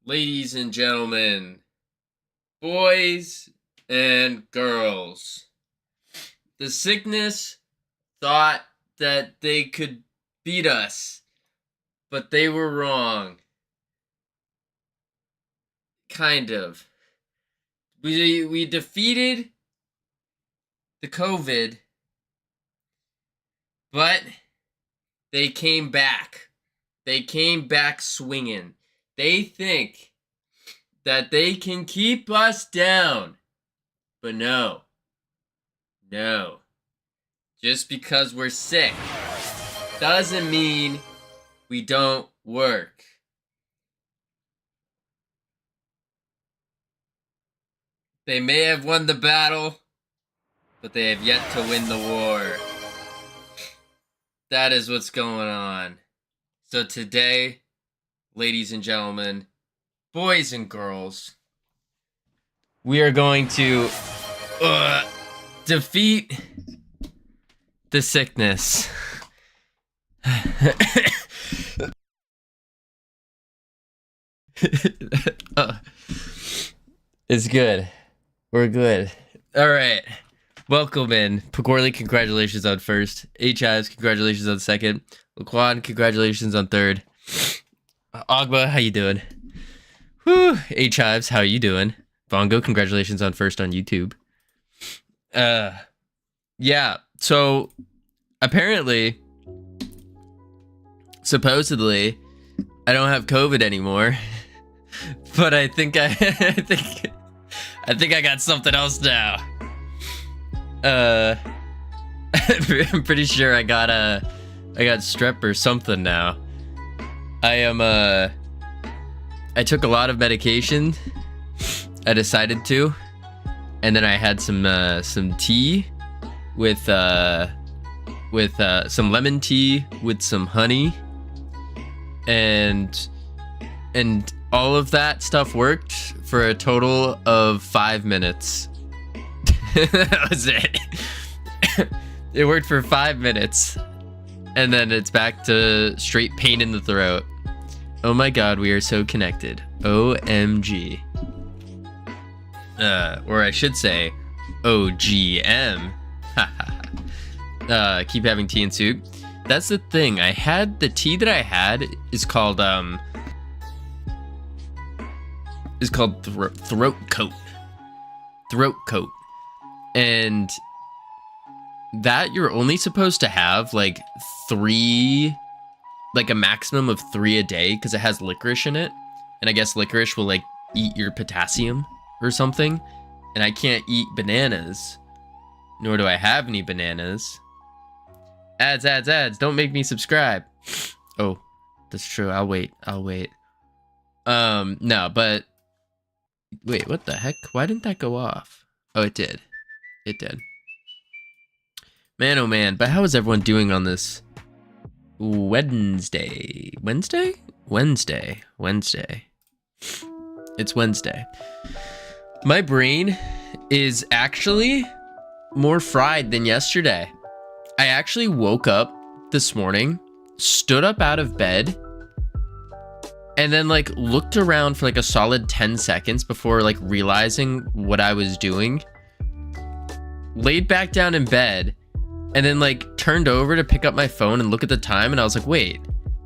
Ladies and gentlemen, boys and girls, the sickness thought that they could beat us, but they were wrong. Kind of. We defeated the COVID, but they came back. They came back swinging. They think that they can keep us down. But no. No. Just because we're sick doesn't mean we don't work. They may have won the battle, but they have yet to win the war. That is what's going on. So today, ladies and gentlemen, boys and girls, we are going to defeat the sickness. It's good. We're good. All right. Welcome in. Pagorli, congratulations on first. H-Ives, congratulations on second. Laquan, congratulations on third. Agba, how you doing? Whew. H-Ives, how you doing? Bongo, congratulations on first on YouTube. Yeah, so apparently, supposedly, I don't have COVID anymore. But I think I think I got something else now. I'm pretty sure I got strep or something now. I took a lot of medication. I decided to, and then I had some tea with some lemon tea with some honey, and all of that stuff worked for a total of 5 minutes. That was it. It worked for 5 minutes, and then it's back to straight pain in the throat. Oh my god, we are so connected. OMG. Or I should say, OGM. Keep having tea and soup. That's the thing. The tea that I had is called throat coat. Throat coat. And that you're only supposed to have like a maximum of 3 a day, because it has licorice in it. And I guess licorice will like eat your potassium or something. And I can't eat bananas, nor do I have any bananas. Ads. Don't make me subscribe. Oh, that's true. I'll wait. No, but wait, what the heck? Why didn't that go off? Oh, it did. It did. Man, oh man. But how is everyone doing on this Wednesday? Wednesday? It's Wednesday. My brain is actually more fried than yesterday. I actually woke up this morning, stood up out of bed, and then like looked around for like a solid 10 seconds before like realizing what I was doing. Laid back down in bed, and then like turned over to pick up my phone and look at the time, and I was like, wait,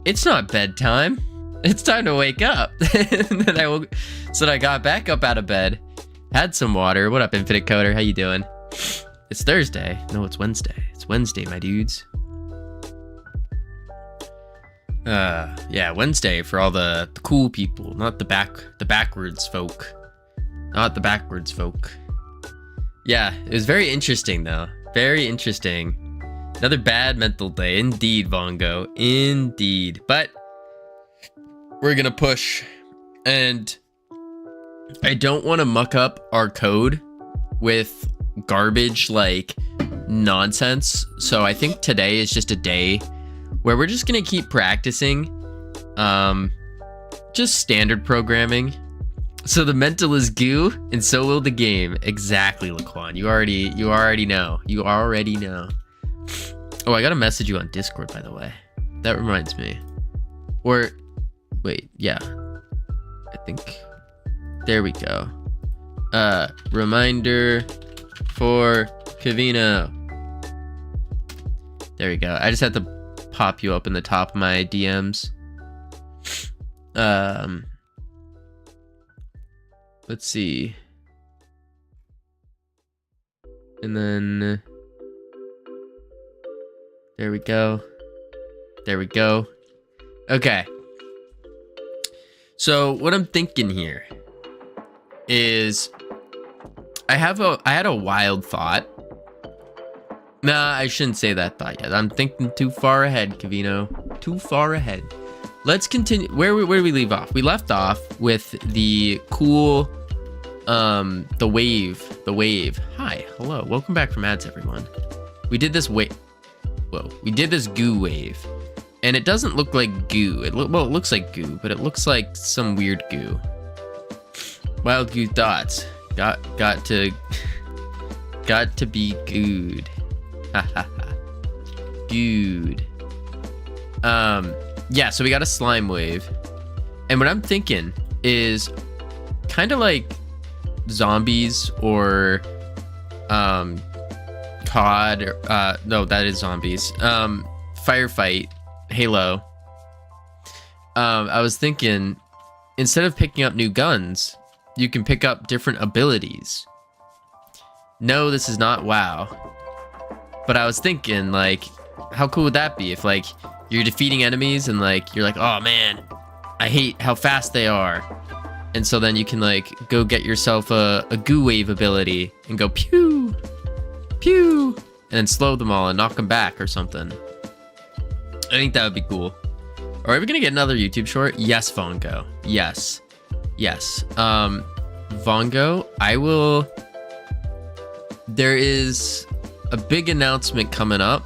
it's not bedtime. It's time to wake up. And then I got back up out of bed, had some water. What up, Infinite Coder? How you doing? It's Thursday. No, it's Wednesday. It's Wednesday, my dudes. Yeah, Wednesday for all the cool people, not the backwards folk. Not the backwards folk. Yeah, it was very interesting though. Very interesting. Another bad mental day. Indeed, Vongo. Indeed. But we're gonna push. And I don't want to muck up our code with garbage like nonsense. So I think today is just a day where we're just gonna keep practicing. Just standard programming. So the mental is goo, and so will the game. Exactly, Laquan. You already know. You already know. Oh, I gotta message you on Discord, by the way. That reminds me. Or, wait, yeah. I think, there we go. Reminder for Covino. There we go. I just had to pop you up in the top of my DMs. Let's see. And then there we go. There we go. Okay. So what I'm thinking here is I had a wild thought. Nah, I shouldn't say that thought yet. I'm thinking too far ahead, Covino. Too far ahead. Let's continue. Where did we leave off? We left off with the cool, the wave. Hi, hello, welcome back from ads, everyone. We did this wave. Whoa, we did this goo wave, and it doesn't look like goo. Well, it looks like goo, but it looks like some weird goo. Wild goo thoughts. Got to be good. Good. Yeah, so we got a slime wave. And what I'm thinking is kind of like zombies or COD or no, that is zombies. Firefight, Halo. I was thinking instead of picking up new guns, you can pick up different abilities. No, this is not WoW. But I was thinking, like, how cool would that be if, like, you're defeating enemies and, like, you're like, oh, man, I hate how fast they are. And so then you can, like, go get yourself a goo wave ability and go pew, pew, and then slow them all and knock them back or something. I think that would be cool. Are we going to get another YouTube short? Yes, Vongo. Yes. Yes. Vongo, I will... There is a big announcement coming up.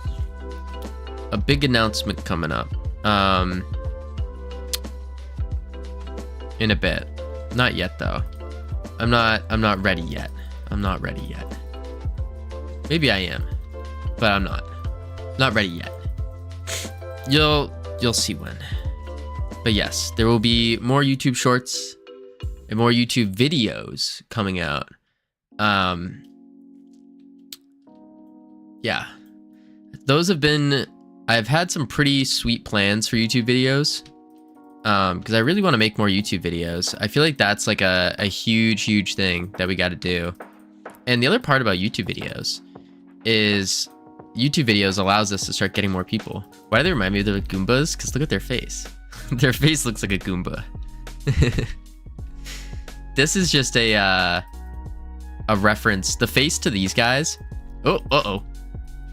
In a bit. Not yet though. I'm not ready yet. Maybe I am, but I'm not ready yet. You'll see when. But yes, there will be more YouTube shorts and more YouTube videos coming out. Yeah, those have been, I've had some pretty sweet plans for YouTube videos, because I really want to make more YouTube videos. I feel like that's like a huge thing that we got to do. And the other part about YouTube videos is YouTube videos allows us to start getting more people. Why do they remind me of the Goombas? Because look at their face. Their face looks like a Goomba. This is just a reference. The face to these guys. Oh.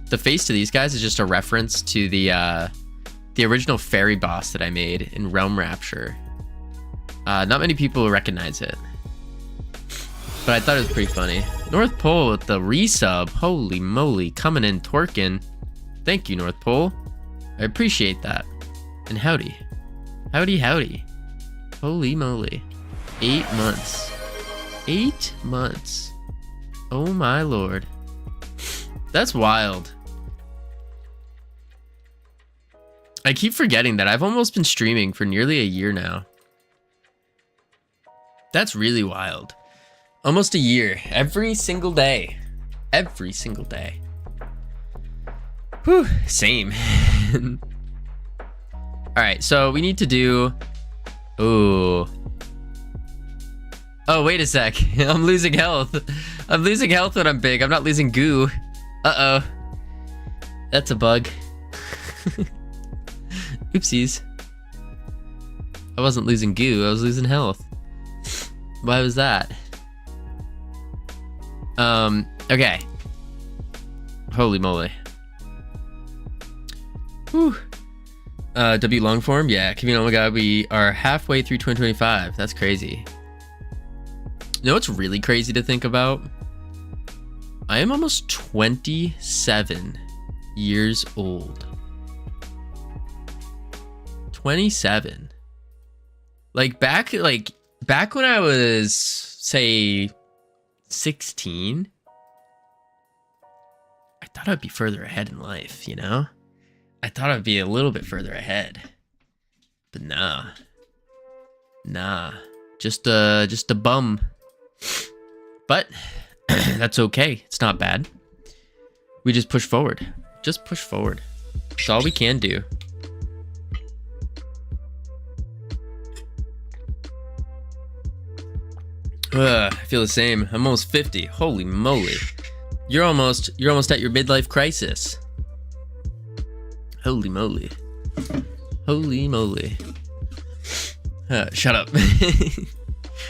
The face to these guys is just a reference to the original fairy boss that I made in Realm Rapture. Not many people recognize it, but I thought it was pretty funny. North Pole with the resub. Holy moly, coming in twerking. Thank you, North Pole. I appreciate that. And howdy. Howdy. Holy moly. 8 months. 8 months. Oh my lord. That's wild. I keep forgetting that I've almost been streaming for nearly a year now. That's really wild. Almost a year. Every single day. Whew, same. Alright, so we need to do... Ooh. Oh, wait a sec. I'm losing health. I'm losing health when I'm big. I'm not losing goo. Uh-oh. That's a bug. Oopsies. I wasn't losing goo, I was losing health. Why was that? Okay. Holy moly. Whew. W long form? Yeah, Covino, oh my god, we are halfway through 2025. That's crazy. You know what's really crazy to think about? I am almost 27 years old. 27. Like back when I was, say, 16, I thought I'd be further ahead in life, you know? I thought I'd be a little bit further ahead. But nah. Nah. Just a bum. But that's okay. It's not bad. We just push forward. Just push forward. It's all we can do. I feel the same. I'm almost 50. Holy moly. You're almost at your midlife crisis. Holy moly. Holy moly. Shut up.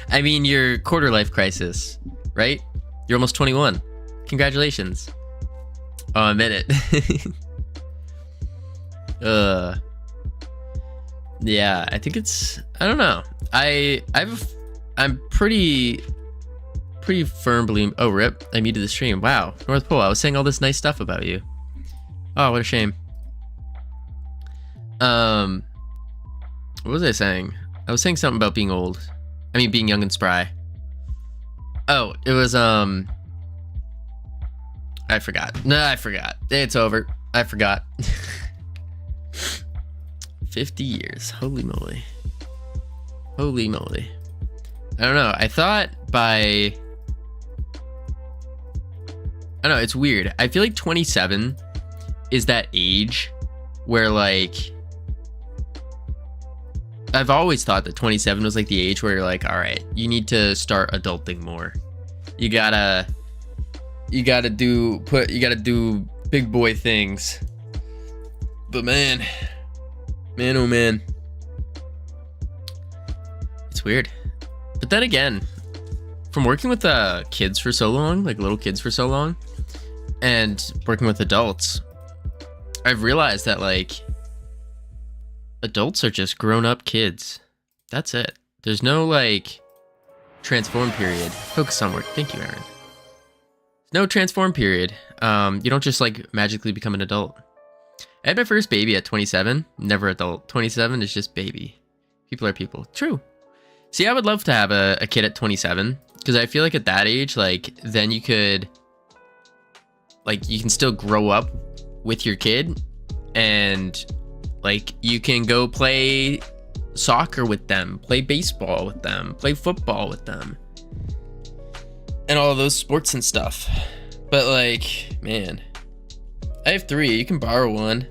I mean, your quarter life crisis, right? You're almost 21. Congratulations. Oh, I meant it. Yeah, I think it's, I don't know. I'm pretty firm believer. Oh, rip. I muted the stream. Wow. North Pole, I was saying all this nice stuff about you. Oh, what a shame. What was I saying? I was saying something about being old. I mean, being young and spry. Oh, it was, I forgot. No, I forgot. It's over. I forgot. 50 years. Holy moly. Holy moly. I don't know. I thought by... I don't know. It's weird. I feel like 27 is that age where, like... I've always thought that 27 was like the age where you're like, all right, you need to start adulting more. You gotta do big boy things. But man, oh man, it's weird. But then again, from working with kids for so long, like little kids for so long, and working with adults, I've realized that like adults are just grown-up kids. That's it. There's no like transform period. Focus on work. Thank you, Aaron. No transform period. You don't just like magically become an adult. I had my first baby at 27. Never adult. 27 is just baby. People are people. True. See, I would love to have a kid at 27 because I feel like at that age, like then you could, like you can still grow up with your kid and like you can go play soccer with them, play baseball with them, play football with them, and all of those sports and stuff. But like, man, I have 3. You can borrow one.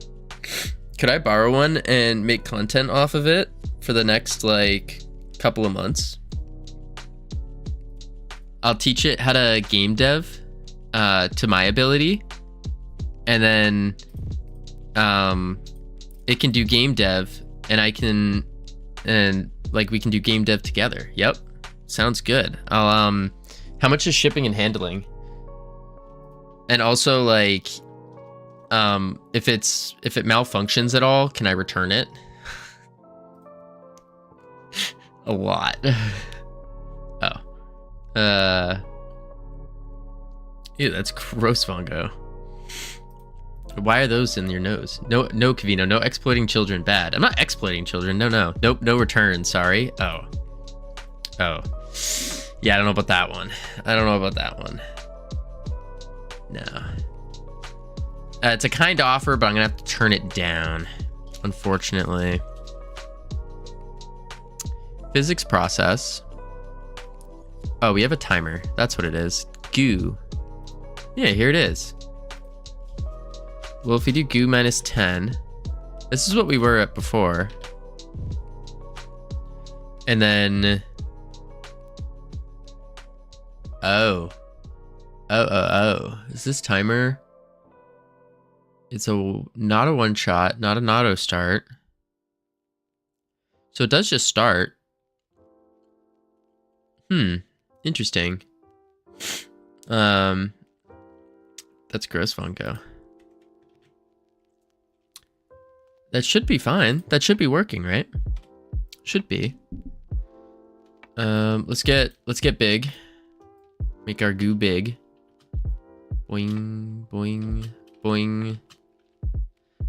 Could I borrow one and make content off of it for the next like couple of months? I'll teach it how to game dev to my ability, and then it can do game dev and I can, and like we can do game dev together. Yep, sounds good. I'll how much is shipping and handling? And also like if it malfunctions at all, can I return it? A lot. Oh. Ew, that's gross, Vongo. Why are those in your nose? No, Covino, no exploiting children. Bad. I'm not exploiting children. No. Nope, no return. Sorry. Oh. Yeah, I don't know about that one. No. It's a kind offer, but I'm gonna have to turn it down, unfortunately. Physics process. Oh, we have a timer. That's what it is. Goo. Yeah, here it is. Well, if we do goo minus 10, this is what we were at before. And then, oh. Is this timer? It's not a one shot, not an auto start. So it does just start. Interesting. That's gross, Funko. That should be fine. That should be working, right? Should be. Let's get big. Make our goo big. Boing, boing, boing.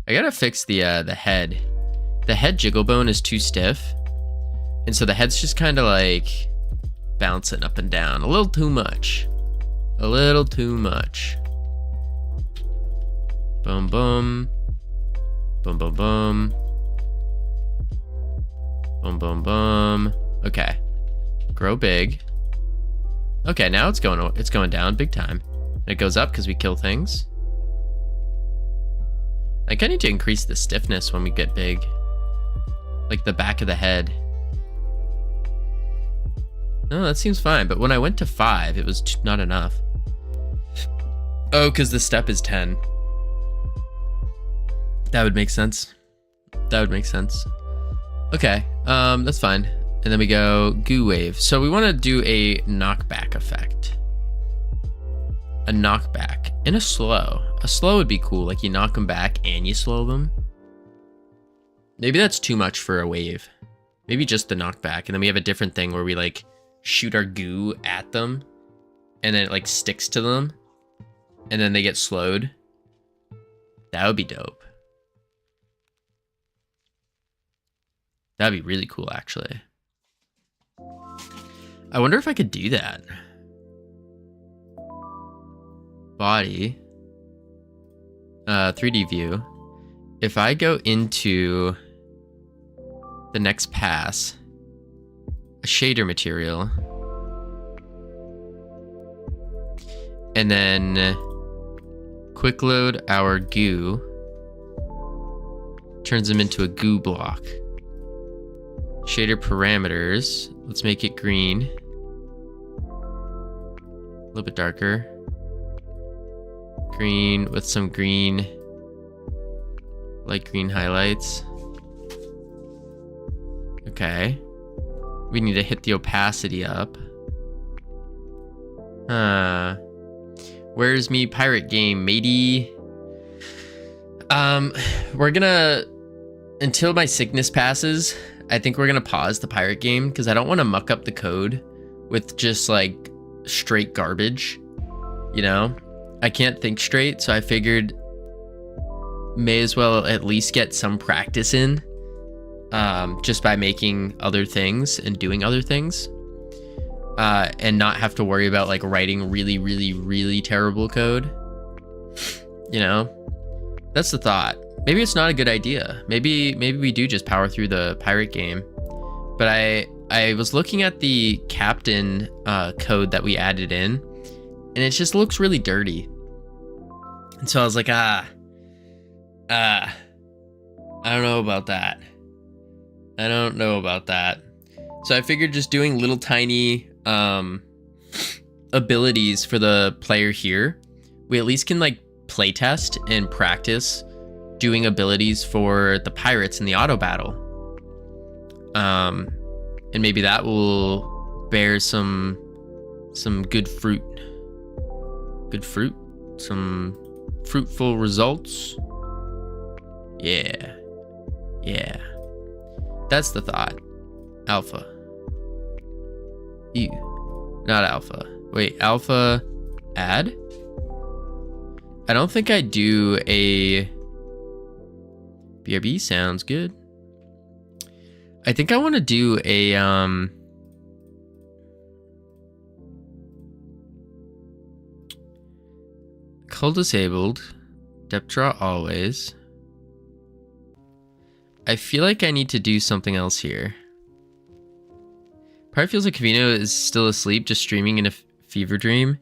I gotta fix the head. The head jiggle bone is too stiff, and so the head's just kind of like bouncing up and down a little too much. Boom, boom. Boom, boom, boom. Boom, boom, boom. Okay. Grow big. Okay, now it's going down big time. And it goes up because we kill things. I kind of need to increase the stiffness when we get big. Like the back of the head. No, that seems fine. But when I went to 5, it was not enough. Oh, because the step is 10. That would make sense. That would make sense. Okay, that's fine. And then we go goo wave. So we want to do a knockback effect. A knockback and a slow. A slow would be cool. Like you knock them back and you slow them. Maybe that's too much for a wave. Maybe just the knockback. And then we have a different thing where we like shoot our goo at them. And then it like sticks to them. And then they get slowed. That would be dope. That'd be really cool, actually. I wonder if I could do that. Body. 3D view. If I go into the next pass, a shader material, and then quick load our goo, turns them into a goo block. Shader parameters, let's make it green. A little bit darker. Green with some green, light green highlights. Okay. We need to hit the opacity up. Where's me pirate game, matey? We're gonna, until my sickness passes, I think we're gonna pause the pirate game because I don't want to muck up the code with just like straight garbage, you know? I can't think straight, so I figured may as well at least get some practice in, just by making other things and doing other things, and not have to worry about like writing really, really, really terrible code. You know, that's the thought. Maybe it's not a good idea. Maybe we do just power through the pirate game. But I was looking at the captain code that we added in, and it just looks really dirty. And so I was like, I don't know about that. I don't know about that. So I figured just doing little tiny abilities for the player here, we at least can like playtest and practice doing abilities for the pirates in the auto battle. And maybe that will bear some good fruit. Good fruit? Some fruitful results? Yeah. Yeah. That's the thought. Alpha. Ew. Not alpha. Wait, alpha add? I don't think I do a BRB sounds good. I think I want to do a cull disabled, depth draw always. I feel like I need to do something else here. Probably feels like Covino is still asleep, just streaming in a fever dream.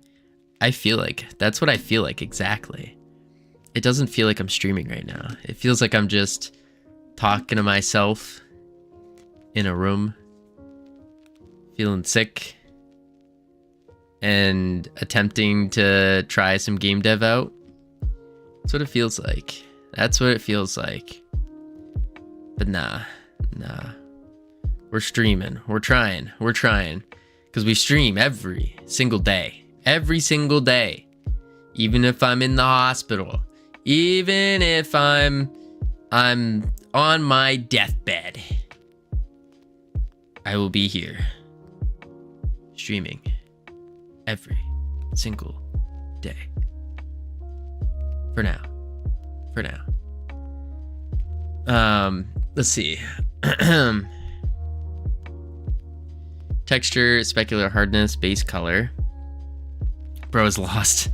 I feel like that's what I feel like exactly. It doesn't feel like I'm streaming right now. It feels like I'm just talking to myself in a room, feeling sick, and attempting to try some game dev out. That's what it feels like. That's what it feels like. But nah. We're streaming. We're trying. Because we stream every single day. Every single day. Even if I'm in the hospital. Even if I'm on my deathbed. I will be here. Streaming. Every single day. For now. Let's see. Texture, specular hardness, base color. Bro is lost.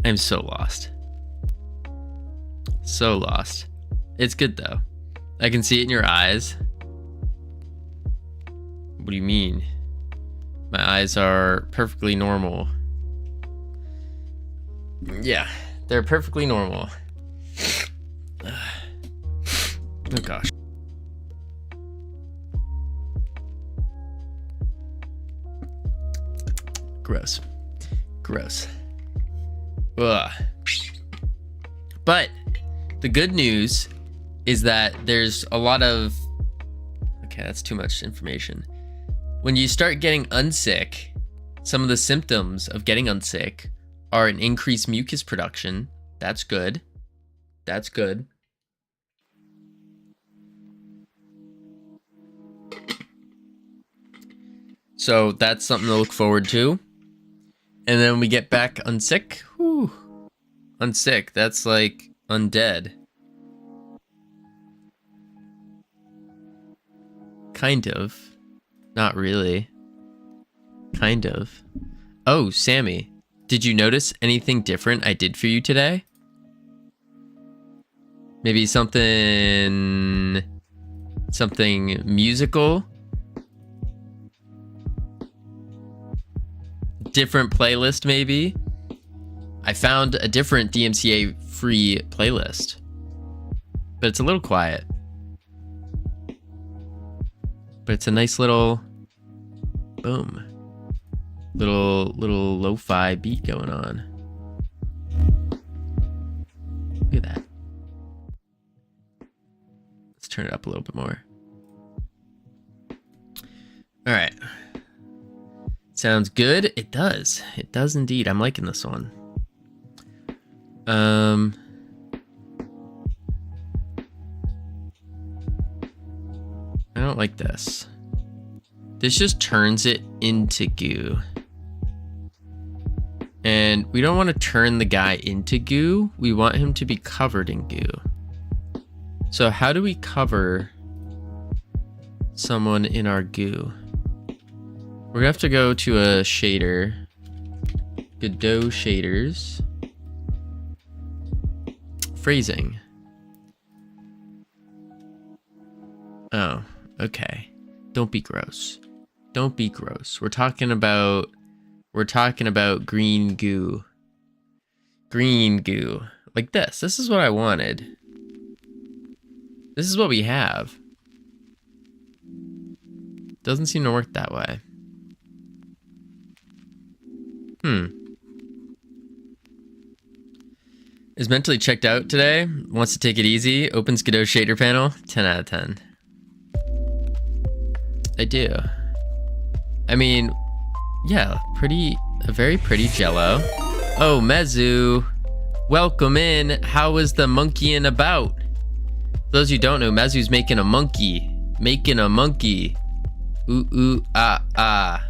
I'm so lost. So lost. It's good though. I can see it in your eyes. What do you mean? My eyes are perfectly normal. Yeah, they're perfectly normal. Oh gosh. Gross. Gross. Ugh. But the good news is that there's a lot of... Okay, that's too much information. When you start getting unsick, some of the symptoms of getting unsick are an increased mucus production. That's good. That's good. So that's something to look forward to. And then we get back unsick. Whew. Unsick, that's like undead. Kind of. Not really. Kind of. Oh, Sammy, did you notice anything different I did for you today? Maybe something musical? Different playlist, maybe? I found a different DMCA free playlist, but it's a little quiet. But it's a nice little boom. Little lo-fi beat going on. Look at that. Let's turn it up a little bit more. All right. Sounds good. It does. It does indeed. I'm liking this one. I don't like this. This just turns it into goo. And we don't want to turn the guy into goo. We want him to be covered in goo. So how do we cover someone in our goo? We're gonna have to go to a shader. Godot shaders. Phrasing. Oh, okay. Don't be gross. Don't be gross. We're talking about green goo. Green goo. Like this. This is what I wanted. This is what we have. Doesn't seem to work that way. Is mentally checked out today. Wants to take it easy. Opens Godot shader panel. 10 out of 10. I do. I mean, yeah, a very pretty jello. Oh, Mezu. Welcome in. How is the monkeying about? For those who don't know, Mezu's making a monkey. Making a monkey. Ooh, ooh, ah, ah.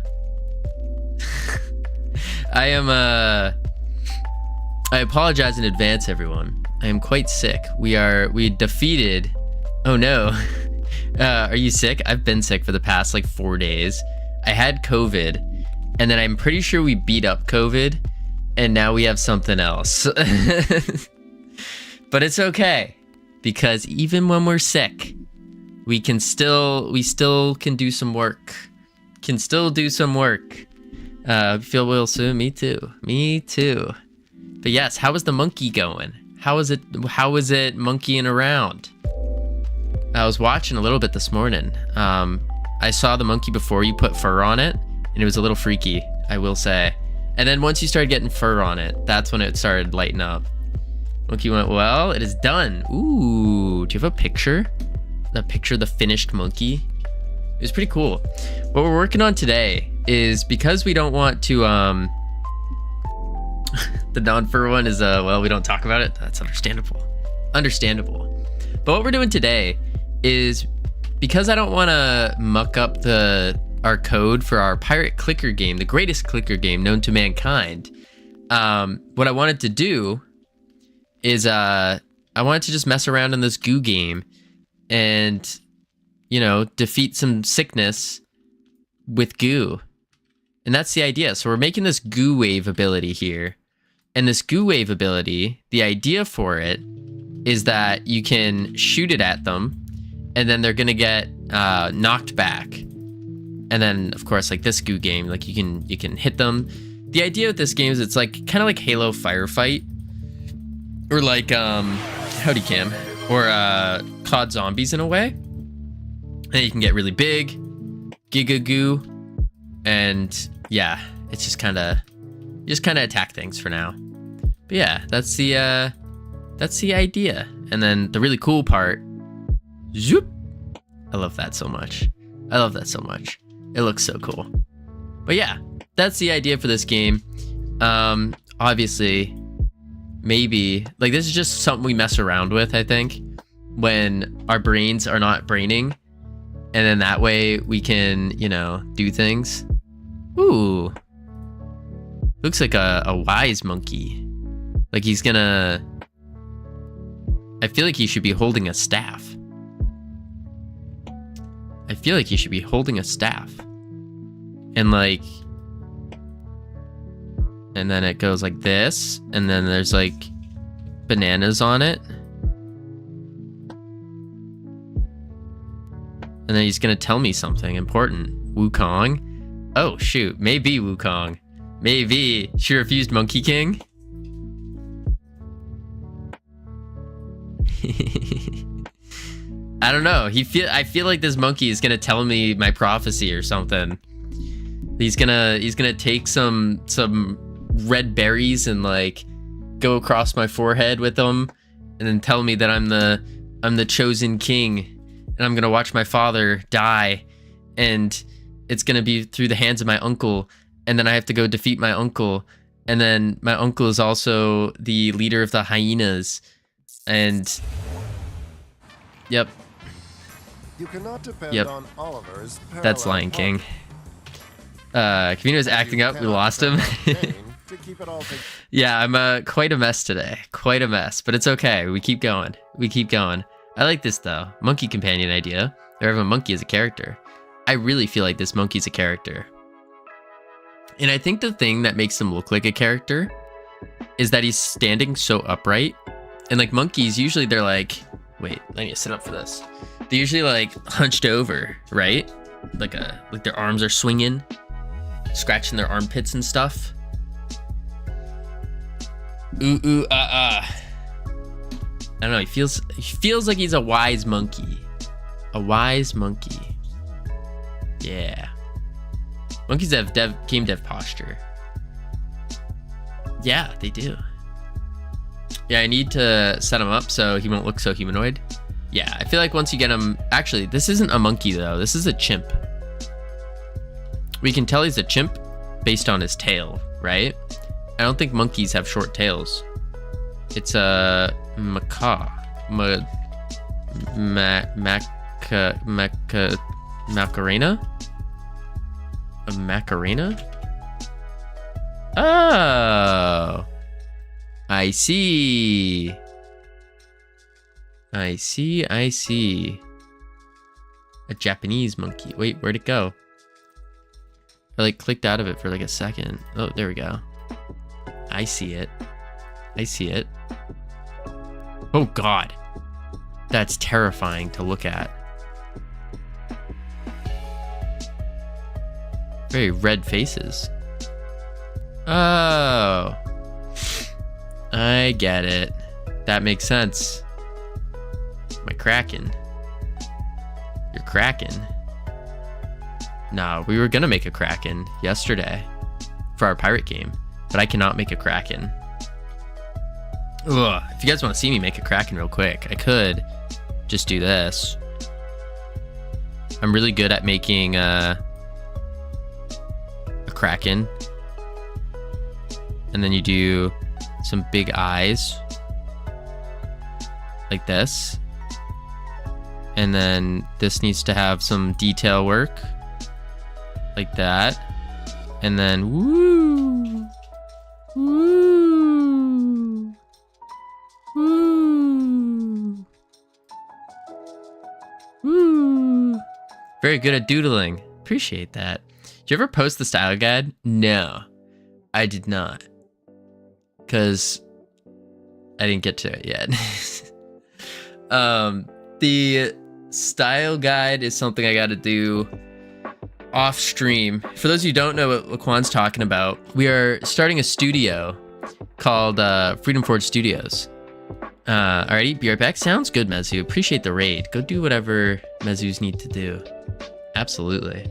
I apologize in advance, everyone. I am quite sick. We defeated... Oh no. Are you sick? I've been sick for the past like 4 days. I had COVID, and then I'm pretty sure we beat up COVID, and now we have something else. But it's okay, because even when we're sick, we still can do some work. Can still do some work. Feel well soon. Me too. Me too. But yes, how is the monkey going? How is it monkeying around? I was watching a little bit this morning. I saw the monkey before you put fur on it, and it was a little freaky, I will say. And then once you started getting fur on it, that's when it started lighting up. Monkey went, well, it is done. Ooh, do you have a picture? A picture of the finished monkey? It was pretty cool. What we're working on today is, because we don't want to, the non-fur one is, well, we don't talk about it. That's understandable. Understandable. But what we're doing today is, because I don't want to muck up our code for our pirate clicker game, the greatest clicker game known to mankind, what I wanted to do is I wanted to just mess around in this goo game and, you know, defeat some sickness with goo. And that's the idea. So we're making this goo wave ability here. And this goo wave ability, the idea for it is that you can shoot it at them, and then they're gonna get knocked back. And then, of course, like this goo game, like you can hit them. The idea with this game is it's like kind of like Halo Firefight, or like Howdy Cam, or COD Zombies in a way. And you can get really big, giga goo, and yeah, it's just kind of attack things for now. But yeah, that's the idea. And then the really cool part, zoop. I love that so much. I love that so much. It looks so cool. But yeah, that's the idea for this game. Obviously, maybe like this is just something we mess around with, I think, when our brains are not braining. And then that way we can, you know, do things. Ooh. Looks like a wise monkey. Like he's gonna... I feel like he should be holding a staff. I feel like he should be holding a staff. And like... And then it goes like this. And then there's like bananas on it. And then he's gonna tell me something important. Wukong? Oh shoot, maybe Wukong. Maybe she refused Monkey King. I don't know. I feel like this monkey is gonna tell me my prophecy or something. He's gonna take some red berries and like go across my forehead with them, and then tell me that I'm the chosen king. And I'm gonna watch my father die, and it's gonna be through the hands of my uncle, and then I have to go defeat my uncle, and then my uncle is also the leader of the hyenas, and yep. You cannot depend on Oliver's that's Lion King. Covino's acting up. We lost him. Yeah, I'm quite a mess today. Quite a mess, but it's okay. We keep going. We keep going. I like this though. Monkey companion idea. Or have a monkey as a character. I really feel like this monkey's a character. And I think the thing that makes him look like a character is that he's standing so upright. And like monkeys, usually they're like, wait, let me sit up for this. They're usually like hunched over, right? Like their arms are swinging, scratching their armpits and stuff. Ooh, I don't know, he feels like he's a wise monkey. A wise monkey. Yeah. Monkeys have game dev posture. Yeah, they do. Yeah, I need to set him up so he won't look so humanoid. Yeah, I feel like once you get him... Actually, this isn't a monkey though. This is a chimp. We can tell he's a chimp based on his tail, right? I don't think monkeys have short tails. It's a macaw. Macarena? A Macarena? Oh! I see. I see. A Japanese monkey. Wait, where'd it go? I like clicked out of it for like a second. Oh, there we go. I see it. Oh God. That's terrifying to look at. Very red faces. Oh. I get it. That makes sense. My Kraken. You're Kraken. No, we were gonna make a Kraken yesterday for our pirate game, but I cannot make a Kraken. Ugh. If you guys want to see me make a Kraken real quick, I could just do this. I'm really good at making a Kraken. And then you do some big eyes like this. And then this needs to have some detail work like that. And then woo, woo, woo, woo. Very good at doodling. Appreciate that. Did you ever post the style guide? No, I did not. Because I didn't get to it yet. The style guide is something I got to do off stream. For those of you who don't know what Laquan's talking about, we are starting a studio called Freedom Forge Studios. Alrighty, be right back. Sounds good, Mezu. Appreciate the raid. Go do whatever Mezus need to do. Absolutely.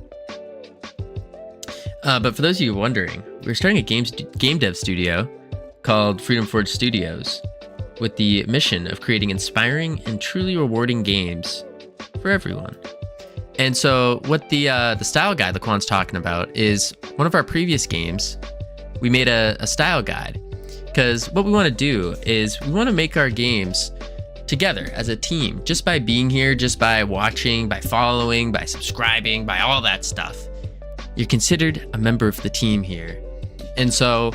But for those of you wondering, we're starting a game dev studio called Freedom Forge Studios with the mission of creating inspiring and truly rewarding games for everyone. And so what the style guide Laquan's talking about is one of our previous games. We made a style guide because what we want to do is we want to make our games together as a team, just by being here, just by watching, by following, by subscribing, by all that stuff. You're considered a member of the team here. And so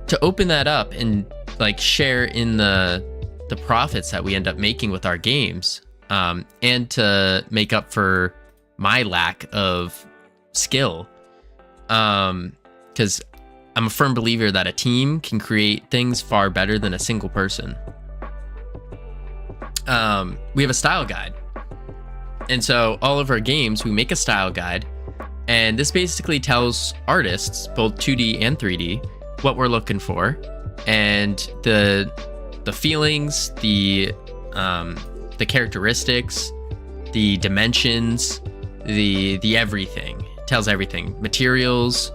to open that up and like share in the profits that we end up making with our games, and to make up for my lack of skill, because I'm a firm believer that a team can create things far better than a single person. We have a style guide. And so all of our games, we make a style guide. And this basically tells artists, both 2D and 3D, what we're looking for. And the feelings, the characteristics, the dimensions, the everything. It tells everything. Materials,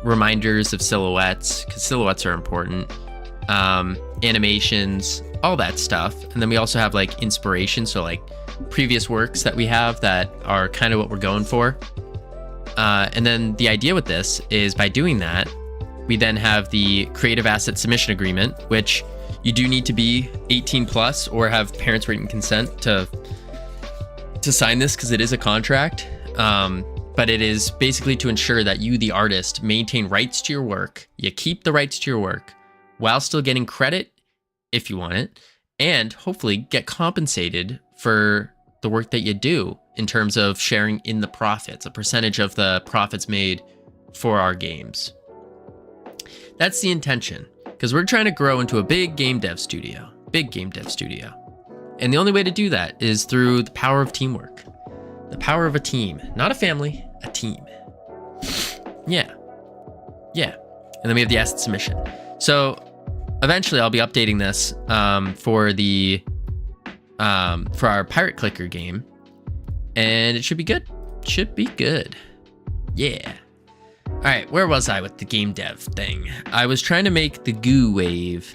reminders of silhouettes, because silhouettes are important. Animations, all that stuff. And then we also have like inspiration, so like previous works that we have that are kind of what we're going for. And then the idea with this is by doing that, we then have the creative asset submission agreement, which you do need to be 18 plus or have parents' written consent to sign this, because it is a contract. But it is basically to ensure that you, the artist, maintain rights to your work. You keep the rights to your work while still getting credit if you want it, and hopefully get compensated for the work that you do in terms of sharing in the profits, a percentage of the profits made for our games. That's the intention, because we're trying to grow into a big game dev studio. And the only way to do that is through the power of teamwork. The power of a team, not a family, a team. Yeah. And then we have the asset submission. So eventually I'll be updating this for our Pirate Clicker game, and it should be good. Yeah. All right, where was I with the game dev thing? I was trying to make the goo wave.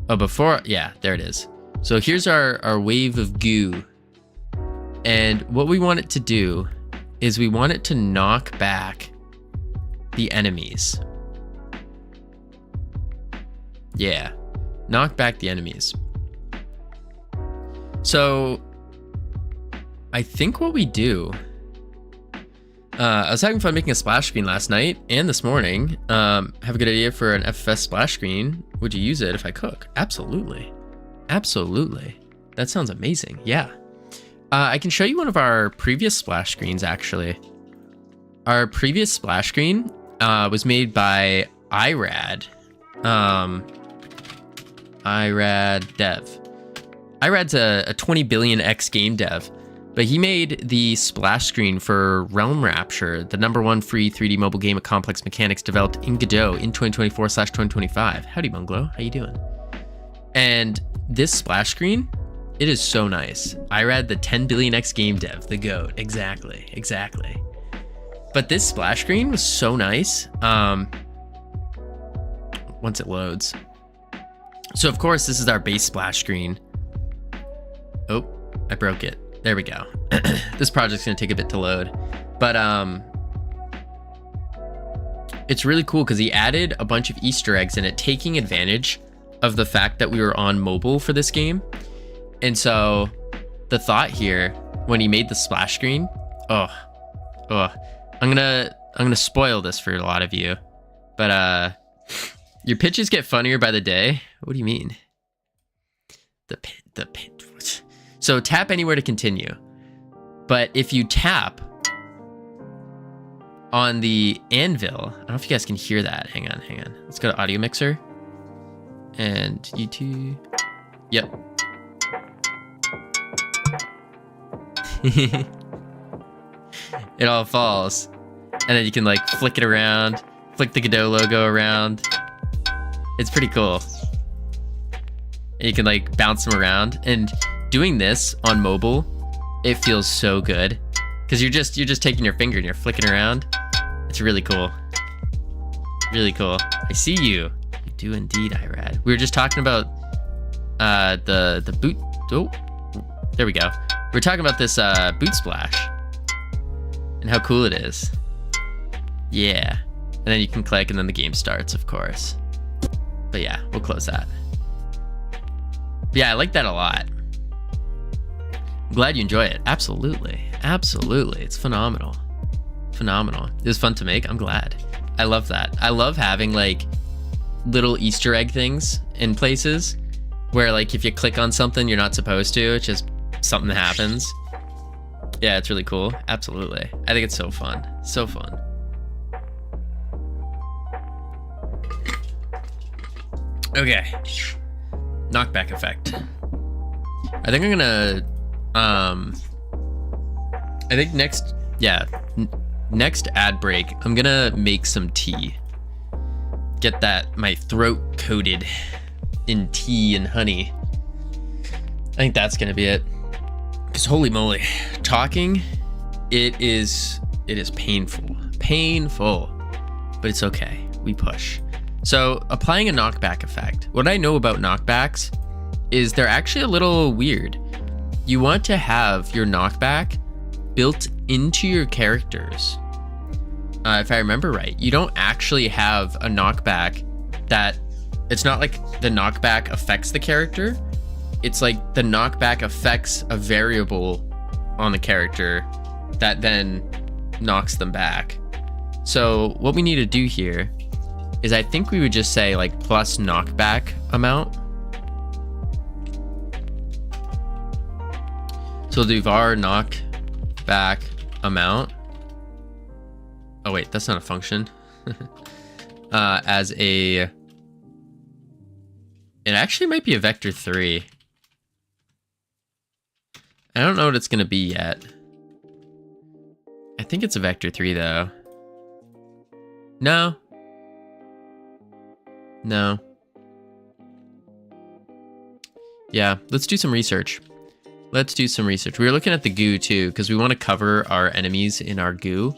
Oh, before, yeah, there it is. So here's our wave of goo. And what we want it to do is we want it to knock back the enemies. Yeah, knock back the enemies. So I think what we do, I was having fun making a splash screen last night and this morning. Have a good idea for an FFS splash screen. Would you use it if I cook? Absolutely. That sounds amazing. Yeah. I can show you one of our previous splash screens, actually. Our previous splash screen was made by IRAD. IRAD dev. IRAD's a 20 billion X game dev, but he made the splash screen for Realm Rapture, the #1 free 3D mobile game of complex mechanics developed in Godot in 2024/2025. Howdy, Bungalow. How you doing? And this splash screen, it is so nice. IRAD, the 10 billion X game dev, the GOAT. Exactly. But this splash screen was so nice. Once it loads. So of course, this is our base splash screen. Oh, I broke it. There we go. This project's gonna take a bit to load, but it's really cool because he added a bunch of Easter eggs in it, taking advantage of the fact that we were on mobile for this game. And so the thought here, when he made the splash screen, I'm gonna spoil this for a lot of you, but your pitches get funnier by the day. What do you mean? The pit. So tap anywhere to continue. But if you tap on the anvil, I don't know if you guys can hear that. Hang on. Let's go to audio mixer. And you two. Yep. It all falls. And then you can like flick it around, flick the Godot logo around. It's pretty cool. And you can like bounce them around. And doing this on mobile, it feels so good. Because you're just taking your finger and you're flicking around. It's really cool. Really cool. I see you. You do indeed, Irad. We were just talking about the boot. Oh, there we go. We were talking about this boot splash and how cool it is. Yeah. And then you can click and then the game starts, of course. But yeah, we'll close that. But yeah, I like that a lot. I'm glad you enjoy it. Absolutely. Absolutely. It's phenomenal. Phenomenal. It was fun to make. I'm glad. I love that. I love having like little Easter egg things in places where like if you click on something you're not supposed to, it's just something that happens. Yeah, it's really cool. Absolutely. I think it's so fun. So fun. Okay. Knockback effect. I think I'm gonna I think next ad break, I'm gonna make some tea. Get my throat coated in tea and honey. I think that's gonna be it. Because holy moly, talking, it is painful. Painful. But it's okay. We push. So applying a knockback effect. What I know about knockbacks is they're actually a little weird. You want to have your knockback built into your characters. If I remember right, you don't actually have a knockback that, it's not like the knockback affects the character. It's like the knockback affects a variable on the character that then knocks them back. So what we need to do here is I think we would just say like plus knockback amount. So we'll do var knockback amount. Oh wait, that's not a function. As a, it actually might be a vector 3. I don't know what it's gonna be yet. I think it's a vector 3 though. No. No. Yeah, let's do some research. Let's do some research. We were looking at the goo too, because we want to cover our enemies in our goo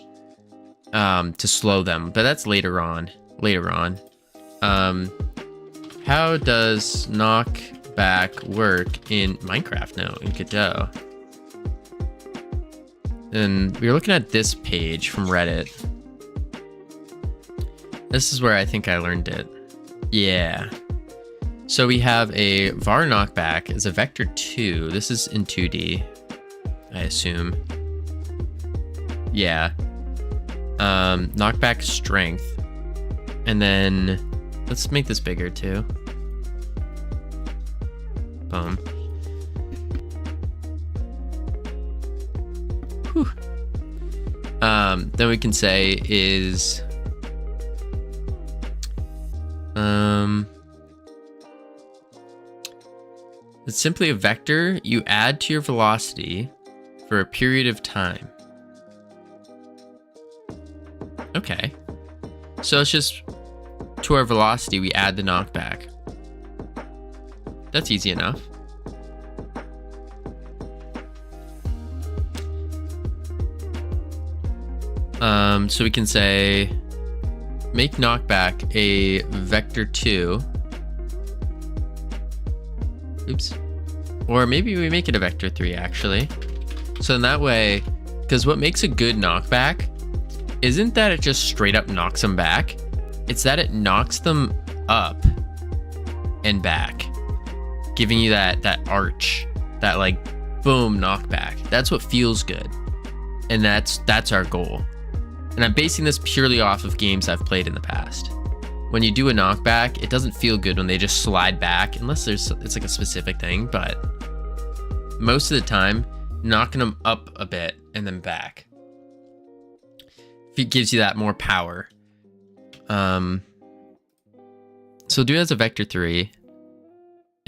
to slow them, but that's later on. How does knockback work in Minecraft? No, in Godot. And we were looking at this page from Reddit. This is where I think I learned it. Yeah. So we have a var knockback as a vector 2. This is in 2D, I assume. Yeah. Knockback strength. And then let's make this bigger too. Boom. Whew. Then we can say is it's simply a vector you add to your velocity for a period of time. Okay. So it's just to our velocity, we add the knockback. That's easy enough. So we can say make knockback a vector 2. Oops. Or maybe we make it a vector 3 actually. So in that way, because what makes a good knockback isn't that it just straight up knocks them back. It's that it knocks them up and back, giving you that arch, that like boom knockback. That's what feels good. And that's our goal. And I'm basing this purely off of games I've played in the past. When you do a knockback, it doesn't feel good when they just slide back, unless it's like a specific thing, but most of the time, knocking them up a bit and then back. It gives you that more power. So do it as a vector 3.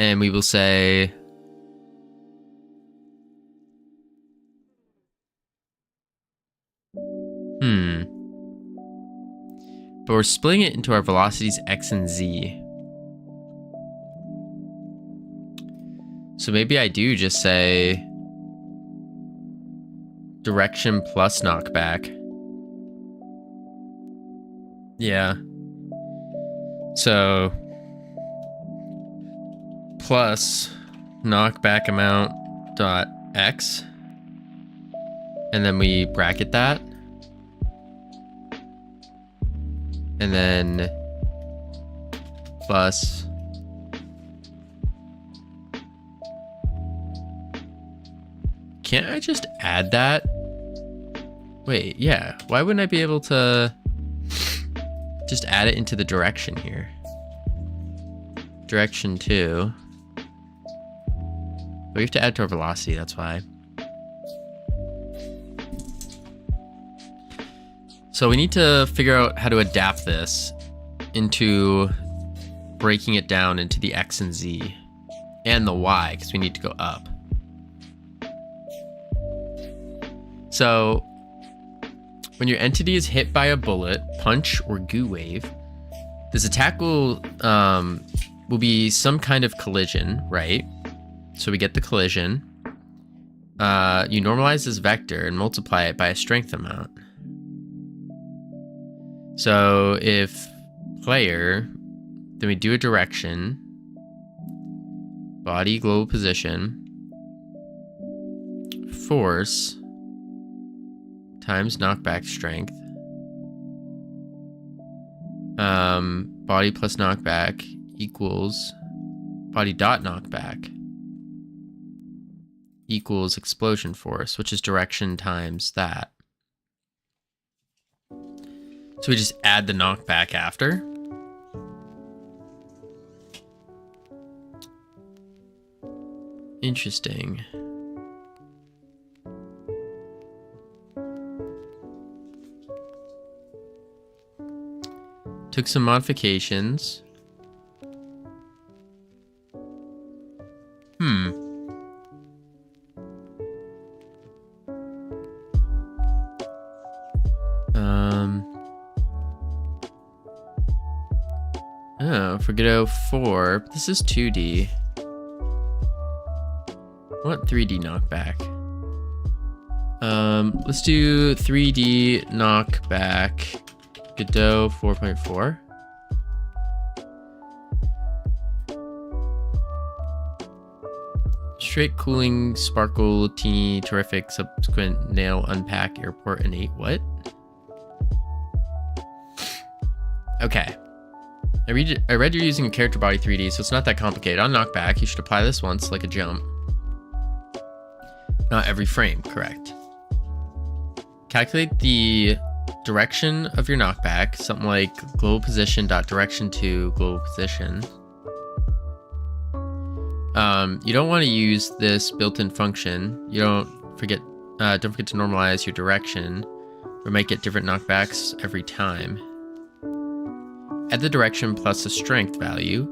And we will say but we're splitting it into our velocities x and z. So maybe I do just say direction plus knockback. Yeah. So plus knockback amount dot x, and then we bracket that, and then plus can't I just add that? Wait, yeah, why wouldn't I be able to just add it into the direction here? Direction 2. We have to add to our velocity, that's why. So we need to figure out how to adapt this into breaking it down into the x and z and the y, because we need to go up. So when your entity is hit by a bullet, punch, or goo wave, this attack will be some kind of collision, right? So we get the collision. You normalize this vector and multiply it by a strength amount. So if player, then we do a direction, body, global position, force times knockback strength, body plus knockback equals body dot knockback equals explosion force, which is direction times that. So we just add the knockback after. Interesting. Took some modifications. Oh, for Godot 4, this is 2D. I want 3D knockback. Let's do 3D knockback Godot 4.4. Straight cooling, sparkle, teeny, terrific, subsequent, nail, unpack, airport, innate. What? Okay. I read you're using a character body 3D, so it's not that complicated. On knockback, you should apply this once, like a jump. Not every frame, correct. Calculate the direction of your knockback, something like global position dot direction to global position. You don't want to use this built-in function. You don't forget to normalize your direction, or might get different knockbacks every time. Add the direction plus the strength value.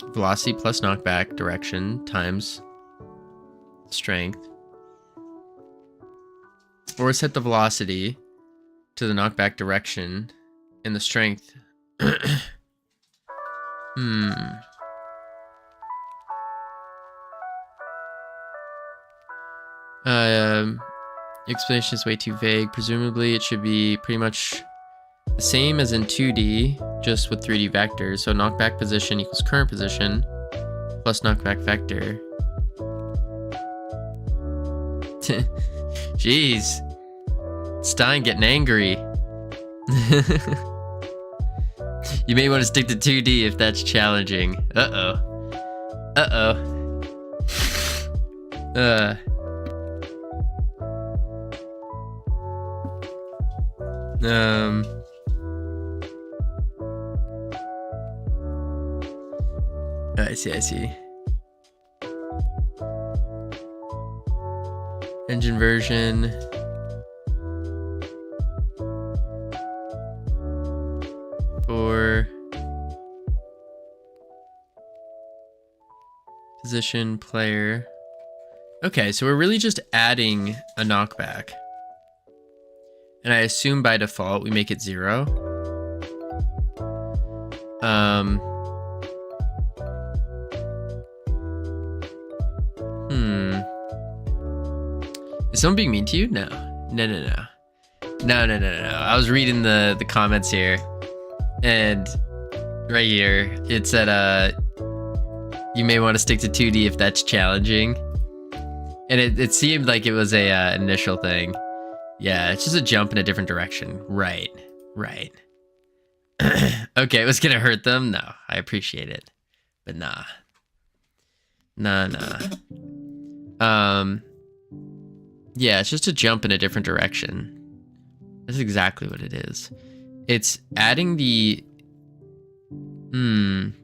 Velocity plus knockback direction times strength. Or set the velocity to the knockback direction and the strength. Explanation is way too vague. Presumably it should be pretty much the same as in 2D, just with 3D vectors. So knockback position equals current position plus knockback vector. Jeez. Stein getting angry. You may want to stick to 2D if that's challenging. I see. Engine version. For Position, player. Okay, so we're really just adding a knockback. And I assume by default we make it 0. Is someone being mean to you? No. No. I was reading the comments here, and right here it said you may want to stick to 2D if that's challenging. And it seemed like it was a initial thing. Yeah, it's just a jump in a different direction. Right. Okay, it was gonna hurt them? No, I appreciate it. But nah. Yeah, it's just a jump in a different direction. That's exactly what it is. It's adding the...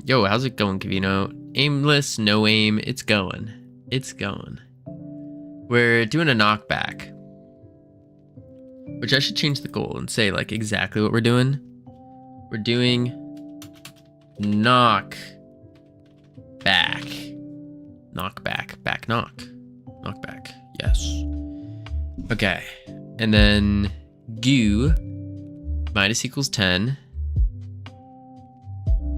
Yo, how's it going, Covino? Aimless, no aim, it's going. We're doing a knockback. Which I should change the goal and say, like, exactly what we're doing. We're doing... knock... back. Knock back. Back knock. Knock back. Yes. Okay. And then... goo. Minus equals 10.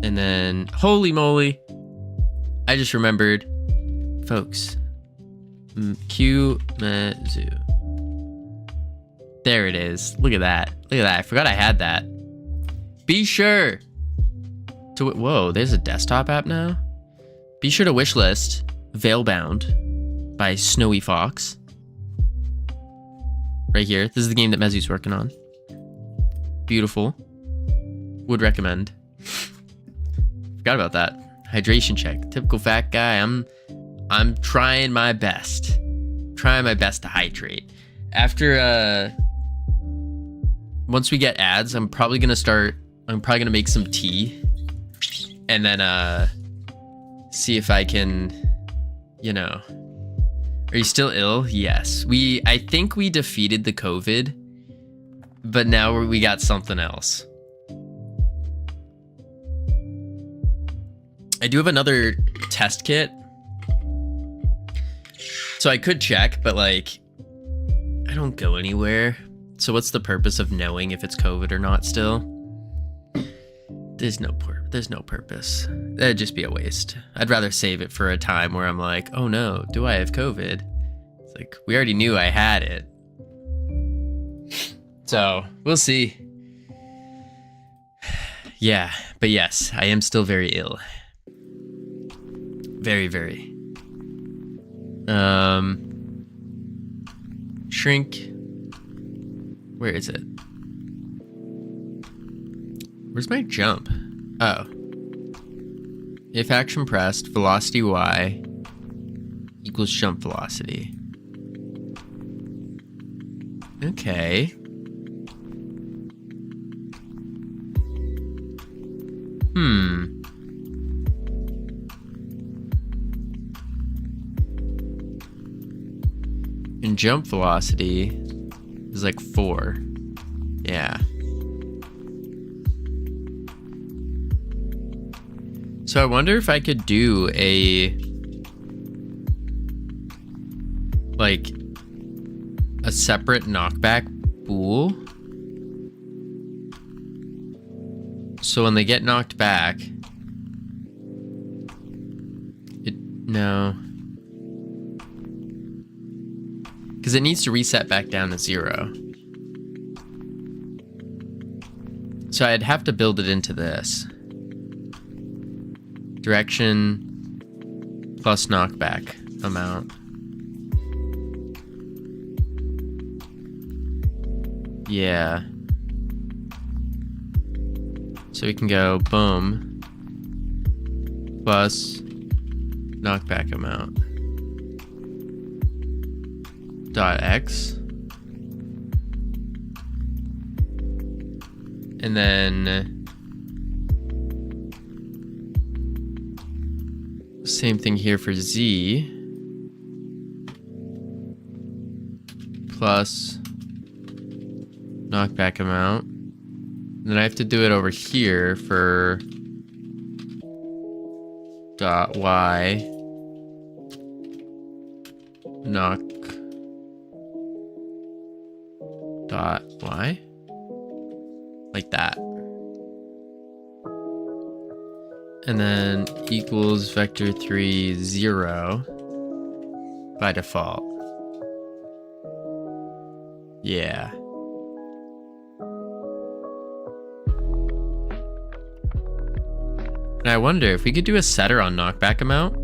And then... holy moly! I just remembered... folks... Q Mizzou. There it is. Look at that. I forgot I had that. Be sure to... whoa, there's a desktop app now? Be sure to wishlist Veilbound by Snowy Fox. Right here. This is the game that Mezzu's working on. Beautiful. Would recommend. Forgot about that. Hydration check. Typical fat guy. I'm trying my best. Trying my best to hydrate. After once we get ads, I'm probably gonna make some tea. And then see if I can, you know. Are you still ill? Yes. I think we defeated the COVID, but now we got something else. I do have another test kit. So I could check, but like, I don't go anywhere. So what's the purpose of knowing if it's COVID or not still? There's no purpose. That'd just be a waste. I'd rather save it for a time where I'm like, oh no, do I have COVID? It's like, we already knew I had it. So, we'll see. Yeah, but yes, I am still very ill. Very, very. Shrink. Where is it? Where's my jump? Oh. If action pressed, velocity Y equals jump velocity. Okay. And jump velocity is like 4. Yeah. So I wonder if I could do a separate knockback bool. So when they get knocked back, no. Because it needs to reset back down to 0. So I'd have to build it into this. Direction plus knockback amount. Yeah. So we can go boom plus knockback amount dot X. And then same thing here for Z plus knockback amount. And then I have to do it over here for dot Y knock dot y, like that. And then equals vector 3, 0 by default. Yeah. And I wonder if we could do a setter on knockback amount.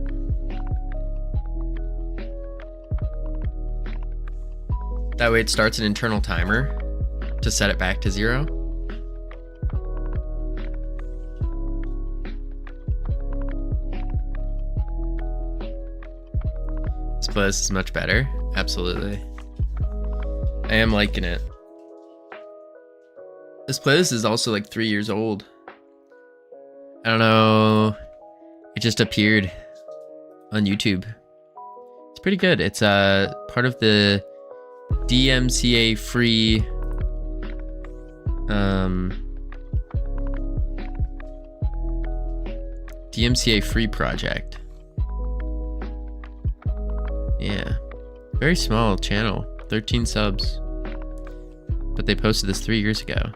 That way it starts an internal timer to set it back to 0. This playlist is much better. Absolutely. I am liking it. This playlist is also like 3 years old. I don't know. It just appeared on YouTube. It's pretty good. It's part of the DMCA free DMCA free project. Yeah. Very small channel. 13 subs. But they posted this 3 years ago.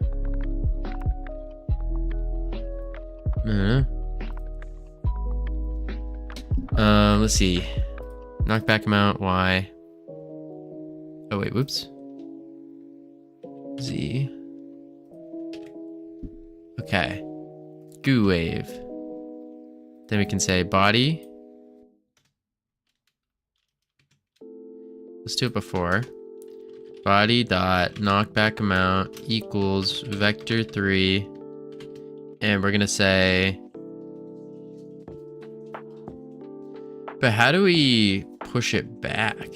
Let's see. Knockback amount, Y. Oh wait, whoops. Z. Okay. Goo wave. Then we can say body. Let's do it before. Body dot knockback amount equals vector 3. And we're gonna say, but how do we push it back?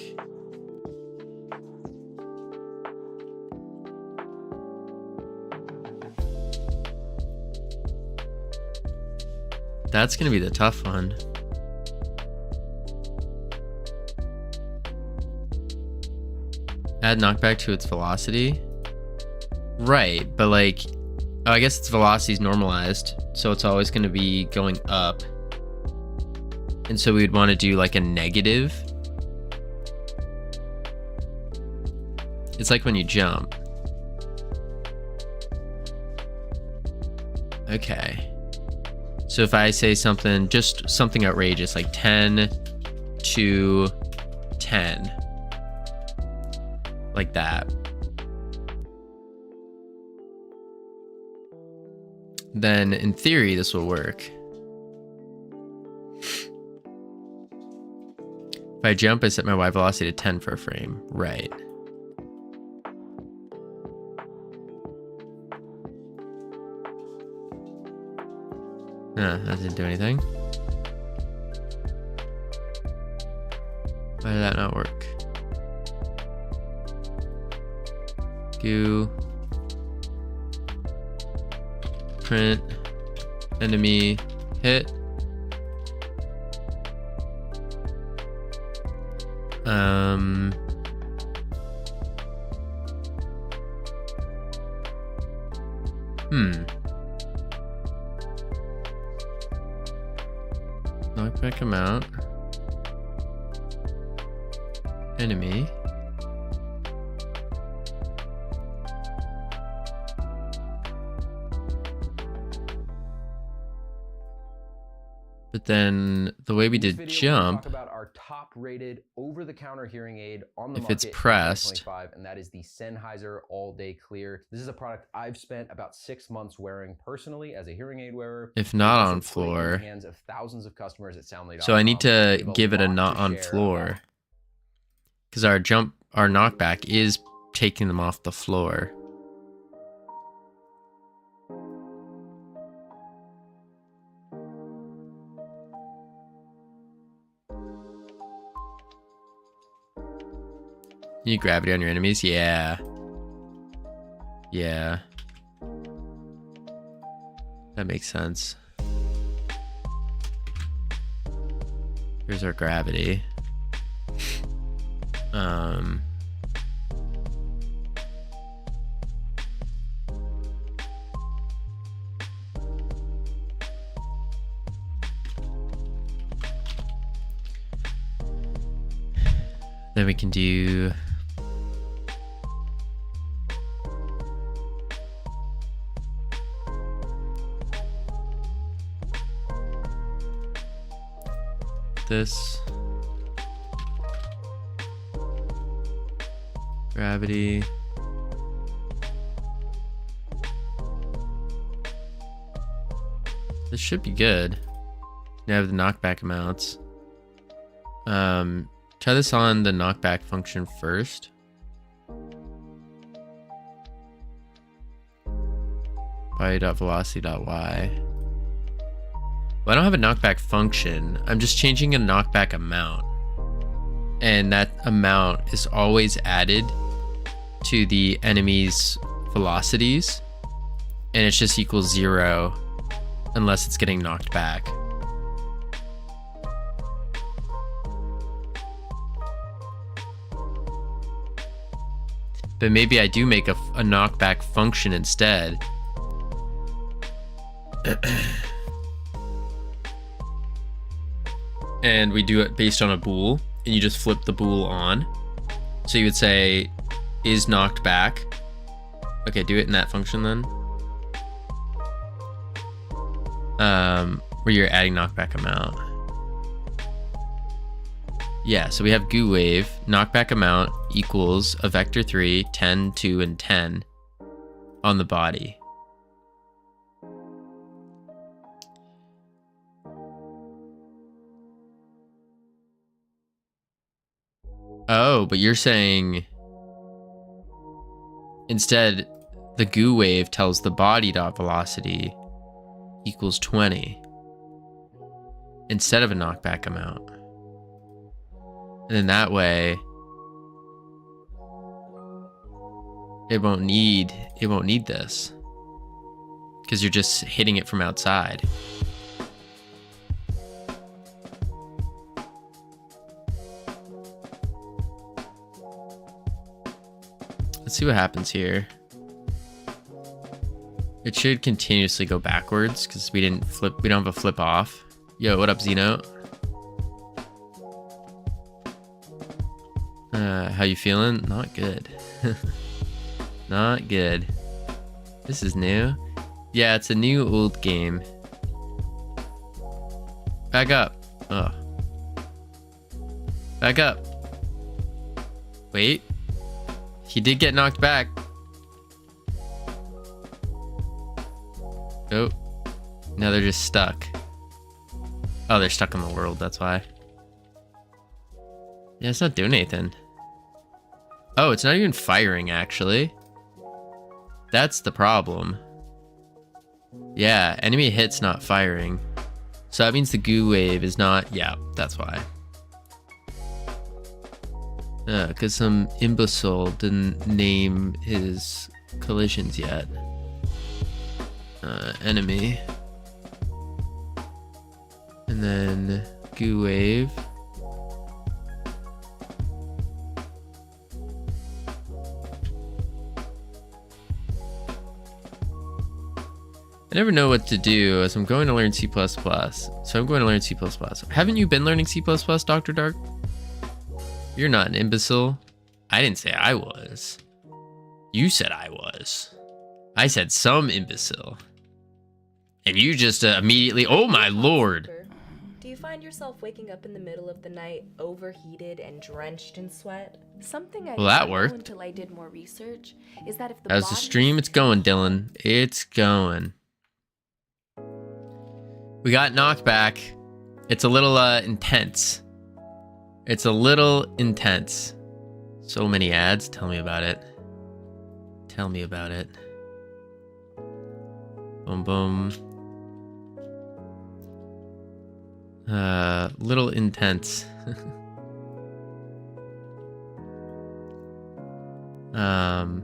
That's gonna be the tough one. Add knockback to its velocity. Right, but like, oh, I guess its velocity is normalized, so it's always going to be going up. And so we'd want to do like a negative. It's like when you jump. Okay. So if I say something, just something outrageous, like 10 to 10. Like that. Then in theory, this will work. If I jump, I set my Y velocity to 10 for a frame. Right. No, that didn't do anything. Why did that not work? Goo. Print. Enemy. Hit. Knockback amount. Enemy. But then the way we did jump, talk about our top-rated over-the-counter hearing aid on the if market it's pressed, in 2025, and that is the Sennheiser All Day Clear. This is a product I've spent about 6 months wearing personally as a hearing aid wearer. if not on floor. In the hands of thousands of customers at Soundly.com. So I need to give it a not on floor, because our knockback is taking them off the floor. You need gravity on your enemies? Yeah. Yeah. That makes sense. Here's our gravity. Then we can do this. Gravity. This should be good. You have the knockback amounts. Try this on the knockback function first. Body.velocity.y. Well, I don't have a knockback function. I'm just changing a knockback amount. And that amount is always added to the enemy's velocities. And it's just equals 0 unless it's getting knocked back. But maybe I do make a knockback function instead. And we do it based on a bool, and you just flip the bool on. So you would say, is knocked back. Okay, do it in that function then. Where you're adding knockback amount. Yeah, so we have goo wave, knockback amount equals a vector 3, 10, 2, and 10 on the body. Oh, but you're saying instead the goo wave tells the body dot velocity equals 20 instead of a knockback amount. And then that way it won't need this because you're just hitting it from outside. Let's see what happens here. It should continuously go backwards because we don't have a flip off. Yo, what up, Zeno? How you feeling? Not good. Not good. This is new. Yeah, it's a new old game. Back up. Oh. Back up. Wait. He did get knocked back. Oh. Now they're just stuck. Oh, they're stuck in the world, that's why. Yeah, it's not doing anything. Oh, it's not even firing, actually. That's the problem. Yeah, enemy hit's not firing. So that means the goo wave is not... Yeah, that's why. Because some imbecile didn't name his collisions yet. Enemy. And then goo wave. I never know what to do as I'm going to learn C++. So I'm going to learn C++. Haven't you been learning C++, Dr. Dark? You're not an imbecile. I didn't say I was. You said I was. I said some imbecile. And you just immediately, oh my lord. Do you find yourself waking up in the middle of the night, overheated and drenched in sweat? Something I Well, that didn't know worked. until I did more research is that if the How's the body stream? It's going, Dylan. It's going. We got knocked back. It's a little intense. It's a little intense. So many ads. Tell me about it. Tell me about it. Boom, boom. Little intense. Did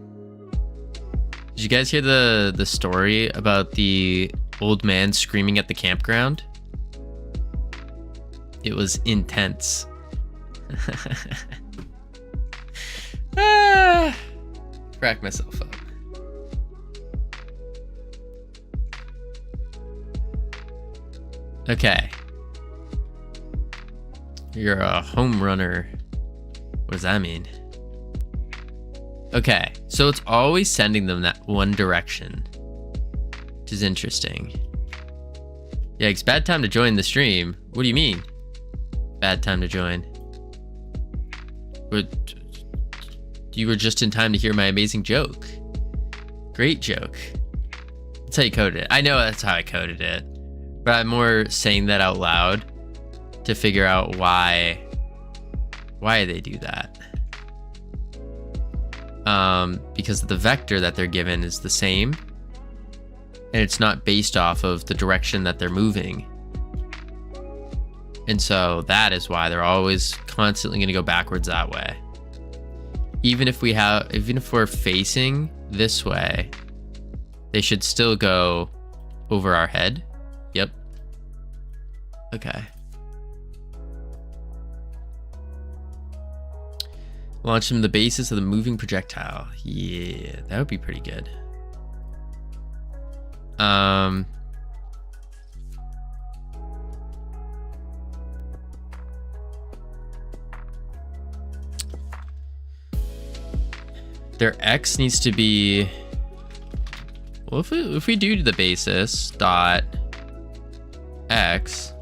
you guys hear the story about the old man screaming at the campground? It was intense. Crack myself up. Okay. You're a home runner. What does that mean? Okay, so it's always sending them that one direction, which is interesting. Yikes, bad time to join the stream. What do you mean? Bad time to join. But you were just in time to hear my amazing joke. Great joke. That's how you coded it. I know that's how I coded it, but I'm more saying that out loud to figure out why they do that. Because the vector that they're given is the same, and it's not based off of the direction that they're moving. And so that is why they're always constantly going to go backwards that way. Even if we're facing this way, they should still go over our head. Yep. Okay. Launch them the basis of the moving projectile. Yeah, that would be pretty good. Their X needs to be, well, if we do the basis dot X,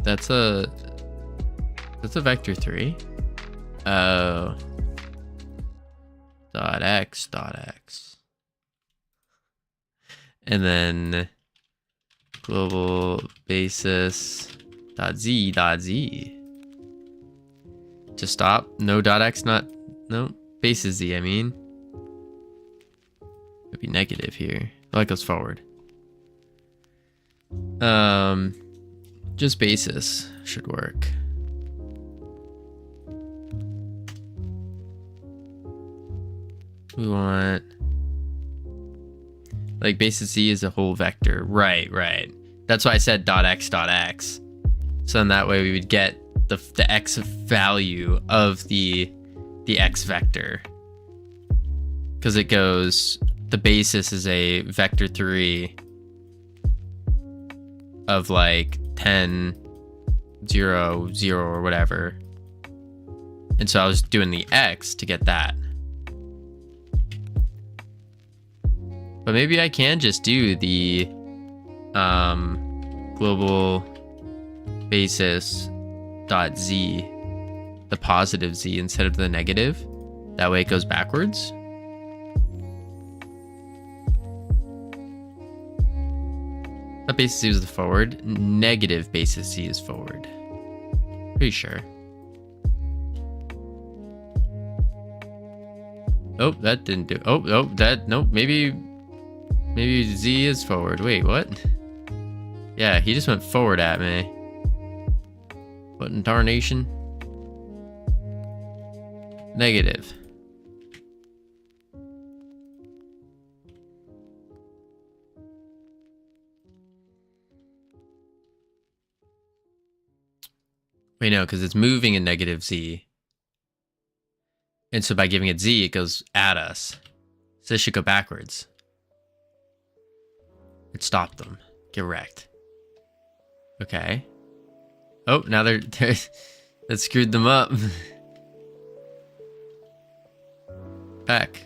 that's a vector 3. Oh, dot X, and then global basis dot Z. To stop. No dot X, no basis Z. I mean, it'd be negative here. Oh, that goes forward. Just basis should work. We want, like, basis Z is a whole vector. Right. That's why I said dot X. So in that way we would get the X value of the X vector. Because it goes, the basis is a vector 3 of like 10, 0, 0 or whatever. And so I was doing the X to get that. But maybe I can just do the global basis dot Z, the positive Z instead of the negative. That way it goes backwards. That basis Z is the forward. Negative basis Z is forward. Pretty sure. Oh, that didn't do. Nope. Maybe Z is forward. Wait, what? Yeah, he just went forward at me. What in tarnation? Negative. Wait, no, because it's moving in negative Z. And so by giving it Z, it goes at us. So this should go backwards. It stopped them. Get wrecked. Okay. Oh, now they're that screwed them up. Back.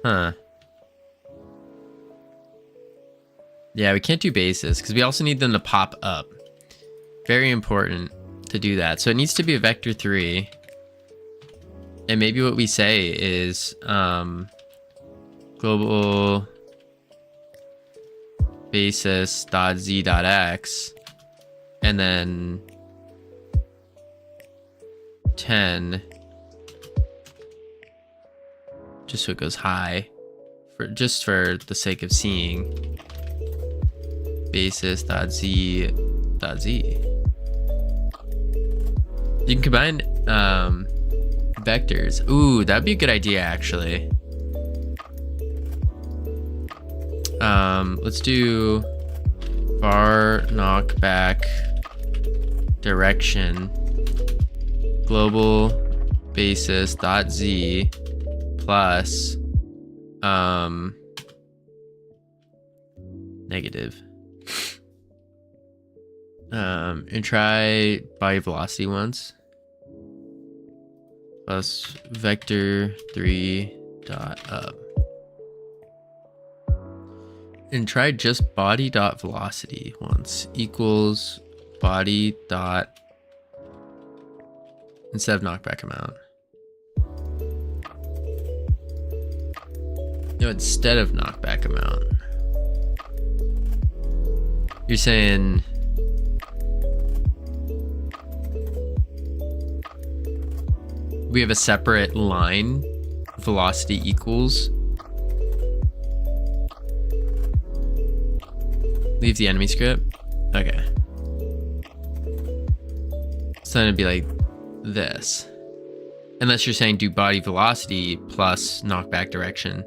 Huh. Yeah, we can't do basis because we also need them to pop up. Very important to do that. So it needs to be a vector 3. And maybe what we say is global basis dot Z dot X, and then 10, just so it goes high, for the sake of seeing. Basis dot Z dot Z. You can combine vectors. Ooh, that'd be a good idea actually. Let's do var knockback direction global basis dot z plus negative. And try body velocity once. Plus vector 3 dot up. And try just body dot velocity once equals body dot instead of knockback amount. No, instead of knockback amount. You're saying we have a separate line, velocity equals. Leave the enemy script. Okay. So then it'd be like this. Unless you're saying do body velocity plus knockback direction.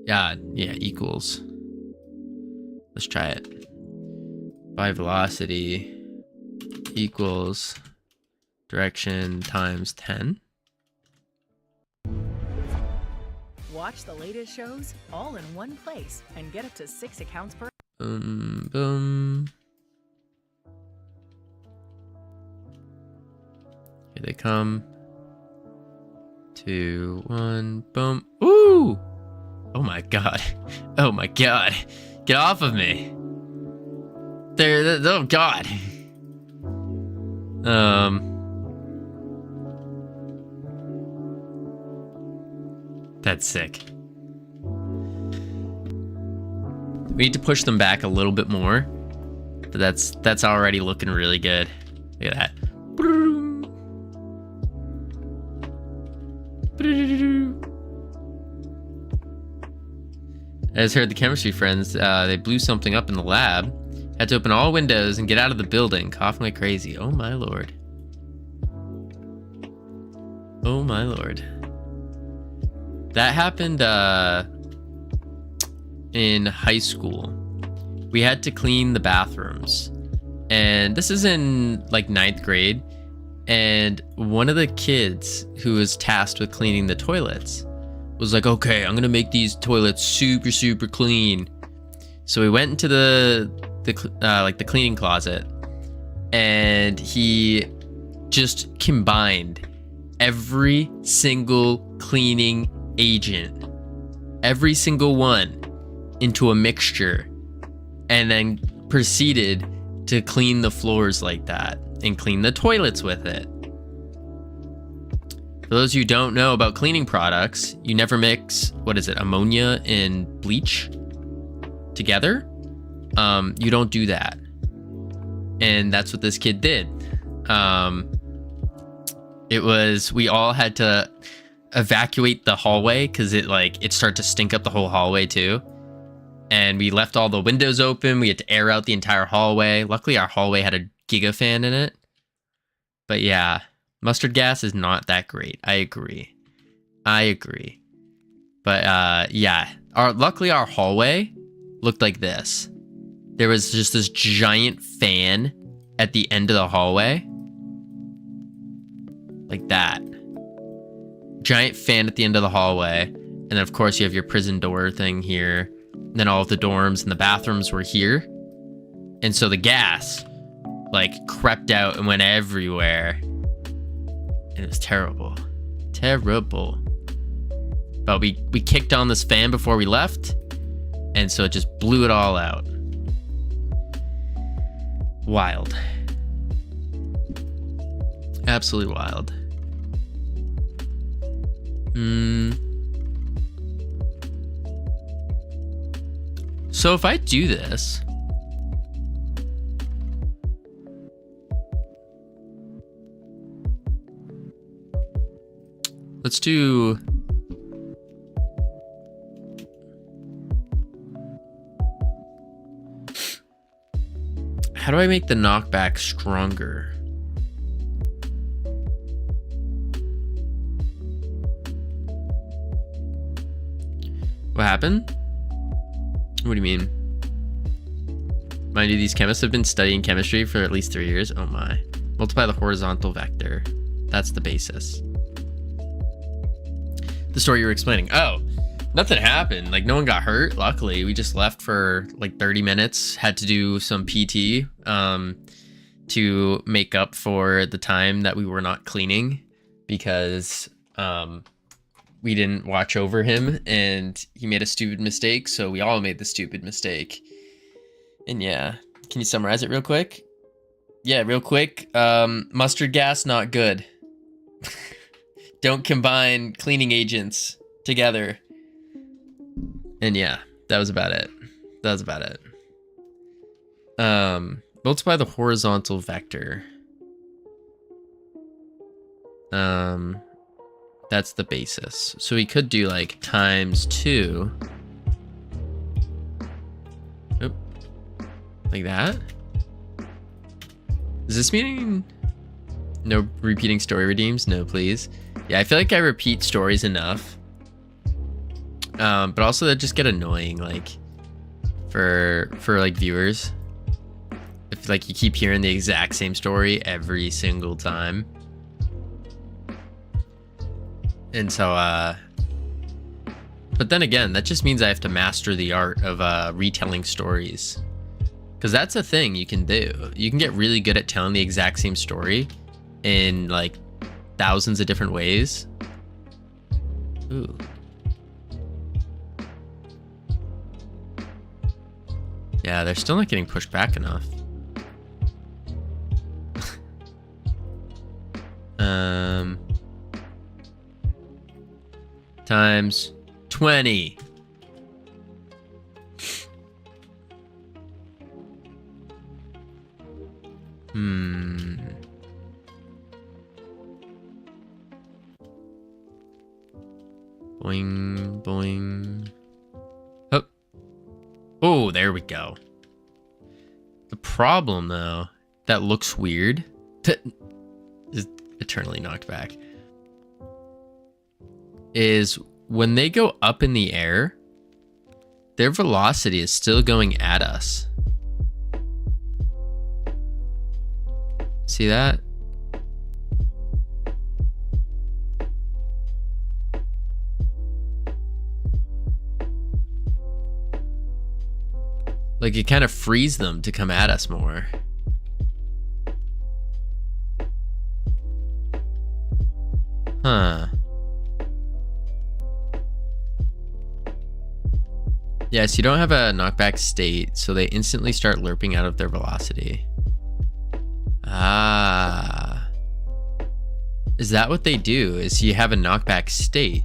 Yeah, equals. Let's try it. Body velocity equals direction times 10. Watch the latest shows all in one place and get up to 6 accounts per. Boom. Here they come. 2, 1, boom. Ooh! Oh my god. Oh my god. Get off of me. There, oh god. That's sick. We need to push them back a little bit more, but that's already looking really good. Look at that. I just heard the chemistry friends, they blew something up in the lab. Had to open all windows and get out of the building, coughing like crazy. Oh my lord. Oh my lord. That happened in high school. We had to clean the bathrooms. And this is in like 9th grade. And one of the kids who was tasked with cleaning the toilets was like, okay, I'm gonna make these toilets super, super clean. So we went into the cleaning closet, and he just combined every single cleaning agent, every single one, into a mixture, and then proceeded to clean the floors like that and clean the toilets with it. For those who don't know about cleaning products, you never mix, what is it, ammonia and bleach together. You don't do that. And that's what this kid did. We all had to evacuate the hallway because it started to stink up the whole hallway too. And we left all the windows open. We had to air out the entire hallway. Luckily, our hallway had a giga fan in it. But yeah, mustard gas is not that great. I agree. But yeah, luckily our hallway looked like this. There was just this giant fan at the end of the hallway. Like that. Giant fan at the end of the hallway. And then of course you have your prison door thing here. And then all of the dorms and the bathrooms were here. And so the gas crept out and went everywhere. And it was terrible. Terrible. But we kicked on this fan before we left. And so it just blew it all out. Wild. Absolutely wild. So if I do this, let's do how do I make the knockback stronger? What happened? What do you mean? Mind you, these chemists have been studying chemistry for at least 3 years. Oh my. Multiply the horizontal vector. That's the basis. The story you were explaining. Oh, nothing happened. Like, no one got hurt. Luckily, we just left for like 30 minutes. Had to do some PT to make up for the time that we were not cleaning because we didn't watch over him and he made a stupid mistake. So we all made the stupid mistake. And yeah, can you summarize it real quick? Yeah, real quick. Mustard gas, not good. Don't combine cleaning agents together. And yeah, that was about it. Multiply the horizontal vector. That's the basis. So we could do like times 2. Oop. Like that. Does this mean no repeating story redeems? No, please. Yeah, I feel like I repeat stories enough. But also that just get annoying, like for like viewers. If like you keep hearing the exact same story every single time. And so but then again, that just means I have to master the art of retelling stories. Because that's a thing you can do. You can get really good at telling the exact same story in like thousands of different ways. Ooh. Yeah, they're still not getting pushed back enough. Times 20. Boing, boing. Oh. Oh, there we go. The problem, though, that looks weird. Is eternally knocked back. Is when they go up in the air, their velocity is still going at us. See that? Like it kind of frees them to come at us more. Huh. Yes, you don't have a knockback state, so they instantly start lerping out of their velocity. Ah. Is that what they do? Is you have a knockback state?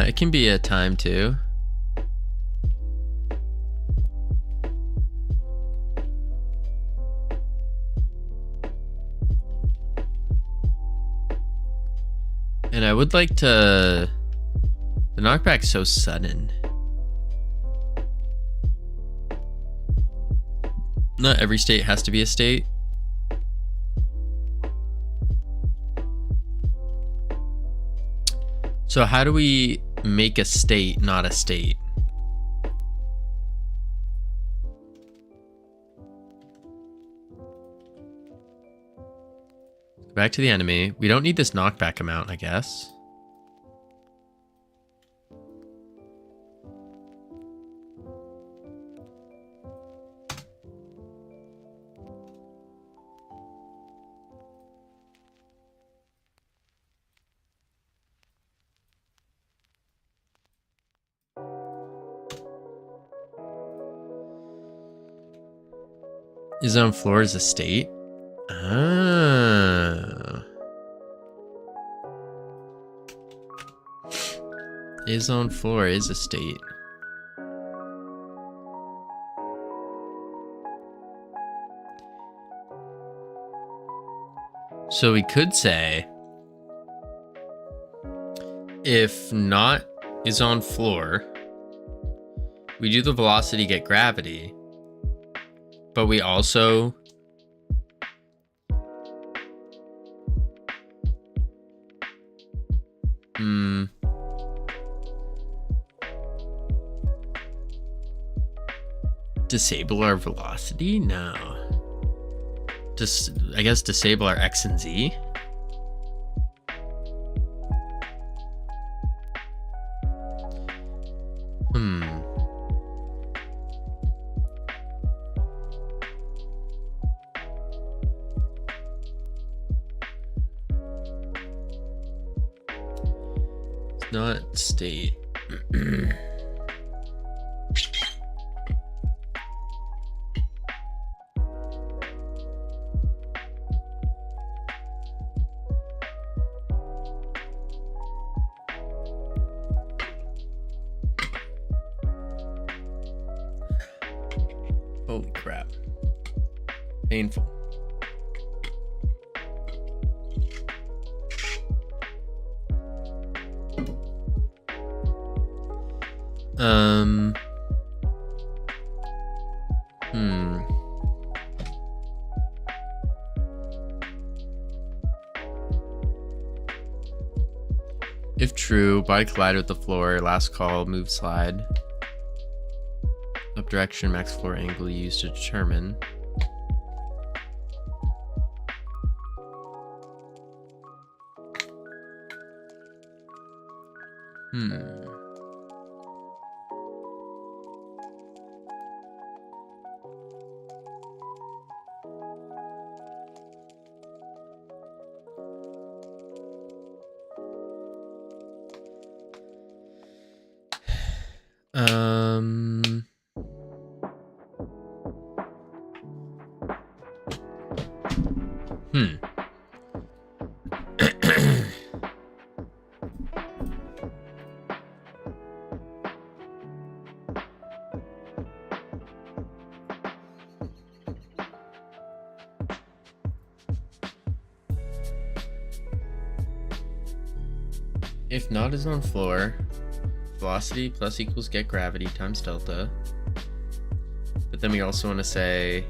It can be a time too. And I would like to... The knockback's so sudden. Not every state has to be a state. So how do we make a state not a state? Back to the enemy. We don't need this knockback amount, I guess. Is on floor is a state? Ah. Is on floor is a state. So we could say if not is on floor, we do the velocity get gravity, but we also Disable our velocity? No. Just, I guess disable our X and Z. It's not state. Holy crap. Painful. If true, body collide with the floor, last call, move slide. Up direction, max floor angle used to determine. If not is on floor, velocity plus equals get gravity times delta. But then we also want to say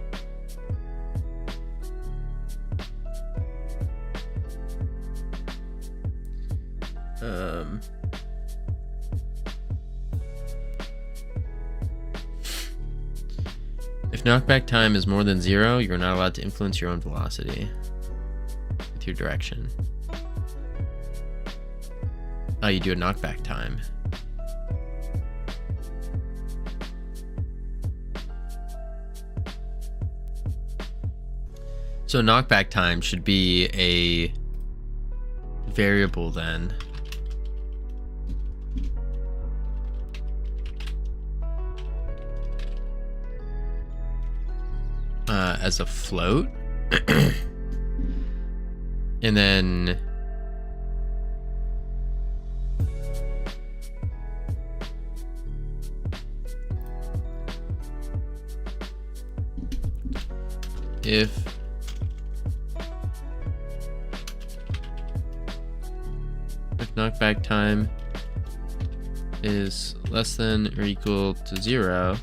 if knockback time is more than 0, you're not allowed to influence your own velocity with your direction. Oh, you do a knockback time. So knockback time should be a variable then. As a float. And then if knockback time is less than or equal to 0,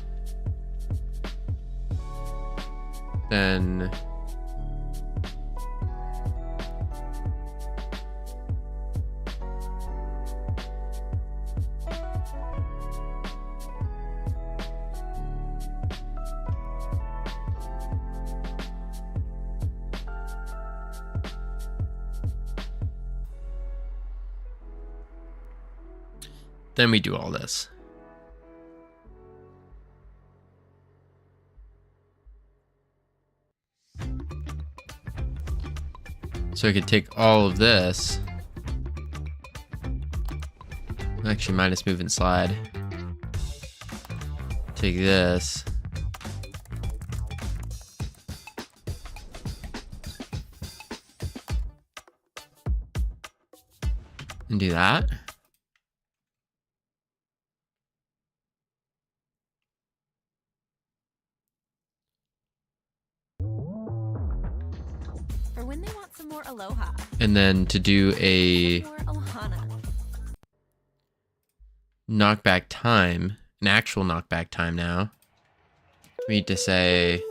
then we do all this. So I could take all of this, actually minus move and slide, take this, and do that. When they want some more aloha. And then to do a More ohana. knockback time, an actual knockback time now, we need to say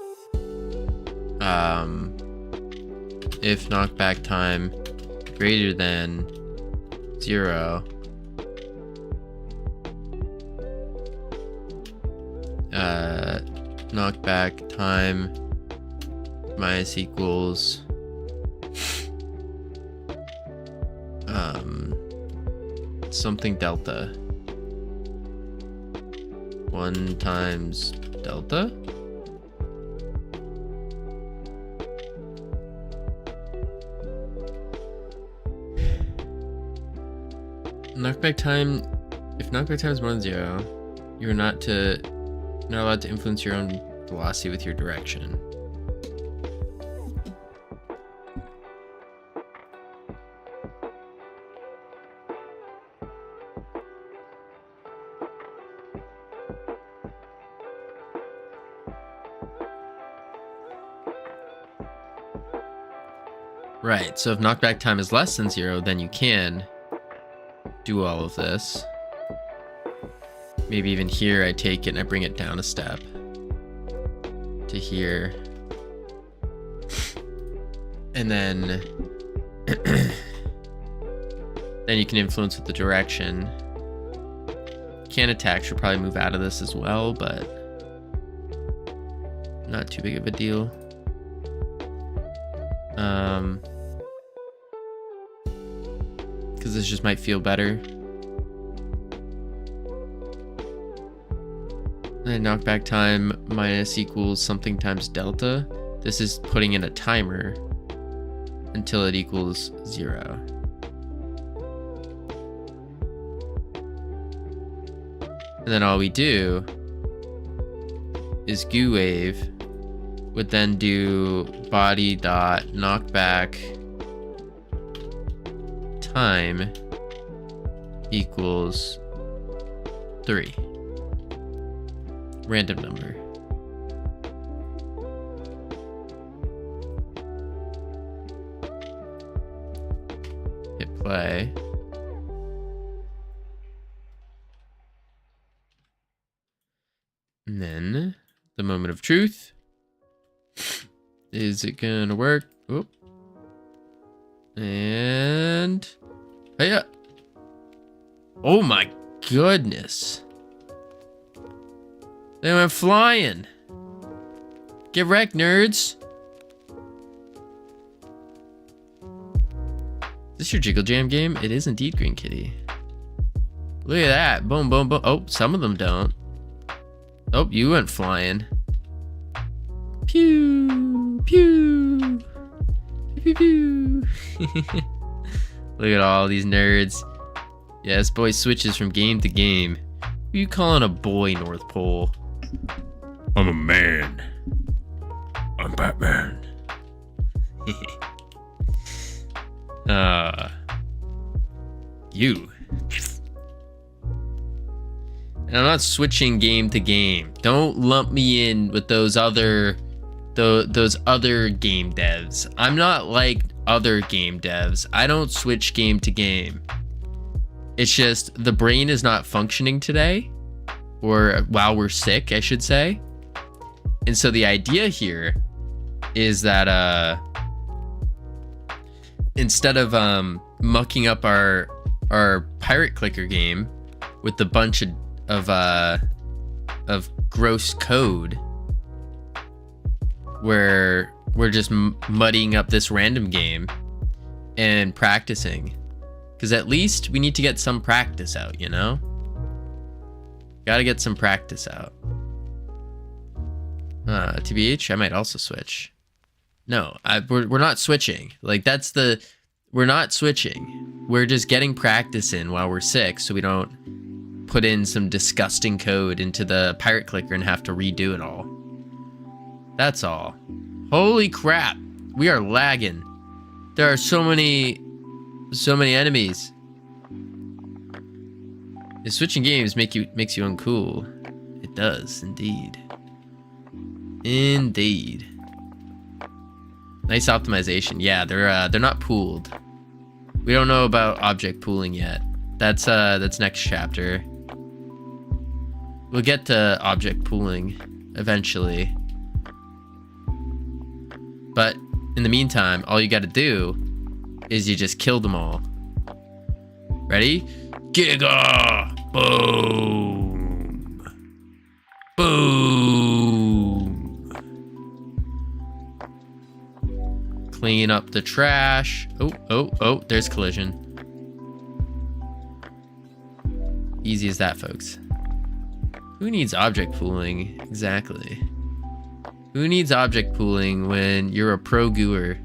if knockback time greater than 0, knockback time minus equals something delta. 1 times delta. Knockback time. If knockback time is more than 0, you're not allowed to influence your own velocity with your direction. Right, so if knockback time is less than 0, then you can do all of this. Maybe even here I take it and I bring it down a step to here. And then then you can influence with the direction. Can attack should probably move out of this as well, but not too big of a deal. Because this just might feel better. And knockback time minus equals something times delta. This is putting in a timer until it equals 0. And then all we do is goo wave would then do body dot knockback time equals 3. Random number. Hit play. And then the moment of truth. Is it gonna work? Oop. And hey, oh my goodness. They went flying. Get wrecked, nerds. Is this your Jiggle Jam game? It is indeed, Green Kitty. Look at that. Boom, boom, boom. Oh, some of them don't. Oh, you went flying. Pew, pew. Pew, pew, pew. Look at all these nerds. Yeah, this boy switches from game to game. Who you calling a boy, North Pole? I'm a man. I'm Batman. You. And I'm not switching game to game. Don't lump me in with those other game devs. I'm not like other game devs. I don't switch game to game. It's just the brain is not functioning today, or while we're sick, I should say. And so the idea here is that instead of mucking up our pirate clicker game with a bunch of gross code, where we're just muddying up this random game and practicing, because at least we need to get some practice out, you know? Gotta get some practice out. TBH, I might also switch. No, we're not switching. Like, we're not switching. We're just getting practice in while we're sick, so we don't put in some disgusting code into the pirate clicker and have to redo it all. That's all. Holy crap, we are lagging. There are so many enemies. If switching games makes you uncool. It does, indeed. Indeed. Nice optimization. Yeah, they're not pooled. We don't know about object pooling yet. That's next chapter. We'll get to object pooling eventually. But in the meantime, all you got to do is you just kill them all. Ready? Giga! Boom! Boom! Clean up the trash. Oh, there's collision. Easy as that, folks. Who needs object pooling? Exactly. Who needs object pooling when you're a pro gooer?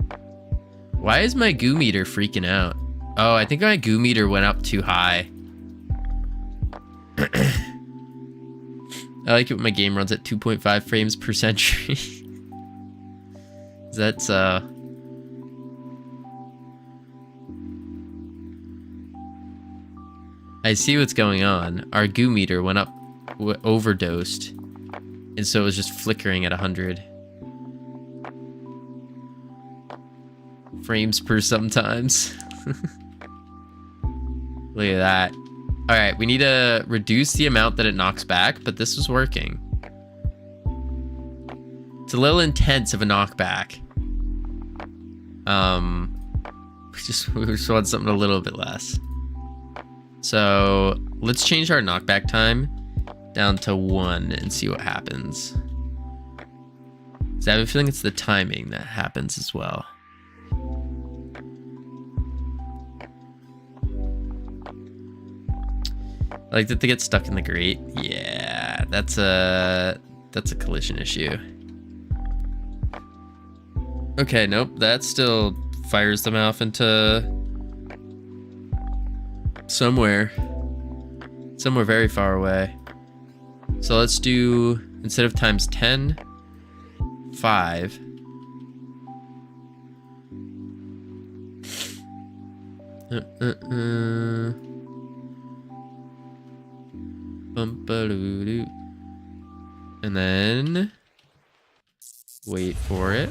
Why is my goo meter freaking out? Oh, I think my goo meter went up too high. I like it when my game runs at 2.5 frames per century. That's I see what's going on. Our goo meter went up, overdosed, and so it was just flickering at 100 frames per sometimes. Look at that. All right, we need to reduce the amount that it knocks back, but this was working. It's a little intense of a knockback. We just want something a little bit less. So let's change our knockback time down to 1 and see what happens. So I have a feeling it's the timing that happens as well. I like that they get stuck in the grate. Yeah, that's a collision issue. Okay, nope, that still fires them off into somewhere very far away. So let's do, instead of times 10, 5. And then wait for it.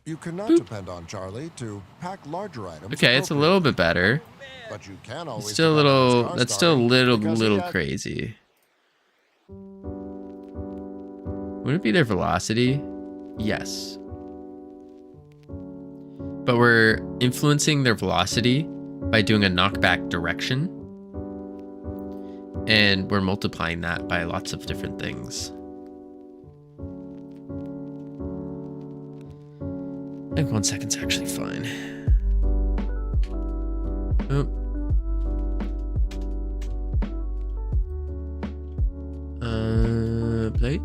You cannot depend on Charlie to pack larger items. Okay, it's a little bit better. But you can always It's still a depend on his little, car that's still a starting because he little had- crazy. Would it be their velocity? Yes. But we're influencing their velocity by doing a knockback direction. And we're multiplying that by lots of different things. I think 1 second's actually fine. Oh. Plate.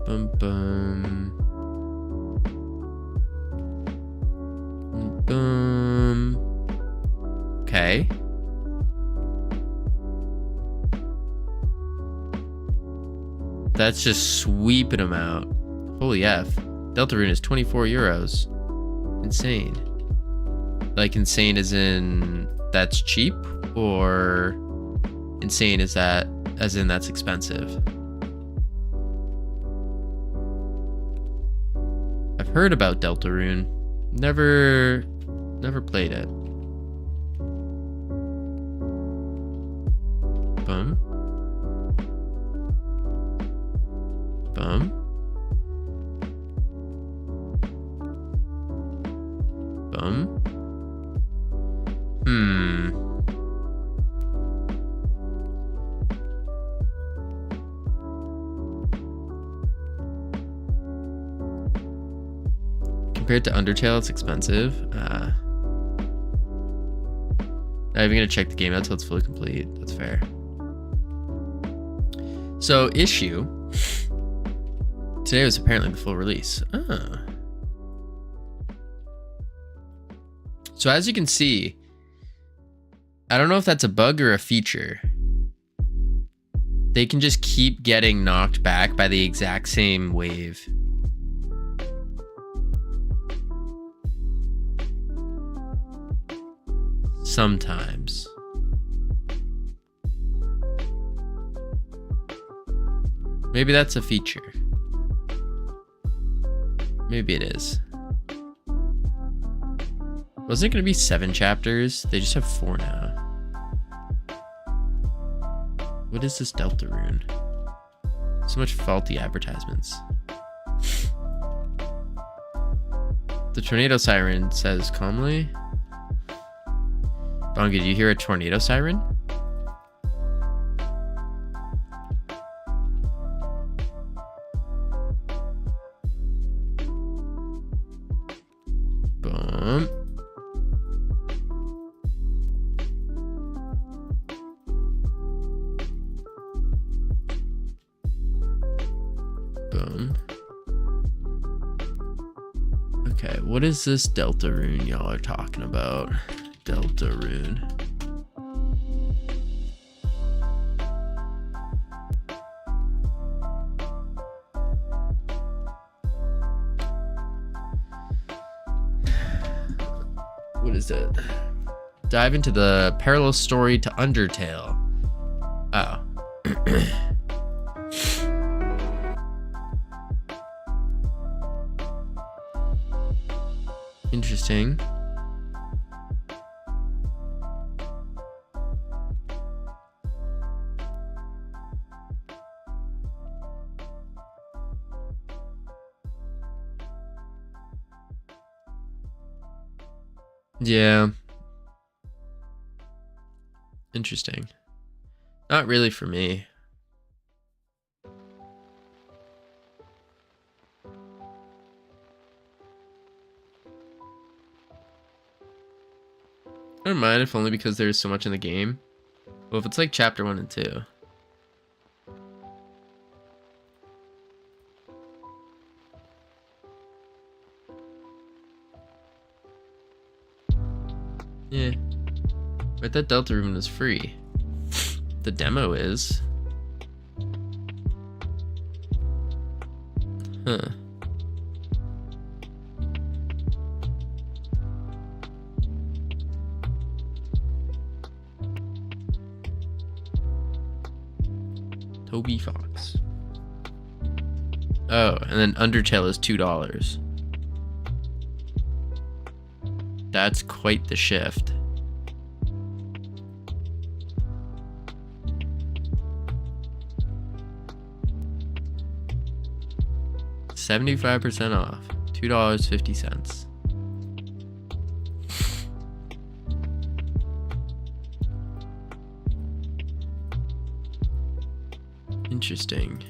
Bum bum. Okay. That's just sweeping them out. Holy F. Deltarune is 24 euros. Insane. Like insane as in that's cheap, or insane as in that's expensive? I've heard about Deltarune. Never played it. Bum. Bum. Bum. Compared to Undertale, it's expensive. Not even gonna check the game out till it's fully complete. That's fair. So, issue. Today was apparently the full release. So as you can see, I don't know if that's a bug or a feature. They can just keep getting knocked back by the exact same wave. Sometimes. Maybe that's a feature. Maybe it is. Wasn't it going to be 7 chapters? They just have 4 now. What is this Deltarune? So much faulty advertisements. The tornado siren says calmly. Bonga, do you hear a tornado siren? What is this Deltarune y'all are talking about? Deltarune. What is it? Dive into the parallel story to Undertale. Oh. Interesting. Yeah. Interesting. Not really for me. I don't mind if only because there's so much in the game. Well, if it's like chapter 1 and 2. Yeah. But that Deltarune is free. The demo is. Huh. Toby Fox. Oh, and then Undertale is $2. That's quite the shift. $75% off. $2.50. Interesting.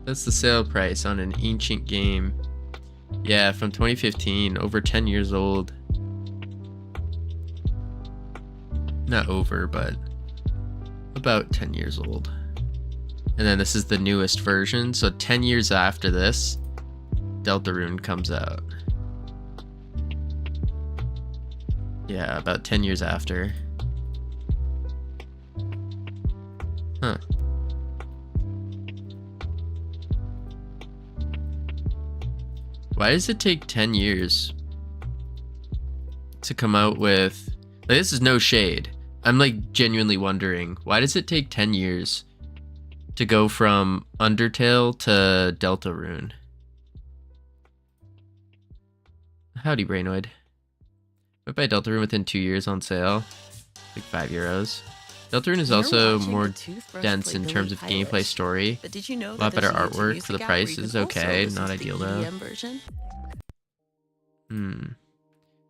That's the sale price on an ancient game. Yeah, from 2015, over 10 years old. Not over, but about 10 years old. And then this is the newest version, so 10 years after this, Deltarune comes out. Yeah, about 10 years after. Huh. Why does it take 10 years to come out with... Like, this is no shade. I'm like genuinely wondering, why does it take 10 years to go from Undertale to Deltarune? Howdy, Brainoid. I buy Deltarune within 2 years on sale, like €5. Deltarune is also more dense in terms of gameplay story. But did you know A lot better artwork for the price is okay, not ideal though.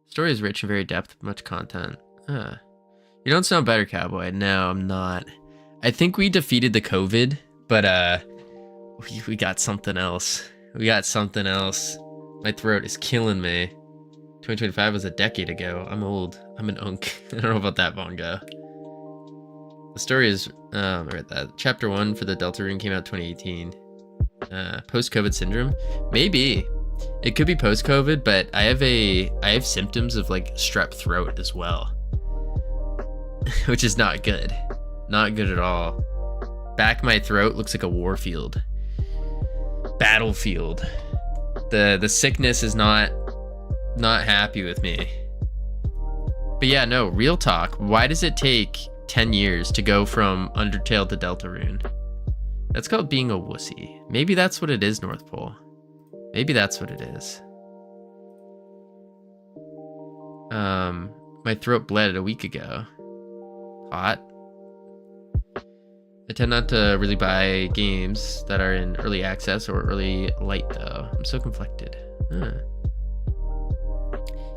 Story is rich and very depth, much content. You don't sound better, Cowboy. No, I'm not. I think we defeated the COVID, but we got something else. We got something else. My throat is killing me. 2025 was a decade ago. I'm old. I'm an unk. I don't know about that, Bongo. The story is, I read that. Chapter 1 for the Deltarune came out 2018. Post-COVID syndrome? Maybe. It could be post-COVID, but I have symptoms of like strep throat as well. Which is not good. Not good at all. Back of my throat looks like a war field. Battlefield. The sickness is not happy with me. But yeah, no, real talk. Why does it take 10 years to go from Undertale to Deltarune? That's called being a wussy. Maybe that's what it is, North Pole. Maybe that's what it is. My throat bled a week ago. Hot. I tend not to really buy games that are in early access or early light though. I'm so conflicted. Can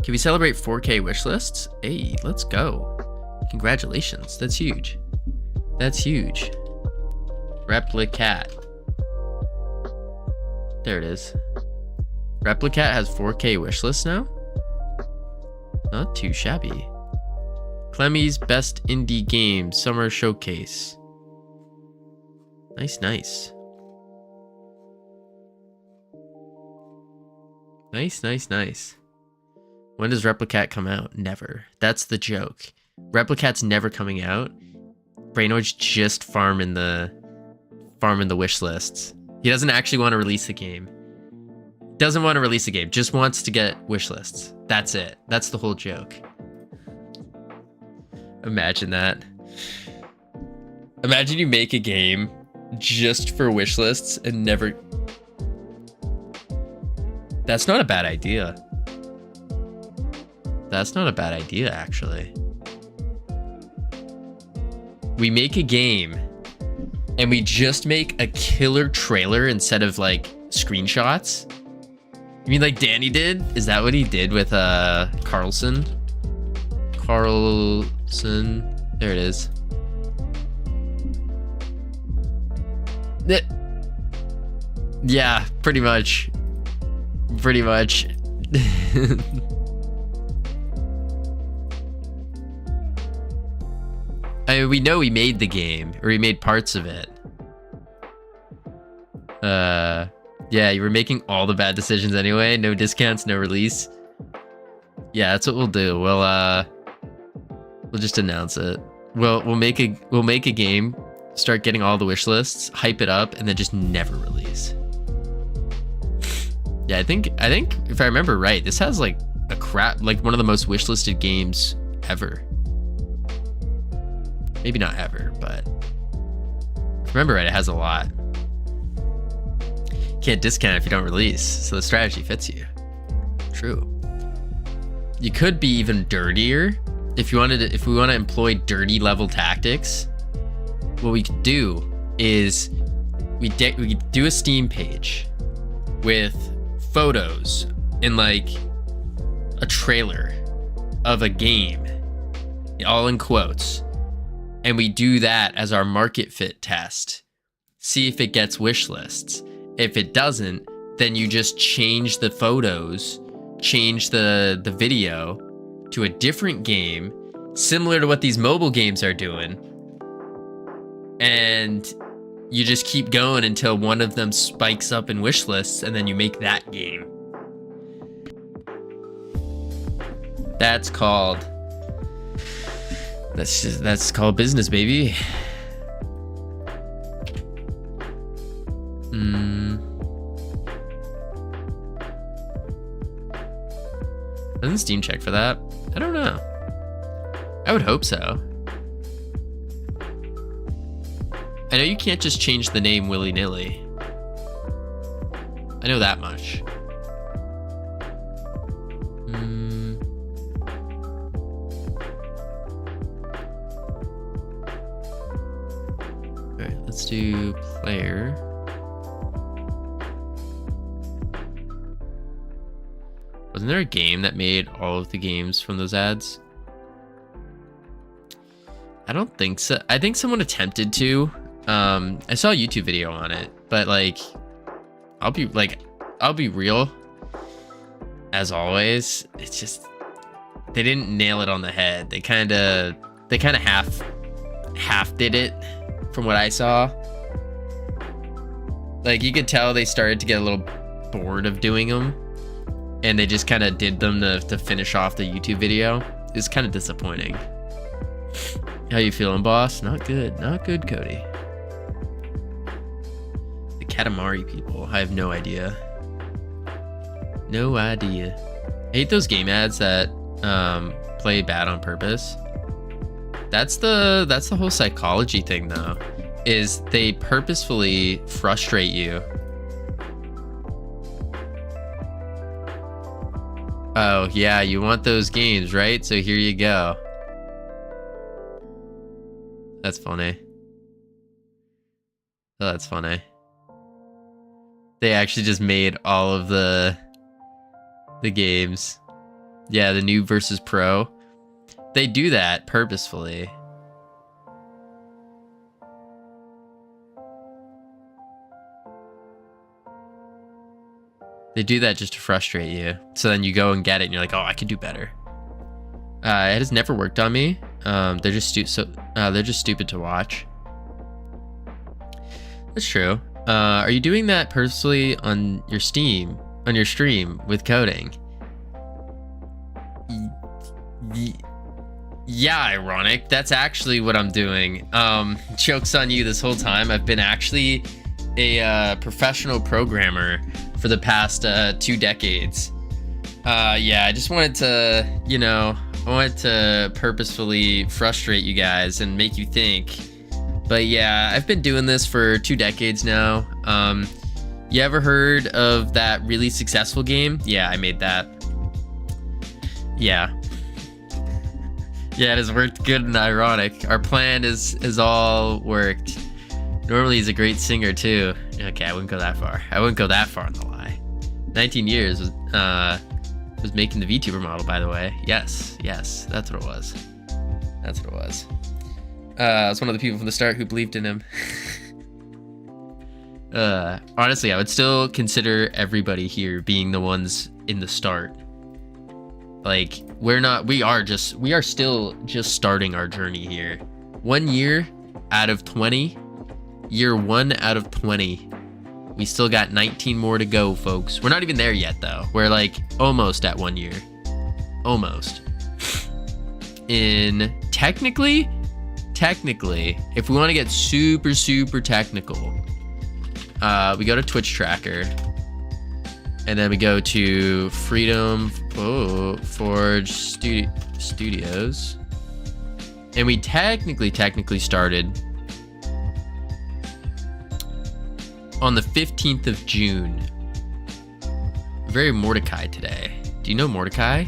we celebrate 4K wish lists? Hey, let's go. Congratulations. That's huge. That's huge. Replicat. There it is. Replicat has 4K wish lists now? Not too shabby. Clemmy's Best Indie Game Summer Showcase. Nice, nice. Nice, nice, nice. When does Replicat come out? Never. That's the joke. Replicat's never coming out. Brainoid's just farming the wish lists. He doesn't actually want to release the game. Doesn't want to release the game. Just wants to get wish lists. That's it. That's the whole joke. Imagine that. Imagine you make a game just for wish lists and never... That's not a bad idea. That's not a bad idea, actually. We make a game and we just make a killer trailer instead of like screenshots. You mean like Danny did? Is that what he did with Carlson? Carlson. There it is. Yeah, pretty much. Pretty much. I mean, we know he made the game, or he made parts of it. Yeah, you were making all the bad decisions anyway. No discounts, no release. Yeah, that's what we'll do. We'll just announce it. We'll make a game, start getting all the wish lists, hype it up, and then just never release. Yeah, I think if I remember right, this has like one of the most wishlisted games ever. Maybe not ever, but if I remember right, it has a lot. Can't discount if you don't release, so the strategy fits you. True. You could be even dirtier if we want to employ dirty level tactics. What we could do is we could do a Steam page with photos in like a trailer of a game, all in quotes, and we do that as our market fit test. See if it gets wish lists. If it doesn't, then you just change the photos, change the video to a different game, similar to what these mobile games are doing, and you just keep going until one of them spikes up in wish lists, and then you make that game. That's called business, baby. Doesn't Steam check for that? I don't know. I would hope so. I know you can't just change the name willy-nilly. I know that much. Alright, let's do player. Wasn't there a game that made all of the games from those ads? I don't think so. I think someone attempted to. I saw a YouTube video on it, but like, I'll be real. As always, it's just they didn't nail it on the head. They kind of half did it, from what I saw. Like you could tell they started to get a little bored of doing them, and they just kind of did them to finish off the YouTube video. It's kind of disappointing. How you feeling, boss? Not good. Not good, Cody. The Katamari people. I have no idea. No idea. I hate those game ads that play bad on purpose. That's the whole psychology thing, though. Is they purposefully frustrate you. Oh, yeah, you want those games, right? So here you go. That's funny. Oh, that's funny. They actually just made all of the games. Yeah, the new versus pro. They do that purposefully. They do that just to frustrate you. So then you go and get it and you're like, oh, I could do better. It has never worked on me. They're just stupid to watch. That's true. Are you doing that personally on your stream with coding? Yeah, ironic. That's actually what I'm doing. Joke's on you this whole time. I've been actually a professional programmer for the past 2 decades. Yeah, I just wanted to, I wanted to purposefully frustrate you guys and make you think. But yeah, I've been doing this for 2 decades now. You ever heard of that really successful game? Yeah, I made that. Yeah. Yeah, it has worked good and ironic. Our plan has all worked. Normally he's a great singer too. Okay, I wouldn't go that far. I wouldn't go that far on the lie. 19 years was making the VTuber model, by the way. Yes, that's what it was. That's what it was. I was one of the people from the start who believed in him. Honestly, I would still consider everybody here being the ones in the start. Like, we are still just starting our journey here. 1 year out of 20, year 1 out of 20. We still got 19 more to go, folks. We're not even there yet, though. We're like almost at 1 year. Almost. Technically, if we want to get super, super technical, we go to Twitch Tracker, and then we go to Freedom Forge Studios, and we technically started on the 15th of June. Very Mordecai today. Do you know Mordecai?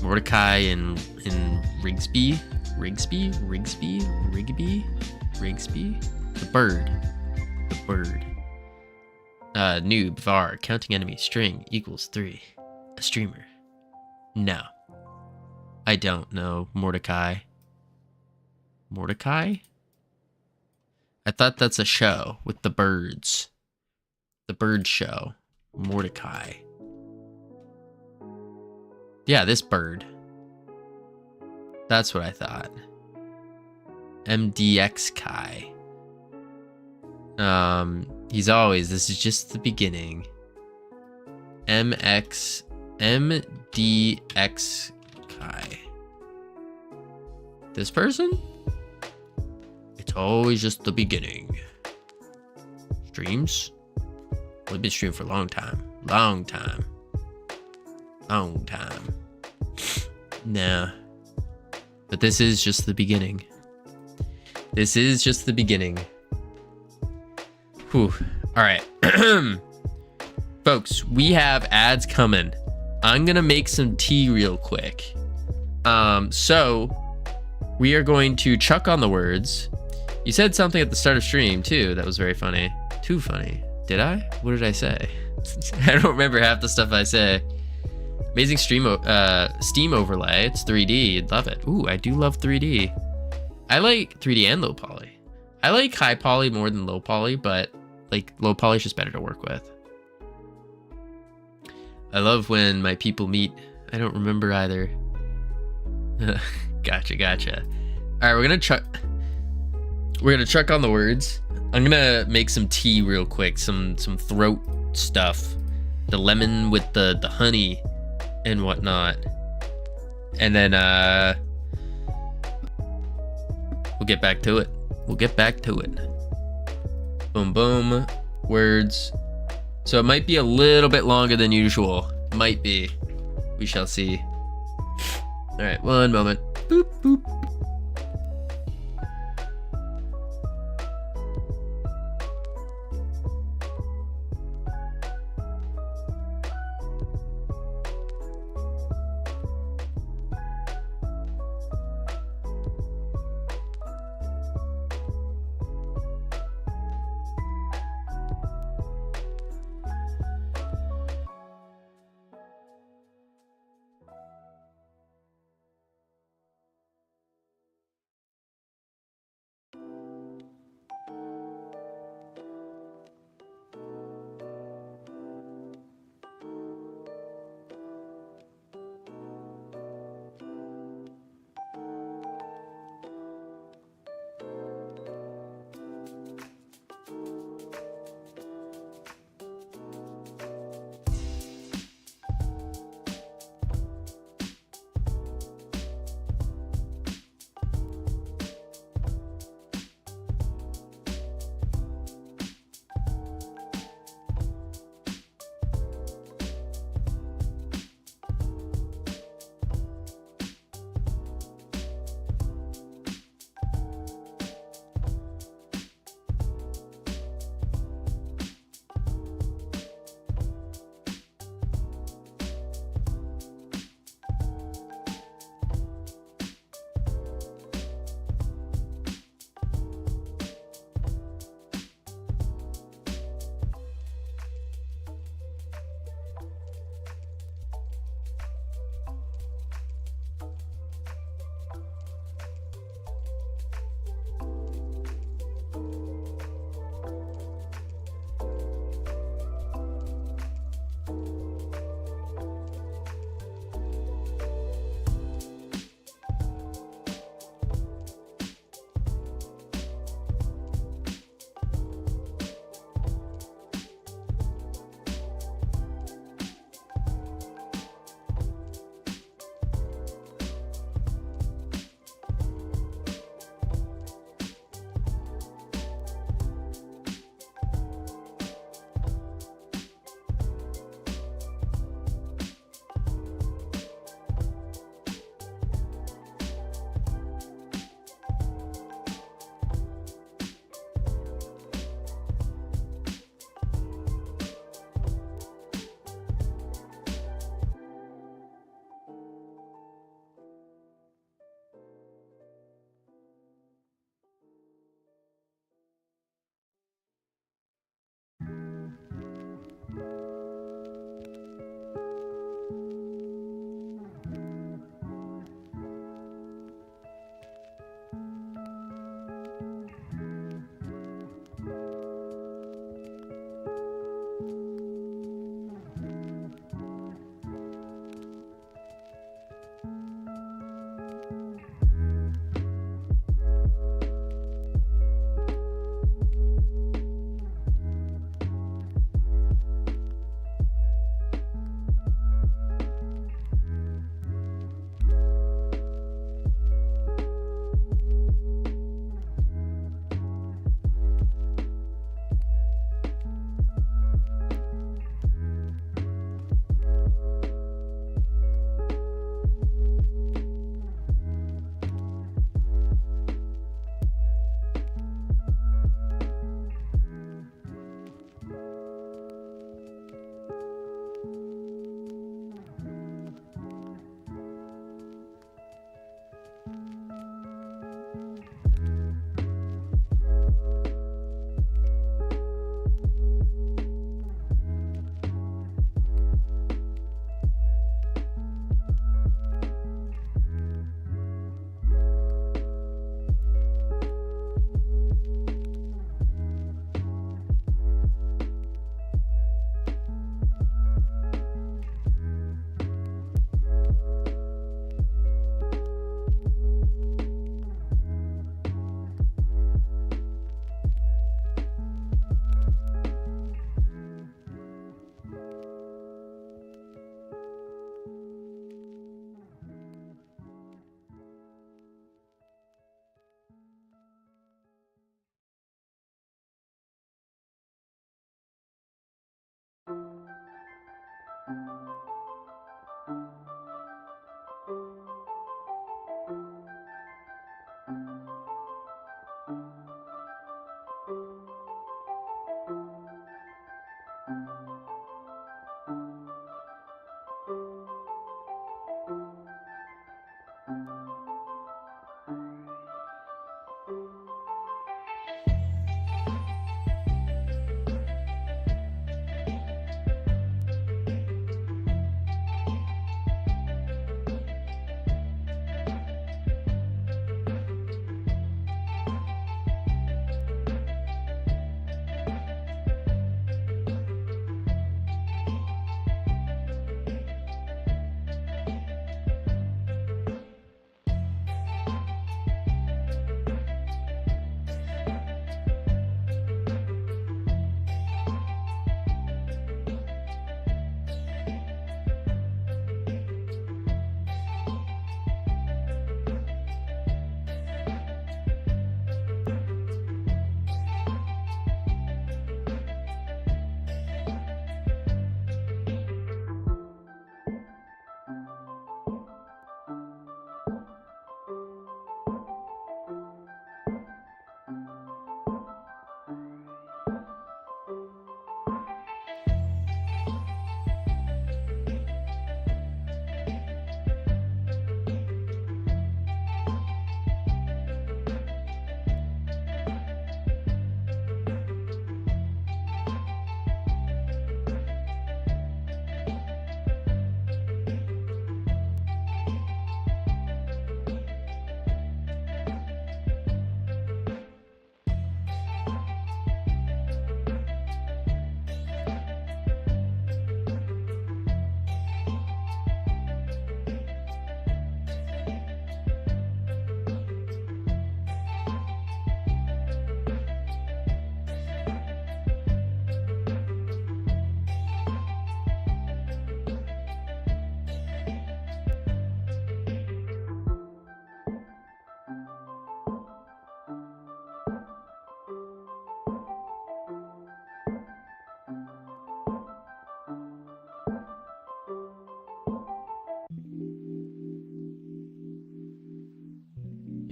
Mordecai in Rigsby? The bird. Noob, var, counting enemy, string, equals 3. A streamer. No. I don't know Mordecai. Mordecai? I thought that's a show with the birds. The bird show. Mordecai. Yeah, this bird. That's what I thought. MDX Kai. He's always, this is just the beginning. MDX Kai. This person? It's always just the beginning. Streams? We've been streaming for a long time. Long time. Nah. But this is just the beginning. This is just the beginning. Whew. Alright. Folks, we have ads coming. I'm gonna make some tea real quick. So we are going to chuck on the words. You said something at the start of stream too that was very funny. Too funny. Did I? What did I say? I don't remember half the stuff I say. Amazing Steam overlay. It's 3D. Love it. Ooh, I do love 3D. I like 3D and low poly. I like high poly more than low poly, but like low poly is just better to work with. I love when my people meet. I don't remember either. Gotcha. All right, we're gonna chuck on the words. I'm gonna make some tea real quick, some throat stuff, the lemon with the honey and whatnot, and then we'll get back to it. Boom, words. So it might be a little bit longer than usual. Might be. We shall see. All right, one moment. Boop boop.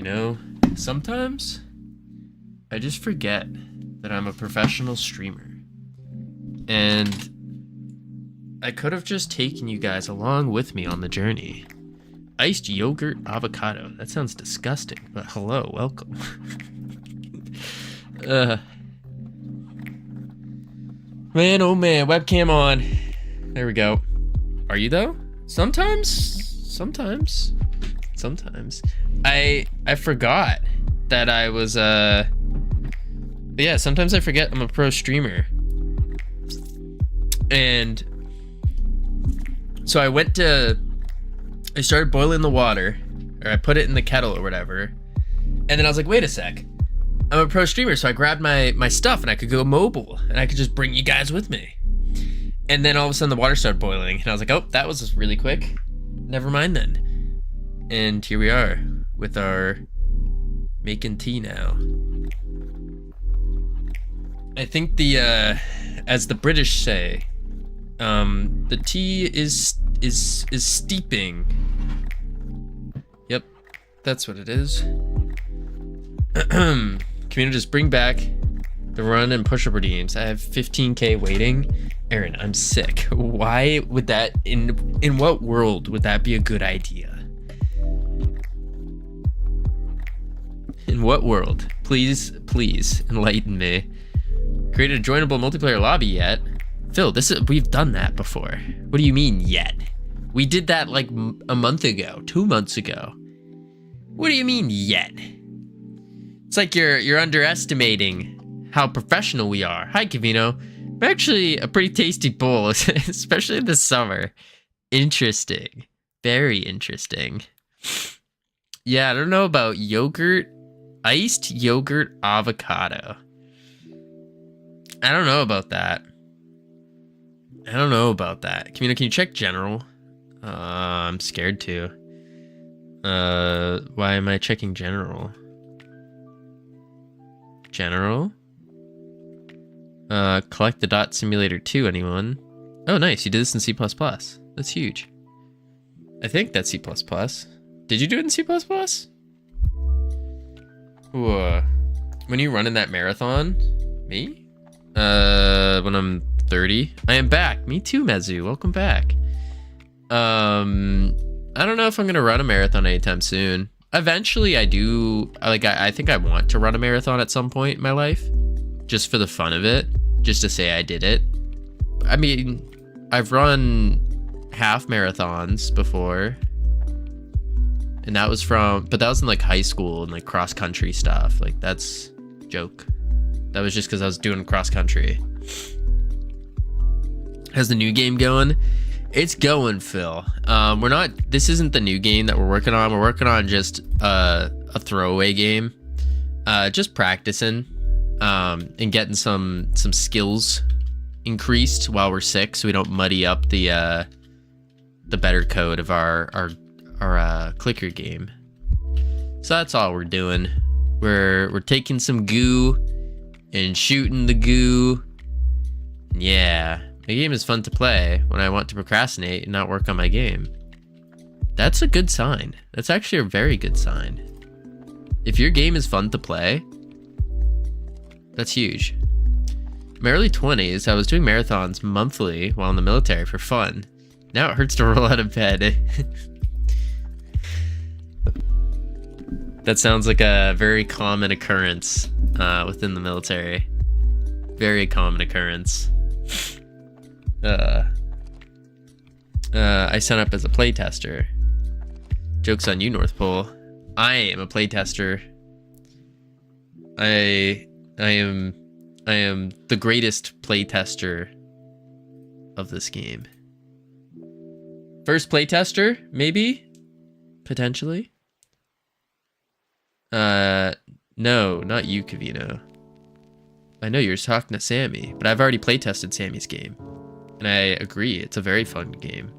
You know, sometimes I just forget that I'm a professional streamer. And I could have just taken you guys along with me on the journey. Iced yogurt avocado. That sounds disgusting, but hello, welcome. Man, oh man, webcam on. There we go. Are you though? Sometimes. I forgot that I was yeah, sometimes I forget I'm a pro streamer. And so I started boiling the water, or I put it in the kettle or whatever. And then I was like, wait a sec. I'm a pro streamer, so I grabbed my stuff and I could go mobile and I could just bring you guys with me. And then all of a sudden the water started boiling and I was like, oh, that was just really quick. Never mind then. And here we are with our making tea now. I think as the British say, the tea is steeping. Yep, that's what it is. Covino, just bring back the run and push-up redeems. I have 15k waiting. Aaron, I'm sick. Why would that, in what world would that be a good idea? In what world? Please enlighten me. Created a joinable multiplayer lobby yet? Phil, we've done that before. What do you mean yet? We did that like a month ago, 2 months ago. What do you mean yet? It's like you're underestimating how professional we are. Hi, Covino. I'm actually a pretty tasty bowl, especially in the summer. Interesting. Very interesting. Yeah, I don't know about iced yogurt avocado. I don't know about that. Covino, can you check general? I'm scared to. Why am I checking general? General? Collect the dot simulator 2, anyone? Oh, nice. You did this in C++. That's huge. I think that's C++. Did you do it in C++? Ooh, when you run in that marathon? Me? When I'm 30. I am back. Me too, Mezu. Welcome back. I don't know if I'm gonna run a marathon anytime soon. Eventually, I do. I think I want to run a marathon at some point in my life, just for the fun of it, just to say I did it. I mean, I've run half marathons before, and that was in like high school and like cross country stuff. Like that's a joke. That was just because I was doing cross country. How's the new game going? It's going, Phil. This isn't the new game that we're working on. We're working on just a throwaway game. Just practicing and getting some skills increased while we're sick, so we don't muddy up the better code of our clicker game. So that's all we're doing. We're taking some goo and shooting the goo. Yeah. The game is fun to play when I want to procrastinate and not work on my game. That's a good sign. That's actually a very good sign. If your game is fun to play, that's huge. In my early 20s, I was doing marathons monthly while in the military for fun. Now it hurts to roll out of bed. That sounds like a very common occurrence within the military. Very common occurrence. I signed up as a playtester. Joke's on you, North Pole. I am a playtester. I am the greatest playtester of this game. First playtester, maybe? Potentially? No, not you, Covino. I know you're talking to Sammy, but I've already playtested Sammy's game. And I agree, it's a very fun game.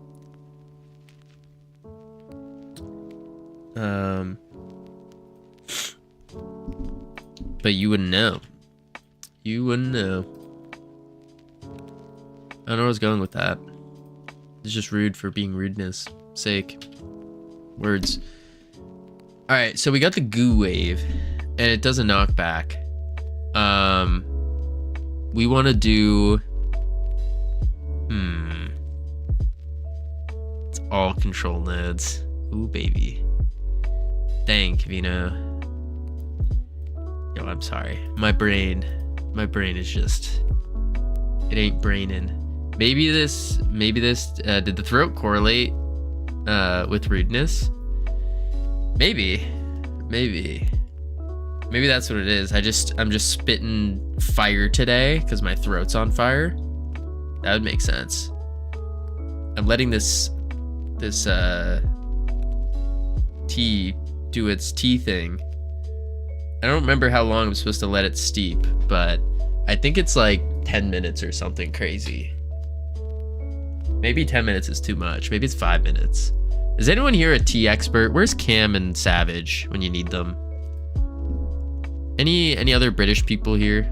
But you wouldn't know. You wouldn't know. I don't know where I was going with that. It's just rude for being rudeness sake. Words. All right, so we got the goo wave, and it does a knockback. We want to do. It's all control nodes. Ooh, baby. Dang, Covino. Yo, I'm sorry. My brain is just. It ain't braining. Maybe this. Did the throat correlate with rudeness? Maybe that's what it is. I'm just spitting fire today because my throat's on fire. That would make sense. I'm letting this tea do its tea thing. I don't remember how long I'm supposed to let it steep, but I think it's like 10 minutes or something crazy. Maybe 10 minutes is too much. Maybe it's 5 minutes. Is anyone here a tea expert? Where's Cam and Savage when you need them? Any other British people here?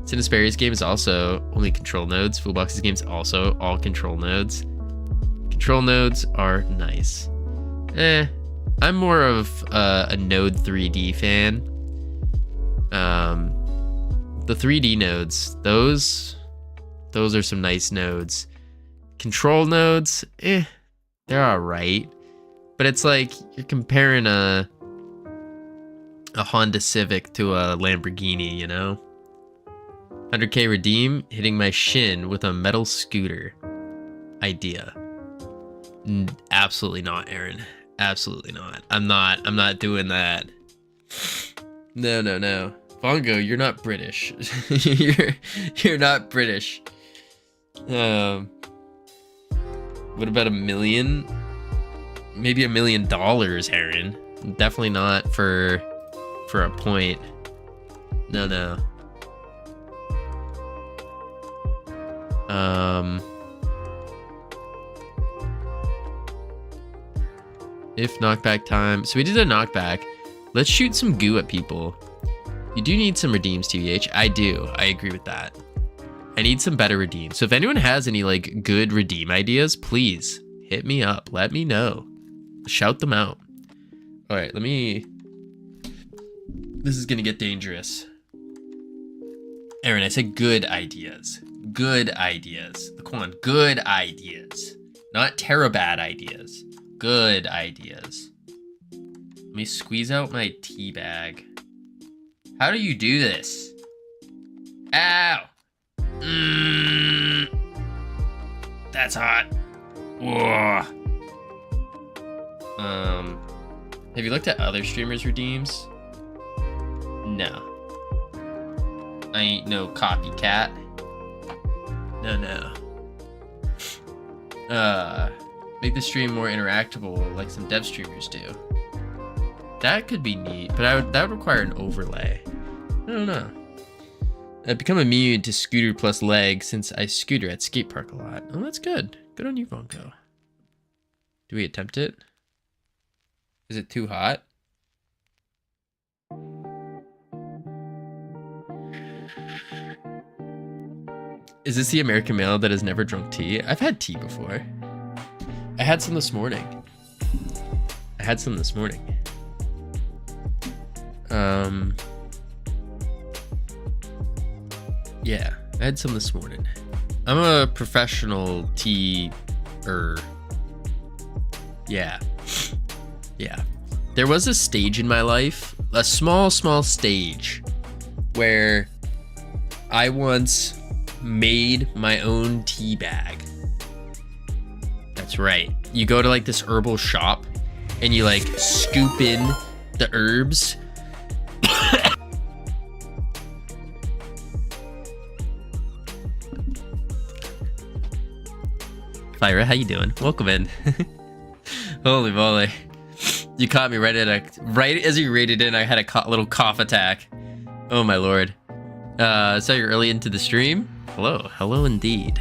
Cinesperry's game is also only control nodes. Fullbox's game is also all control nodes. Control nodes are nice. I'm more of a Node 3D fan. The 3D nodes, those are some nice nodes. Control nodes, they're all right, but it's like you're comparing a Honda Civic to a Lamborghini, you know? 100k redeem, hitting my shin with a metal scooter. Idea. Absolutely not, Aaron. Absolutely not. I'm not doing that. No. Bongo, you're not British. you're not British. What about $1 million? Maybe $1 million, Aaron. Definitely not for a point. No. If knockback time. So we did a knockback. Let's shoot some goo at people. You do need some redeems, TVH. I do. I agree with that. I need some better redeems. So if anyone has any like good redeem ideas, please hit me up. Let me know. Shout them out. All right, this is gonna get dangerous. Aaron, I said good ideas. Good ideas. Come on, good ideas. Not terabad ideas. Good ideas. Let me squeeze out my tea bag. How do you do this? Ow! That's hot. Whoa. Have you looked at other streamers' redeems? No. I ain't no copycat. No. Make the stream more interactable like some dev streamers do. That could be neat, but that would require an overlay. I don't know. I've become immune to scooter plus leg since I scooter at skate park a lot. Oh, that's good. Good on you, Bonko. Do we attempt it? Is it too hot? Is this the American male that has never drunk tea? I've had tea before. I had some this morning. Yeah, I had some this morning. I'm a professional tea-er. Yeah. There was a stage in my life, a small stage, where I once made my own tea bag. That's right. You go to like this herbal shop and you like scoop in the herbs. Fyra, how you doing? Welcome in. Holy moly. You caught me right as you raided in, I had a little cough attack. Oh my lord. So you're early into the stream? Hello indeed.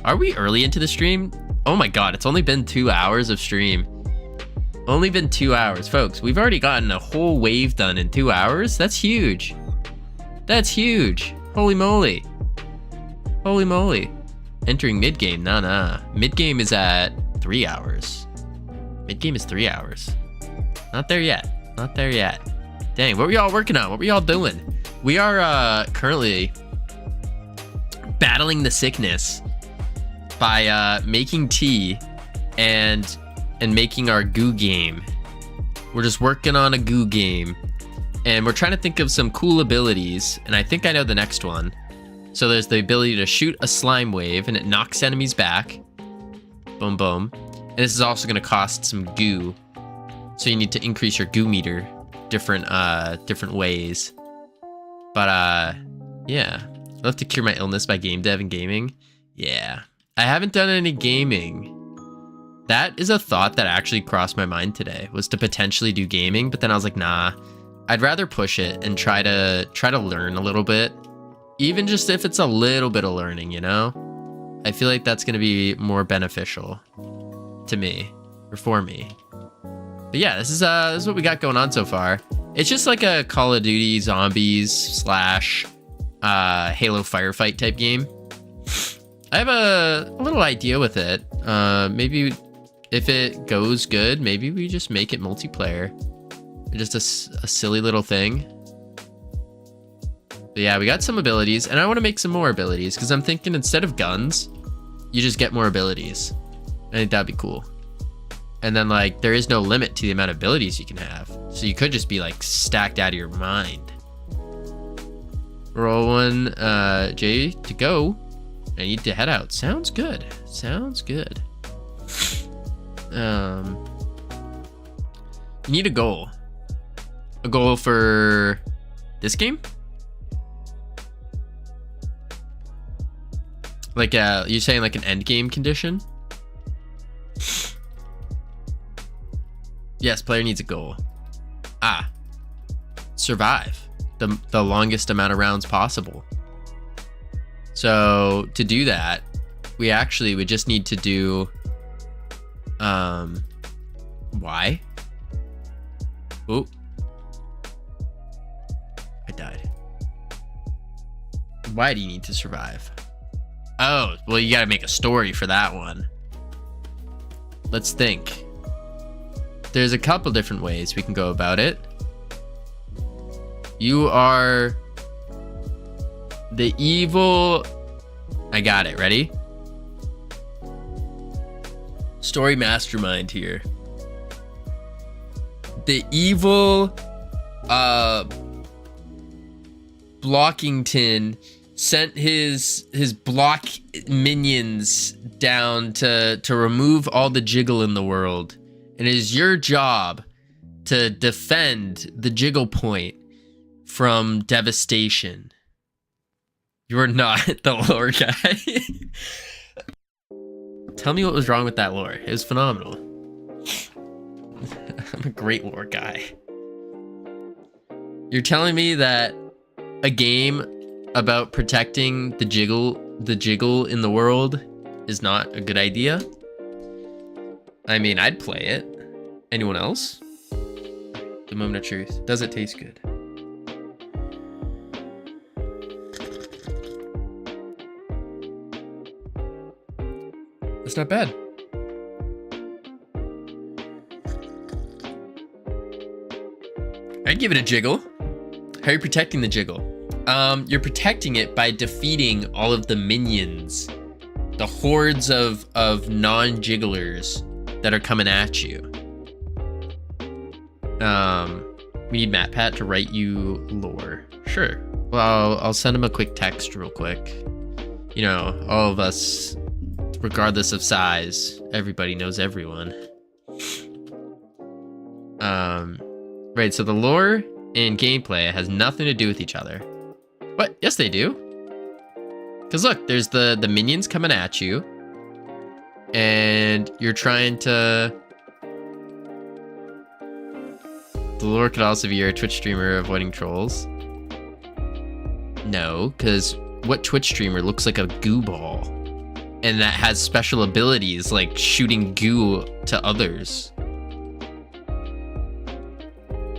Are we early into the stream? Oh my god, it's only been 2 hours of stream. Only been 2 hours. Folks, we've already gotten a whole wave done in 2 hours? That's huge. Holy moly. Entering mid-game, nah. Mid-game is at 3 hours. Mid-game is 3 hours. Not there yet. Not there yet. Dang, what were y'all working on? What were y'all doing? We are currently battling the sickness by making tea and making our goo game. We're just working on a goo game. And we're trying to think of some cool abilities. And I think I know the next one. So there's the ability to shoot a slime wave and it knocks enemies back. Boom, boom. And this is also going to cost some goo. So you need to increase your goo meter different ways. But yeah. I'll have to cure my illness by game dev and gaming. Yeah. I haven't done any gaming. That is a thought that actually crossed my mind today, was to potentially do gaming, but then I was like, nah. I'd rather push it and try to learn a little bit. Even just if it's a little bit of learning, you know? I feel like that's going to be more beneficial to me, or for me. But yeah, this is what we got going on so far. It's just like a Call of Duty Zombies / Halo Firefight type game. I have a little idea with it. Maybe if it goes good, maybe we just make it multiplayer. Just a silly little thing. But yeah, we got some abilities, and I want to make some more abilities, because I'm thinking instead of guns, you just get more abilities. I think that'd be cool. And then, like, there is no limit to the amount of abilities you can have. So you could just be, like, stacked out of your mind. Roll one, J to go. I need to head out. Sounds good. Sounds good. You need a goal. A goal for this game? Like, you're saying like an end game condition? Yes, player needs a goal. Survive the longest amount of rounds possible. So to do that, we actually would just need to do why? Oh, I died. Why do you need to survive? Oh, well, you gotta make a story for that one. Let's think. There's a couple different ways we can go about it. You are the evil... I got it. Ready? Story mastermind here. The evil Blockington sent his block minions down to remove all the jiggle in the world. And it is your job to defend the jiggle point from devastation. You are not the lore guy. Tell me what was wrong with that lore. It was phenomenal. I'm a great lore guy. You're telling me that a game about protecting the jiggle in the world is not a good idea? I mean, I'd play it. Anyone else? The moment of truth. Does it taste good? That's not bad. I'd give it a jiggle. How are you protecting the jiggle? You're protecting it by defeating all of the minions. The hordes of non-jigglers that are coming at you. We need MatPat to write you lore. Sure. Well, I'll send him a quick text real quick. You know, all of us, regardless of size, everybody knows everyone. Right, so the lore and gameplay has nothing to do with each other. What? Yes, they do. Because look, there's the minions coming at you. And you're trying to... The lore could also be you're a Twitch streamer avoiding trolls. No, because what Twitch streamer looks like a goo ball? And that has special abilities like shooting goo to others?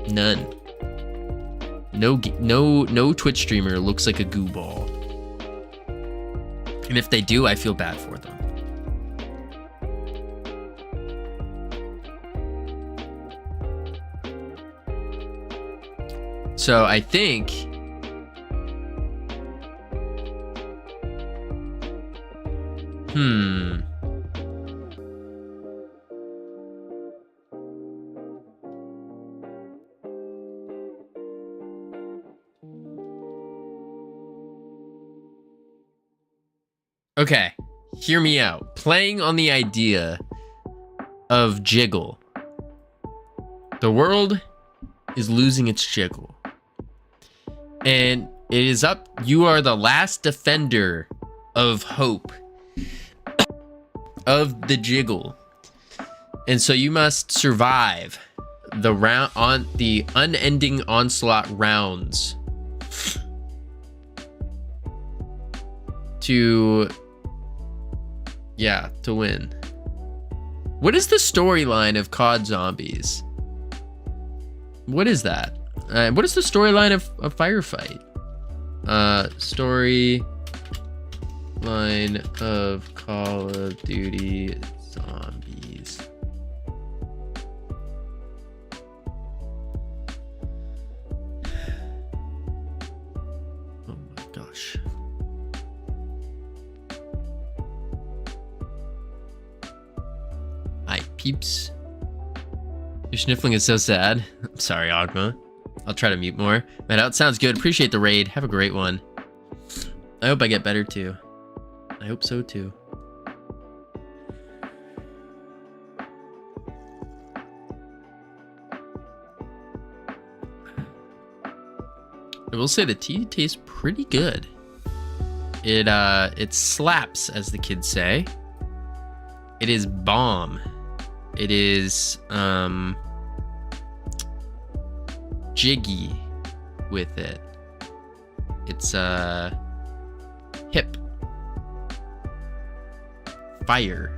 None. No Twitch streamer looks like a goo ball. And if they do, I feel bad for them. So I think okay, hear me out. Playing on the idea of jiggle. The world is losing its jiggle. And it is up. You are the last defender of hope of the jiggle. And so you must survive the unending onslaught rounds to win. What is the storyline of COD Zombies? What is that? What is the storyline of Firefight? Storyline of Call of Duty Zombies. Oh my gosh. Hi, peeps. Your sniffling is so sad. I'm sorry, Agma. I'll try to mute more. Man, that sounds good. Appreciate the raid. Have a great one. I hope I get better too. I hope so too. I will say the tea tastes pretty good. It slaps, as the kids say. It is bomb. It is jiggy with it. It's hip. Fire.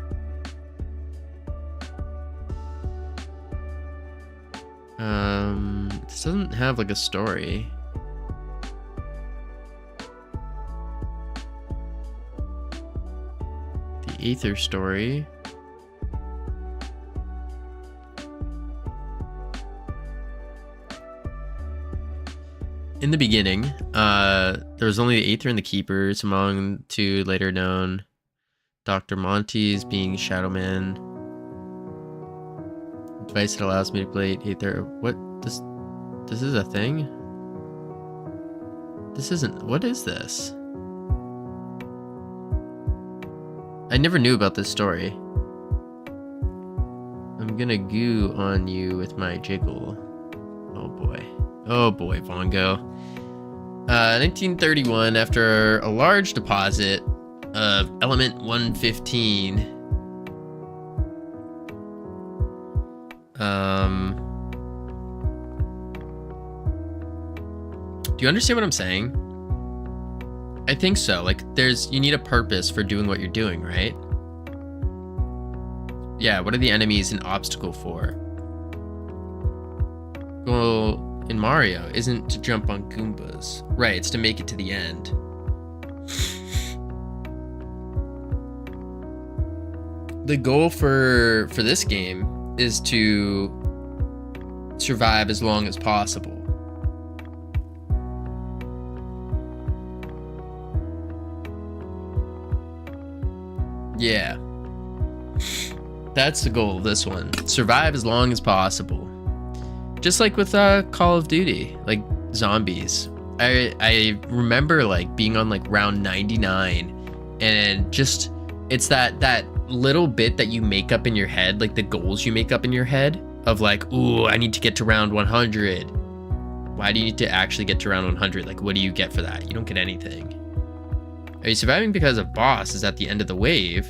This doesn't have like a story. The Aether story. In the beginning, there was only the Aether and the Keepers, among two later known Dr. Monty's being Shadow Man. Device that allows me to play Aether. What? This is a thing? This isn't. What is this? I never knew about this story. I'm gonna goo on you with my jiggle. Oh boy. Oh boy, Vongo. 1931, after a large deposit of element 115. Do you understand what I'm saying? I think so. Like, you need a purpose for doing what you're doing, right? Yeah, what are the enemies an obstacle for? Well, in Mario, isn't to jump on Goombas. Right, it's to make it to the end. The goal for this game is to survive as long as possible. Yeah. That's the goal of this one. Survive as long as possible. Just like with Call of Duty, like zombies. I remember like being on like round 99 and just it's that little bit that you make up in your head, like the goals you make up in your head of like, ooh, I need to get to round 100. Why do you need to actually get to round 100? Like, what do you get for that? You don't get anything. Are you surviving because a boss is at the end of the wave?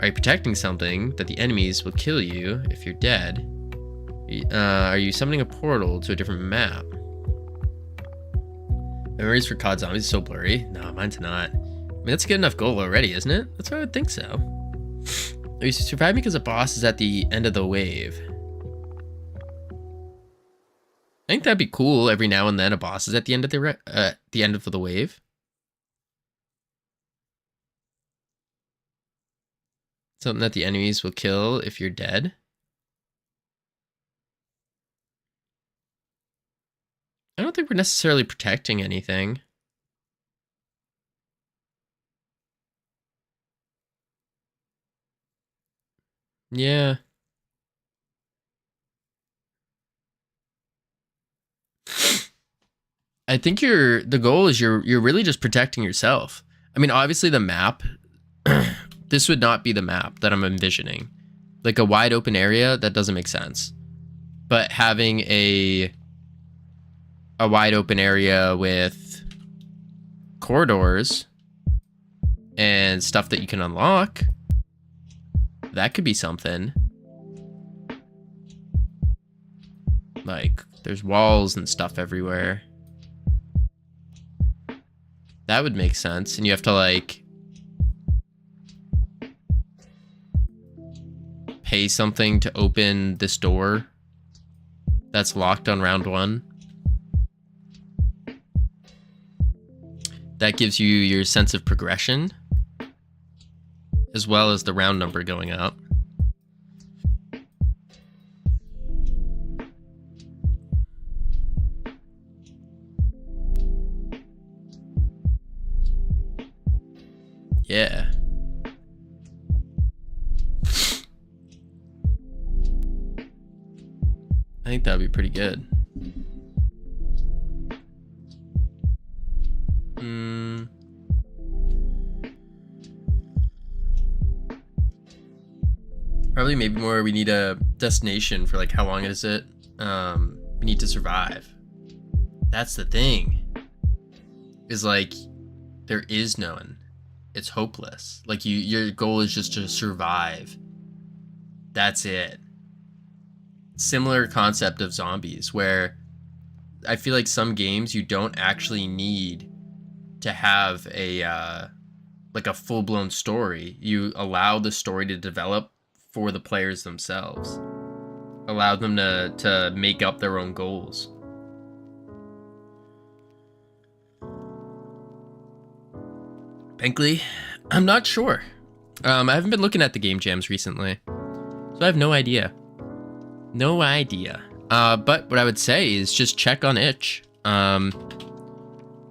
Are you protecting something that the enemies will kill you if you're dead? Are you summoning a portal to a different map? Memories for COD Zombies is so blurry. No, mine's not. I mean, that's a good enough goal already, isn't it? That's what I would think so. Are you surviving because a boss is at the end of the wave? I think that'd be cool. Every now and then, a boss is at the end of the end of the wave. Something that the enemies will kill if you're dead. I don't think like we're necessarily protecting anything. Yeah. I think the goal is you're really just protecting yourself. I mean, obviously the map, this would not be the map that I'm envisioning. Like a wide open area, that doesn't make sense. But having a wide open area with corridors and stuff that you can unlock, that could be something. Like there's walls and stuff everywhere. That would make sense. And you have to like pay something to open this door that's locked on round 1. That gives you your sense of progression as well as the round number going up. Yeah. I think that'd be pretty good. Probably maybe more we need a destination for like how long is it? We need to survive. That's the thing. Is like there is none. It's hopeless. Like your goal is just to survive. That's it. Similar concept of zombies where I feel like some games you don't actually need to have a like a full-blown story. You allow the story to develop for the players themselves. Allow them to make up their own goals. Frankly, I'm not sure. I haven't been looking at the game jams recently, so I have no idea. No idea. But what I would say is just check on itch.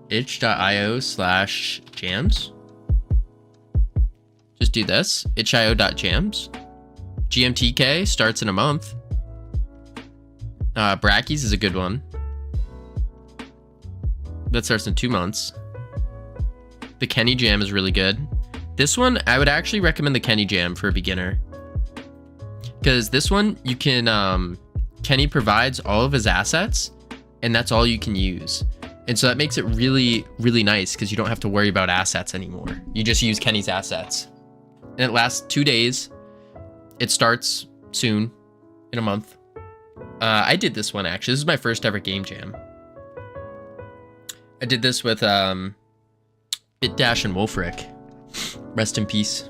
itch.io/jams. Just do this. itch.io.jams. GMTK starts in a month. Brackies is a good one. That starts in 2 months. The Kenny Jam is really good. This one, I would actually recommend the Kenny Jam for a beginner. Because this one, you can... Kenny provides all of his assets, and that's all you can use. And so that makes it really, really nice, because you don't have to worry about assets anymore. You just use Kenny's assets. And it lasts 2 days. It starts soon, in a month. I did this one, actually. This is my first ever game jam. I did this with... BitDash and Wolfric. Rest in peace.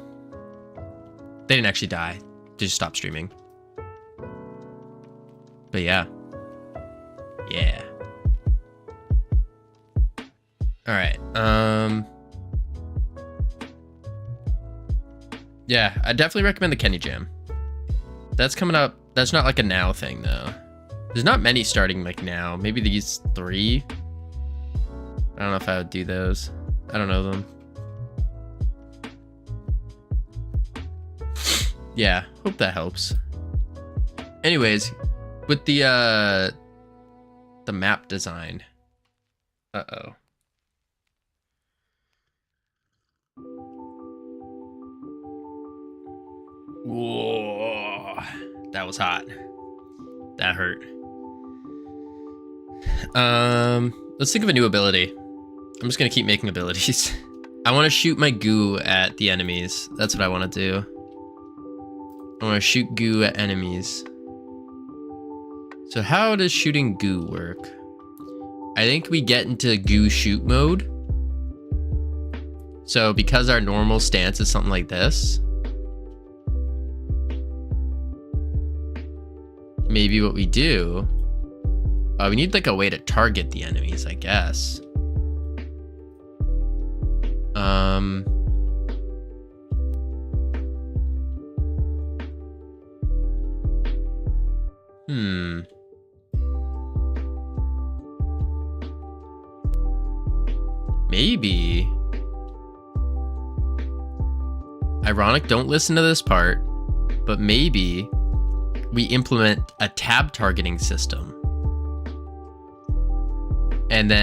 They didn't actually die. They just stopped streaming. But yeah. Yeah. Alright. Yeah, I definitely recommend the Kenny Jam. That's coming up. That's not like a now thing, though. There's not many starting like now. Maybe these 3. I don't know if I would do those. I don't know them. Yeah, hope that helps. Anyways, with the map design. Uh-oh. Whoa. That was hot. That hurt. Let's think of a new ability. I'm just gonna keep making abilities. I want to shoot my goo at the enemies. That's what I want to do. I want to shoot goo at enemies. So how does shooting goo work? I think we get into goo shoot mode. So because our normal stance is something like this, maybe what we do, we need like a way to target the enemies, I guess. maybe, ironic, don't listen to this part, but maybe we implement a tab targeting system. And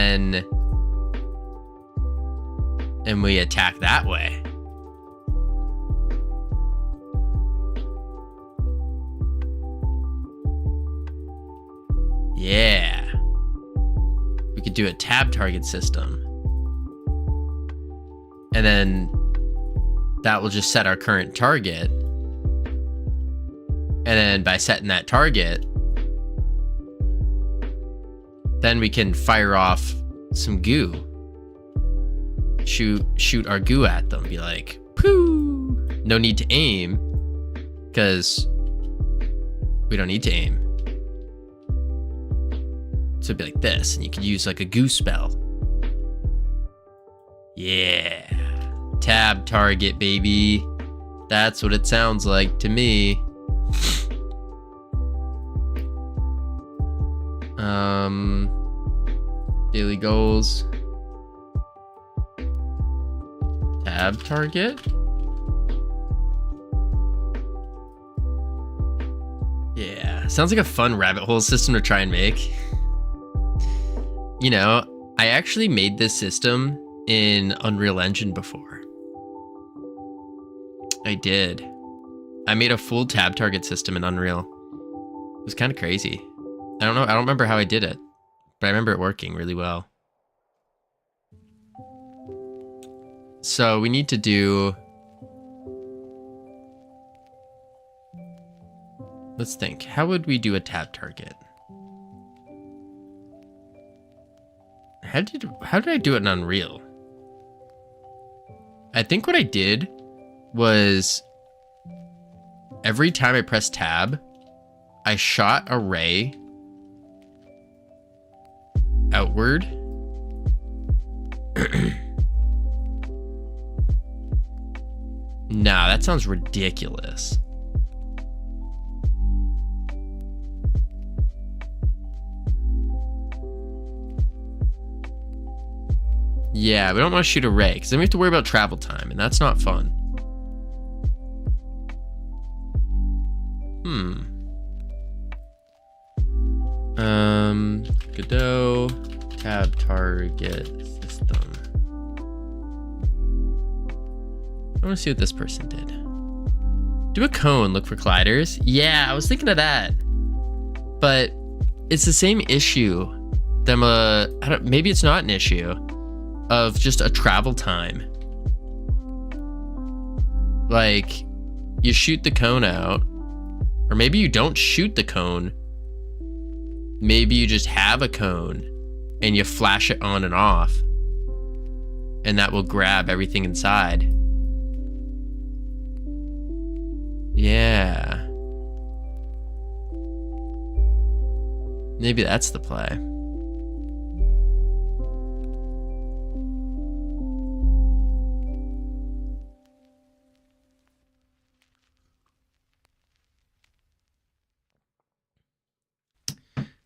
we attack that way. Yeah. We could do a tab target system. And then that will just set our current target. And then by setting that target, then we can fire off some goo. Shoot our goo at them. Be like, poo. No need to aim, because we don't need to aim. So it'd be like this, and you could use like a goo spell. Yeah. Tab target, baby. That's what it sounds like to me. Daily goals. Tab target. Yeah, sounds like a fun rabbit hole system to try and make. You know, I actually made this system in Unreal Engine before. I did. I made a full tab target system in Unreal. It was kind of crazy. I don't know. I don't remember how I did it, but I remember it working really well. So we need to do... Let's think. How would we do a tab target? How did I do it in Unreal? I think what I did was every time I pressed tab, I shot a ray outward. Nah, that sounds ridiculous. Yeah, we don't want to shoot a ray, because then we have to worry about travel time, and that's not fun. Godot tab target system. I want to see what this person did. Do a cone, look for colliders. Yeah, I was thinking of that, but it's the same issue. Maybe it's not an issue of just a travel time. Like, you shoot the cone out, or maybe you don't shoot the cone. Maybe you just have a cone and you flash it on and off, and that will grab everything inside. Yeah. Maybe that's the play.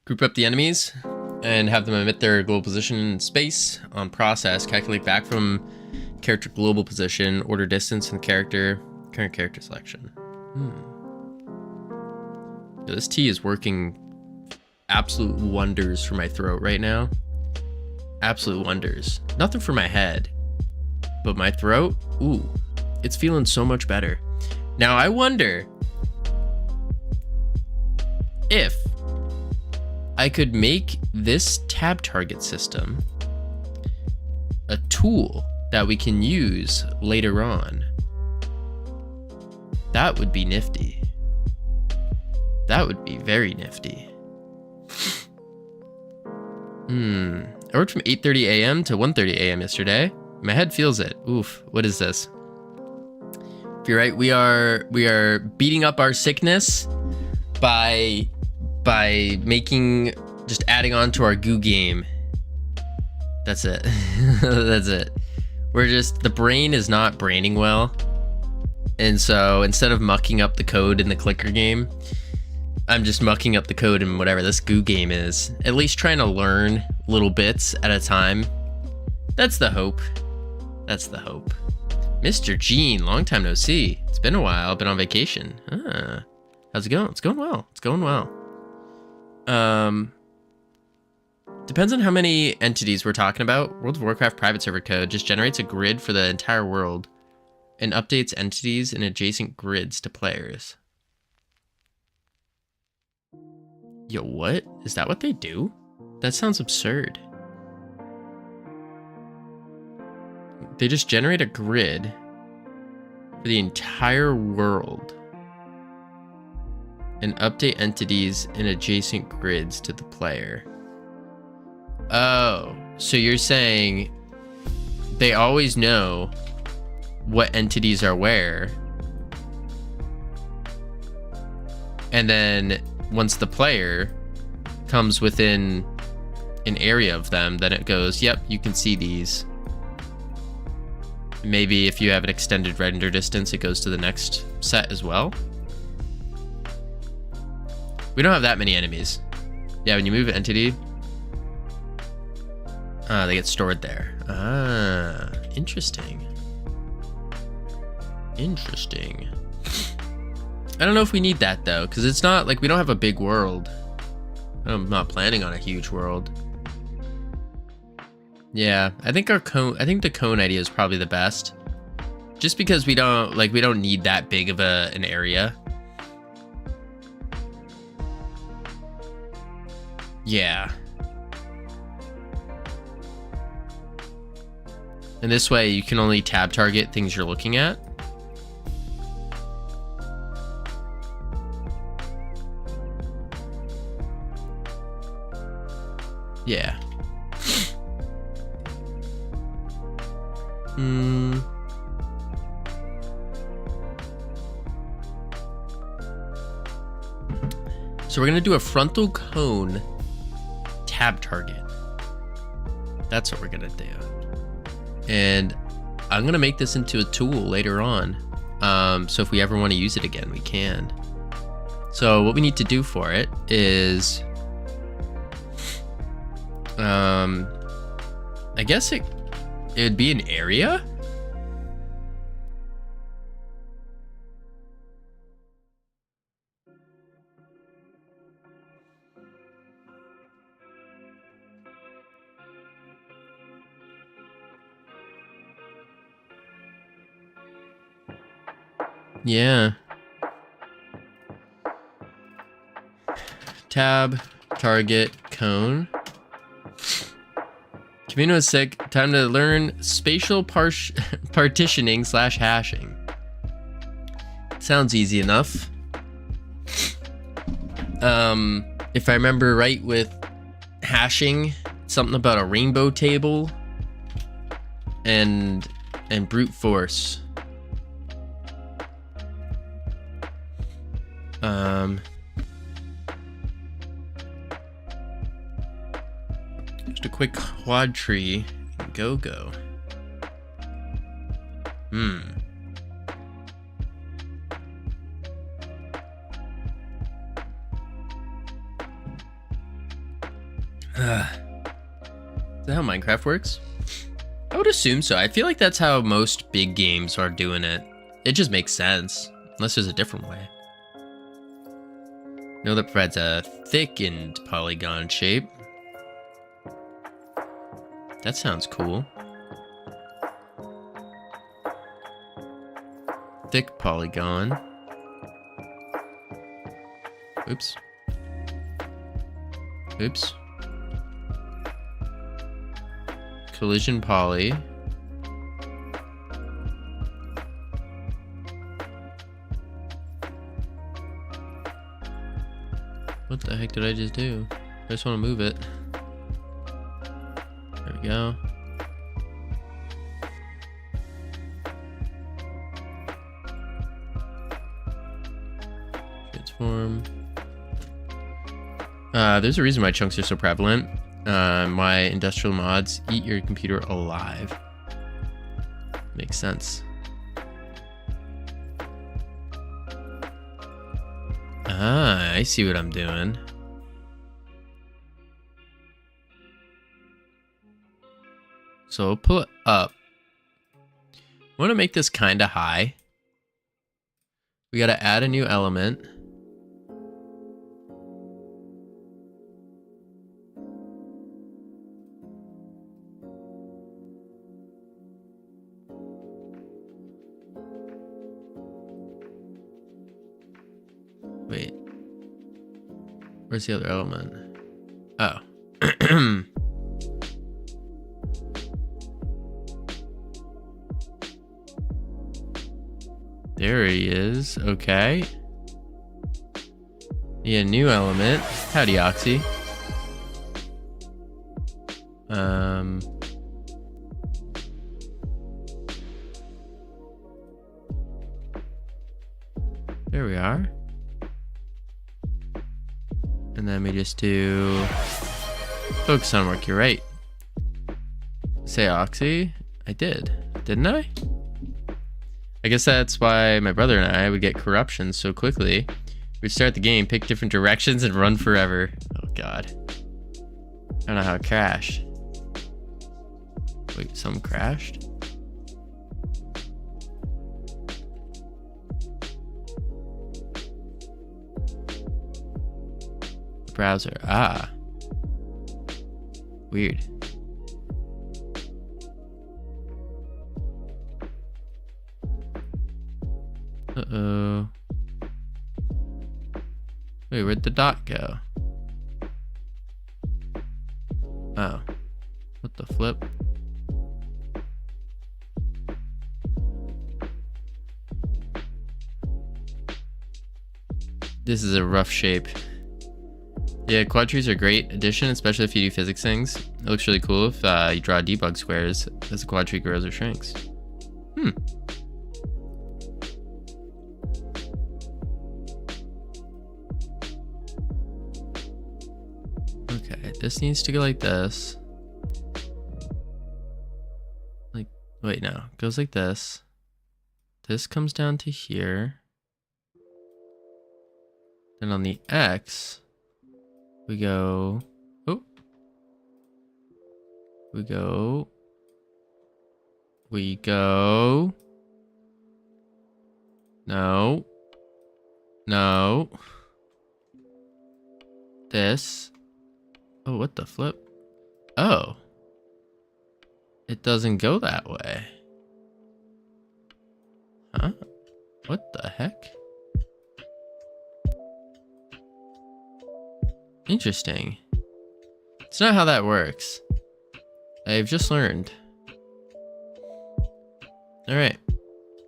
Group up the enemies and have them emit their global position in space on process. Calculate back from character global position, order distance and character, current character selection. Yeah, this tea is working absolute wonders for my throat right now. Absolute wonders. Nothing for my head, but my throat, ooh, it's feeling so much better. Now I wonder if I could make this tab target system a tool that we can use later on. That would be nifty. That would be very nifty. I worked from 8:30 a.m. to 1:30 a.m. yesterday. My head feels it. Oof, what is this? If you're right, we are beating up our sickness by just adding on to our goo game. That's it. That's it. The brain is not braining well. And so instead of mucking up the code in the clicker game, I'm just mucking up the code in whatever this goo game is. At least trying to learn little bits at a time. That's the hope. That's the hope. Mr. Gene, long time no see. It's been a while. Been on vacation. Ah, how's it going? It's going well. It's going well. Depends on how many entities we're talking about. World of Warcraft private server code just generates a grid for the entire world and updates entities and adjacent grids to players. Yo, what? Is that what they do? That sounds absurd. They just generate a grid for the entire world and update entities and adjacent grids to the player. Oh, so you're saying they always know what entities are where, and then once the player comes within an area of them, then it goes, yep, you can see these. Maybe if you have an extended render distance, it goes to the next set as well. We don't have that many enemies. Yeah, when you move an entity, they get stored there. Ah, interesting. Interesting. I don't know if we need that though, because it's not like we don't have a big world. I'm not planning on a huge world. Yeah, I think the cone idea is probably the best. Just because we don't need that big of an area. Yeah. And this way you can only tab target things you're looking at. Yeah. So we're gonna do a frontal cone tab target. That's what we're gonna do. And I'm gonna make this into a tool later on. So if we ever want to use it again, we can. So what we need to do for it is, I guess it would be an area. Yeah. Tab, target, cone. Covino is sick. Time to learn spatial partitioning / hashing. Sounds easy enough. If I remember right with hashing, something about a rainbow table and brute force. Just a quick quad tree. Go. Is that how Minecraft works? I would assume so. I feel like that's how most big games are doing it. It just makes sense, unless there's a different way. Node that provides a thickened polygon shape. That sounds cool. Thick polygon. Oops. Collision poly. What the heck did I just do? I just want to move it. There we go. Transform. There's a reason why chunks are so prevalent. Why industrial mods eat your computer alive. Makes sense. Ah, I see what I'm doing. So we'll pull it up. I want to make this kind of high. We got to add a new element. Wait. Where's the other element? Oh. There he is. Okay. Yeah, new element. Howdy, Oxy. There we are. And then we just do focus on work. You're right. Say Oxy. I did, didn't I? I guess that's why my brother and I would get corruption so quickly. We'd start the game, pick different directions, and run forever. Oh god. I don't know how it crashed. Wait, something crashed? Browser. Ah. Weird. Uh-oh. Wait, where'd the dot go? Oh. What the flip? This is a rough shape. Yeah, quad trees are a great addition, especially if you do physics things. It looks really cool if you draw debug squares as the quad tree grows or shrinks. Okay, this needs to go like this. Like, wait, no, it goes like this. This comes down to here. Then on the X, we go, oh, we go, no, this, oh, what the flip? Oh, it doesn't go that way. Huh? What the heck? Interesting. It's not how that works. I've just learned. Alright.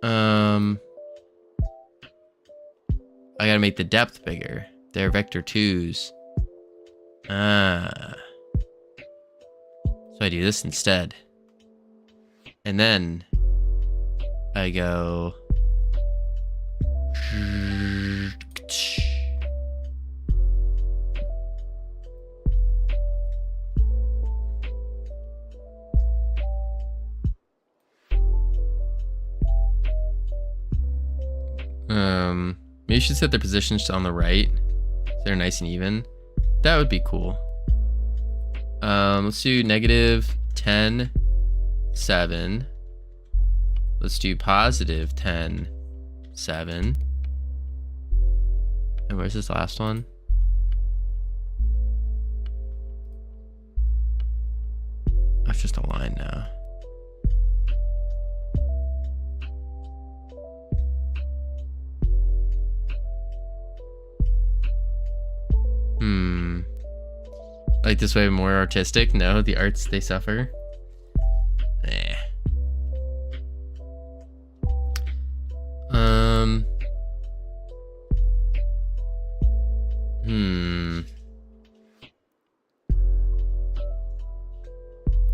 I gotta make the depth bigger. They're vector 2s. Ah. So I do this instead. And then I go maybe you should set their positions on the right so they're nice and even. That would be cool. Let's do negative 10, 7. Let's do positive 10, 7. And where's this last one? That's just a line now. Like this way more artistic? No, the arts, they suffer. Eh.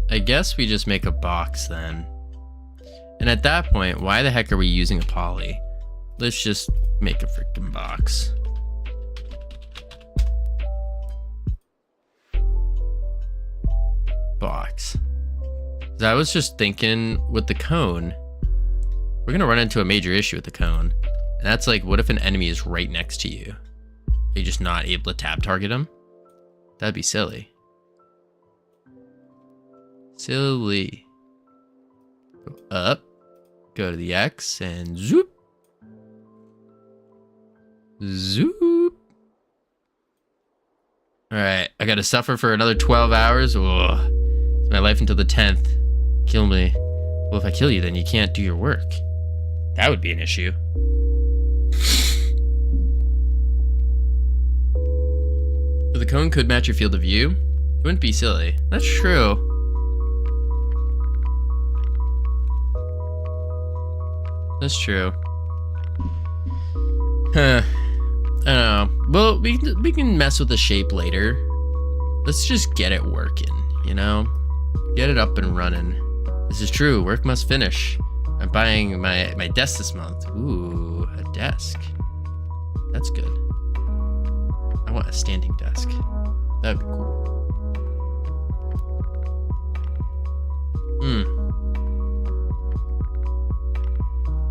I guess we just make a box then. And at that point, why the heck are we using a poly? Let's just make a freaking box. Box. I was just thinking with the cone, we're gonna run into a major issue with the cone. And that's like, what if an enemy is right next to you? Are you just not able to tab target them? That'd be silly. Silly. Go up. Go to the X and zoop. Zoop. Alright, I gotta suffer for another 12 hours. Ugh. It's my life until the 10th. Kill me. Well, if I kill you, then you can't do your work. That would be an issue. So the cone could match your field of view. It wouldn't be silly. That's true. That's true. Huh. I don't know. Well, we can mess with the shape later. Let's just get it working, you know? Get it up and running. This is true. Work must finish. I'm buying my desk this month. Ooh, a desk. That's good. I want a standing desk. That'd be cool.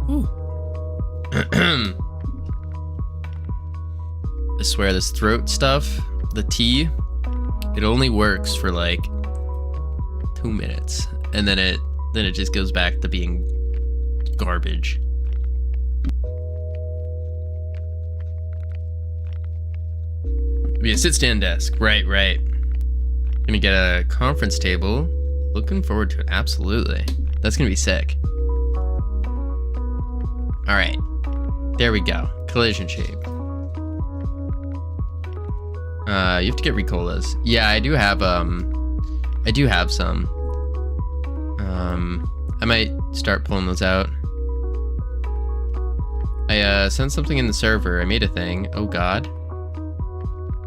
Ooh. I swear this throat stuff, the tea, it only works for like 2 minutes, and then it just goes back to being garbage. Be a sit-stand desk. Right. Gonna get a conference table. Looking forward to it. Absolutely. That's gonna be sick. Alright. There we go. Collision shape. You have to get Ricolas. Yeah, I do have some. I might start pulling those out. I sent something in the server. I made a thing. Oh god.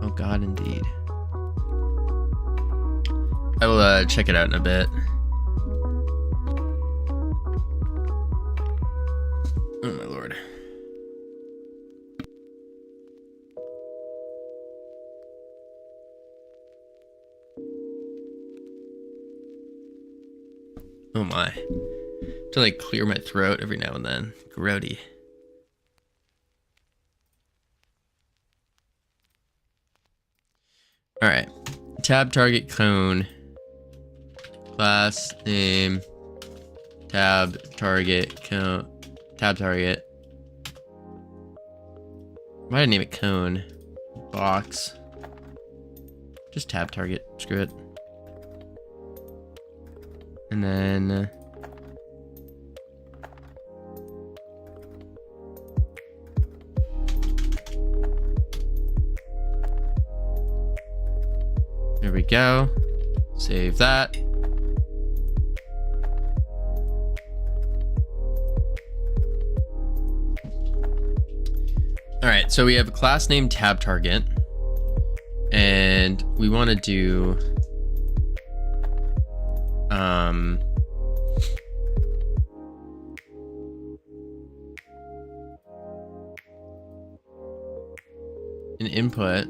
Oh god, indeed. I will check it out in a bit. Oh my lord. Oh my. To like clear my throat every now and then. Grody. Alright. Tab target cone. Class name. Tab target cone. Tab target. Why did I name it cone? Box. Just tab target. Screw it. And then there we go. Save that. All right, so we have a class name tab target, and we want to do an input.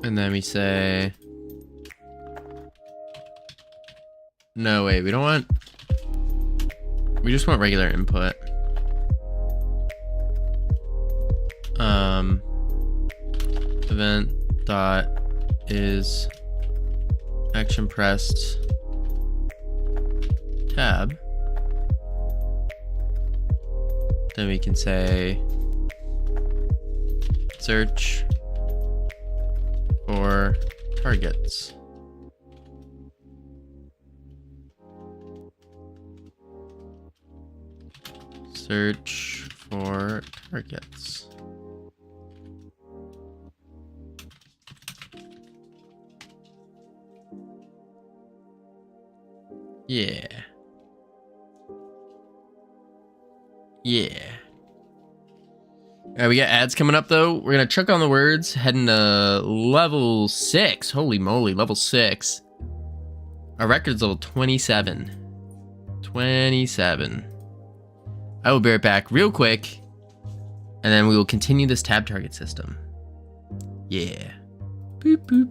And then we say, no, wait, we don't want, we just want regular input. Event dot is action pressed tab. Then we can say search for targets. Search for targets. Yeah. Yeah. All right, we got ads coming up though. We're gonna chuck on the words, heading to level 6. Holy moly, level 6. Our record's level 27. 27. I will be right back real quick, and then we will continue this tab target system. Yeah. Boop boop.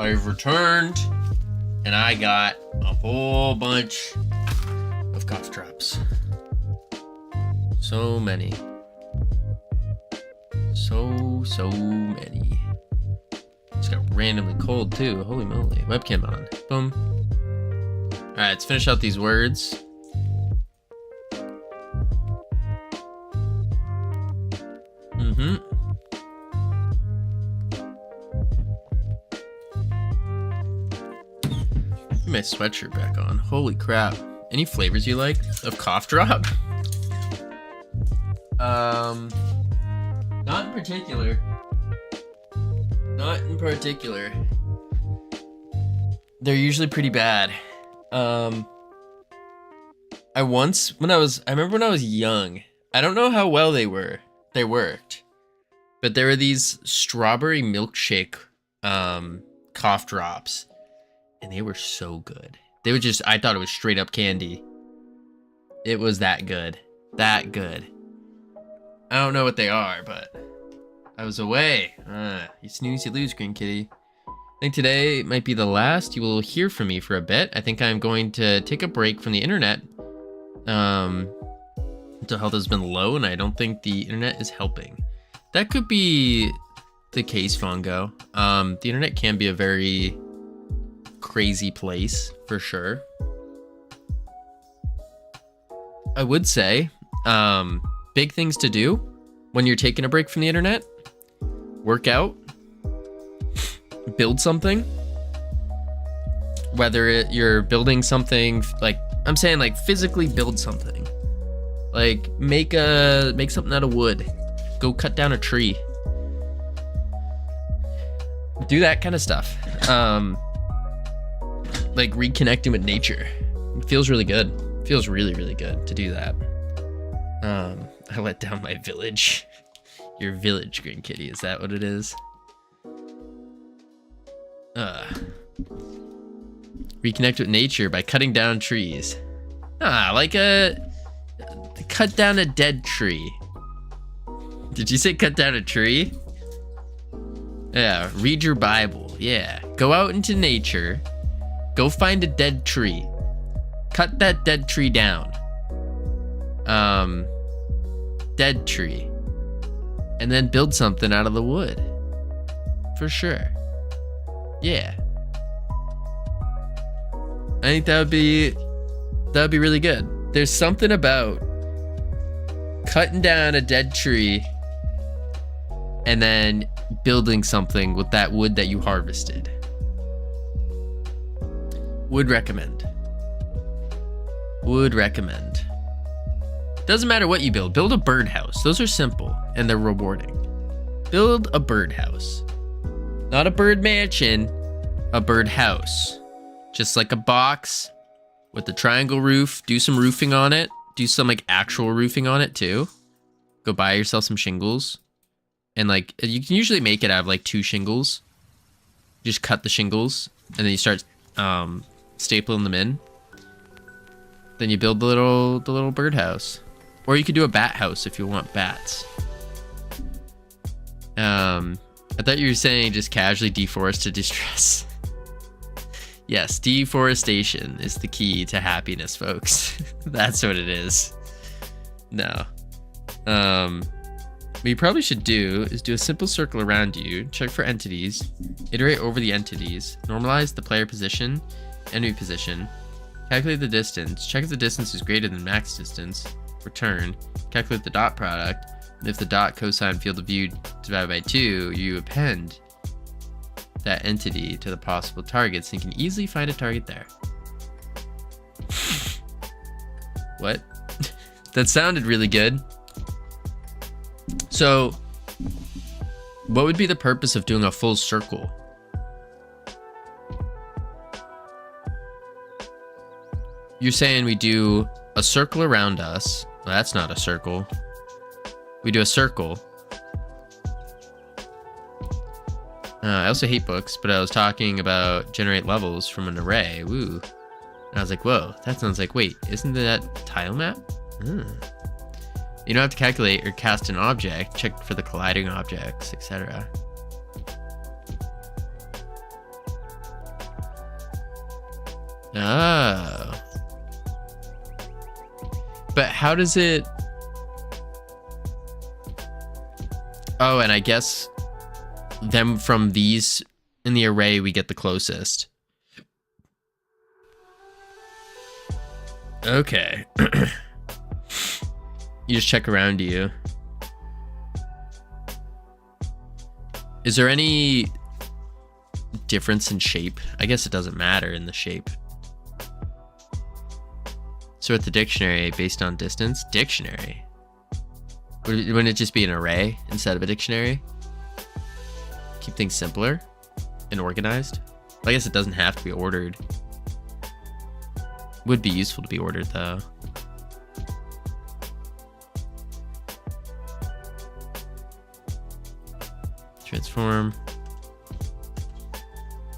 I've returned, and I got a whole bunch of cough drops. So many. So many. Just got randomly cold too. Holy moly. Webcam on. Boom. Alright, let's finish out these words. Put my sweatshirt back on. Holy crap. Any flavors you like of cough drop? Not in particular. Not in particular. They're usually pretty bad. I remember when I was young, I don't know how well they worked, but there were these strawberry milkshake cough drops, and they were so good. They were just, I thought it was straight up candy. It was that good. That good. I don't know what they are, but I was away. You snooze, you lose, Green Kitty. I think today might be the last you will hear from me for a bit. I think I'm going to take a break from the internet. Mental health has been low, and I don't think the internet is helping. That could be the case, Fongo. The internet can be a very crazy place, for sure. I would say, big things to do when you're taking a break from the internet: work out, build something. Whether you're building something, like I'm saying, like physically build something, like make something out of wood, go cut down a tree, do that kind of stuff. Like reconnecting with nature. It feels really good. It feels really, really good to do that. I let down my village. Your village, Green Kitty, is that what it is? Reconnect with nature by cutting down trees. Like cut down a dead tree. Did you say cut down a tree? Yeah, read your Bible. Yeah, go out into nature. Go find a dead tree. Cut that dead tree down. Dead tree. And then build something out of the wood. For sure. Yeah. I think that would be really good. There's something about cutting down a dead tree and then building something with that wood that you harvested. Would recommend. Would recommend. Doesn't matter what you build. Build a birdhouse. Those are simple and they're rewarding. Build a birdhouse. Not a bird mansion, a birdhouse. Just like a box with a triangle roof. Do some roofing on it. Do some like actual roofing on it too. Go buy yourself some shingles. And like you can usually make it out of like 2 shingles. Just cut the shingles and then you start stapling them in. Then you build the little birdhouse. Or you could do a bat house if you want bats. I thought you were saying just casually deforest to distress. Yes, deforestation is the key to happiness, folks. That's what it is. No. What you probably should do is do a simple circle around you, check for entities, iterate over the entities, normalize the player position, enemy position, calculate the distance, check if the distance is greater than max distance, return, calculate the dot product, and if the dot cosine field of view divided by 2, you append that entity to the possible targets and you can easily find a target there. What? That sounded really good. So, what would be the purpose of doing a full circle? You're saying we do a circle around us. Well, that's not a circle. We do a circle. I also hate books, but I was talking about generate levels from an array. Woo. And I was like, whoa, that sounds like, wait, isn't that tile map? You don't have to calculate or cast an object, check for the colliding objects, etc. Oh. But how does it... Oh, and I guess them from these in the array, we get the closest. Okay. You just check around you. Is there any difference in shape? I guess it doesn't matter in the shape. Sort the dictionary based on distance. Dictionary? Wouldn't it just be an array instead of a dictionary? Keep things simpler and organized. I guess it doesn't have to be ordered. Would be useful to be ordered though. Transform.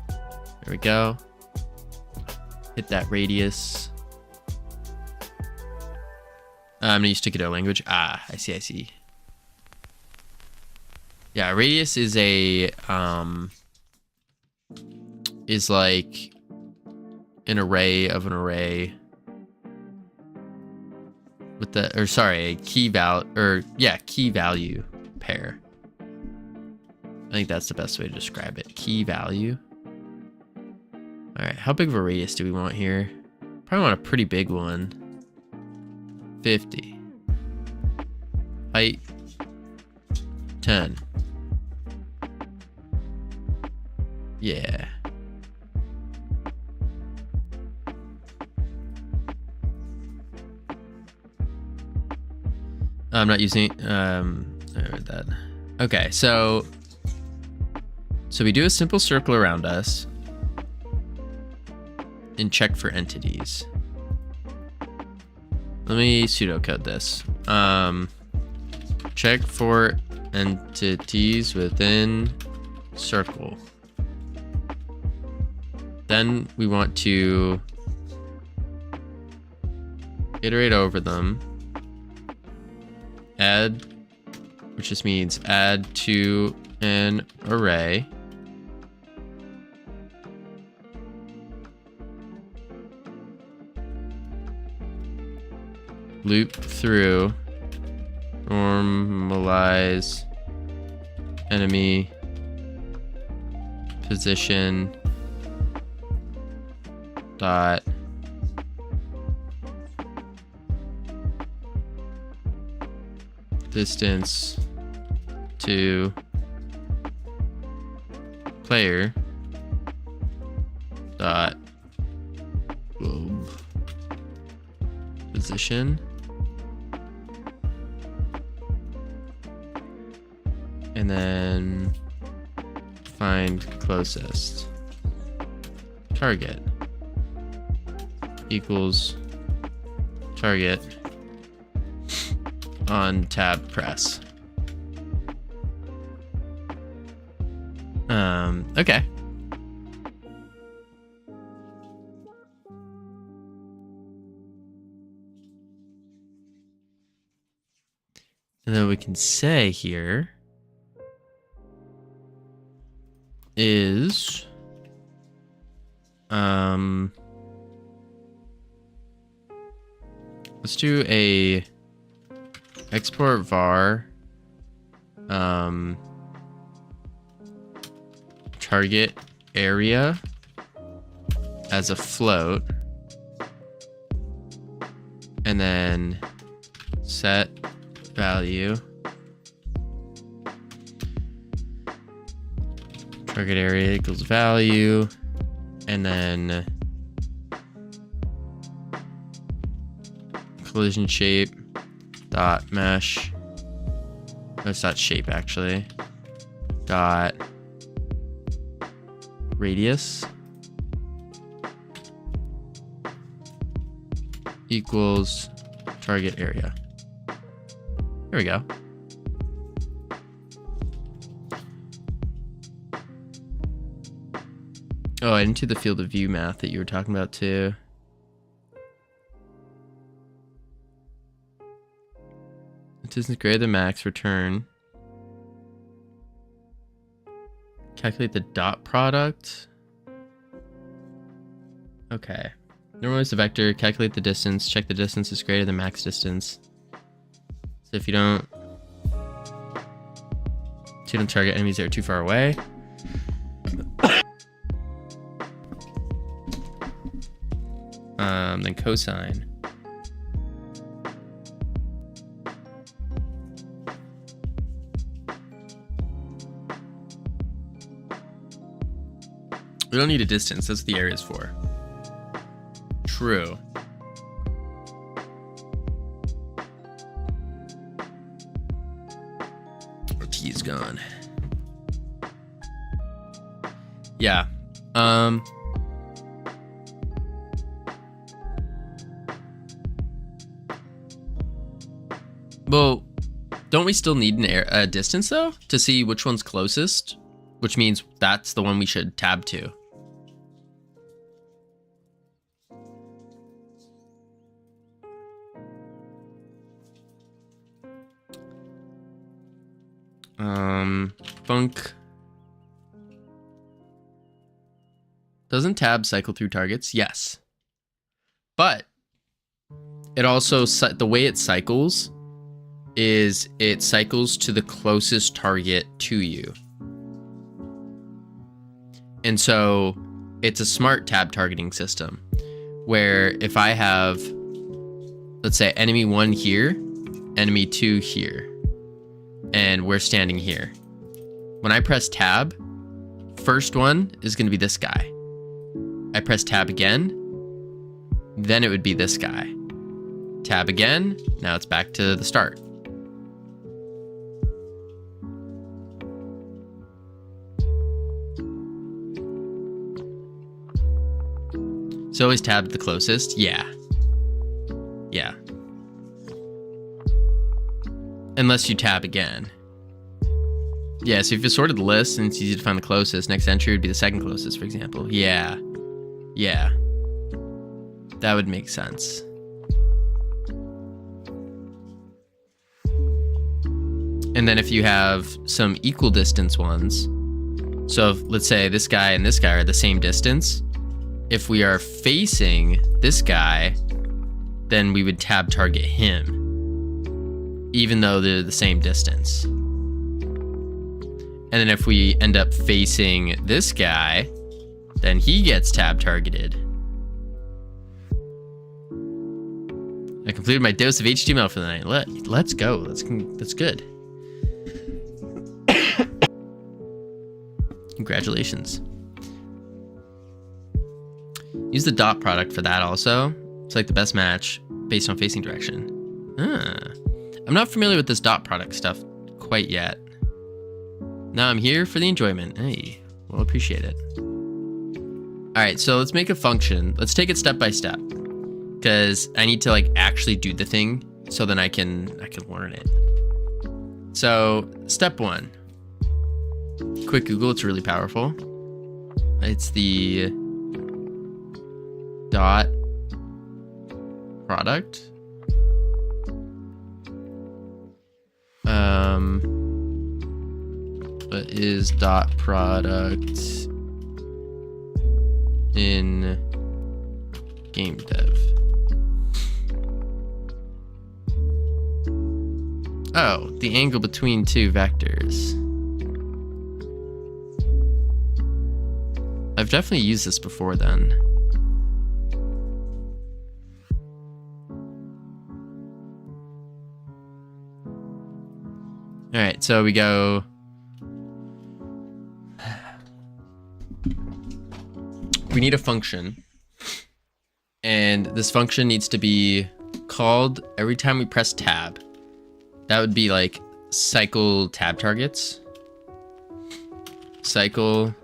There we go. Hit that radius. I'm gonna use Ticketo language. Ah, I see. Yeah, radius is a is like an array of an array with the, or sorry, a key value pair. I think that's the best way to describe it. Key value. All right, how big of a radius do we want here? Probably want a pretty big one. 50. Height 10. Yeah. I'm not using I read that. Okay, so we do a simple circle around us and check for entities. Let me pseudocode this. Check for entities within circle. Then we want to iterate over them. Add, which just means add to an array. Loop through, normalize enemy position dot distance to player dot globe position, and then find closest target equals target on tab press. Okay. And then we can say here is let's do a export var target area as a float, and then set value target area equals value, and then collision shape dot mesh. That's not shape actually. Dot radius equals target area. Here we go. Oh, I didn't do the field of view math that you were talking about too. Distance greater than max, return. Calculate the dot product. Okay. Normalize the vector, calculate the distance, check the distance is greater than max distance. So if you don't target enemies that are too far away. Then cosine. We don't need a distance, that's what the area is for. True. Our T is gone. Yeah. Well, don't we still need a distance though to see which one's closest? Which means that's the one we should tab to. Func. Doesn't tab cycle through targets? Yes. But it also, the way it cycles is it cycles to the closest target to you. And so it's a smart tab targeting system where if I have, let's say, enemy 1 here, enemy 2 here, and we're standing here. When I press tab, first one is going to be this guy. I press tab again, then it would be this guy. Tab again, now it's back to the start. So always tab the closest? Yeah. Yeah. Unless you tab again. Yeah, so if you sorted the list and it's easy to find the closest, next entry would be the second closest, for example. Yeah. Yeah. That would make sense. And then if you have some equal distance ones, so if, let's say this guy and this guy are the same distance, if we are facing this guy, then we would tab target him, even though they're the same distance. And then if we end up facing this guy, then he gets tab targeted. I completed my dose of HTML for the night. Let's go. That's good. Congratulations. Use the dot product for that also. It's like the best match based on facing direction. I'm not familiar with this dot product stuff quite yet. Now I'm here for the enjoyment. Hey, well, appreciate it. All right, so let's make a function. Let's take it step by step, because I need to like actually do the thing so then I can learn it. So step 1. Quick Google, it's really powerful. It's the dot product. What is dot product in game dev? Oh, the angle between two vectors. I've definitely used this before then. All right, so we go. We need a function, and this function needs to be called every time we press tab. That would be like cycle tab targets. Cycle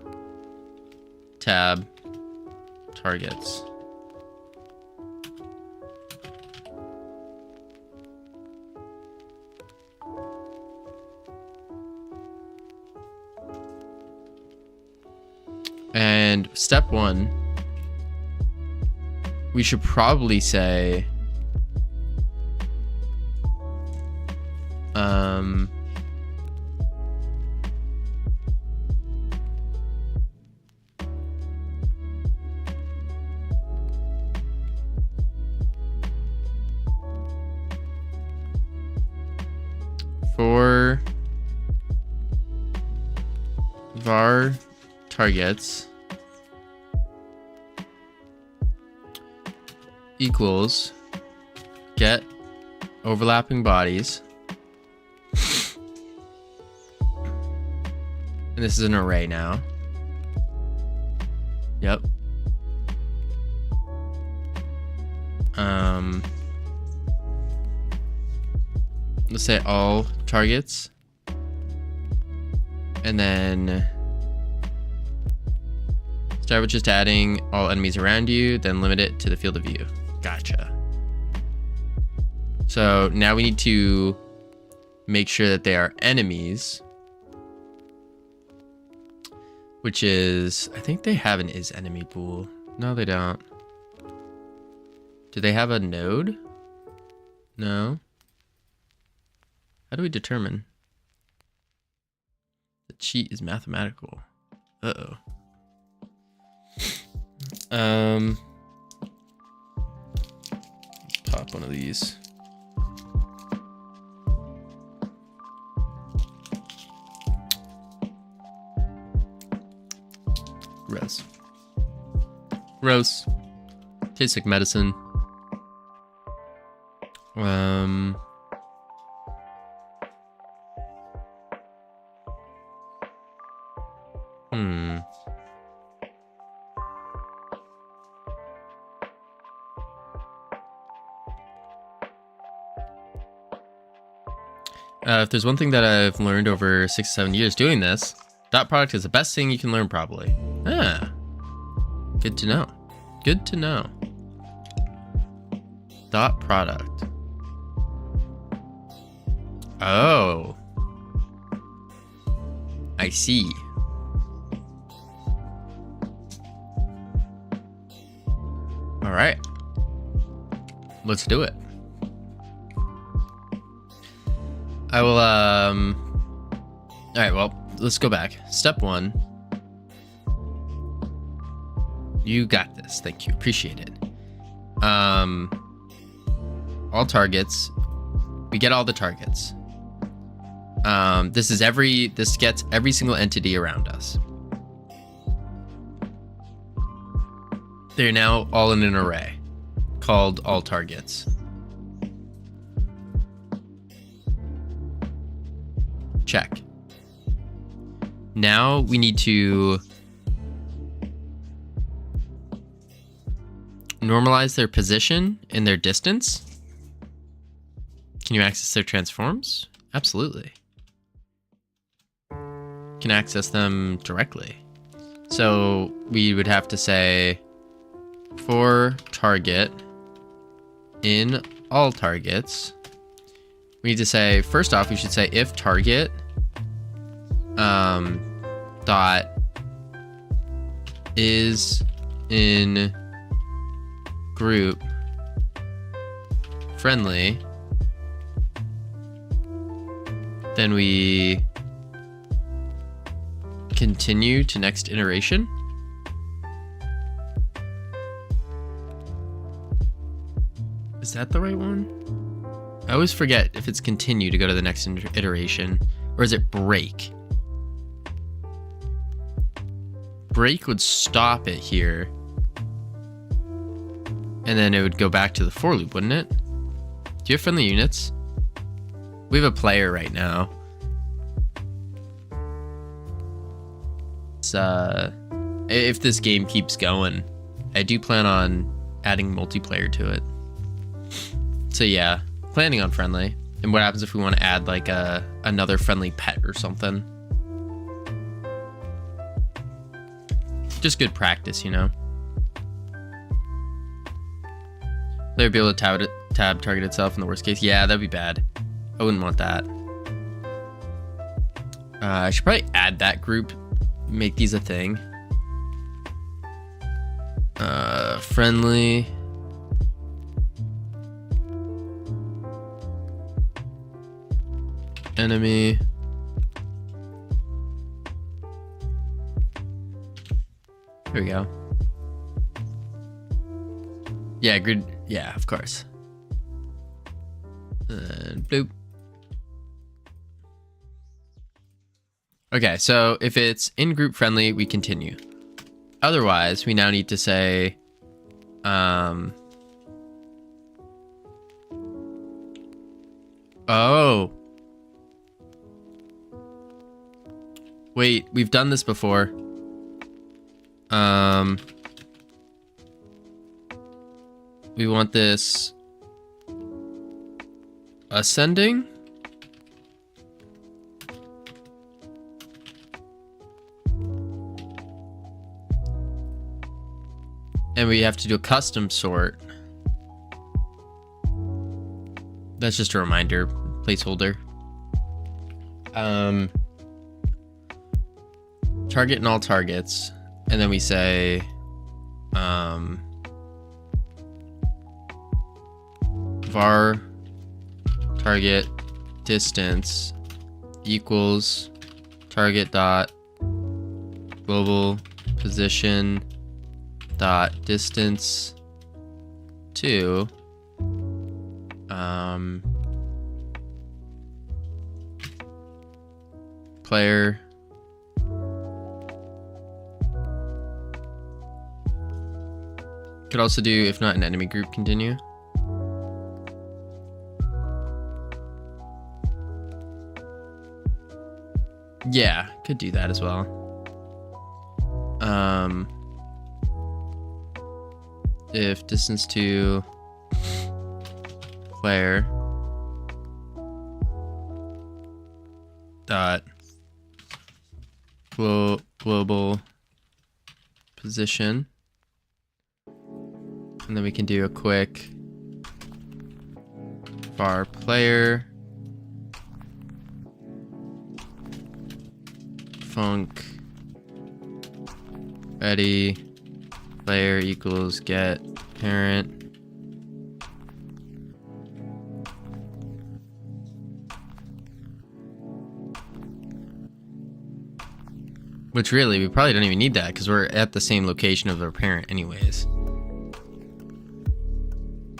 tab targets. And step 1, we should probably say var targets equals get overlapping bodies. And this is an array now. Yep. Let's say all targets. And then start with just adding all enemies around you, then limit it to the field of view. Gotcha. So now we need to make sure that they are enemies, which is, I think they have an is enemy pool. No, they don't. Do they have a node? No. How do we determine? The cheat is mathematical. Uh-oh. Pop one of these. Gross. Gross. Tastes like medicine. If there's one thing that I've learned over 6 to 7 years doing this, dot product is the best thing you can learn probably. Ah, good to know. Good to know. Dot product. Oh. I see. All right. Let's do it. I will, all right, well, let's go back. Step 1. You got this. Thank you. Appreciate it. All targets. We get all the targets. This gets every single entity around us. They're now all in an array called all targets. Check. Now we need to normalize their position and their distance. Can you access their transforms? Absolutely. Can access them directly. So we would have to say for target in all targets. We need to say, first off, we should say if target dot is in group friendly, then we continue to next iteration. Is that the right one? I always forget if it's continue to go to the next iteration, or is it break? Break would stop it here, and then it would go back to the for loop, wouldn't it? Do you have friendly units? We have a player right now. If this game keeps going, I do plan on adding multiplayer to it. So yeah, planning on friendly. And what happens if we want to add like another friendly pet or something? Just good practice, you know? They would be able to tab target itself in the worst case. Yeah, that'd be bad. I wouldn't want that. I should probably add that group, make these a thing. Friendly. Enemy. Here we go. Yeah, grid. Yeah, of course. And bloop. Okay, so if it's in group friendly, we continue. Otherwise, we now need to say, oh. Wait, we've done this before. We want this ascending. And we have to do a custom sort. That's just a reminder, placeholder. Target and all targets. And then we say, var target distance equals target dot global position dot distance to player could also do if not an enemy group continue. Yeah, could do that as well. If distance to player dot global position, and then we can do a quick var player func ready player equals get parent which really we probably don't even need that because we're at the same location of our parent anyways.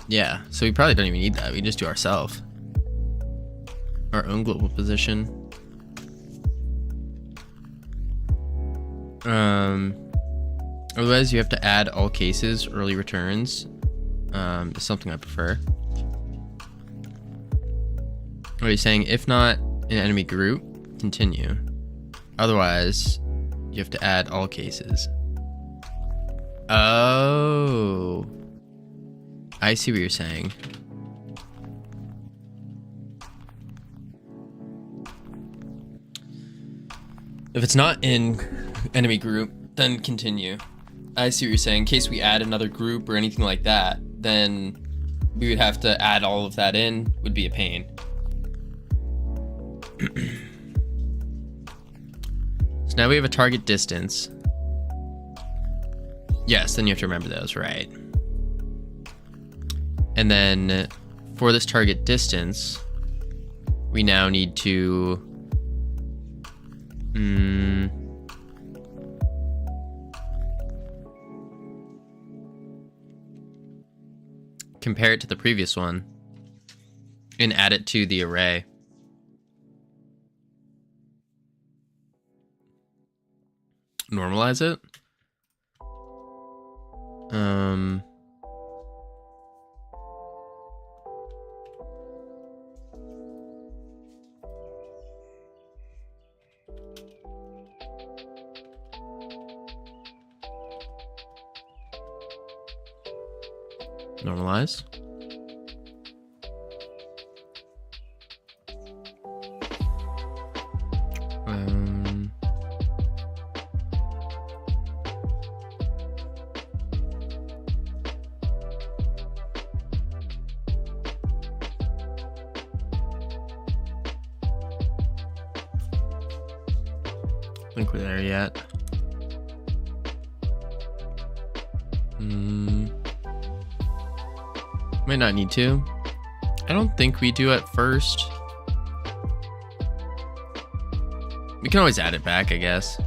Yeah, so we probably don't even need that. We just do ourselves our own global position. Otherwise, you have to add all cases, early returns. Is something I prefer. What are you saying? If not an enemy group, continue. Otherwise, you have to add all cases. Oh, I see what you're saying. If it's not in enemy group, then continue. I see what you're saying. In case we add another group or anything like that, then we would have to add all of that in. Would be a pain. So now we have a target distance. Yes, then you have to remember those, right? And then for this target distance, we now need to compare it to the previous one and add it to the array. Normalize it. Normalize. I think we're there yet. Might not need to. I don't think we do at first. We can always add it back, I guess.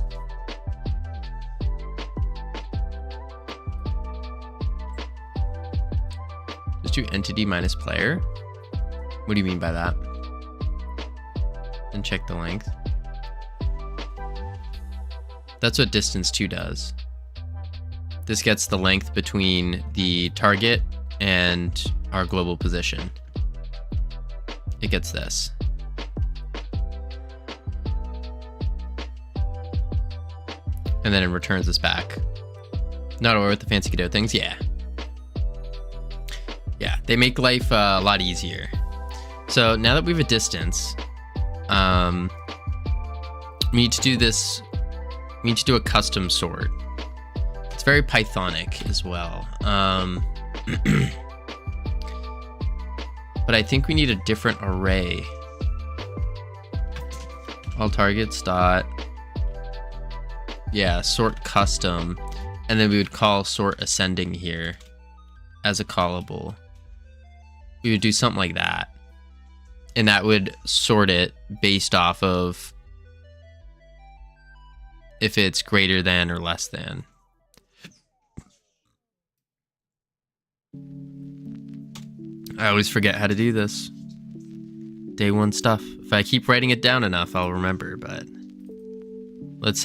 Just do entity minus player. What do you mean by that? And check the length. That's what distance 2 does. This gets the length between the target and our global position. It gets this. And then it returns us back. Not aware with the fancy Godot things? Yeah. Yeah, they make life a lot easier. So now that we have a distance, we need to do this. We need to do a custom sort. It's very Pythonic as well. But I think we need a different array. All targets dot. Yeah, sort custom. And then we would call sort ascending here as a callable. We would do something like that. And that would sort it based off of if it's greater than or less than. I always forget how to do this. Day 1 stuff. If I keep writing it down enough, I'll remember, but let's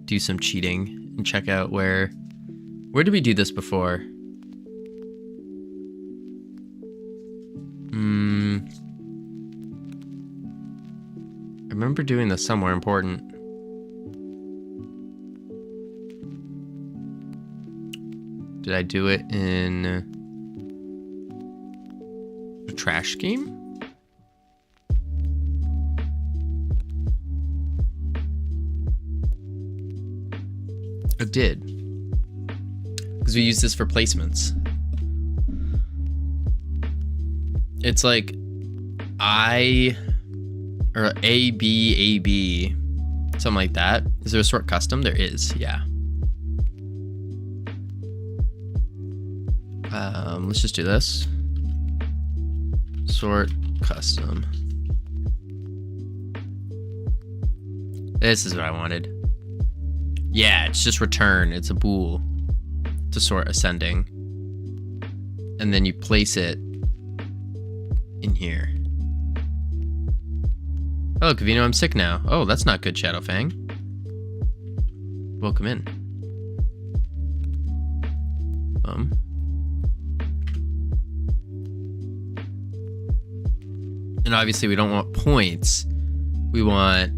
do some cheating and check out where did we do this before? I remember doing this somewhere important. Did I do it in a trash game? I did. Because we use this for placements. It's like or A, B, something like that. Is there a sort custom? There is, yeah. Let's just do this. Sort custom. This is what I wanted. Yeah, it's just return. It's a bool to sort ascending. And then you place it in here. Oh, Covino, I'm sick now. Oh, that's not good, Shadowfang. Welcome in. And obviously we don't want points. We want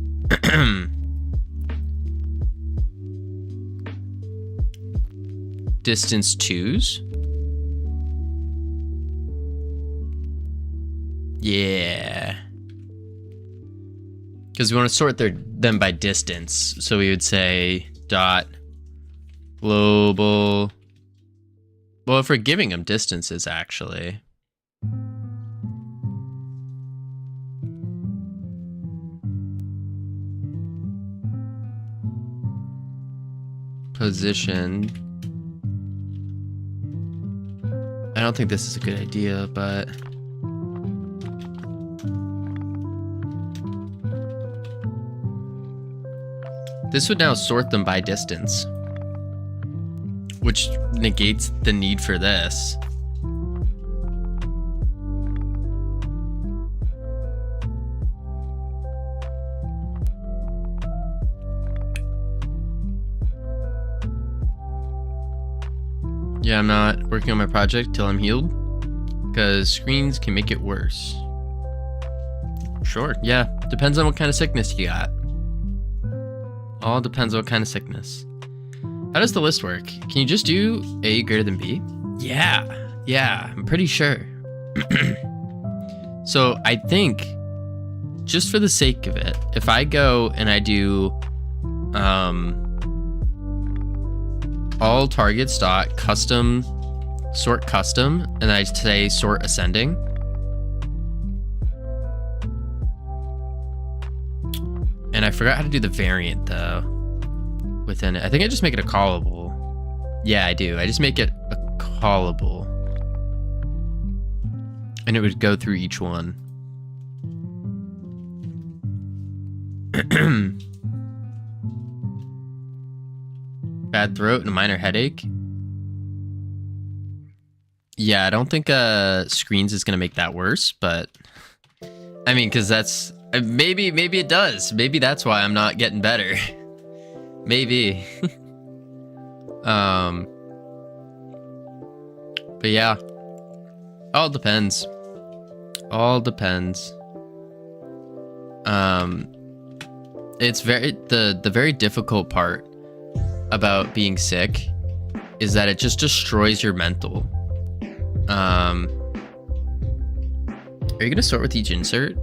distance 2s. Yeah. Because we want to sort them by distance. So we would say dot global. Well, if we're giving them distances, actually. Position. I don't think this is a good idea, but this would now sort them by distance, which negates the need for this. Yeah, I'm not working on my project till I'm healed, because screens can make it worse. Sure, yeah, depends on what kind of sickness you got. All depends on what kind of sickness. How does the list work? Can you just do A greater than B? Yeah, I'm pretty sure. So I think, just for the sake of it, if I go and I do all targets dot custom sort custom, and I say sort ascending, and I forgot how to do the variant though within it. I think I just make it a callable. Yeah, I do. I just make it a callable, and it would go through each one. Bad throat and a minor headache. Yeah, I don't think screens is gonna make that worse, but I mean, because that's maybe it does. Maybe that's why I'm not getting better. Maybe. But yeah. All depends. All depends. It's the very difficult part about being sick is that it just destroys your mental. Are you gonna sort with each insert?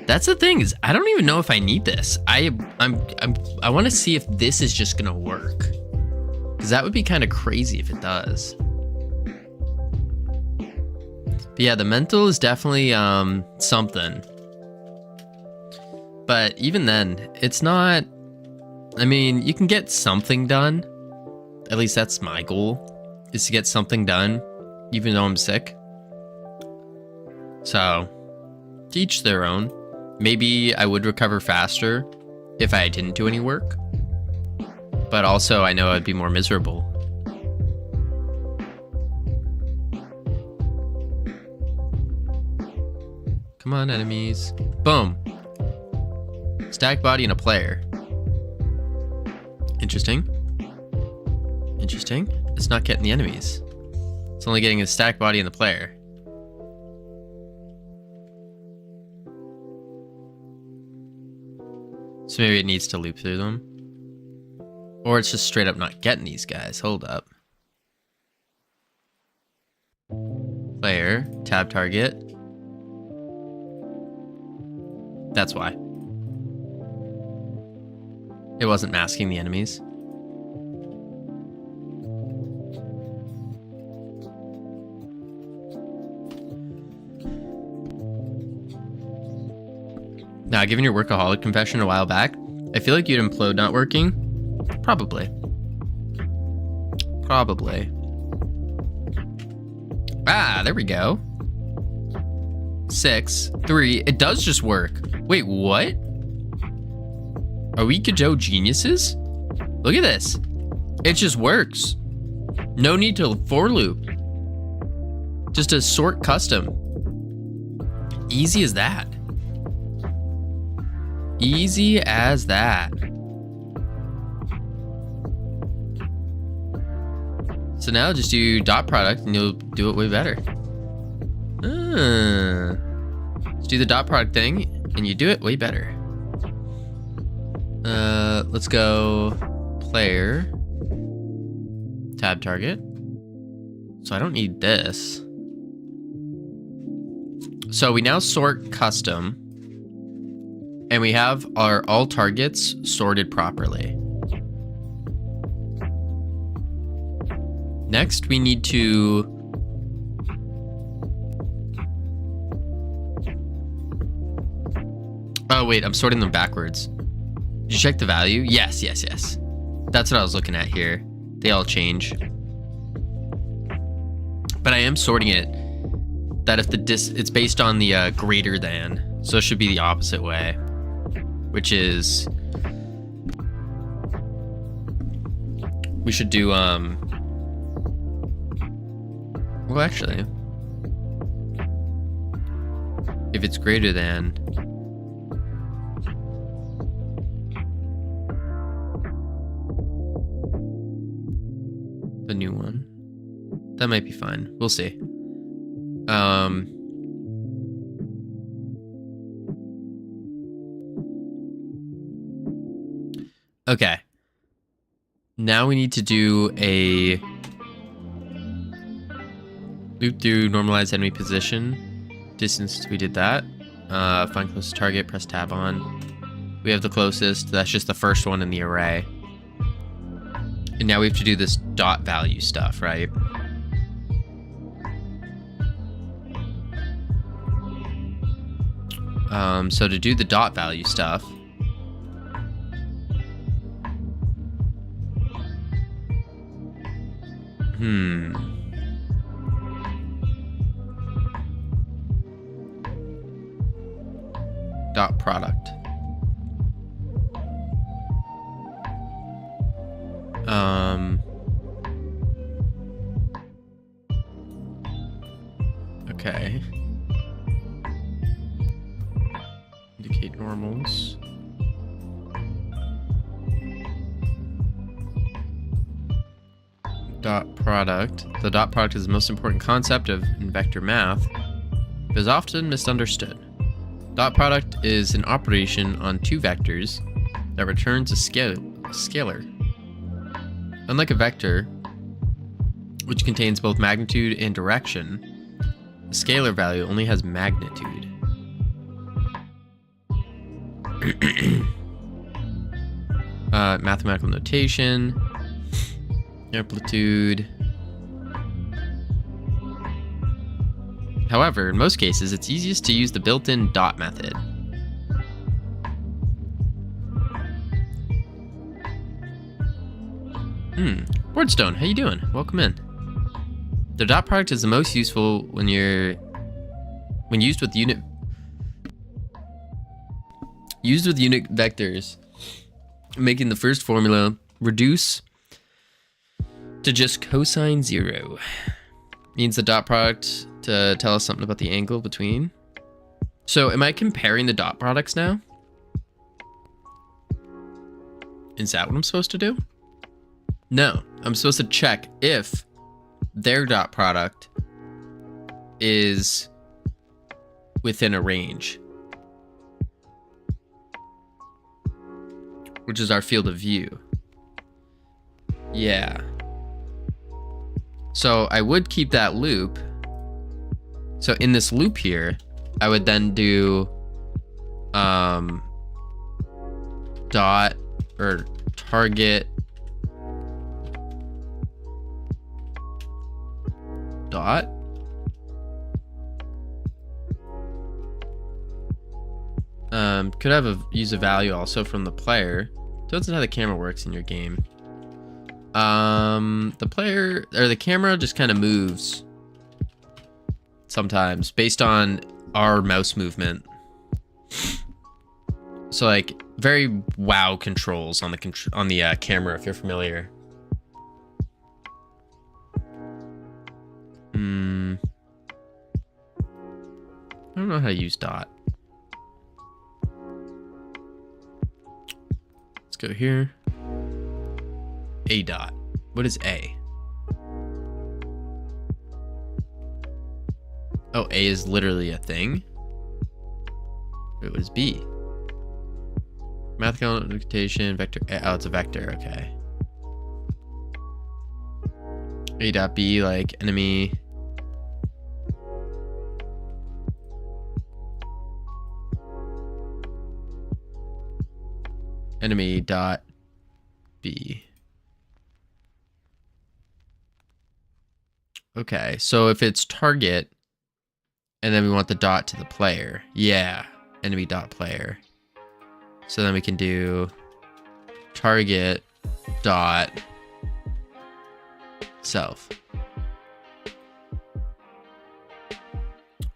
That's the thing, is I don't even know if I need this. I want to see if this is just gonna work, because that would be kind of crazy if it does. But yeah, the mental is definitely something. But even then, it's not. I mean, you can get something done. At least that's my goal, is to get something done, even though I'm sick. So, to each their own. Maybe I would recover faster if I didn't do any work. But also, I know I'd be more miserable. Come on, enemies. Boom. Stack body and a player. Interesting. Interesting. It's not getting the enemies. It's only getting a stack body and the player. So maybe it needs to loop through them. Or it's just straight up not getting these guys. Hold up. Player. Tab target. That's why. It wasn't masking the enemies. Now, given your workaholic confession a while back, I feel like you'd implode not working. Probably. Probably. Ah, there we go. 6, 3. It does just work. Wait, what? Are we Kajo geniuses? Look at this. It just works. No need to for loop. Just a sort custom. Easy as that. Easy as that. So now just do dot product and you'll do it way better. Let's do the dot product thing and you do it way better. Let's go player, tab target. So I don't need this. So we now sort custom and we have our all targets sorted properly. Next, we need to oh wait, I'm sorting them backwards. Did you check the value? Yes, yes, yes. That's what I was looking at here. They all change. But I am sorting it that if the it's based on the greater than, so it should be the opposite way, which is we should do well, actually, if it's greater than, the new one, that might be fine. We'll see. Okay. Now we need to do a loop through normalize enemy position. Distance, we did that. Find closest target, press tab on. We have the closest. That's just the first one in the array. And now we have to do this dot value stuff, right? So to do the dot value stuff, dot product. Okay. Indicate normals. dot product. The dot product is the most important concept in vector math, but is often misunderstood. Dot product is an operation on two vectors that returns a scalar. Unlike a vector, which contains both magnitude and direction, a scalar value only has magnitude. Mathematical notation, amplitude. However, in most cases, it's easiest to use the built-in dot method. Wordstone, how you doing? Welcome in. The dot product is the most useful when used with unit vectors, making the first formula reduce to just cosine 0. Means the dot product to tell us something about the angle between. So am I comparing the dot products now? Is that what I'm supposed to do? No, I'm supposed to check if their dot product is within a range, which is our field of view. Yeah. So I would keep that loop. So in this loop here, I would then do dot or target dot could have use a value also from the player. Depends on how the camera works in your game. The player or the camera just kind of moves sometimes based on our mouse movement. So like very wow controls on the camera if you're familiar. I don't know how to use dot. Let's go here. A dot. What is A? Oh, A is literally a thing. It was B. Mathematical notation, vector. Oh, it's a vector. Okay. A dot B, like enemy. Enemy dot B. Okay, so if it's target, and then we want the dot to the player. Yeah, enemy dot player. So then we can do target dot self.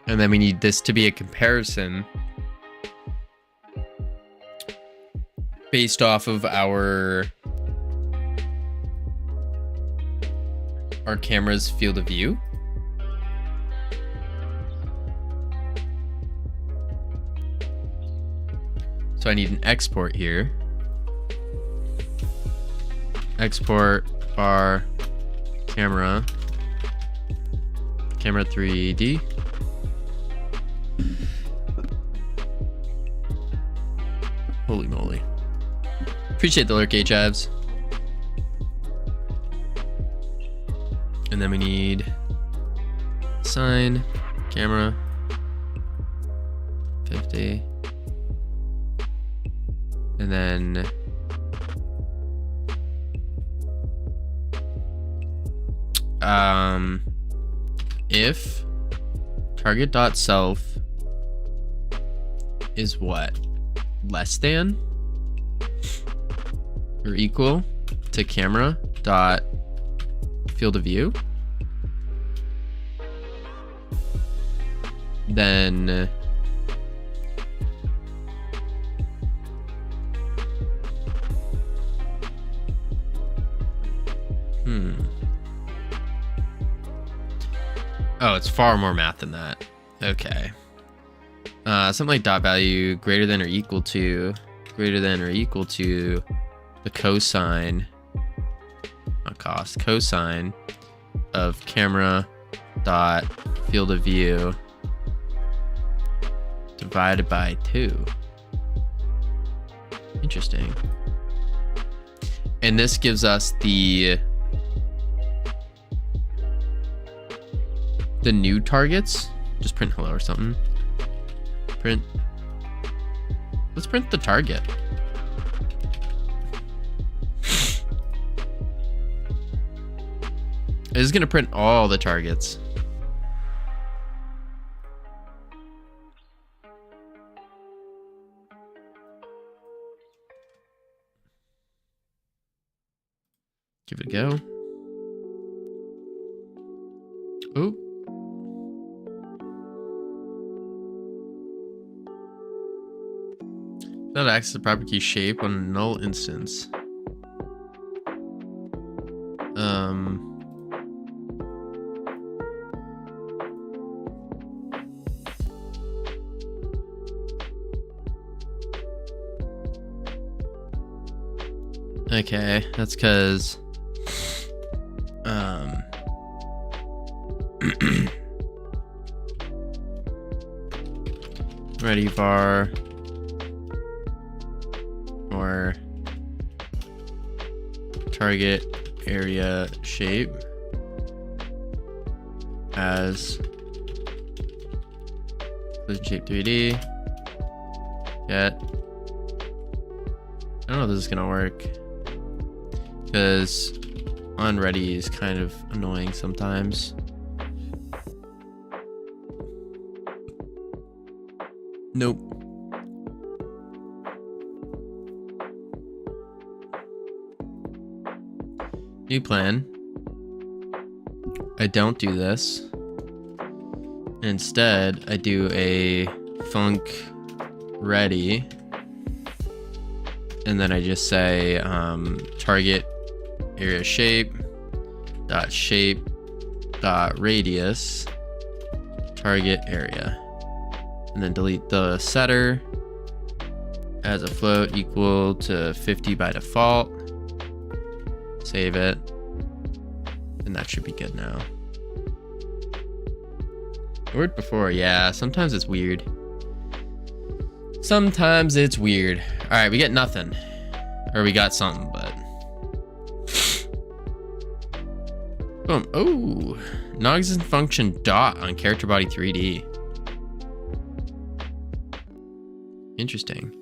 And then we need this to be a comparison based off of our camera's field of view. So I need an export here. Export bar camera 3D. Holy moly. Appreciate the lurk, H-Abs. And then we need sign, camera, 50. And then if target.self is what? Less than or equal to camera dot field of view, then oh, it's far more math than that. Okay. Something like dot value greater than or equal to the cosine not cost, cosine of camera dot field of view divided by 2. Interesting. And this gives us the new targets. Just print hello or something. Print. Let's print the target. It is going to print all the targets. Give it a go. Oh. Failed to access the proper key shape on a null instance. Okay, that's because ready var or target area shape as shape 3D get. I don't know if this is gonna work because unready is kind of annoying sometimes. Nope. New plan. I don't do this. Instead, I do a func ready. And then I just say target area shape dot radius target area. And then delete the setter as a float equal to 50 by default. Save it. And that should be good now. It worked before, yeah. Sometimes it's weird. Sometimes it's weird. Alright, we get nothing. Or we got something, but... Boom. Oh! Non-existent function dot on character body 3D. Interesting.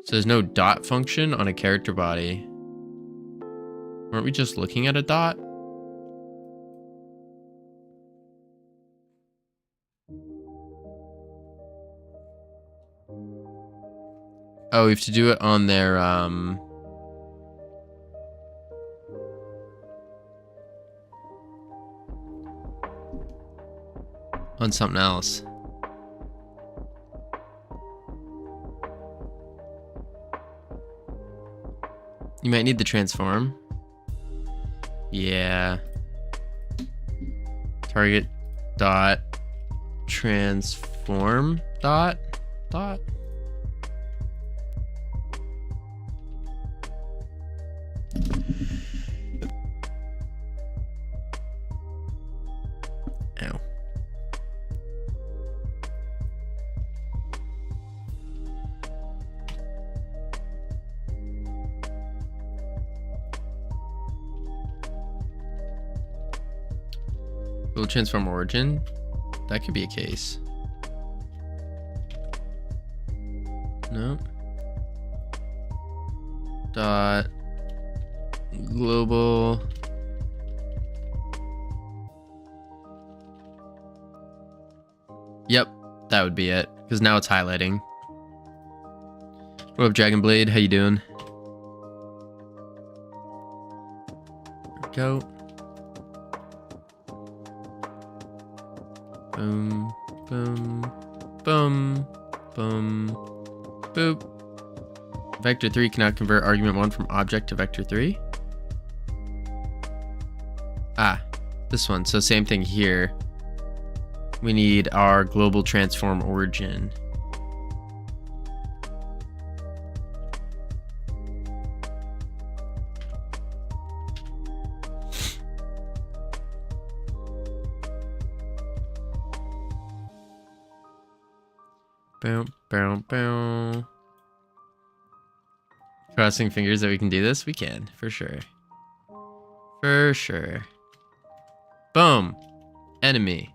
So there's no dot function on a character body. Weren't we just looking at a dot? Oh, we have to do it on their, on something else. You might need the transform. Yeah. Target dot transform dot. Ow. Will transform origin? That could be a case. No. Dot global Yep, that would be it. Because now it's highlighting. What up, Dragon Blade? How you doing? Go. Boom, boom, boom, boom, boop. Vector 3 cannot convert argument 1 from object to vector 3. Ah, this one. So same thing here. We need our global transform origin. Boom, boom, boom. Crossing fingers that we can do this. We can, for sure. For sure. Boom. Enemy.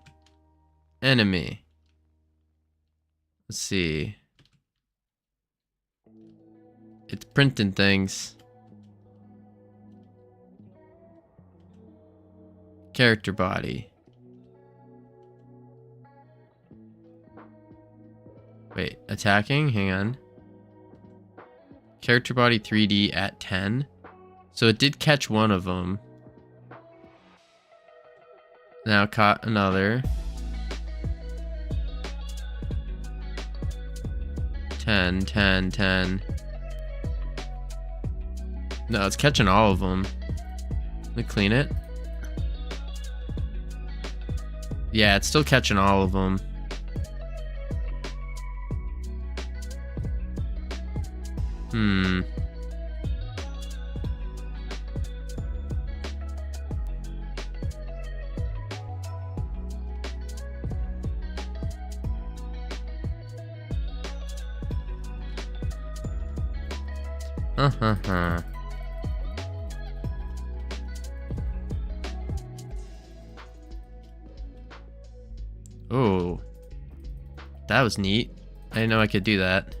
Enemy. Let's see. It's printing things. Character body. Wait, attacking? Hang on. Character body 3D at 10. So it did catch one of them. Now caught another. 10, 10, 10. No, it's catching all of them. Let me clean it. Yeah, it's still catching all of them. Hmm. Oh, that was neat. I didn't know I could do that.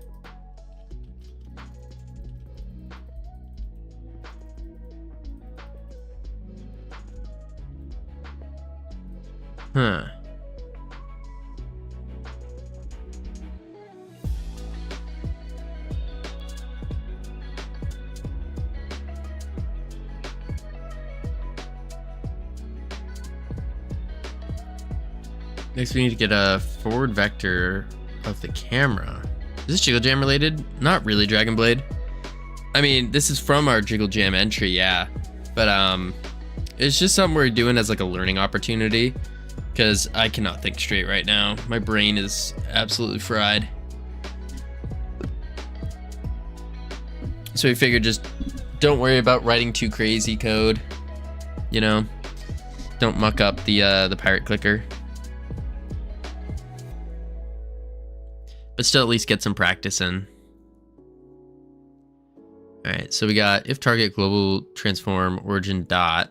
Huh. Next, we need to get a forward vector of the camera. Is this Jiggle Jam related? Not really, Dragon Blade. I mean, this is from our Jiggle Jam entry, yeah. But it's just something we're doing as like a learning opportunity, because I cannot think straight right now. My brain is absolutely fried. So we figured just don't worry about writing too crazy code. You know, don't muck up the pirate clicker. But still at least get some practice in. Alright, so we got if target global transform origin dot.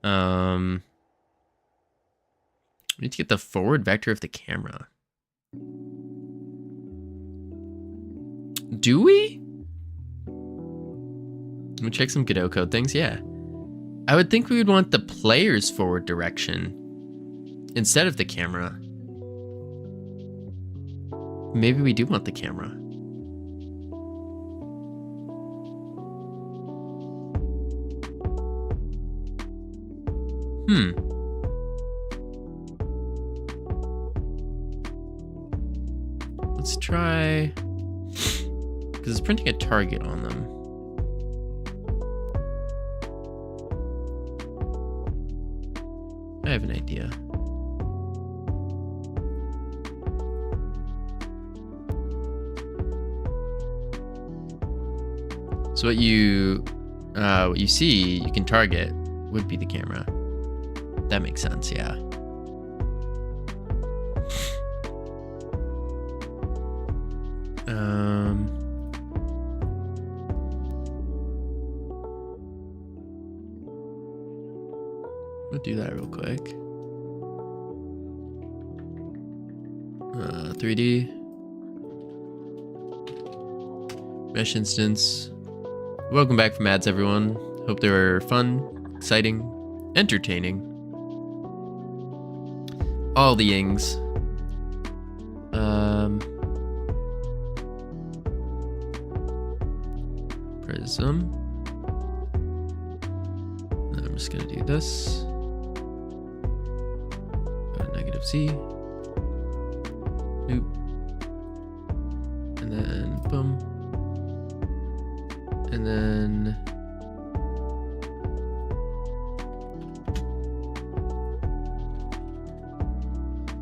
We need to get the forward vector of the camera. Do we? Let me check some Godot code things. Yeah. I would think we would want the player's forward direction instead of the camera. Maybe we do want the camera. Let's try, because it's printing a target on them. I have an idea. So what you see, you can target would be the camera. That makes sense, yeah. We'll do that real quick. 3D. Mesh instance. Welcome back from ads, everyone. Hope they were fun, exciting, entertaining. All the ings. Prism. And I'm just gonna do this. Go to negative C. Oop. And then boom. And then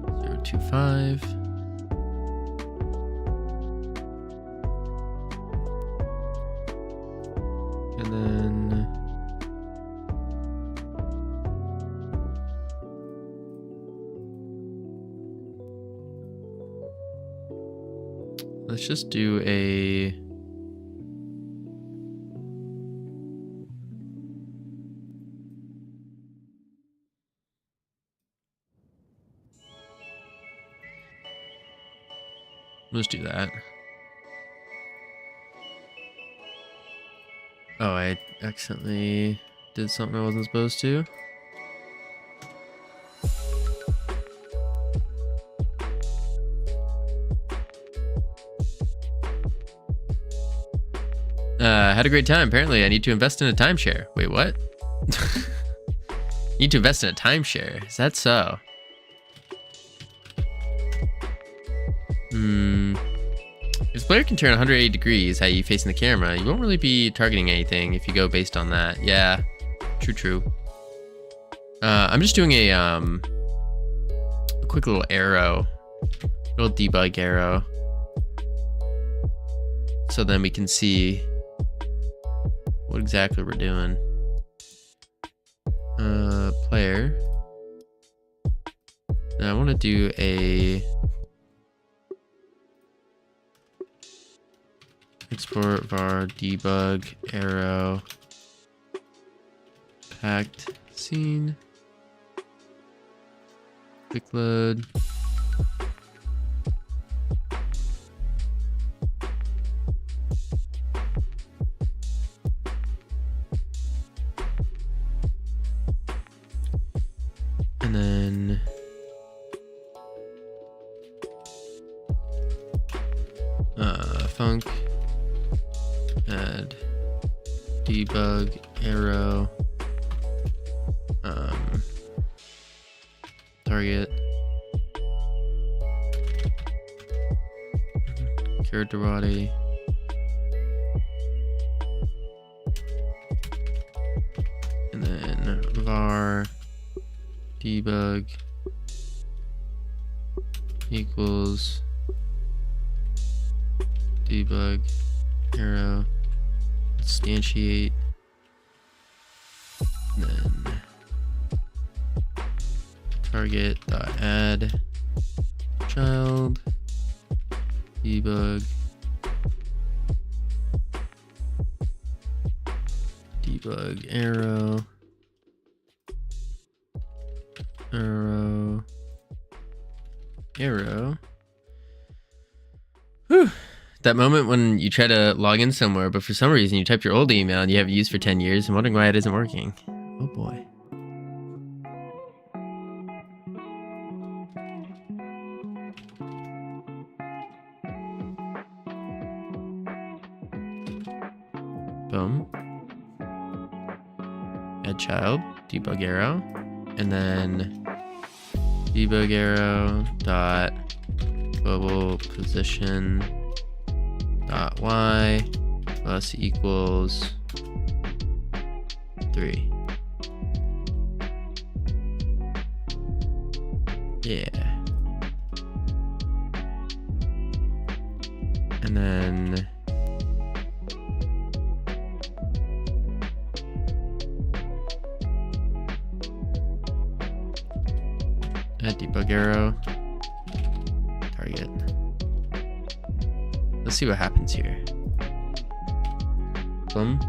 0.25. And then Let's just do a... Let's do that. Oh, I accidentally did something I wasn't supposed to. Had a great time. Apparently, I need to invest in a timeshare. Wait, what? Need to invest in a timeshare. Is that so? If the player can turn 180 degrees, how you facing the camera, you won't really be targeting anything if you go based on that. Yeah, true. I'm just doing a quick little arrow, little debug arrow, so then we can see what exactly we're doing. Player. Now I want to do a export var debug arrow packed scene. Quick load. And then func add debug arrow target character body and then var debug equals debug arrow instantiate, and then target dot add child debug arrow Whew. That moment when you try to log in somewhere, but for some reason you type your old email and you haven't used for 10 years and wondering why it isn't working. Oh boy. Boom. Add child, debug arrow, and then debug arrow dot global position dot y plus equals 3. Yeah. And then add debug arrow target. Let's see what happens here. Boom.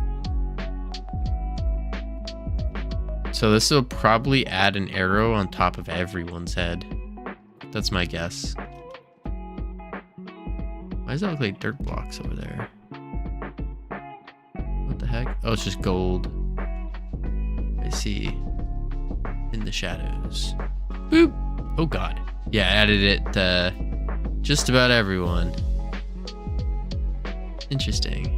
So this will probably add an arrow on top of everyone's head. That's my guess. Why does that look like dirt blocks over there? What the heck? Oh, it's just gold. I see. In the shadows. Boop. Oh god. Yeah, I added it to just about everyone. Interesting.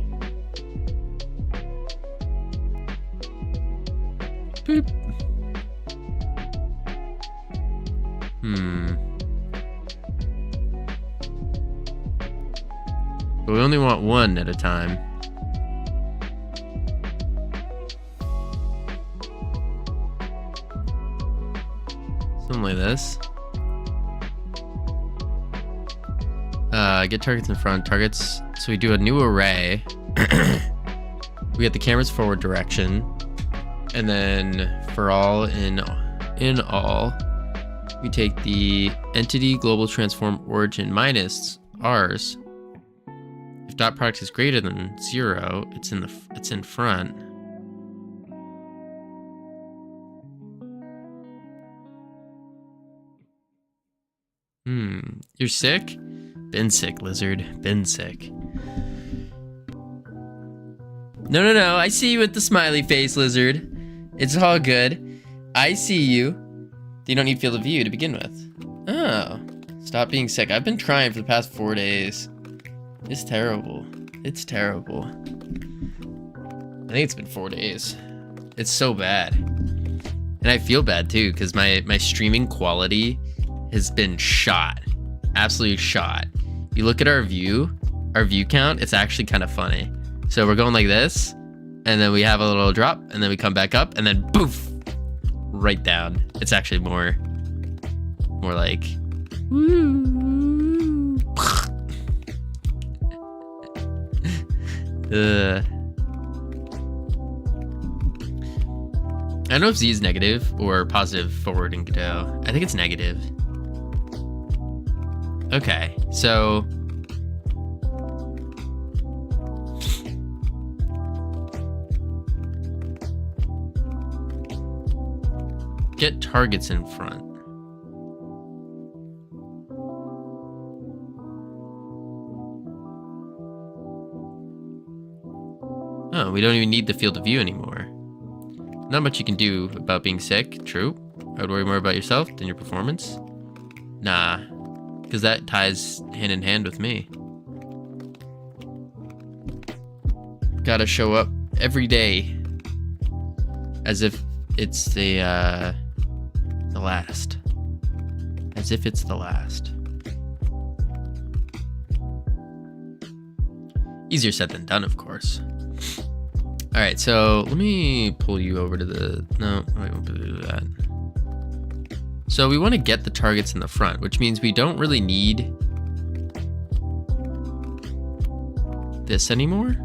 Boop. But we only want one at a time. Something like this. Get targets in front. Targets. So we do a new array. We get the camera's forward direction. And then for all in all, we take the entity global transform origin minus ours dot product is greater than 0, it's in front. You're sick? Been sick, lizard. Been sick. No. I see you with the smiley face, lizard. It's all good. I see you. You don't need field of view to begin with. Oh. Stop being sick. I've been trying for the past 4 days. It's terrible. It's terrible. I think it's been 4 days. It's so bad. And I feel bad too, because my streaming quality has been shot. Absolutely shot. You look at our view count, it's actually kind of funny. So we're going like this, and then we have a little drop, and then we come back up, and then poof, right down. It's actually more like I don't know if Z is negative or positive forward in Godot. I think it's negative. Okay, so get targets in front. Oh, we don't even need the field of view anymore. Not much you can do about being sick, true. I would worry more about yourself than your performance. Nah, because that ties hand in hand with me. Gotta show up every day as if it's the last. As if it's the last. Easier said than done, of course. All right, so let me pull you over to the, no, I won't do that. So we want to get the targets in the front, which means we don't really need this anymore.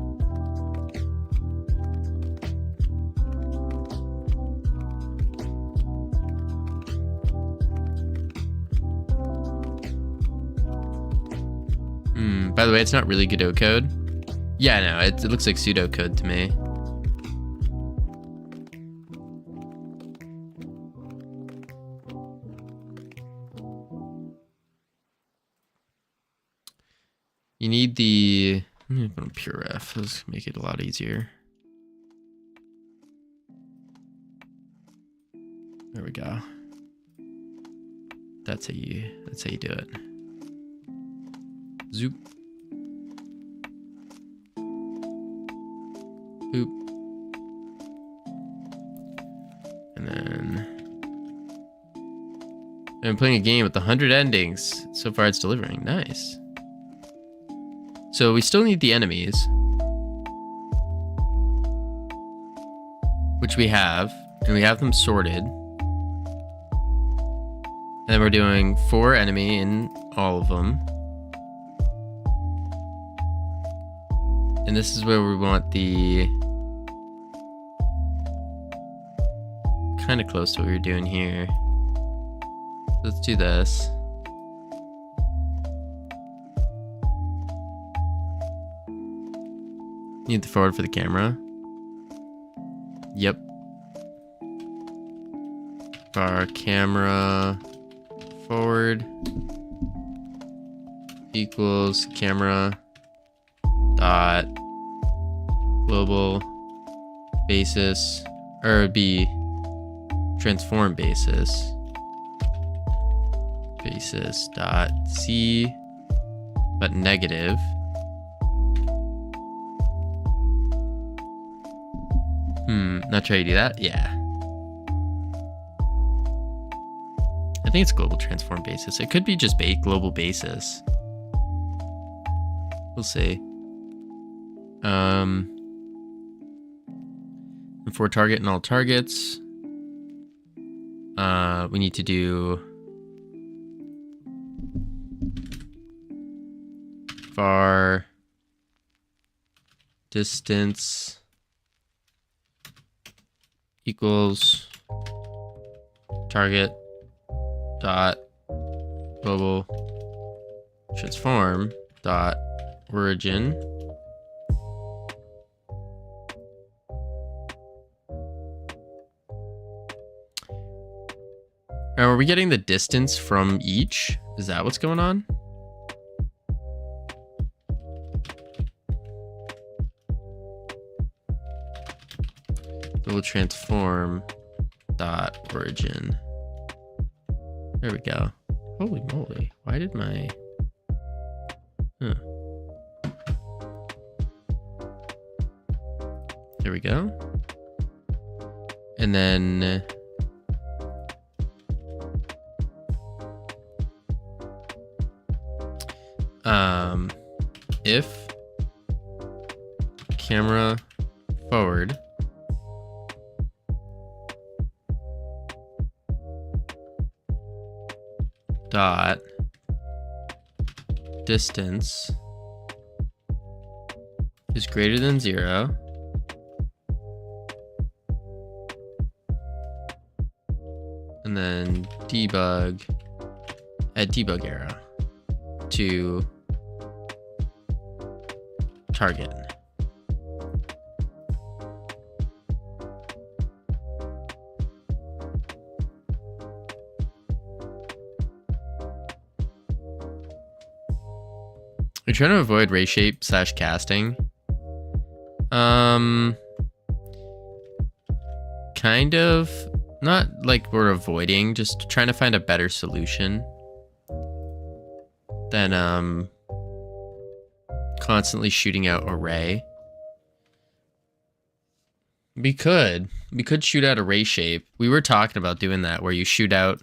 By the way, it's not really Godot code. Yeah, no, it looks like pseudocode to me. You need the, I'm gonna put on pure F. Let's make it a lot easier. There we go. That's how you do it. Zoop. Boop. And then I'm playing a game with 100 endings. So far it's delivering. Nice. So we still need the enemies, which we have, and we have them sorted. And then we're doing 4 enemy in all of them. And this is where we want the kind of close to what we were doing here. Let's do this. Need the forward for the camera. Yep. Our camera forward equals camera dot global basis, or it'd be transform basis dot C, but negative. Not sure how you do that. Yeah. I think it's global transform basis. It could be just global basis. We'll see. And for target and all targets, we need to do var distance equals target dot global transform dot origin are we getting the distance from each? Is that what's going on? We'll transform dot origin. There we go. Holy moly. Why did my... Huh. There we go. And then... if camera forward dot distance is greater than 0, and then debug, add debug arrow to target. We're trying to avoid ray shape / casting. Kind of. Not like we're avoiding, just trying to find a better solution than constantly shooting out array. We could shoot out array shape. We were talking about doing that where you shoot out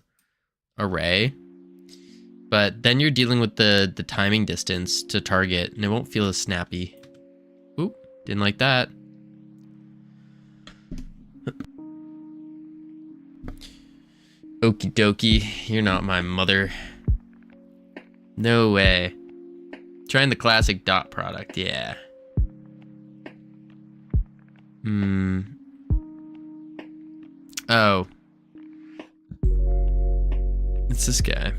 array, but then you're dealing with the timing distance to target and it won't feel as snappy. Oop, didn't like that. Okie dokie, you're not my mother. No way. Trying the classic dot product, yeah. Oh. It's this guy.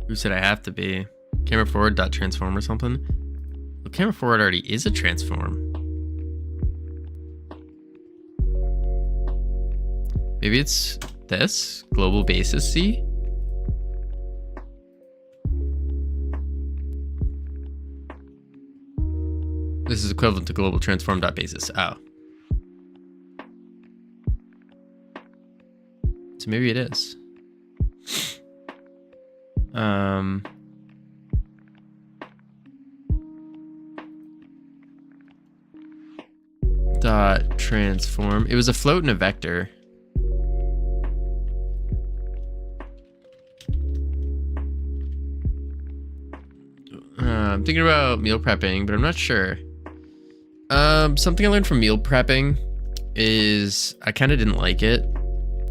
Who said I have to be? Camera forward dot transform or something? Well, camera forward already is a transform. Maybe it's this? Global basis C? This is equivalent to global transform.basis. Oh. So maybe it is. Dot transform. It was a float and a vector. I'm thinking about meal prepping, but I'm not sure. Something I learned from meal prepping is I kind of didn't like it.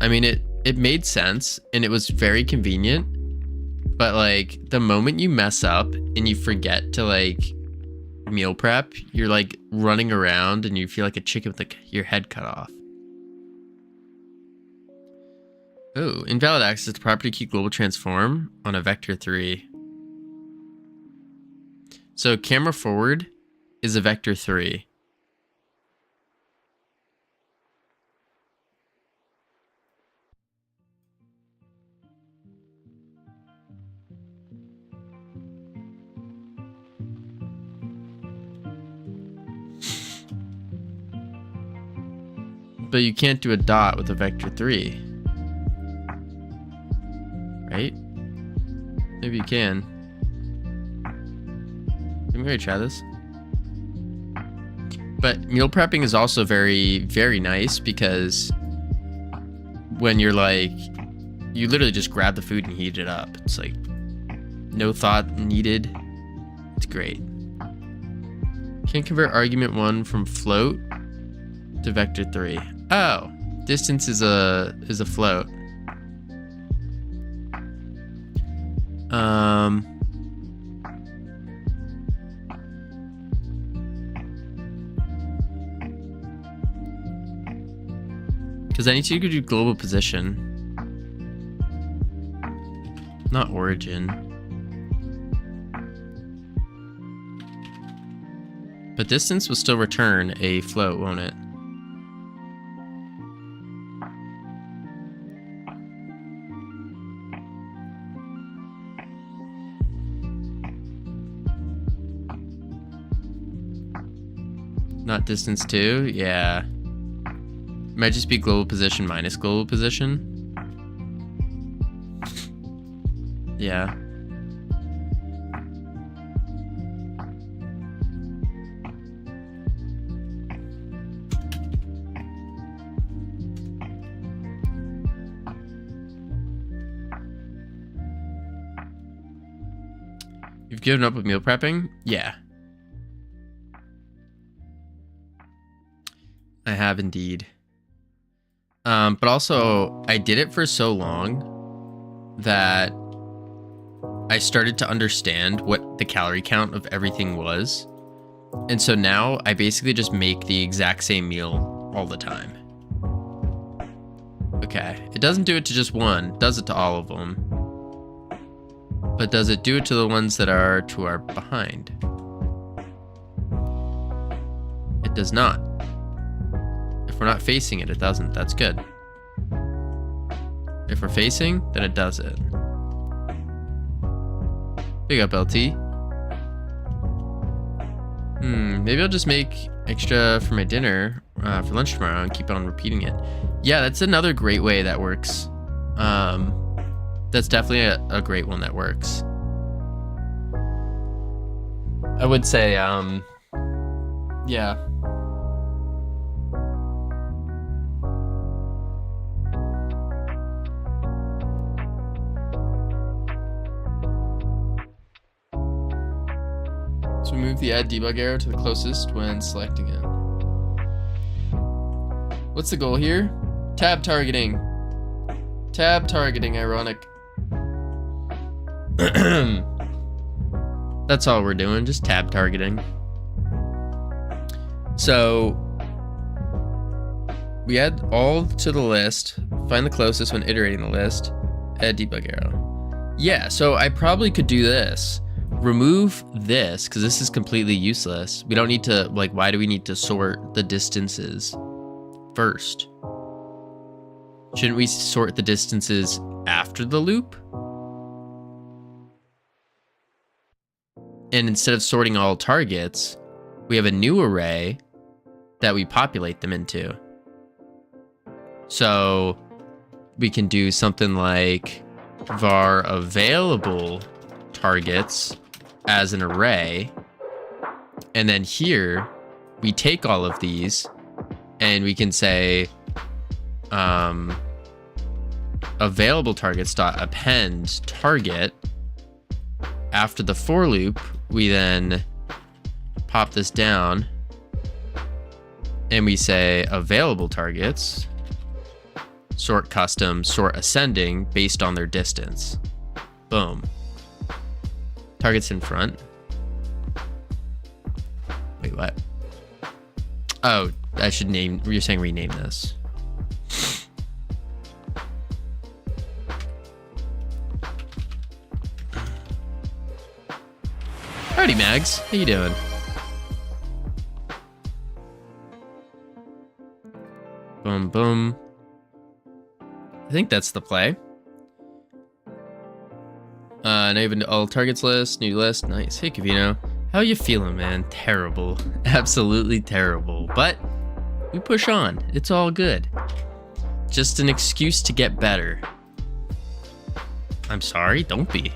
I mean, it made sense and it was very convenient, but like the moment you mess up and you forget to like meal prep, you're like running around and you feel like a chicken with your head cut off. Oh, invalid access to property key global transform on a vector 3. So camera forward is a vector 3. But you can't do a dot with a vector 3. Right? Maybe you can. Let me try this. But meal prepping is also very, very nice because when you're like, you literally just grab the food and heat it up. It's like no thought needed. It's great. Can't convert argument 1 from float to vector 3. Oh, distance is a float. Because I need you to do global position, not origin. But distance will still return a float, won't it? Not distance 2? Yeah. Might just be global position minus global position. Yeah. You've given up with meal prepping? Yeah. I have indeed. But also, I did it for so long that I started to understand what the calorie count of everything was. And so now I basically just make the exact same meal all the time. Okay, it doesn't do it to just one, it does it to all of them. But does it do it to the ones that are to our behind? It does not. If we're not facing it, it doesn't. That's good. If we're facing, then it does it. Big up, LT. Maybe I'll just make extra for my dinner for lunch tomorrow and keep on repeating it. Yeah, that's another great way that works. That's definitely a great one that works. I would say, yeah. So we move the add debug arrow to the closest when selecting it. What's the goal here? Tab targeting. Tab targeting, ironic. That's all we're doing, just tab targeting. So we add all to the list, find the closest when iterating the list, add debug arrow. Yeah, so I probably could do this. Remove this, because this is completely useless. We don't need to, like, why do we need to sort the distances first? Shouldn't we sort the distances after the loop? And instead of sorting all targets, we have a new array that we populate them into. So we can do something like var available targets as an array. And then here we take all of these and we can say available targets dot append target. After the for loop, we then pop this down and we say available targets sort custom sort ascending based on their distance. Boom. Targets in front. Wait, what? Oh, I should name, you're saying rename this. Howdy, Mags. How you doing? Boom, boom. I think that's the play. Now you have an all targets list, new list. Nice. Hey, Covino. How you feeling, man? Terrible. Absolutely terrible. But we push on. It's all good. Just an excuse to get better. I'm sorry. Don't be.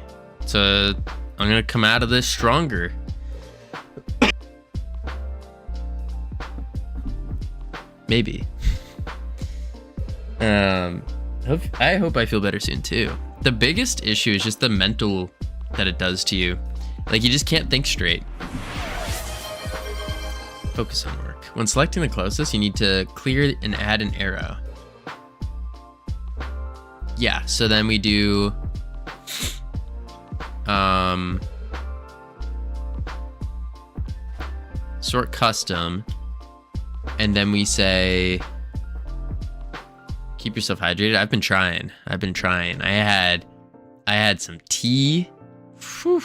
I'm gonna come out of this stronger. Maybe. I hope I feel better soon too. The biggest issue is just the mental that it does to you. Like, you just can't think straight. Focus on work. When selecting the closest, you need to clear and add an arrow. Yeah, so then we do sort custom, and then we say keep yourself hydrated. I've been trying. I had some tea. Whew.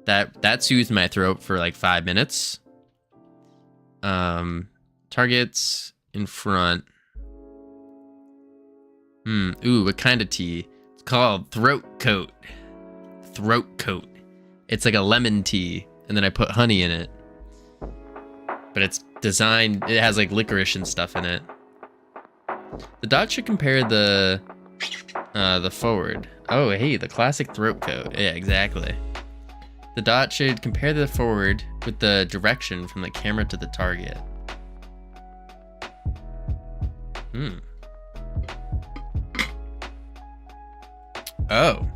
That soothed my throat for like 5 minutes. Targets in front. Ooh, what kind of tea? It's called throat coat. Throat coat. It's like a lemon tea, and then I put honey in it. but it's designed, it has like licorice and stuff in it. The dot should compare the forward. Oh, hey, the classic throat coat. Yeah, exactly. The dot should compare the forward with the direction from the camera to the target. Oh.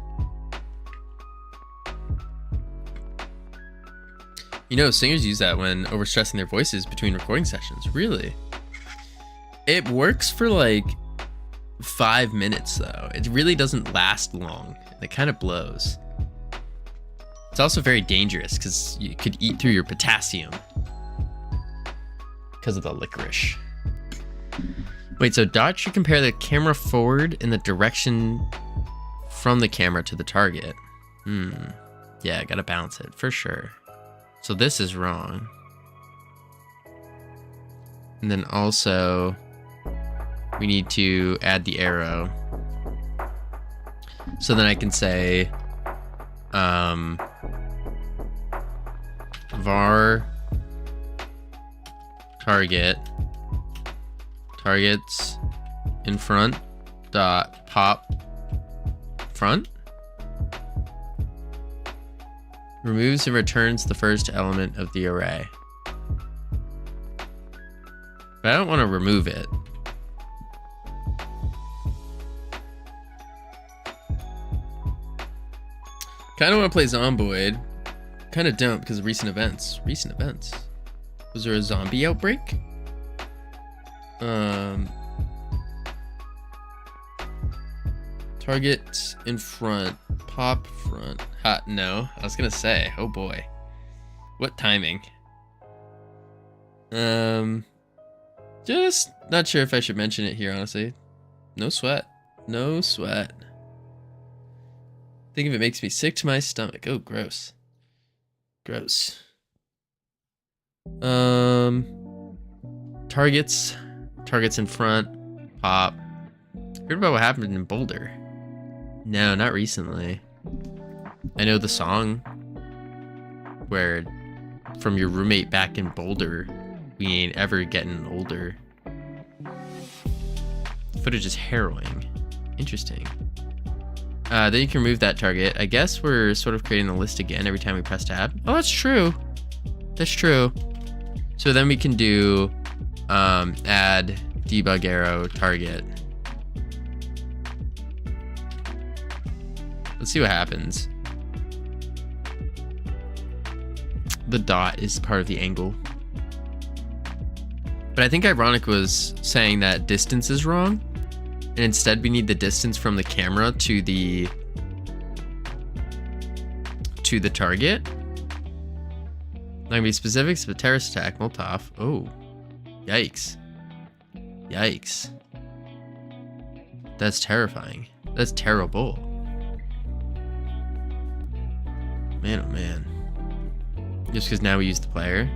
You know, singers use that when overstressing their voices between recording sessions. Really? It works for like 5 minutes though. It really doesn't last long. It kind of blows. It's also very dangerous because you could eat through your potassium because of the licorice. Wait, so dot should compare the camera forward in the direction from the camera to the target. Yeah, I gotta balance it for sure. So this is wrong. And then also we need to add the arrow. So then I can say var targets in front dot pop front removes and returns the first element of the array. But I don't want to remove it. Kind of want to play Zomboid. Kind of don't because of recent events. Recent events. Was there a zombie outbreak? Target in front. Pop front. Hot, no. I was gonna say, oh boy. What timing? Just not sure if I should mention it here, honestly. No sweat. No sweat. Think of it makes me sick to my stomach. Oh, gross. Gross. Targets in front. Pop. Heard about what happened in Boulder? No, not recently. I know the song where from your roommate back in Boulder, we ain't ever getting older. Footage is harrowing. Interesting. Then you can remove that target. I guess we're sort of creating the list again every time we press tab. Oh, that's true. That's true. So then we can do add debug arrow target. Let's see what happens. The dot is part of the angle. But I think Ironic was saying that distance is wrong. And instead we need the distance from the camera to the target. Not gonna be specifics, but terrorist attack, Molotov. Oh, yikes. Yikes. That's terrifying. That's terrible. Man, oh man. Just because now we use the player.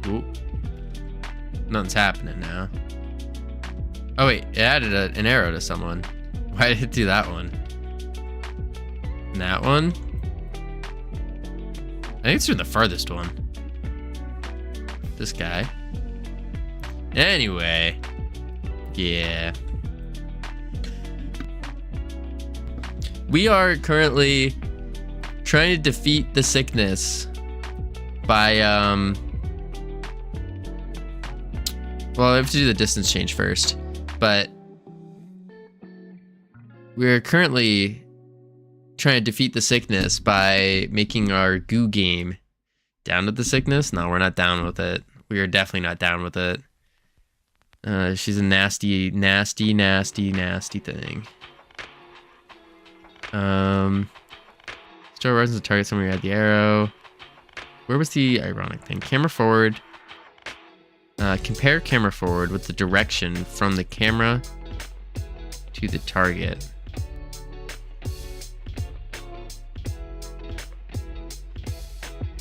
Ooh. Nothing's happening now. Oh wait, it added an arrow to someone. Why did it do that one? And that one? I think it's doing the farthest one. This guy. Anyway. Yeah. We are currently trying to defeat the sickness by well, I have to do the distance change first, but we're currently trying to defeat the sickness by making our goo game. Down with the sickness? No, we're not down with it. We are definitely not down with it. She's a nasty, nasty, nasty, nasty thing. Start rising to target somewhere. You had the arrow. Where was the ironic thing? Camera forward. Compare camera forward with the direction from the camera to the target.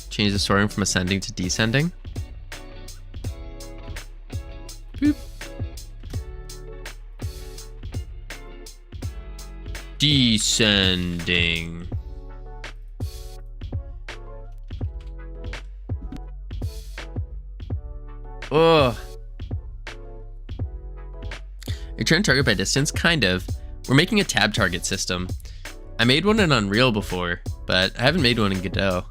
Change the sorting from ascending to descending. Boop. Descending. Ugh. You're trying to target by distance? Kind of. We're making a tab target system. I made one in Unreal before, but I haven't made one in Godot.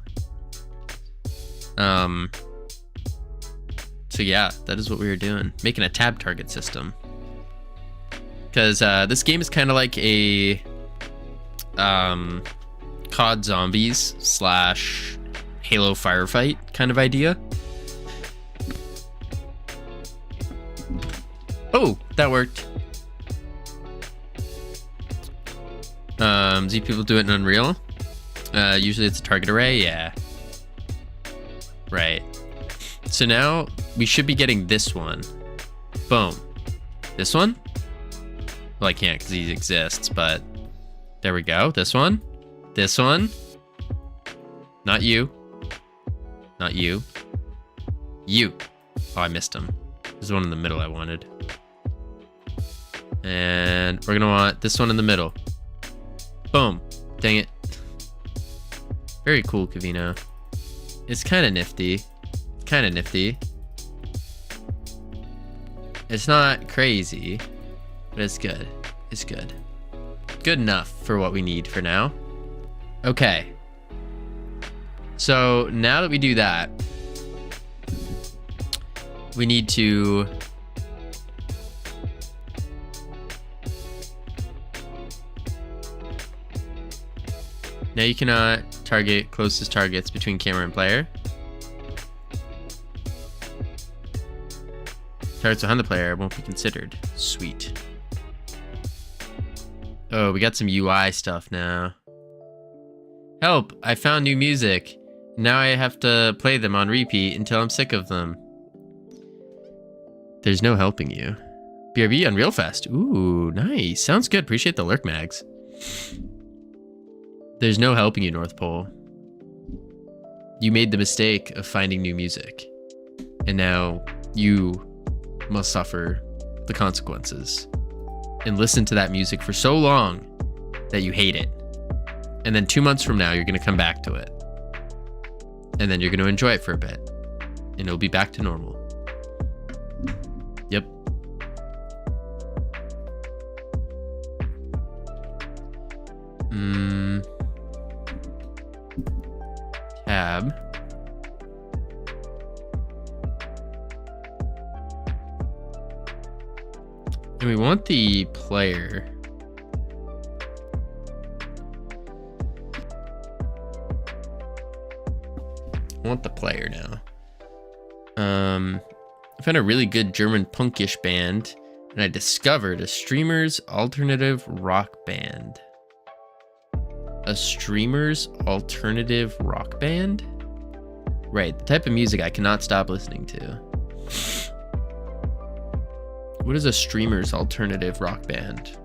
So yeah, that is what we were doing. Making a tab target system. Because this game is kind of like a COD Zombies / Halo Firefight kind of idea. Oh, that worked. See people do it in Unreal. Usually it's a target array, yeah. Right. So now we should be getting this one. Boom. This one? Well, I can't because he exists, but there we go. This one. This one. Not you. Not you. You. Oh, I missed him. There's one in the middle I wanted. And we're gonna want this one in the middle. Boom. Dang it. Very cool, Covino. It's kind of nifty. Kind of nifty. It's not crazy, but it's good. It's good. Good enough for what we need for now. Okay. So now that we do that, we need to now you cannot target closest targets between camera and player. Targets behind the player won't be considered. Sweet. Oh, we got some UI stuff now. Help! I found new music. Now I have to play them on repeat until I'm sick of them. There's no helping you. BRB Unreal Fest. Ooh, nice. Sounds good. Appreciate the lurk mags. There's no helping you, North Pole. You made the mistake of finding new music. And now you must suffer the consequences. And listen to that music for so long that you hate it. And then 2 months from now, you're going to come back to it. And then you're going to enjoy it for a bit. And it'll be back to normal. Yep. Tab. And we want the player. I want the player now. I found a really good German punkish band, and I discovered a streamer's alternative rock band. A streamer's alternative rock band? Right, the type of music I cannot stop listening to. What is a streamer's alternative rock band?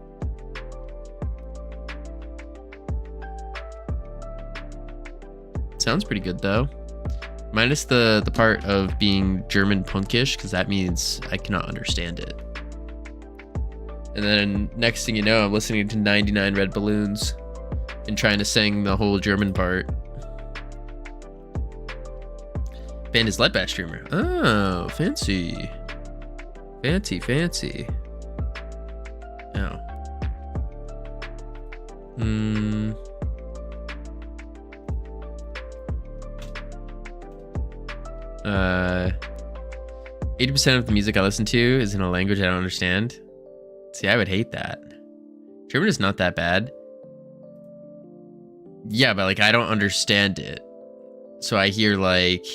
Sounds pretty good though. Minus the part of being German punkish, because that means I cannot understand it. And then next thing you know, I'm listening to 99 Red Balloons and trying to sing the whole German part. Band is led by a streamer. Oh, fancy. Fancy, fancy. Oh. 80% of the music I listen to is in a language I don't understand. See, I would hate that. German is not that bad. Yeah, but like I don't understand it. So I hear like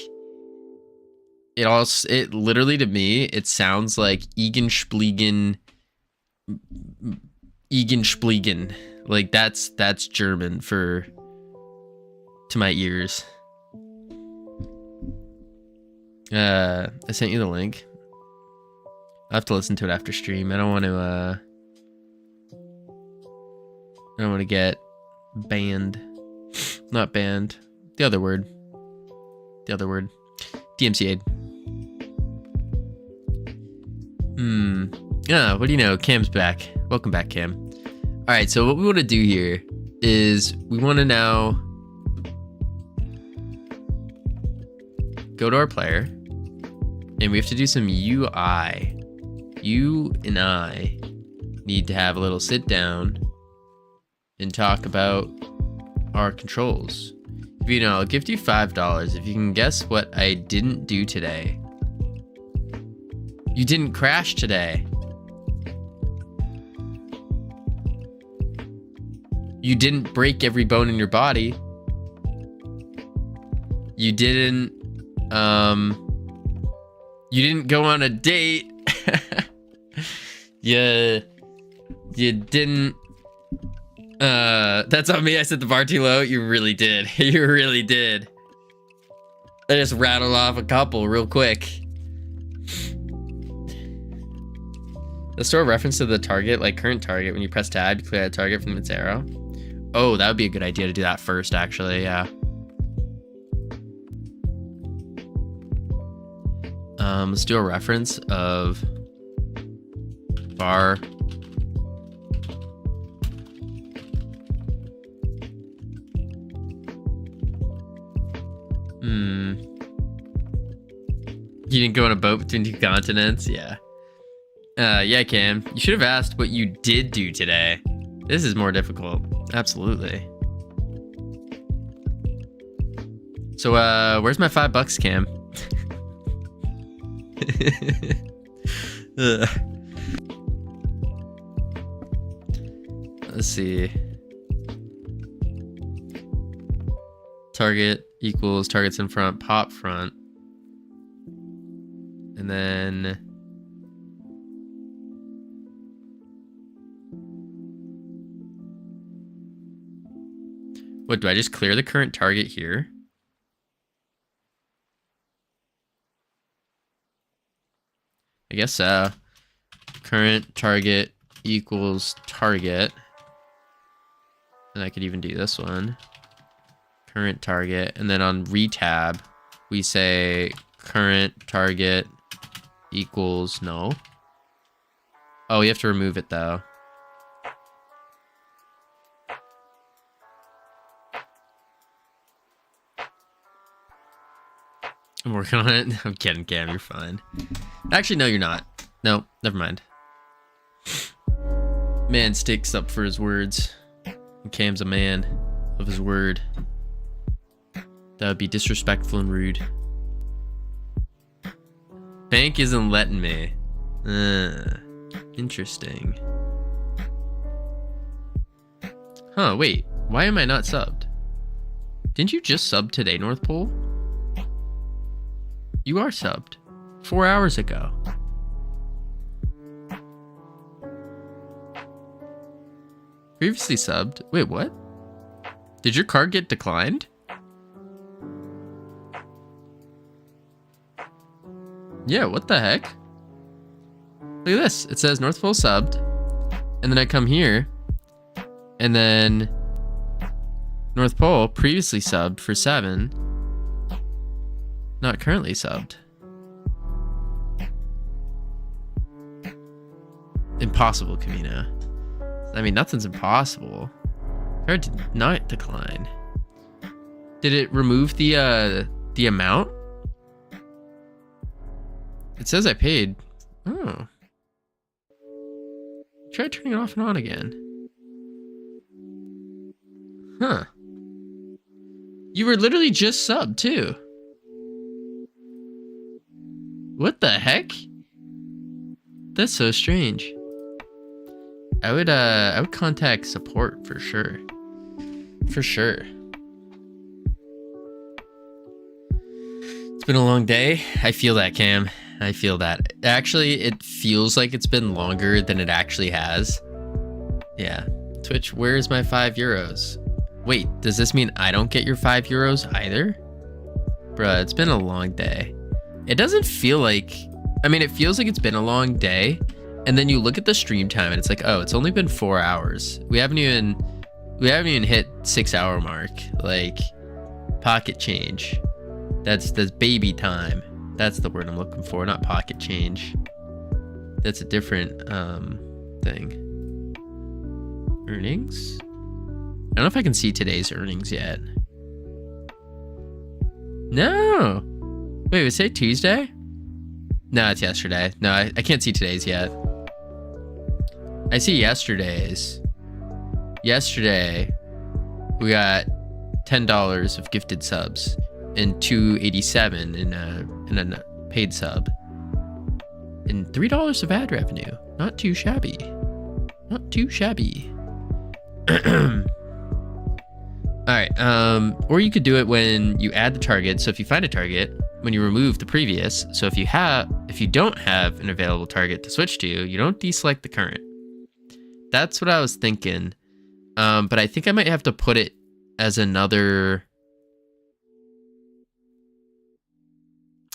it literally to me it sounds like Egenspiegen. Like that's German to my ears. I sent you the link. I'll have to listen to it after stream. I don't want to get banned. Not banned. The other word. DMCA'd. Yeah, what do you know? Cam's back. Welcome back, Cam. Alright, so what we want to do here is we want to now go to our player. And we have to do some UI. You and I need to have a little sit down and talk about our controls. You know, I'll gift you $5 if you can guess what I didn't do today. You didn't crash today. You didn't break every bone in your body. You didn't go on a date. You didn't that's on me. I set the bar too low. You really did. You really did. I just rattled off a couple real quick. The store reference to the target, like current target, when you press tab, you clear that target from its arrow. Oh, that would be a good idea to do that first, actually, yeah. Let's do a reference of bar. You didn't go on a boat between two continents? Yeah. Yeah, Cam. You should have asked what you did do today. This is more difficult. Absolutely. So, where's my $5, Cam? Let's see. Target equals targets in front, pop front. And then what, do I just clear the current target here? I guess so. Current target equals target. And I could even do this one. Current target. And then on retab, we say current target equals no. Oh, we have to remove it though. I'm working on it. I'm kidding, Cam. You're fine. Actually, no, you're not. No, never mind. Man sticks up for his words. And Cam's a man of his word. That would be disrespectful and rude. Bank isn't letting me. Interesting. Huh, wait. Why am I not subbed? Didn't you just sub today, North Pole? You are subbed 4 hours ago. Previously subbed. Wait, what? Did your card get declined? Yeah, what the heck? Look at this. It says North Pole subbed. And then I come here. And then North Pole previously subbed for 7. Not currently subbed. Impossible, Covino. I mean, nothing's impossible. Card did not decline. Did it remove the amount? It says I paid. Oh. Try turning it off and on again. Huh. You were literally just subbed too. What the heck? That's so strange. I would contact support for sure. For sure. It's been a long day. I feel that, Cam. I feel that. Actually, it feels like it's been longer than it actually has. Yeah. Twitch, where's my €5? Wait, does this mean I don't get your €5 either? Bruh, it's been a long day. It doesn't feel like... I mean, it feels like it's been a long day. And then you look at the stream time and it's like, oh, it's only been 4 hours. We haven't even hit 6 hour mark. Like, pocket change. That's baby time. That's the word I'm looking for, not pocket change. That's a different thing. Earnings? I don't know if I can see today's earnings yet. No. Wait, we say Tuesday? No, it's yesterday. No, I can't see today's yet. I see yesterday's. Yesterday, we got $10 of gifted subs and $2.87 in a paid sub and $3 of ad revenue. Not too shabby. Not too shabby. All right. Or you could do it when you add the target. So if you find a target, when you remove the previous. So if you don't have an available target to switch to, you don't deselect the current. That's what I was thinking. But I think I might have to put it as another.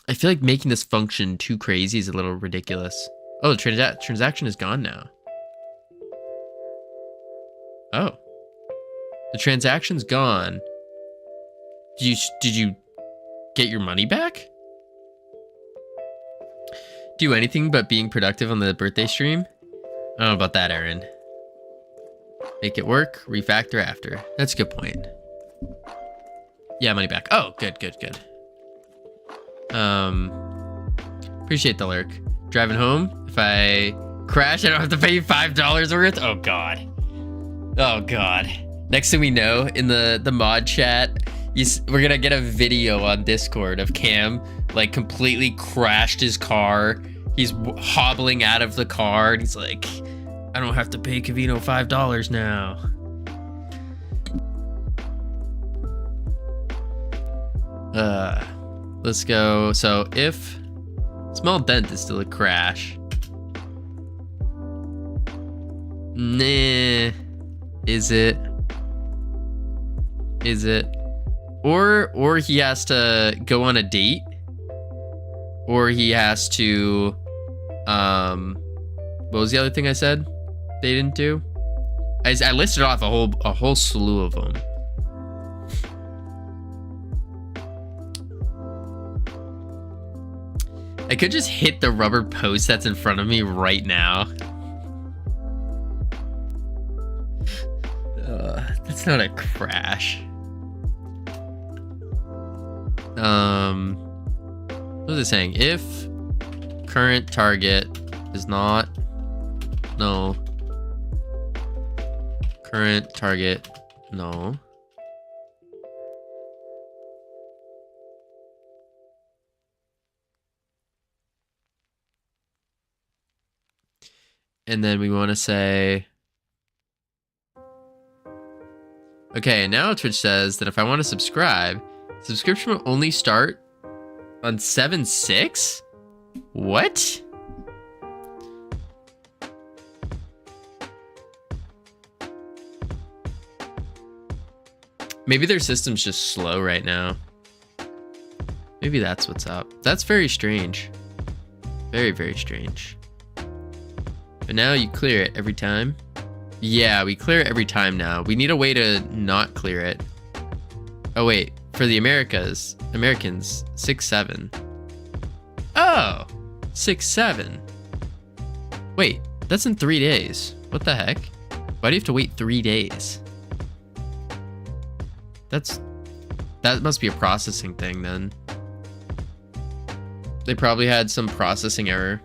I feel like making this function too crazy is a little ridiculous. Oh, the transaction is gone now. Oh. The transaction's gone. Did you get your money back? Do anything but being productive on the birthday stream? I don't know about that, Aaron. Make it work, refactor after. That's a good point. Yeah, money back. Oh, good. Appreciate the lurk. Driving home. If I crash, I don't have to pay $5 worth. Oh god. Oh god. Next thing we know, in the mod chat, we're gonna get a video on Discord of Cam like completely crashed his car. He's hobbling out of the car and he's like, I don't have to pay Covino $5 now. Let's go. So if small dent is still a crash. Nah. Is it? Or he has to go on a date, or he has to what was the other thing I said they didn't do? I listed off a whole slew of them. I could just hit the rubber post that's in front of me right now. That's not a crash. What was it saying? If current target is not, no. Current target, no. And then we want to say, okay, and now Twitch says that if I want to subscribe, subscription will only start on 7/6? What? Maybe their system's just slow right now. Maybe that's what's up. That's very strange. Very, very strange. But now you clear it every time. Yeah, we clear it every time now. We need a way to not clear it. Oh, wait. For the Americans, 6/7. Oh, 6/7. Wait, that's in 3 days. What the heck? Why do you have to wait 3 days? That must be a processing thing then. They probably had some processing error.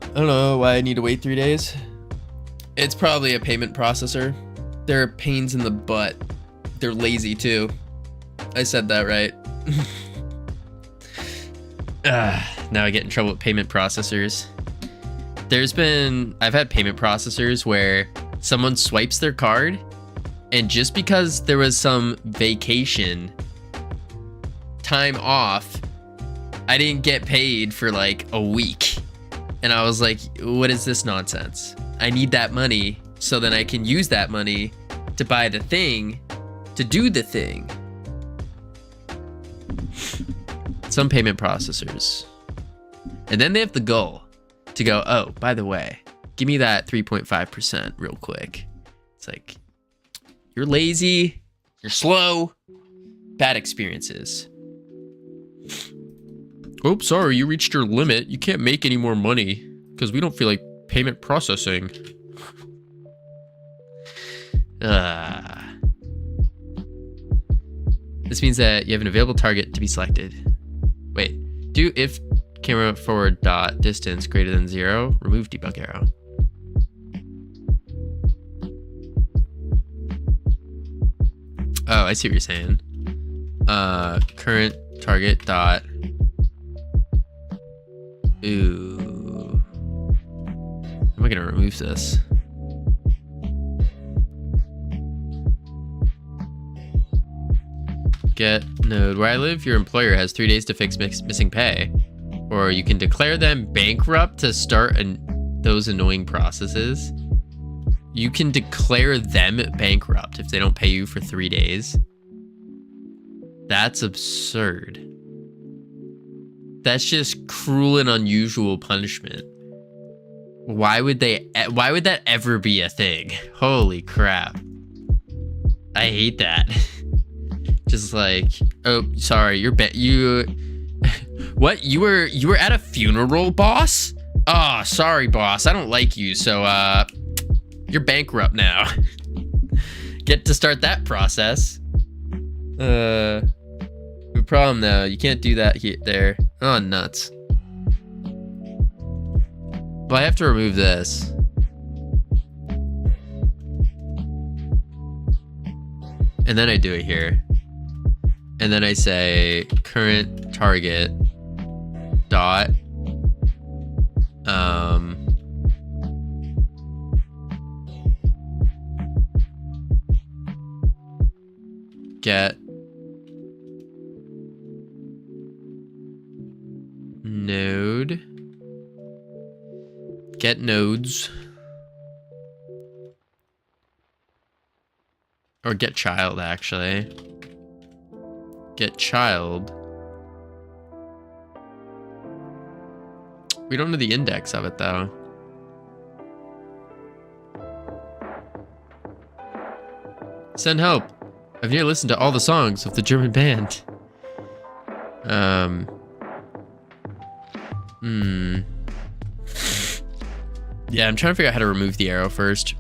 I don't know why I need to wait 3 days. It's probably a payment processor. They're pains in the butt. They're lazy too. I said that right. Now I get in trouble with payment processors. I've had payment processors where someone swipes their card, and just because there was some vacation time off, I didn't get paid for like a week. And I was like, what is this nonsense? I need that money so then I can use that money to buy the thing, to do the thing. Some payment processors. And then they have the goal to go, oh, by the way, give me that 3.5% real quick. It's like, you're lazy, you're slow, bad experiences. Oh, sorry, you reached your limit. You can't make any more money because we don't feel like payment processing. This means that you have an available target to be selected. Wait, do if camera forward dot distance greater than 0, remove debug arrow. Oh, I see what you're saying. Current target dot. Ooh. How am I gonna remove this? Get node. Where I live, your employer has 3 days to fix missing pay. Or you can declare them bankrupt to start those annoying processes. You can declare them bankrupt if they don't pay you for 3 days. That's absurd. That's just cruel and unusual punishment. Why would that ever be a thing? Holy crap. I hate that. Just like, oh, sorry, what? You were at a funeral, boss? Oh, sorry, boss. I don't like you, so you're bankrupt now. Get to start that process. The problem though, you can't do that there. Oh, nuts. Well, I have to remove this. And then I do it here. And then I say current target dot get node, get nodes, or get child actually. Get child. We don't know the index of it though. Send help. I've nearly listened to all the songs of the German band. Yeah, I'm trying to figure out how to remove the arrow first.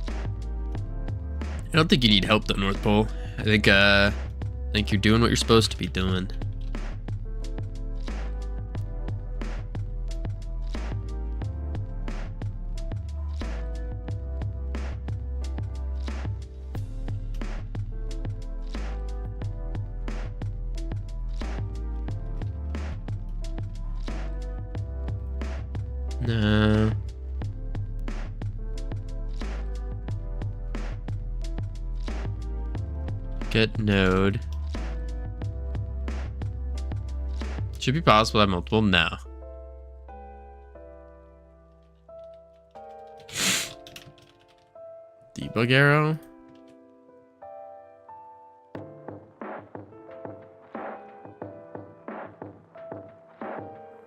I don't think you need help though, North Pole. I think you're doing what you're supposed to be doing. No. Get node. Should be possible to have multiple? No. Debug arrow.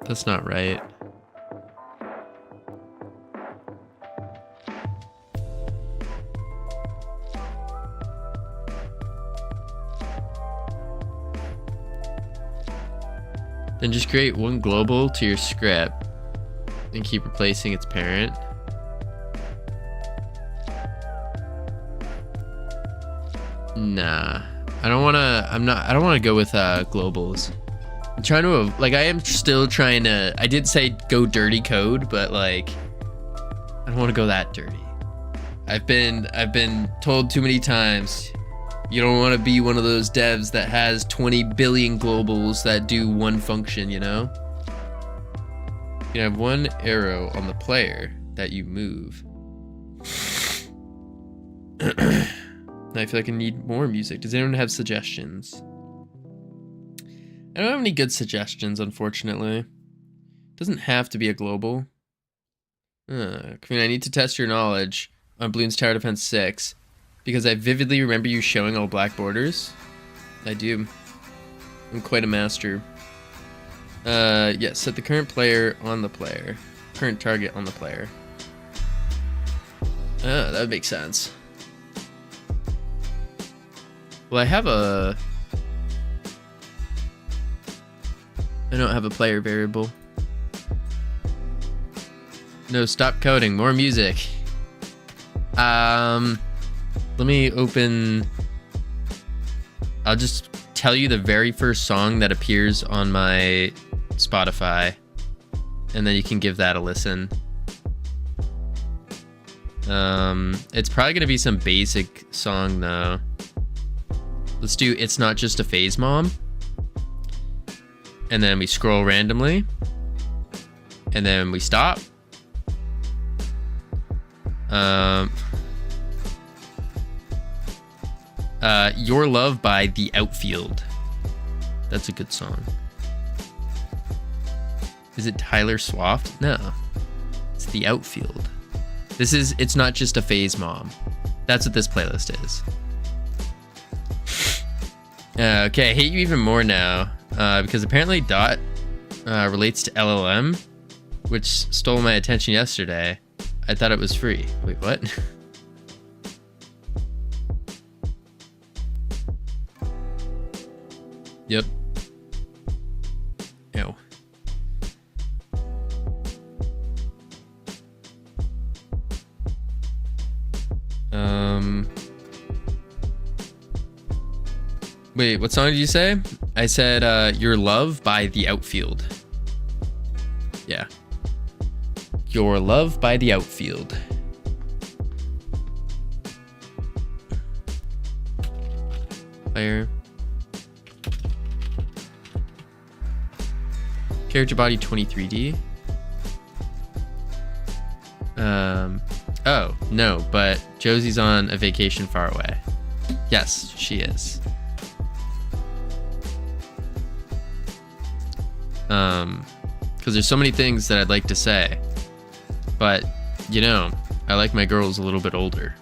That's not right. Then just create one global to your script and keep replacing its parent. Nah, I don't want to go with globals. I'm trying to, like, I am still trying to, I did say go dirty code, but like, I don't want to go that dirty. I've been told too many times, you don't want to be one of those devs that has 20 billion globals that do one function, you know? You can have one arrow on the player that you move. I feel like I need more music. Does anyone have suggestions? I don't have any good suggestions, unfortunately. Doesn't have to be a global. I mean, I need to test your knowledge on Bloons Tower Defense 6. Because I vividly remember you showing all black borders. I do. I'm quite a master. Yeah, set the current player on the player. Current target on the player. Oh, that would make sense. Well, I don't have a player variable. No, stop coding. More music. Let me open. I'll just tell you the very first song that appears on my Spotify, and then you can give that a listen. It's probably gonna be some basic song though. Let's do It's Not Just a Phase, Mom. And then we scroll randomly. And then we stop. Your Love by The Outfield. That's a good song. Is it Tyler Swift? No. It's The Outfield. This is It's Not Just a Phase, Mom. That's what this playlist is. Okay, I hate you even more now. Because apparently Dot relates to LLM, which stole my attention yesterday. I thought it was free. Wait, what? Yep. Ew. Wait, what song did you say? I said Your Love by The Outfield. Yeah. Your Love by The Outfield. Fire. Character body 23D. Oh, no, but Josie's on a vacation far away. Yes, she is. Because there's so many things that I'd like to say, but you know, I like my girls a little bit older.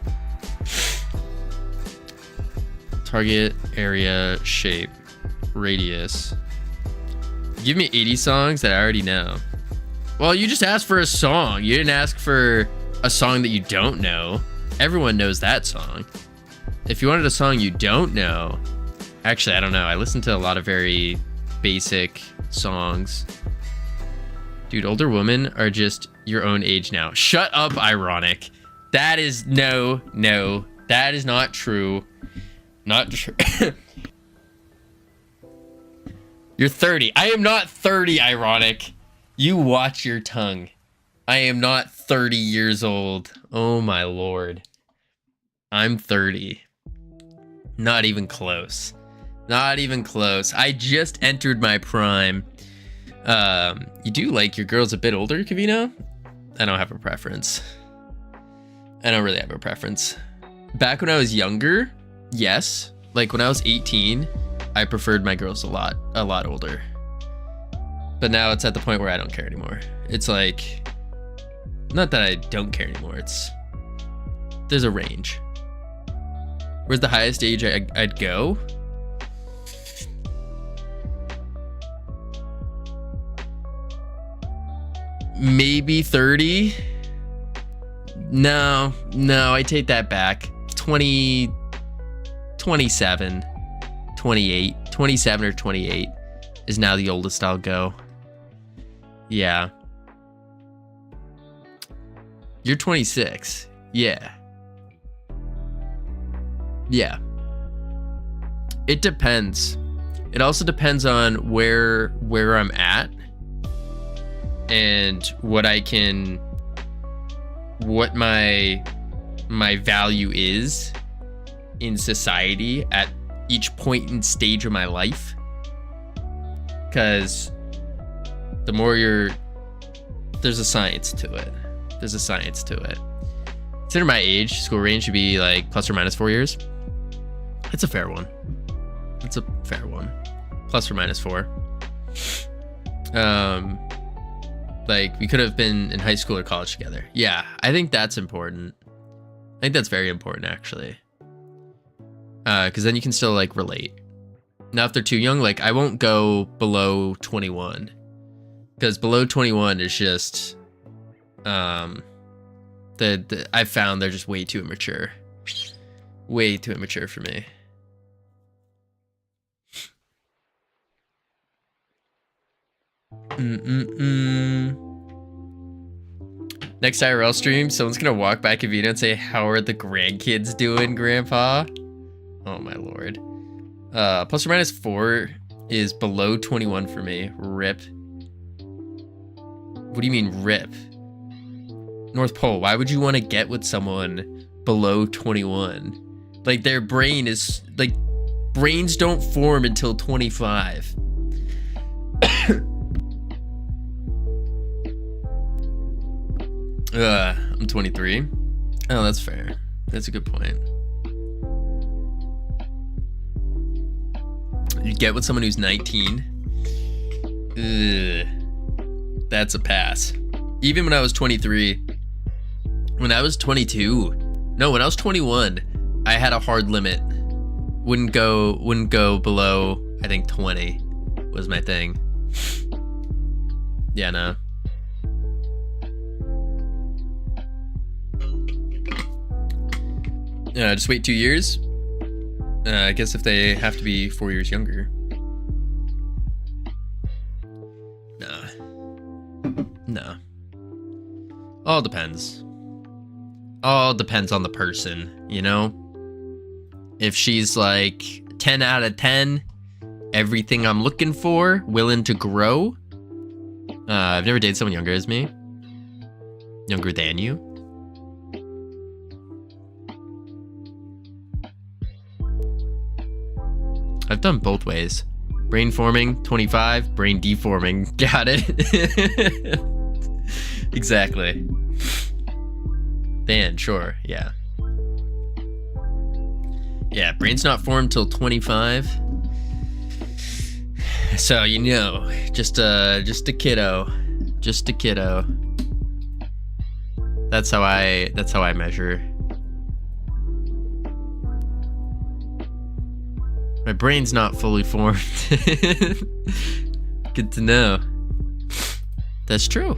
Target area, shape, radius. Give me 80 songs that I already know. Well, you just asked for a song. You didn't ask for a song that you don't know. Everyone knows that song. If you wanted a song you don't know, actually, I don't know. I listen to a lot of very basic songs. Dude, older women are just your own age now. Shut up, ironic. That is no, that is not true. Not true. You're 30. I am not 30, ironic. You watch your tongue. I am not 30 years old. Oh my lord. I'm 30. Not even close. Not even close. I just entered my prime. You do like your girls a bit older, Covino? I don't have a preference. I don't really have a preference. Back when I was younger, yes. Like when I was 18, I preferred my girls a lot older. But now it's at the point where I don't care anymore. It's like, not that I don't care anymore. There's a range. Where's the highest age I'd go? Maybe 30. No, I take that back. 20, 27, 28, 27 or 28 is now the oldest I'll go. Yeah. You're 26. Yeah. Yeah. It depends. It also depends on where I'm at and what my value is in society at each point and stage of my life. Because the more there's a science to it. Consider my age, school range should be like plus or minus 4 years. It's a fair one. Plus or minus 4. Like we could have been in high school or college together. Yeah, I think that's important. I think that's very important actually. Because then you can still like relate. Now if they're too young, like I won't go below 21. Because below 21 is just I've found they're just way too immature. Way too immature for me. Next IRL stream, someone's gonna walk by Covino and say, "How are the grandkids doing, Grandpa?" Oh my lord. Plus or minus 4 is below 21 for me. Rip. What do you mean rip? North Pole, why would you want to get with someone below 21? Like, their brain is, like, brains don't form until 25. I'm 23. Oh, that's fair. That's a good point. You get with someone who's 19. Ugh. That's a pass. Even when I was 23. When I was 22. No, when I was 21, I had a hard limit. Wouldn't go below, I think 20 was my thing. Yeah, no. Just wait 2 years. I guess if they have to be 4 years younger. No. All depends. All depends on the person, you know? If she's like 10 out of 10, everything I'm looking for, willing to grow. I've never dated someone younger as me. Younger than you. I've done both ways. Brain forming, 25. Brain deforming. Got it. Exactly. Dan, sure. Yeah. Yeah, brain's not formed till 25. So, you know, just a kiddo. Just a kiddo. That's how I measure. My brain's not fully formed. Good to know. That's true.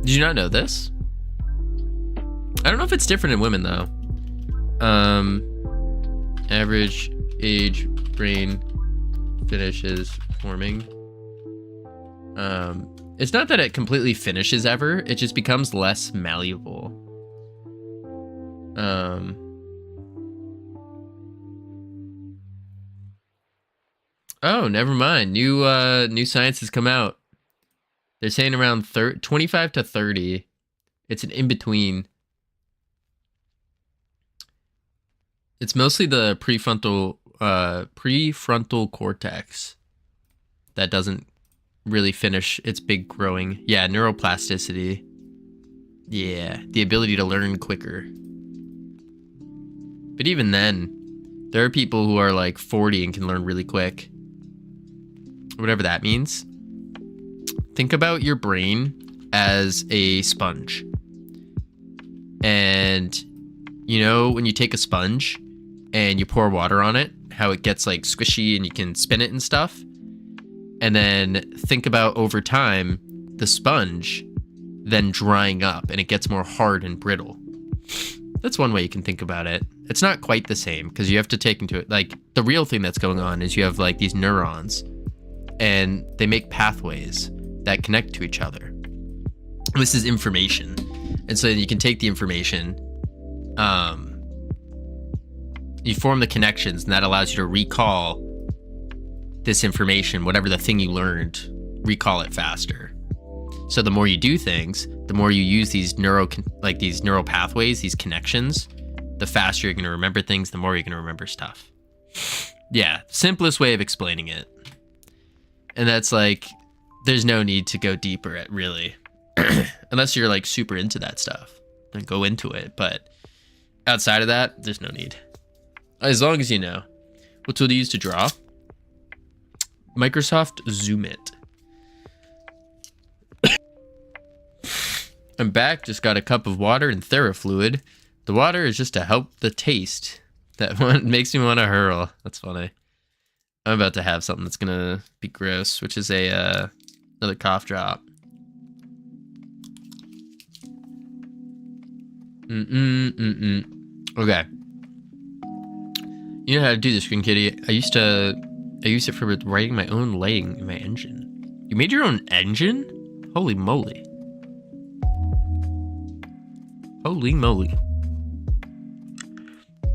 Did you not know this? I don't know if it's different in women though. Average age brain finishes forming. It's not that it completely finishes ever, it just becomes less malleable. Oh, never mind. New science has come out. They're saying around 25 to 30. It's an in-between. It's mostly the prefrontal cortex that doesn't really finish its big growing. Yeah, neuroplasticity. Yeah, the ability to learn quicker. But even then, there are people who are like 40 and can learn really quick. Whatever that means. Think about your brain as a sponge. And you know when you take a sponge and you pour water on it, how it gets like squishy and you can spin it and stuff? And then think about over time the sponge then drying up and it gets more hard and brittle. That's one way you can think about it. It's not quite the same because you have to take into it, like, the real thing that's going on is you have like these neurons and they make pathways that connect to each other. This is information. And so you can take the information, you form the connections, and that allows you to recall this information, whatever the thing you learned, recall it faster. So the more you do things, the more you use these neural pathways, these connections, the faster you're going to remember things, the more you're going to remember stuff. Yeah, simplest way of explaining it. And that's like, there's no need to go deeper at really. Unless you're like super into that stuff, then go into it. But outside of that, there's no need. As long as you know. What tool do you use to draw? Microsoft Zoom It. I'm back, just got a cup of water and TheraFluid. The water is just to help the taste. That one makes me want to hurl. That's funny. I'm about to have something that's gonna be gross, which is a another cough drop. Okay. You know how to do this, Green Kitty. I used it for writing my own lighting in my engine. You made your own engine? Holy moly. Holy moly.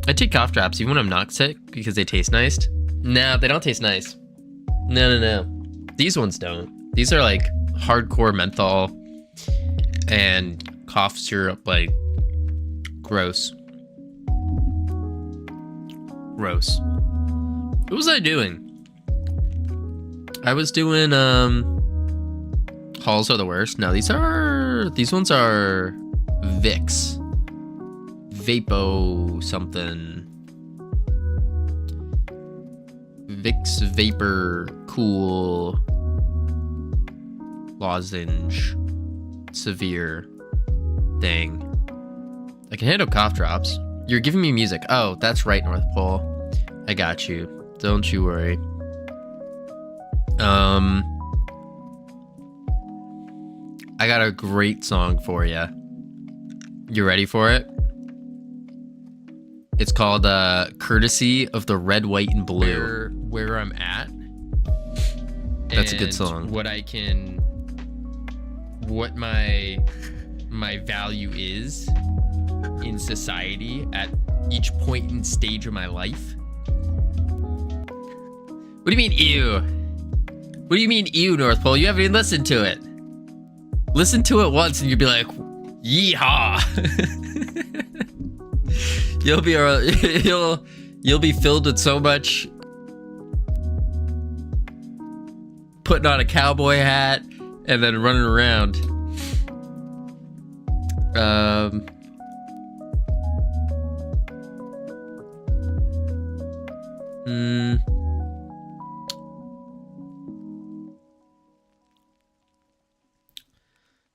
I take cough drops even when I'm not sick because they taste nice. No, they don't taste nice. No. These ones don't. These are like hardcore menthol and cough syrup, like gross. Gross. What was I doing? I was doing Halls are the worst. No, these ones are Vicks. Vapo something. Vicks Vapor Cool Lozenge Severe thing. I can handle cough drops. You're giving me music. Oh, that's right, North Pole. I got you. Don't you worry. I got a great song for you. You ready for it? It's called Courtesy of the Red, White, and Blue. Where I'm at. That's a good song. What my value is in society at each point and stage of my life. What do you mean, ew? What do you mean, ew, North Pole? You haven't even listened to it. Listen to it once and you'll be like, yeehaw. You'll be filled with so much putting on a cowboy hat and then running around.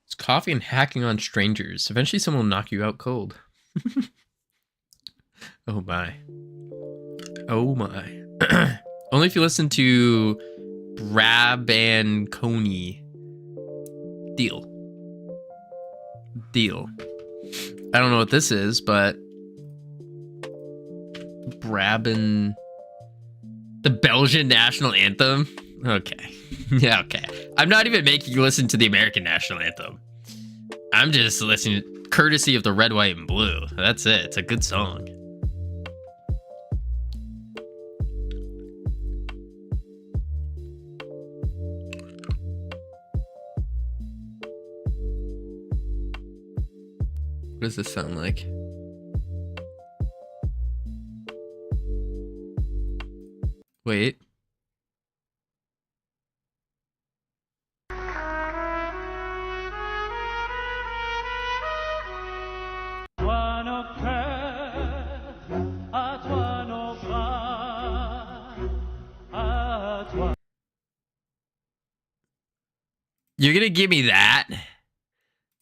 It's coffee and hacking on strangers. Eventually someone will knock you out cold. Oh my. Oh my. Only if you listen to Brabanconi. Deal. I don't know what this is, but the Belgian national anthem? Okay. Yeah, okay. I'm not even making you listen to the American national anthem. I'm just listening courtesy of the Red, White, and Blue. That's it. It's a good song. What does this sound like? Wait. You're gonna give me that?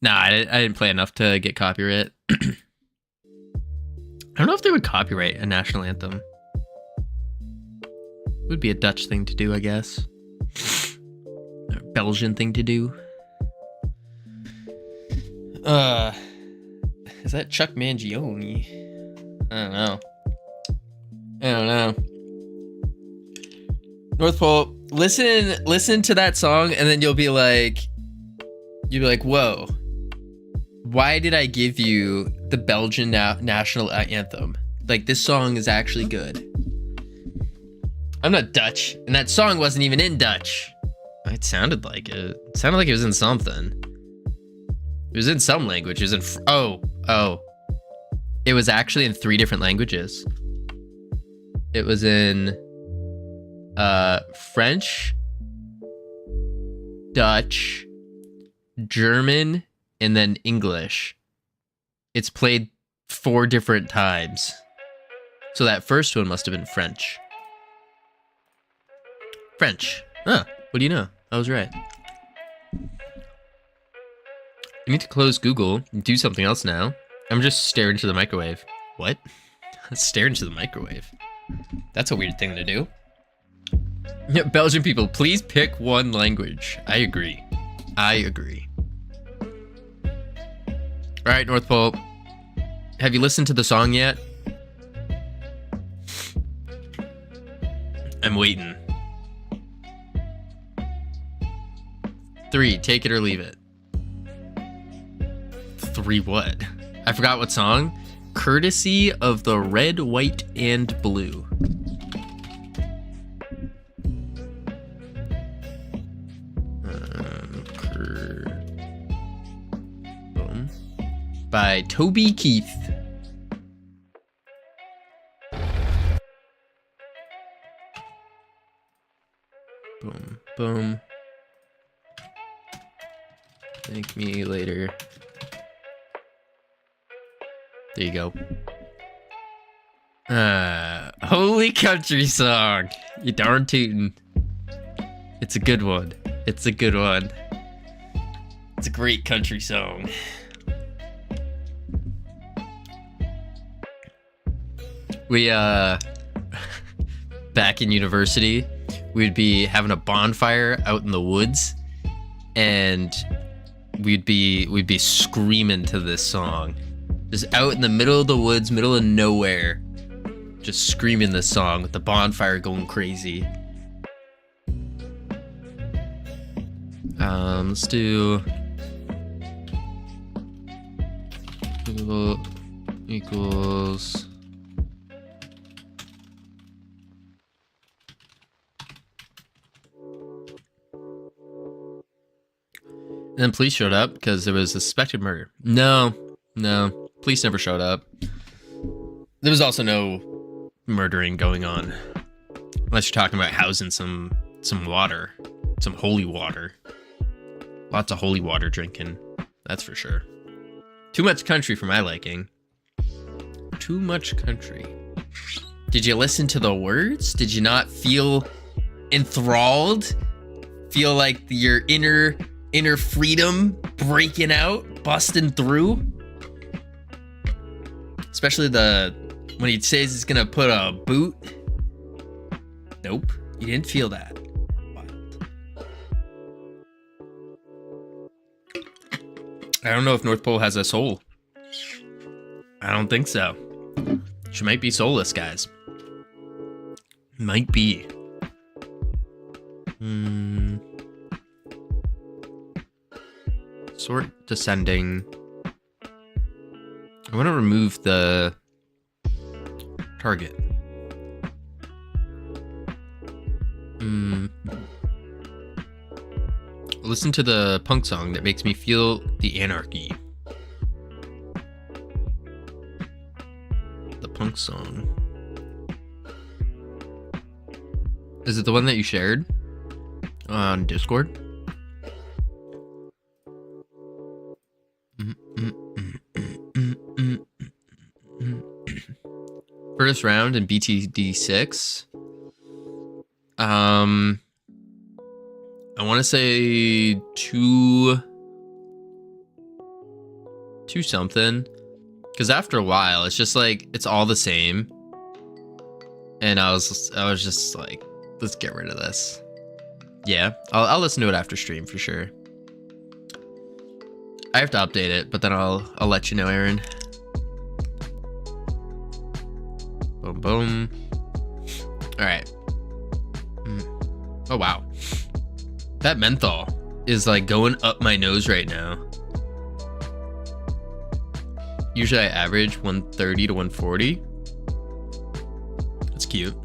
Nah, I didn't play enough to get copyright. I don't know if they would copyright a national anthem. It would be a Dutch thing to do, I guess. A Belgian thing to do. Is that Chuck Mangione? I don't know. North Pole, listen to that song, and then you'll be like, whoa. Why did I give you the Belgian national anthem? Like, this song is actually good. I'm not Dutch, and that song wasn't even in Dutch. It sounded like it. It sounded like it was in something. It was in some language. It was in... Oh. It was actually in 3 different languages. It was in... French, Dutch, German, and then English. It's played 4 different times. So that first one must have been French. Huh, what do you know? I was right. I need to close Google and do something else now. I'm just staring into the microwave. What? Stare into the microwave? That's a weird thing to do. Yeah, Belgian people, please pick one language. I agree. Alright, North Pole. Have you listened to the song yet? I'm waiting. 3, take it or leave it. 3 what? I forgot what song. Courtesy of the Red, White, and Blue. by Toby Keith. Boom, boom. Thank me later. There you go. Holy country song. You darn tootin'. It's a good one. It's a good one. It's a great country song. We, back in university, we'd be having a bonfire out in the woods, and we'd be screaming to this song. Just out in the middle of the woods, middle of nowhere, just screaming this song with the bonfire going crazy. Let's do equals. And then police showed up because there was a suspected murder. No, police never showed up. There was also no murdering going on, unless you're talking about housing some water, some holy water. Lots of holy water drinking, that's for sure. Too much country for my liking. Too much country. Did you listen to the words? Did you not feel enthralled? Feel like your inner freedom breaking out, busting through? Especially when he says he's gonna put a boot. Nope, you didn't feel that. I don't know if North Pole has a soul. I don't think so. She might be soulless, guys. Might be. Sort descending. I want to remove the target. Listen to the punk song that makes me feel the anarchy. The punk song. Is it the one that you shared on Discord? First round in BTD 6. I want to say two something, because after a while it's just like it's all the same, and I was just like, let's get rid of this. Yeah, I'll listen to it after stream for sure. I have to update it, but then I'll let you know, Aaron. Boom, boom. All right. Oh wow, that menthol is like going up my nose right now. Usually I average 130 to 140. That's cute.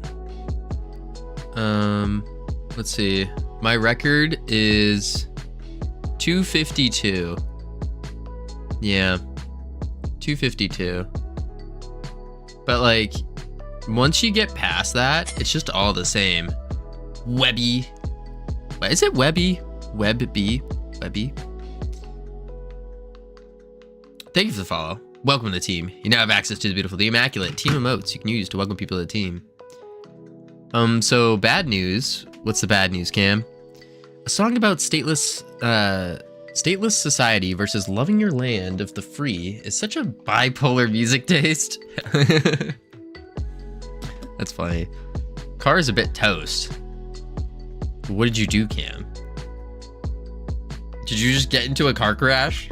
Let's see. My record is 252. Yeah, 252. But like, once you get past that, it's just all the same. Webby. Is it Webby? Webby? Webby? Thank you for the follow. Welcome to the team. You now have access to the beautiful, the immaculate team emotes you can use to welcome people to the team. So bad news. What's the bad news, Cam? A song about stateless society versus loving your land of the free is such a bipolar music taste. That's funny. Car is a bit toast. What did you do, Cam? Did you just get into a car crash?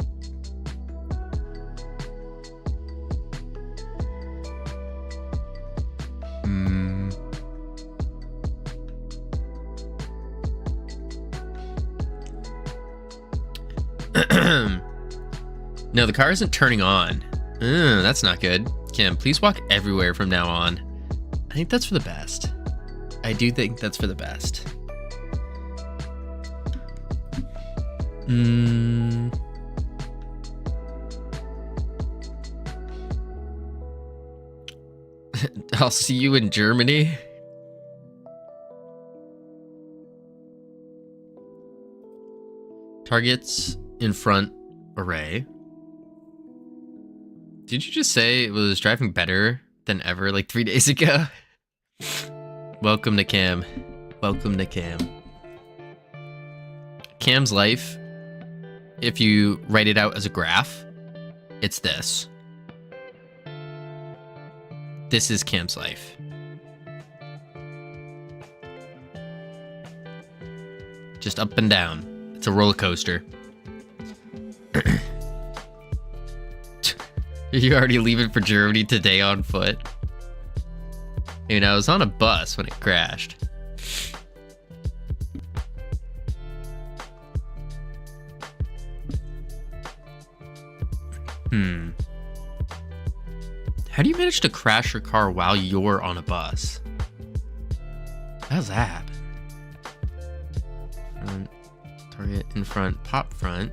No, the car isn't turning on. That's not good. Cam, please walk everywhere from now on. I think that's for the best. I do think that's for the best. I'll see you in Germany. Targets in front array. Did you just say it was driving better than ever like 3 days ago? Welcome to Cam. Welcome to Cam. Cam's life, if you write it out as a graph, it's this. This is Cam's life. Just up and down. It's a roller coaster. You already leaving for Germany today on foot? Dude, I was on a bus when it crashed. How do you manage to crash your car while you're on a bus? How does that happen? Front, target in front, pop front.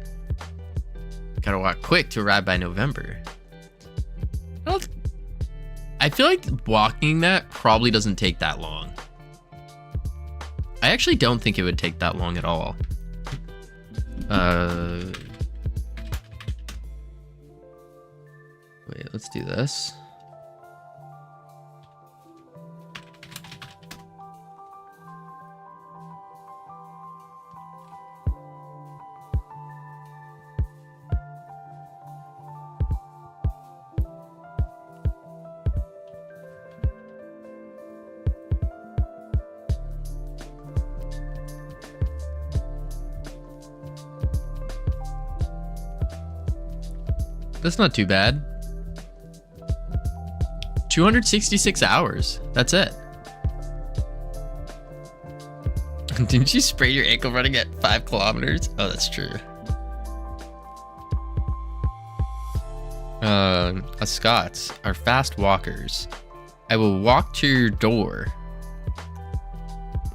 Gotta walk quick to arrive by November. I feel like walking that probably doesn't take that long. I actually don't think it would take that long at all. Wait, let's do this. That's not too bad. 266 hours. That's it. Didn't you spray your ankle running at 5 kilometers? Oh, that's true. Us Scots are fast walkers. I will walk to your door.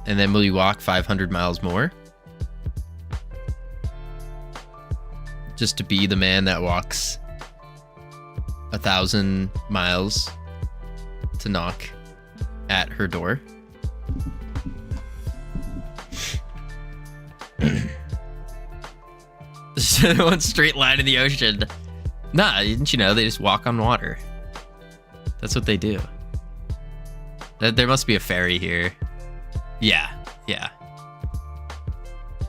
And then will you walk 500 miles more? Just to be the man that walks 1,000 miles to knock at her door. One straight line in the ocean. Nah, didn't you know they just walk on water? That's what they do. There must be a ferry here. Yeah.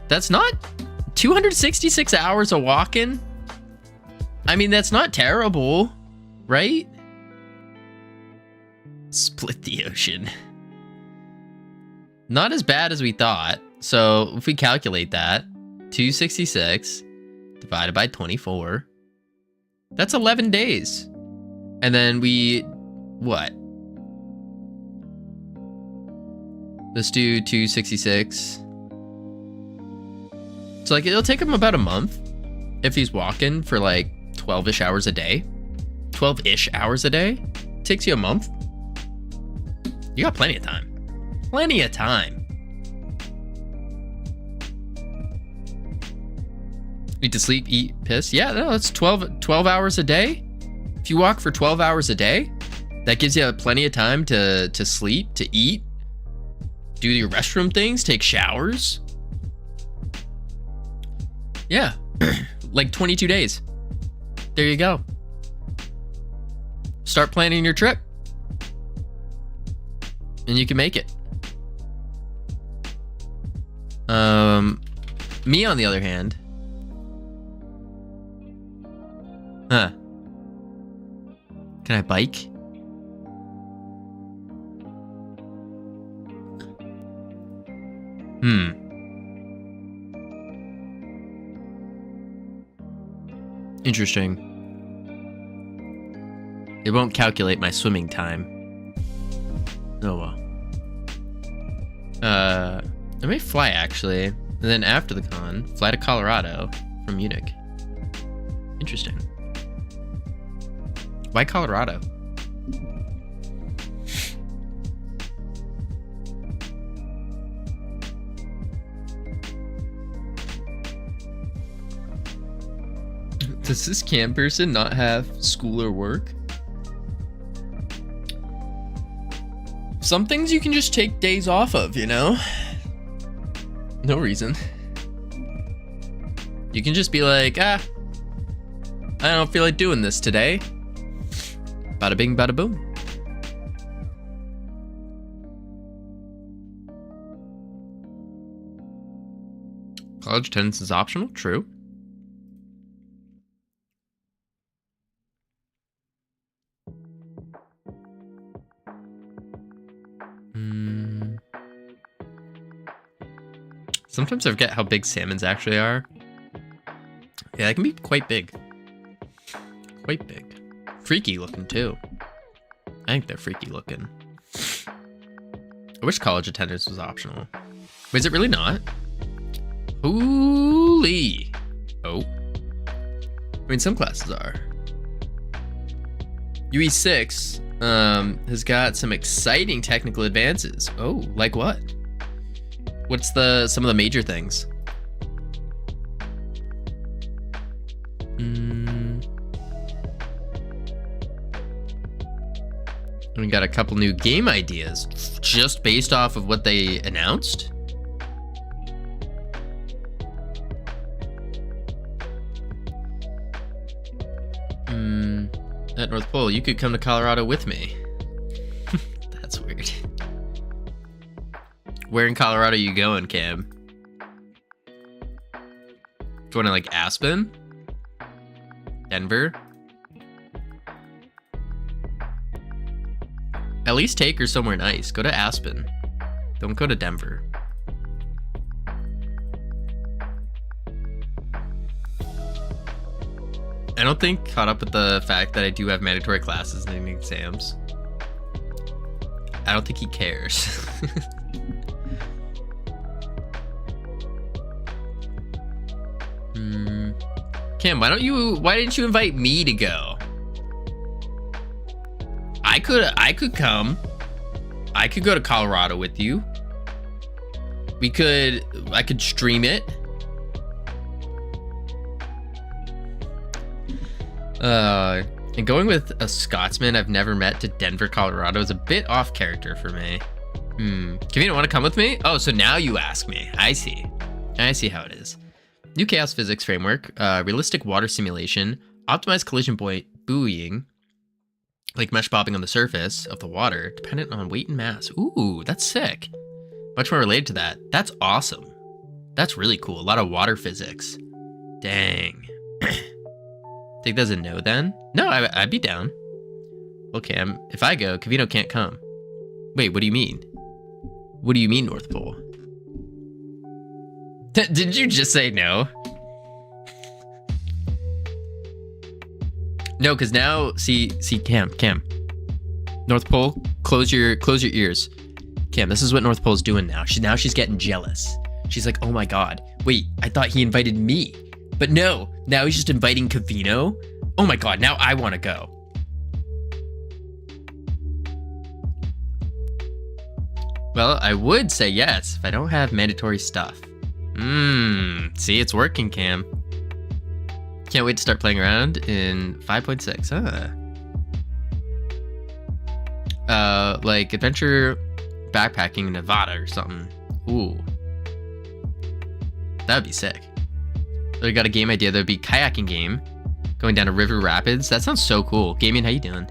That's not 266 hours of walking. I mean, that's not terrible, right? Split the ocean. Not as bad as we thought. So if we calculate that, 266 divided by 24, that's 11 days. And then we, what? Let's do 266. So like it'll take him about a month if he's walking for like 12-ish hours a day. 12-ish hours a day. Takes you a month. You got plenty of time. Plenty of time. Need to sleep, eat, piss. Yeah, no, that's 12 hours a day. If you walk for 12 hours a day, that gives you plenty of time to sleep, to eat, do your restroom things, take showers. Yeah, like 22 days. There you go. Start planning your trip. And you can make it. Me on the other hand. Huh. Can I bike? Interesting. It won't calculate my swimming time. Oh well. I may fly actually, and then after the con, fly to Colorado from Munich. Interesting. Why Colorado? Does this cam person not have school or work? Some things you can just take days off of, you know? No reason. You can just be like, I don't feel like doing this today. Bada bing, bada boom. College attendance is optional, true. Sometimes I forget how big salmons actually are. Yeah, they can be quite big. Quite big. Freaky looking too. I think they're freaky looking. I wish college attendance was optional. Is it really not? Holy. Oh. I mean, some classes are. UE6 has got some exciting technical advances. Oh, like what? What's some of the major things? We got a couple new game ideas just based off of what they announced. At North Pole, you could come to Colorado with me. That's weird. Where in Colorado are you going, Cam? Going to like Aspen? Denver? At least take her somewhere nice. Go to Aspen. Don't go to Denver. I don't think caught up with the fact that I do have mandatory classes and exams. I don't think he cares. Cam, why didn't you invite me to go? I could come. I could go to Colorado with you. I could stream it. And going with a Scotsman I've never met to Denver, Colorado is a bit off character for me. Covino, want to come with me? Oh, so now you ask me. I see how it is. New chaos physics framework, realistic water simulation, optimized collision point buoying, like mesh bobbing on the surface of the water, dependent on weight and mass. Ooh, that's sick. Much more related to that. That's awesome. That's really cool. A lot of water physics. Dang. Think that's a no then? No, I'd be down. Okay, if I go, Covino can't come. Wait, what do you mean? What do you mean, North Pole? Did you just say no? No, because now, see, Cam. North Pole, close your ears. Cam, this is what North Pole's doing now. She's getting jealous. She's like, oh my god, wait, I thought he invited me. But no, now he's just inviting Covino? Oh my god, now I want to go. Well, I would say yes if I don't have mandatory stuff. See, it's working, Cam. Can't wait to start playing around in 5.6, huh? Like adventure backpacking in Nevada or something. Ooh. That'd be sick. I got a game idea. There'd be kayaking game going down to River Rapids. That sounds so cool. Gaming, how you doing?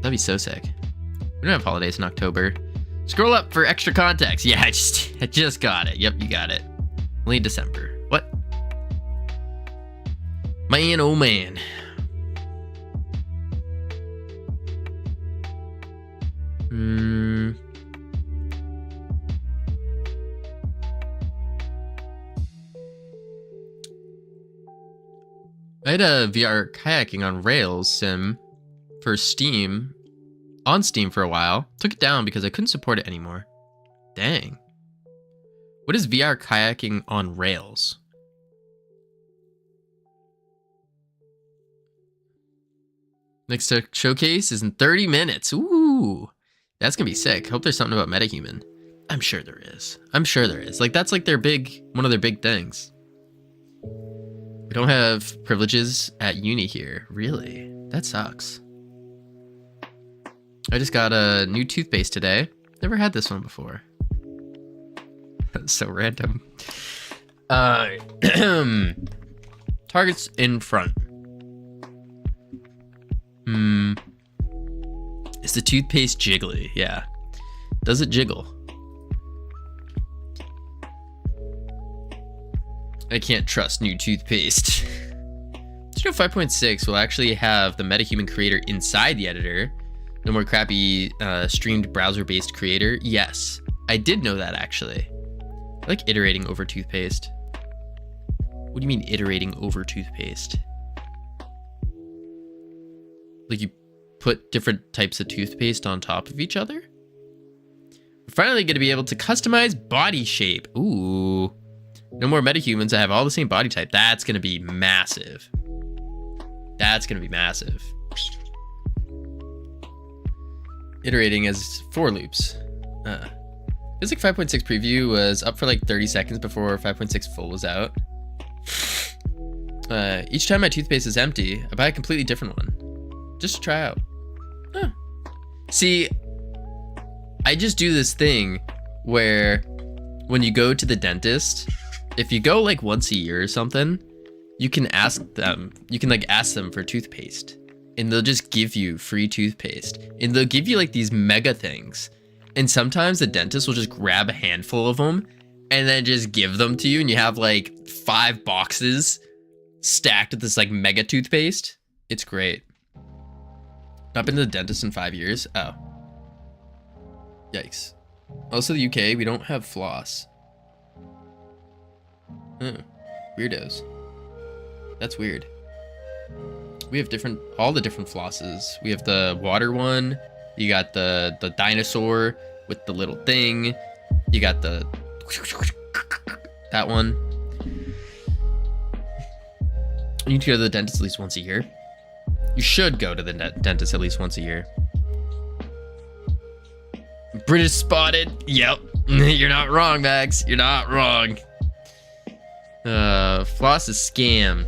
That'd be so sick. We don't have holidays in October. Scroll up for extra context. Yeah, I just got it. Yep, you got it. Only December. What? Man, oh man. I had a VR kayaking on rails sim for Steam, on Steam for a while. Took it down because I couldn't support it anymore. Dang. What is VR kayaking on rails? Next showcase is in 30 minutes. Ooh, that's gonna be sick. Hope there's something about MetaHuman. I'm sure there is. Like, that's like one of their big things. We don't have privileges at uni here. Really? That sucks. I just got a new toothpaste today. Never had this one before. That's so random. Targets in front. Is the toothpaste jiggly? Yeah. Does it jiggle? I can't trust new toothpaste. Did you know 5.6 will actually have the MetaHuman creator inside the editor? No more crappy streamed browser-based creator? Yes, I did know that actually. I like iterating over toothpaste. What do you mean iterating over toothpaste? Like you put different types of toothpaste on top of each other? We're finally going to be able to customize body shape. Ooh. No more metahumans that have all the same body type. That's going to be massive. That's going to be massive. Iterating as for loops. Feels like 5.6 preview was up for like 30 seconds before 5.6 full was out. Each time my toothpaste is empty, I buy a completely different one. Just to try out. Huh. See, I just do this thing where when you go to the dentist, if you go like once a year or something, you can ask them for toothpaste and they'll just give you free toothpaste and they'll give you like these mega things. And sometimes the dentist will just grab a handful of them and then just give them to you and you have like 5 boxes stacked with this like mega toothpaste. It's great. Not been to the dentist in 5 years. Oh. Yikes. Also the UK, we don't have floss. Oh, weirdos. That's weird. We have all the different flosses. We have the water one. You got the dinosaur with the little thing. You got that one. You need to go to the dentist at least once a year. You should go to the dentist at least once a year. British spotted. Yep. You're not wrong, Max. You're not wrong. Floss is scam.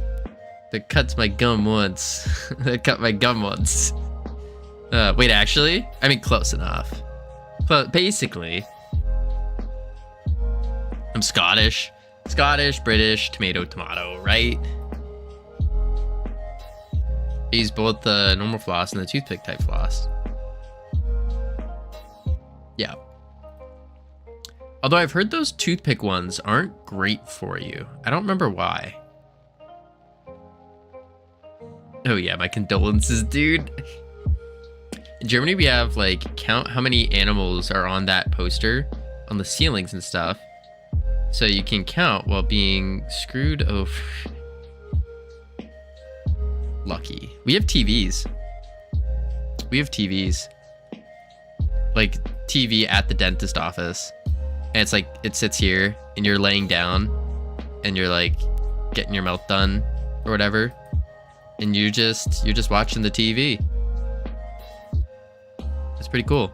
That cuts my gum once. That cut my gum once. Wait, actually? I mean, close enough. Basically. I'm Scottish. Scottish, British, tomato, right? I use both the normal floss and the toothpick type floss. Yeah. Although I've heard those toothpick ones aren't great for you. I don't remember why. Oh yeah, my condolences, dude. In Germany, we have like count how many animals are on that poster on the ceilings and stuff. So you can count while being screwed over. Lucky. We have TVs. We have TVs. Like TV at the dentist office. And it's like, it sits here and you're laying down and you're like getting your mouth done or whatever. And you're just watching the TV. It's pretty cool.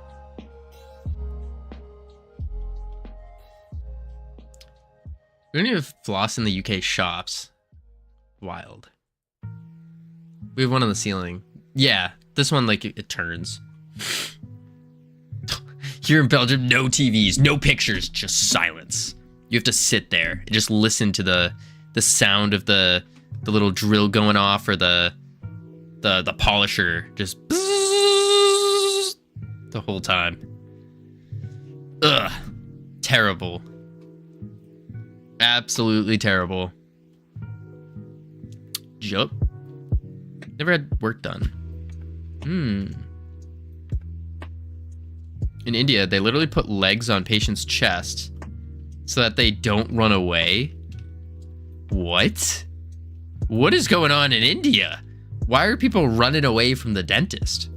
We don't even have floss in the UK shops. Wild. We have one on the ceiling. Yeah, this one, like, it turns. Here in Belgium, no TVs, no pictures, just silence. You have to sit there and just listen to the sound of the little drill going off or the polisher just the whole time. Ugh. Terrible. Absolutely terrible. Yup. Never had work done. In India, they literally put legs on patients' chests so that they don't run away. What? What is going on in India? Why are people running away from the dentist?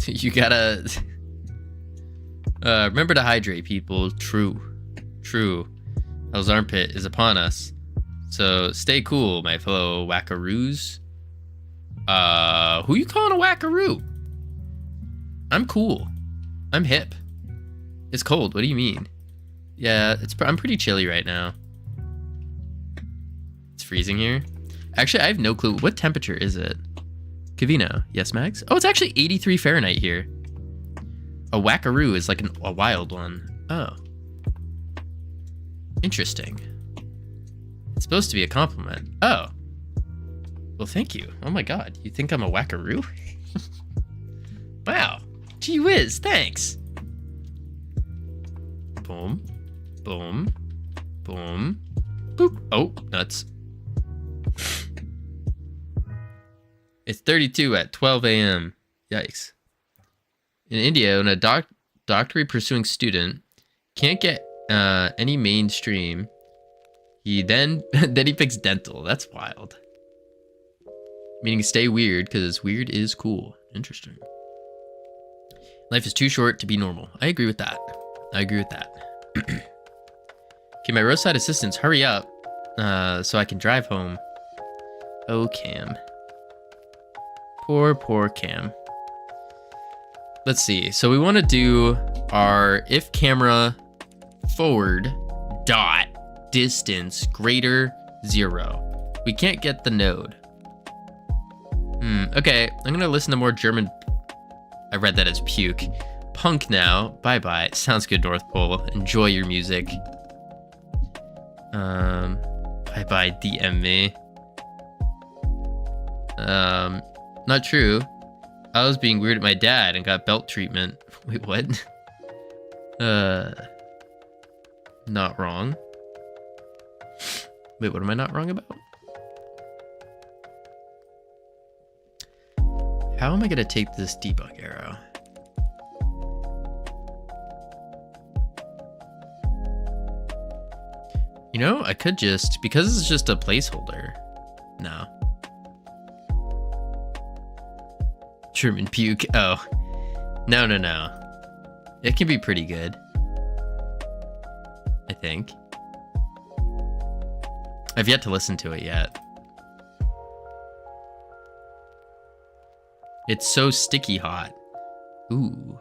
You gotta remember to hydrate, people. True. Hell's armpit is upon us. So stay cool, my fellow wackaroos. Who you calling a wackaroo? I'm cool. I'm hip. It's cold. What do you mean? Yeah, I'm pretty chilly right now. It's freezing here. Actually, I have no clue. What temperature is it? Covino. Yes, Max? Oh, it's actually 83 Fahrenheit here. A wackaroo is like a wild one. Oh. Interesting. It's supposed to be a compliment. Oh. Well, thank you. Oh my god. You think I'm a wackaroo? Wow. Gee whiz. Thanks. Boom. Boom. Boom. Boop. Oh, nuts. It's 32 at 12 a.m. Yikes. In India, when a doctorate pursuing student can't get any mainstream, he then he picks dental. That's wild. Meaning stay weird because weird is cool. Interesting. Life is too short to be normal. I agree with that. Okay, my roadside assistants, hurry up so I can drive home. Oh, Cam. Poor Cam. Let's see. So we want to do our if camera forward dot distance greater 0. We can't get the node. Okay, I'm going to listen to more German. I read that as puke. Punk now. Bye-bye. Sounds good, North Pole. Enjoy your music. Bye-bye, DM me. Not true. I was being weird at my dad and got belt treatment. Wait, what? Not wrong. Wait, what am I not wrong about? How am I gonna take this debug arrow? You know, I could just, because it's just a placeholder. No. German puke. Oh. No. It can be pretty good. I think. I've yet to listen to it yet. It's so sticky hot. Ooh.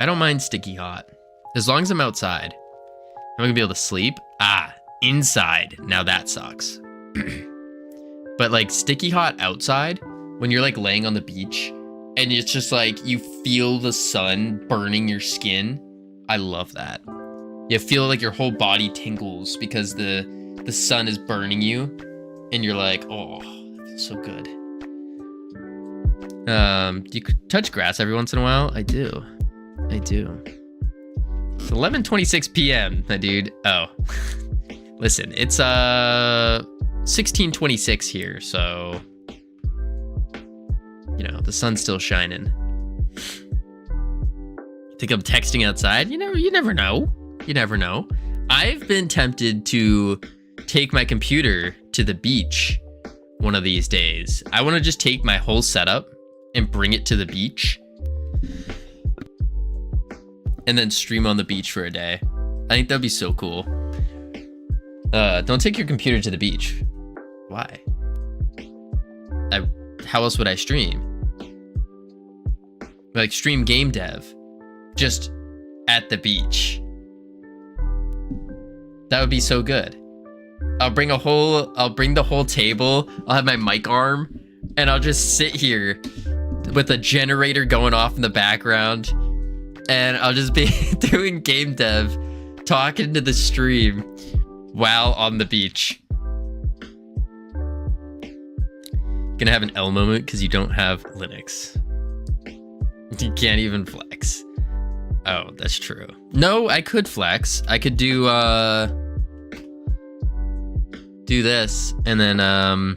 I don't mind sticky hot. As long as I'm outside. I'm gonna be able to sleep. Ah, inside. Now that sucks. But like sticky hot outside, when you're like laying on the beach and it's just like you feel the sun burning your skin. I love that. You feel like your whole body tingles because the sun is burning you and you're like, oh, that feels so good. Do you touch grass every once in a while? I do. It's 11:26 p.m., my dude. Oh. Listen, it's 16:26 here, so you know, the sun's still shining. Think I'm texting outside? You never know. I've been tempted to take my computer to the beach one of these days. I want to just take my whole setup and bring it to the beach and then stream on the beach for a day. I think that'd be so cool. Don't take your computer to the beach. Why? How else would I stream? Like stream game dev just at the beach. That would be so good. I'll bring the whole table. I'll have my mic arm and I'll just sit here with a generator going off in the background and I'll just be doing game dev, talking to the stream while on the beach. Gonna have an L moment because you don't have Linux. You can't even flex. Oh, that's true. No, I could flex. I could do this and then I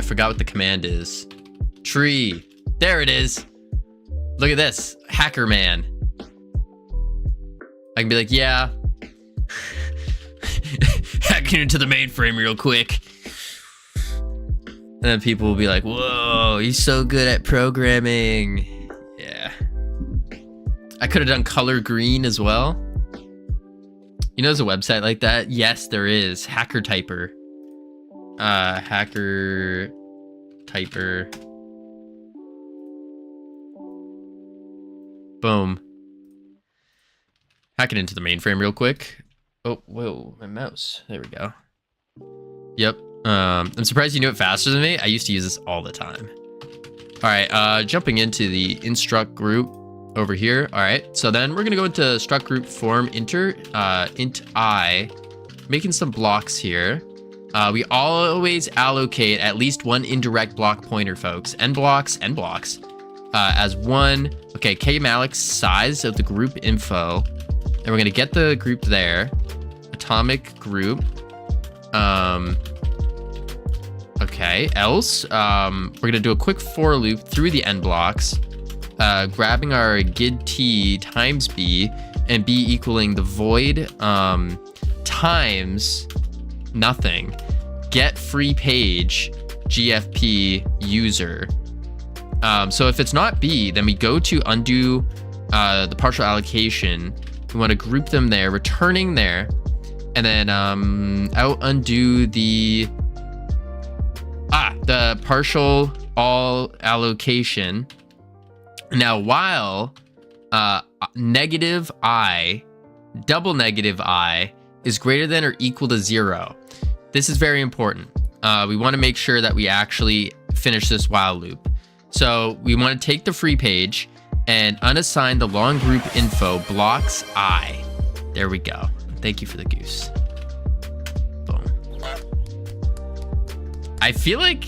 forgot what the command is. Tree. There it is. Look at this. Hacker man. I can be like, yeah. Hacking into the mainframe real quick. And then people will be like, whoa, he's so good at programming. Yeah. I could have done color green as well. You know there's a website like that? Yes, there is. Hacker Typer. Hacker Typer. Boom. Hacking into the mainframe real quick. Oh, whoa, my mouse. There we go. Yep. I'm surprised you knew it faster than me. I used to use this all the time. All right, jumping into the instruct group over here. All right, so then we're gonna go into struct group form int I, making some blocks here. We always allocate at least one indirect block pointer, folks. N blocks, as one. Okay, kmalloc size of the group info, and we're gonna get the group there. Atomic group. Okay, else, we're gonna do a quick for loop through the end blocks, grabbing our gid t times b, and b equaling the void times nothing, get free page gfp user. So if it's not b, then we go to undo the partial allocation. We want to group them there, returning there, and then out undo the partial all allocation. Now while negative I, double negative I is greater than or equal to 0. This is very important. We want to make sure that we actually finish this while loop. So we want to take the free page and unassign the long group info blocks I. There we go. Thank you for the goose. Boom. I feel like,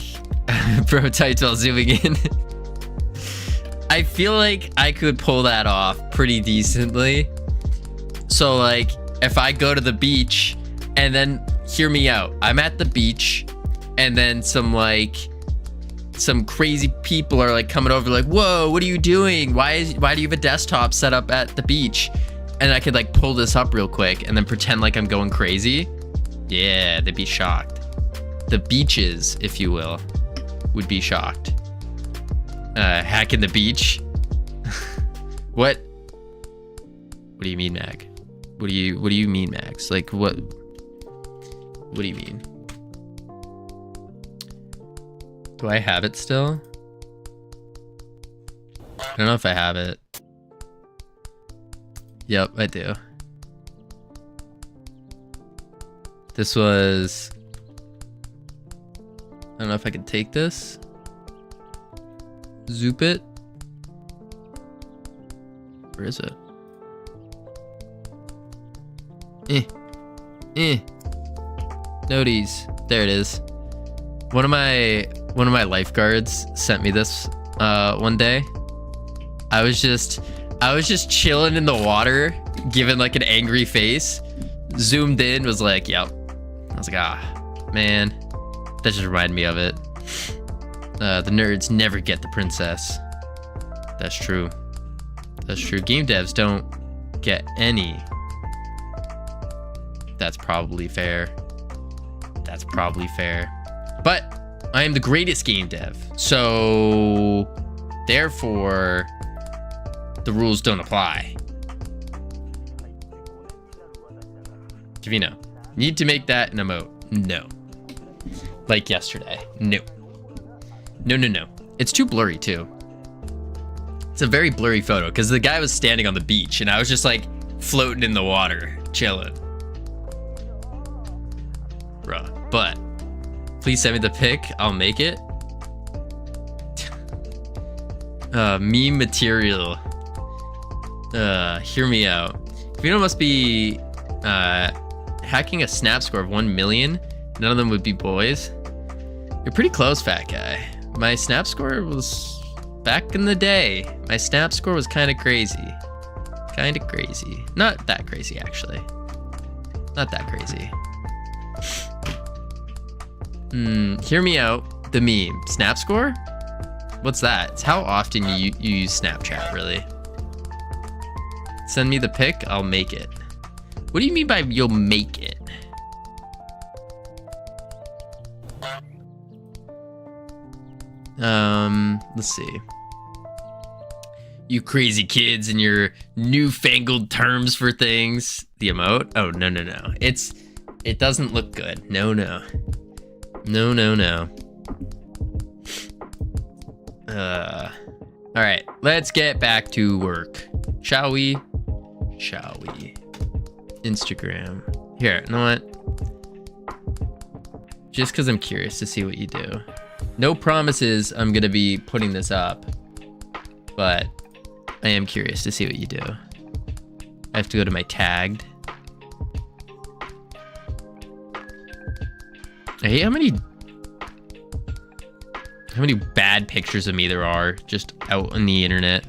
bro, tight while zooming in. I feel like I could pull that off pretty decently. So like, if I go to the beach and then, hear me out, I'm at the beach and then some crazy people are like coming over like, whoa, what are you doing? Why do you have a desktop set up at the beach? And I could like pull this up real quick and then pretend like I'm going crazy. Yeah, they'd be shocked. The beaches, if you will, would be shocked. Hacking the beach. What do you mean, Mag? What do you mean, Max? Like what do you mean? Do I have it still? I don't know if I have it. Yep, I do. This was... I don't know if I can take this. Zoop it. Where is it? Noties. There it is. One of my lifeguards sent me this one day. I was just chilling in the water, giving like an angry face. Zoomed in, was like, yep. I was like, ah, man. That just reminded me of it. The nerds never get the princess. That's true. That's true. Game devs don't get any. That's probably fair. That's probably fair. But I am the greatest game dev. So therefore, the rules don't apply. Covino, need to make that an emote? No. Like yesterday. No. No. It's too blurry too. It's a very blurry photo because the guy was standing on the beach and I was just like floating in the water, chilling. Bruh. But please send me the pic. I'll make it. Meme material. Hear me out. Covino must be hacking a snap score of 1 million. None of them would be boys. You're pretty close, fat guy. My snap score was back in the day. My snap score was kind of crazy. Kind of crazy. Not that crazy, actually. Not that crazy. Hear me out. The meme. Snap score? What's that? It's how often you use Snapchat, really. Send me the pic, I'll make it. What do you mean by you'll make it? Let's see. You crazy kids and your newfangled terms for things. The emote? Oh, no. It doesn't look good. No. All right, let's get back to work. Shall we? Instagram. Here, you know what? Just because I'm curious to see what you do. No promises I'm going to be putting this up, but I am curious to see what you do. I have to go to my tagged. I hate how many bad pictures of me there are just out on the internet.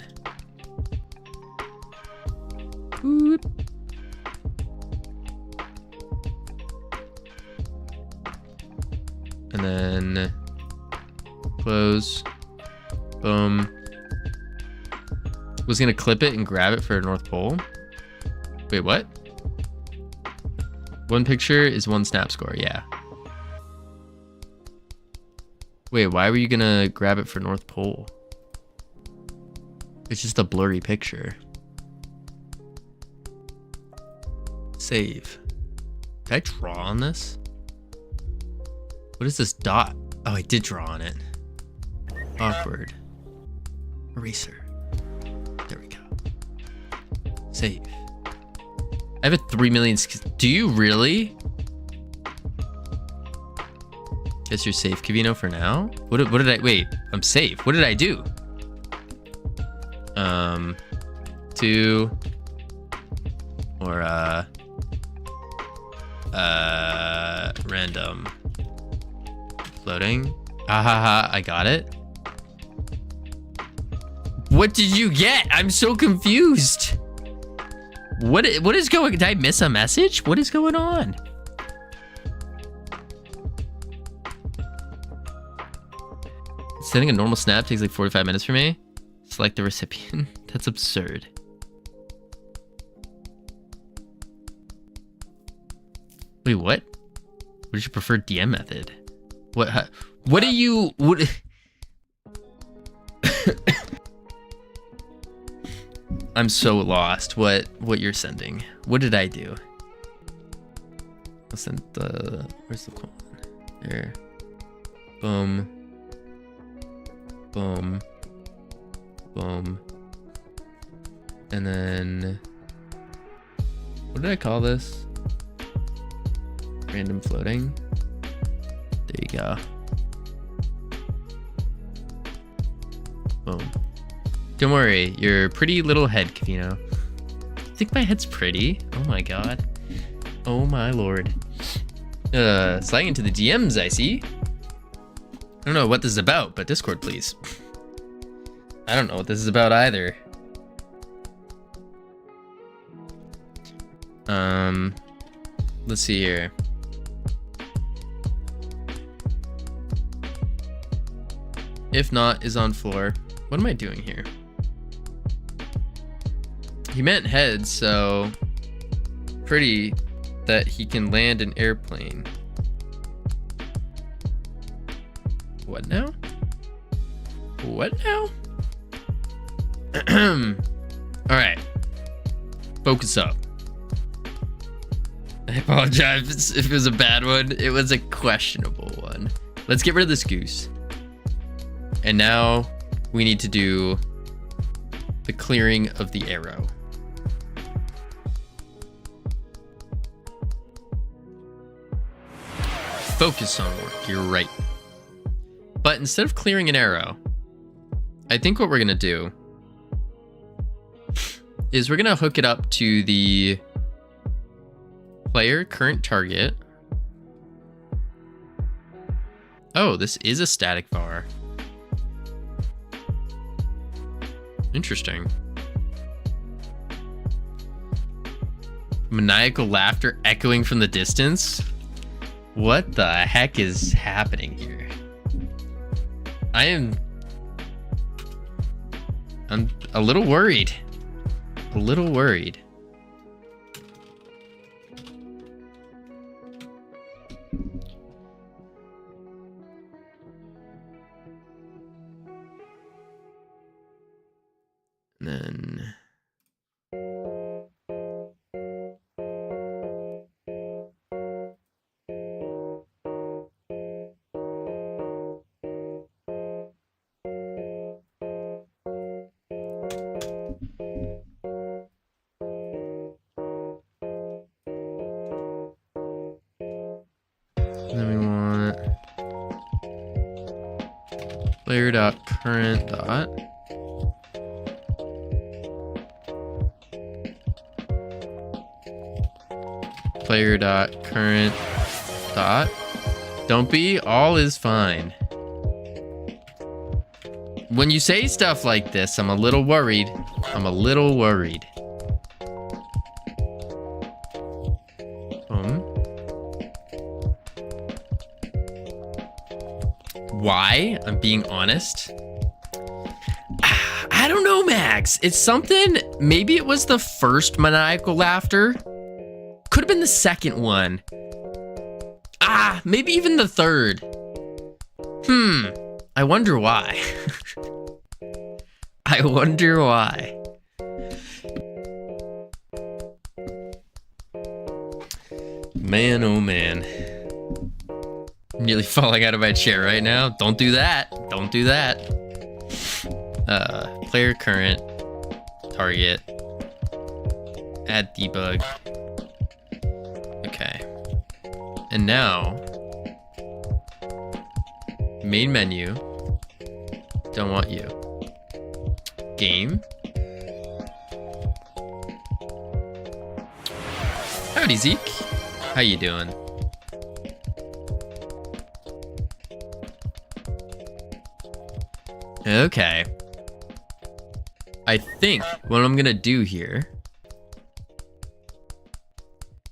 Boop. And then close. Boom. Was gonna clip it and grab it for North Pole. Wait, what? One picture is one snap score, yeah. Wait, why were you gonna grab it for North Pole? It's just a blurry picture. Save. Did I draw on this? What is this dot? Oh, I did draw on it. Awkward. Eraser. There we go. Save. I have a 3 million. Do you really? Guess you're safe, Covino, for now. What did I? Wait, I'm safe. What did I do? 2 or random floating. Ahaha, I got it. What did you get? I'm so confused. What is going? Did I miss a message? What is going on? Sending a normal snap takes like 45 minutes for me. Select the recipient. That's absurd. Wait, what? What is your preferred DM method? What do you... What... I'm so lost what you're sending. What did I do? I'll send the... Where's the call? There. Boom. Boom. Boom. And then... What did I call this? Random floating. There you go. Boom. Don't worry, your pretty little head, Covino. You think my head's pretty? Oh my god. Oh my lord. Sliding into the DMs, I see. I don't know what this is about, but Discord, please. I don't know what this is about either. Let's see here. If not, is on floor. What am I doing here? He meant head, so pretty that he can land an airplane. What now? What now? All right, focus up. I apologize if it was a bad one. It was a questionable one. Let's get rid of this goose. And now we need to do the clearing of the arrow. Focus on work, you're right. But instead of clearing an arrow, I think what we're gonna do is we're gonna hook it up to the player current target. Oh, this is a static bar. Interesting. Maniacal laughter echoing from the distance. What the heck is happening here? I'm a little worried. A little worried. And then And then we want player dot current dot player dot current dot. Don't be, all is fine. When you say stuff like this, I'm a little worried. I'm a little worried. Why? I'm being honest. I don't know, Max. It's something, maybe it was the first maniacal laughter. Could have been the second one. Maybe even the third. I wonder why. I wonder why. Man, oh man. I'm nearly falling out of my chair right now. Don't do that. Don't do that. Player current. Target. Add debug. Okay. And now, main menu. Don't want you. Game. Howdy, Zeke. How you doing? Okay. I think what I'm gonna do here.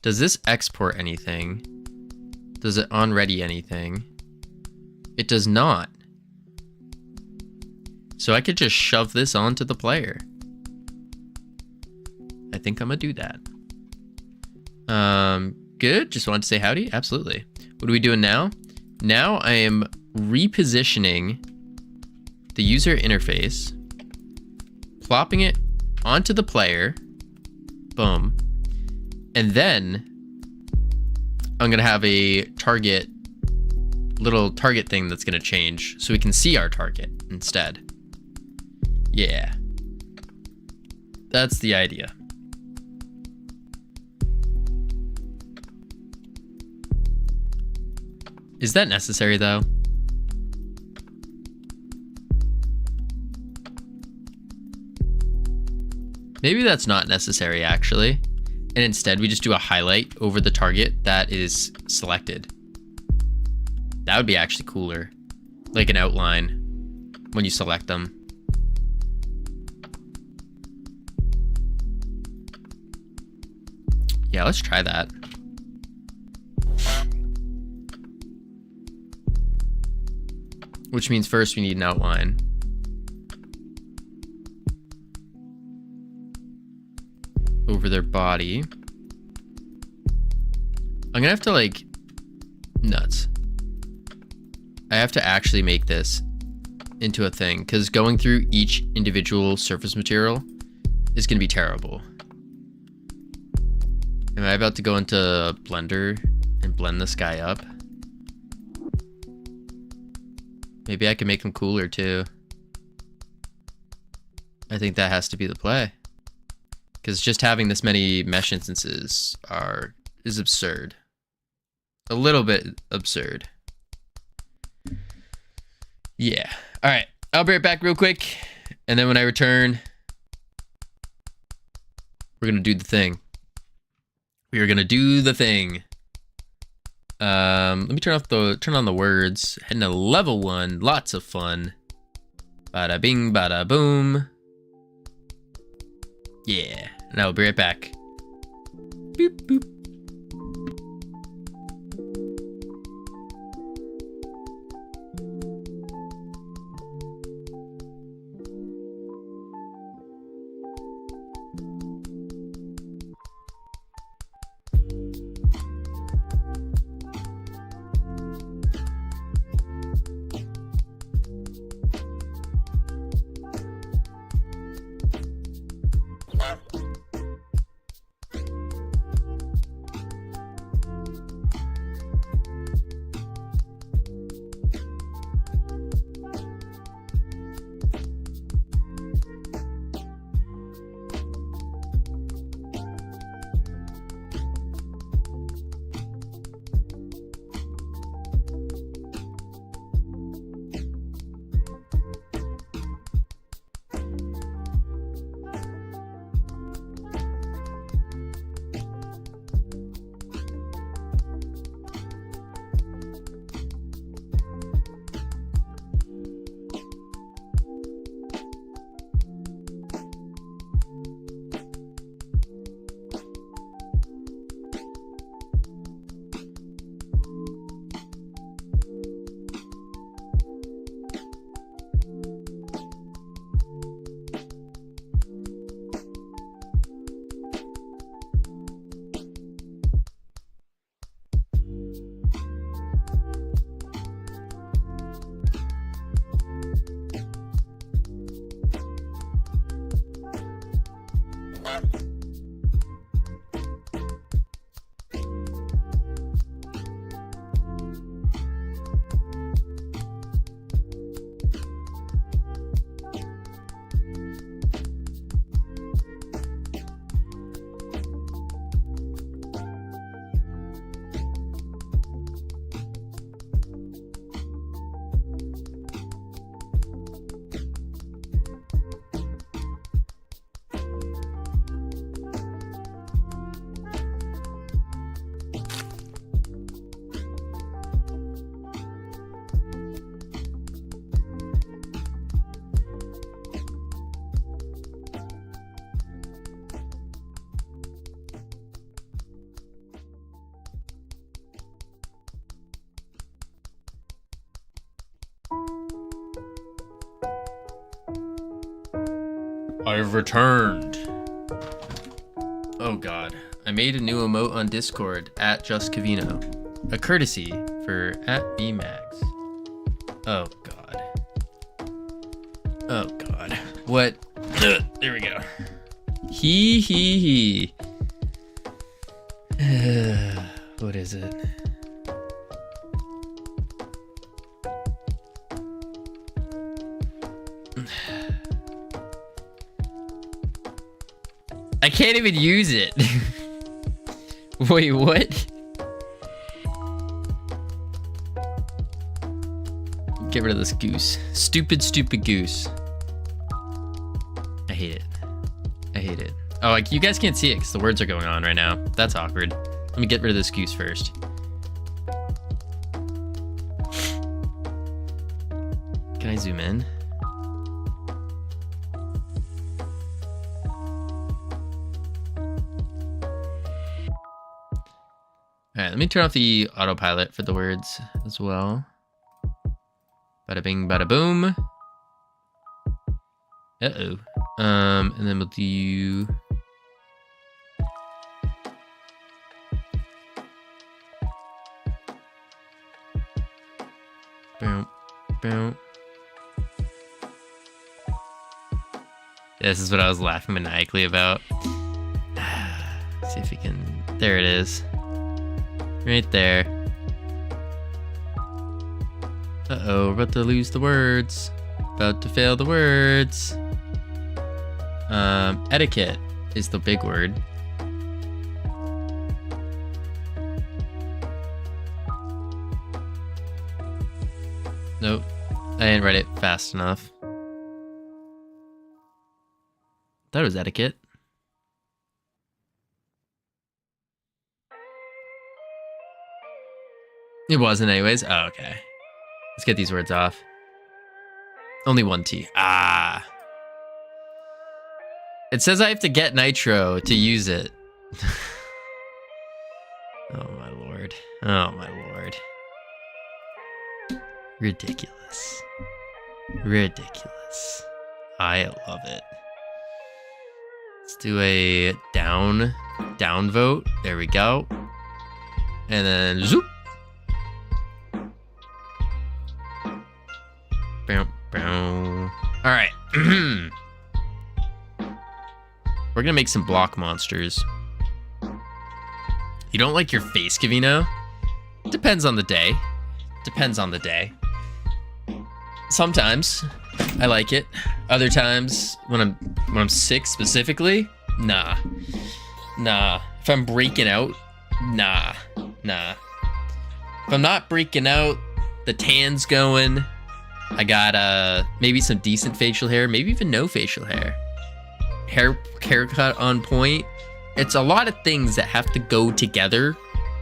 Does this export anything? Does it on ready anything? It does not. So I could just shove this onto the player. I think I'm gonna do that. Good. Just wanted to say howdy. Absolutely. What are we doing now? Now I am repositioning the user interface, plopping it onto the player. Boom. And then I'm gonna have a target, little target thing that's gonna change so we can see our target instead. Yeah. That's the idea. Is that necessary though? Maybe that's not necessary actually. And instead we just do a highlight over the target that is selected. That would be actually cooler. Like an outline when you select them. Yeah, let's try that. Which means first we need an outline. Over their body. I'm gonna have to like, nuts. I have to actually make this into a thing because going through each individual surface material is gonna be terrible. Am I about to go into Blender and blend this guy up? Maybe I can make him cooler too. I think that has to be the play. Because just having this many mesh instances is absurd. A little bit absurd. Yeah. All right. I'll be right back real quick. And then when I return, we're going to do the thing. We are going to do the thing. Let me turn on the words. Heading to level 1. Lots of fun. Bada bing, bada boom. Yeah. And I'll be right back. Boop, boop. I've returned. Oh god. I made a new emote on Discord at Just Covino. A courtesy for at BMags. Oh god. Oh god. What? There we go. He. What is it? I can't even use it. Wait, what? Get rid of this goose. Stupid goose. I hate it. I hate it. Oh, like, you guys can't see it because the words are going on right now. That's awkward. Let me get rid of this goose first. Can I zoom in? All right, let me turn off the autopilot for the words as well. Bada bing, bada boom. Uh-oh. And then we'll do... Boom, boom. This is what I was laughing maniacally about. See if we can... There it is. Right there. Uh-oh, we're about to lose the words. About to fail the words. Etiquette is the big word. Nope, I didn't write it fast enough. That was etiquette. It wasn't anyways. Oh, okay. Let's get these words off. Only one T. Ah. It says I have to get nitro to use it. Oh my lord. Oh my lord. Ridiculous. Ridiculous. I love it. Let's do a down vote. There we go. And then zoop. All right. We're gonna make some block monsters. You don't like your face, Covino? Depends on the day. Depends on the day. Sometimes I like it. Other times, when I'm sick specifically, nah. If I'm breaking out, nah. If I'm not breaking out, the tan's going. I got maybe some decent facial hair, maybe even no facial hair. Haircut on point. It's a lot of things that have to go together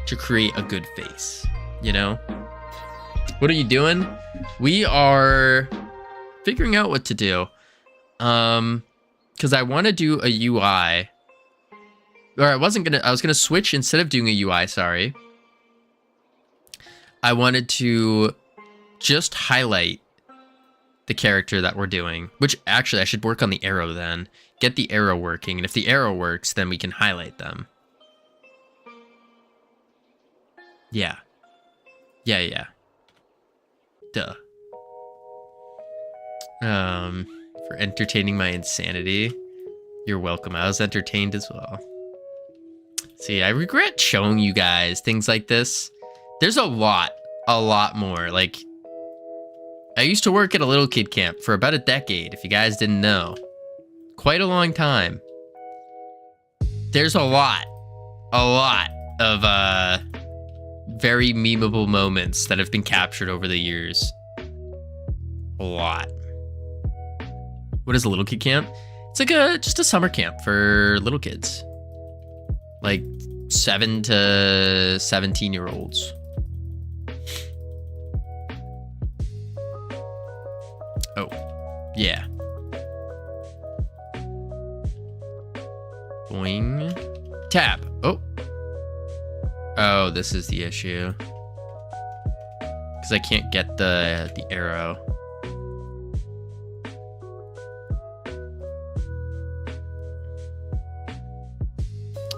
to create a good face, you know? What are you doing? We are figuring out what to do. Because I want to do a UI. Or I was gonna switch instead of doing a UI, sorry. I wanted to just highlight the character that we're doing, which actually I should work on the arrow then. Get the arrow working, and if the arrow works, then we can highlight them. Yeah. Duh. For entertaining my insanity. You're welcome. I was entertained as well. See, I regret showing you guys things like this. There's a lot more. Like, I used to work at a little kid camp for about a decade, if you guys didn't know. Quite a long time. There's a lot of very memeable moments that have been captured over the years. A lot. What is a little kid camp? It's like just a summer camp for little kids. Like 7 to 17-year-olds. Oh, yeah. Boing. Tab. Oh, this is the issue. Because I can't get the arrow.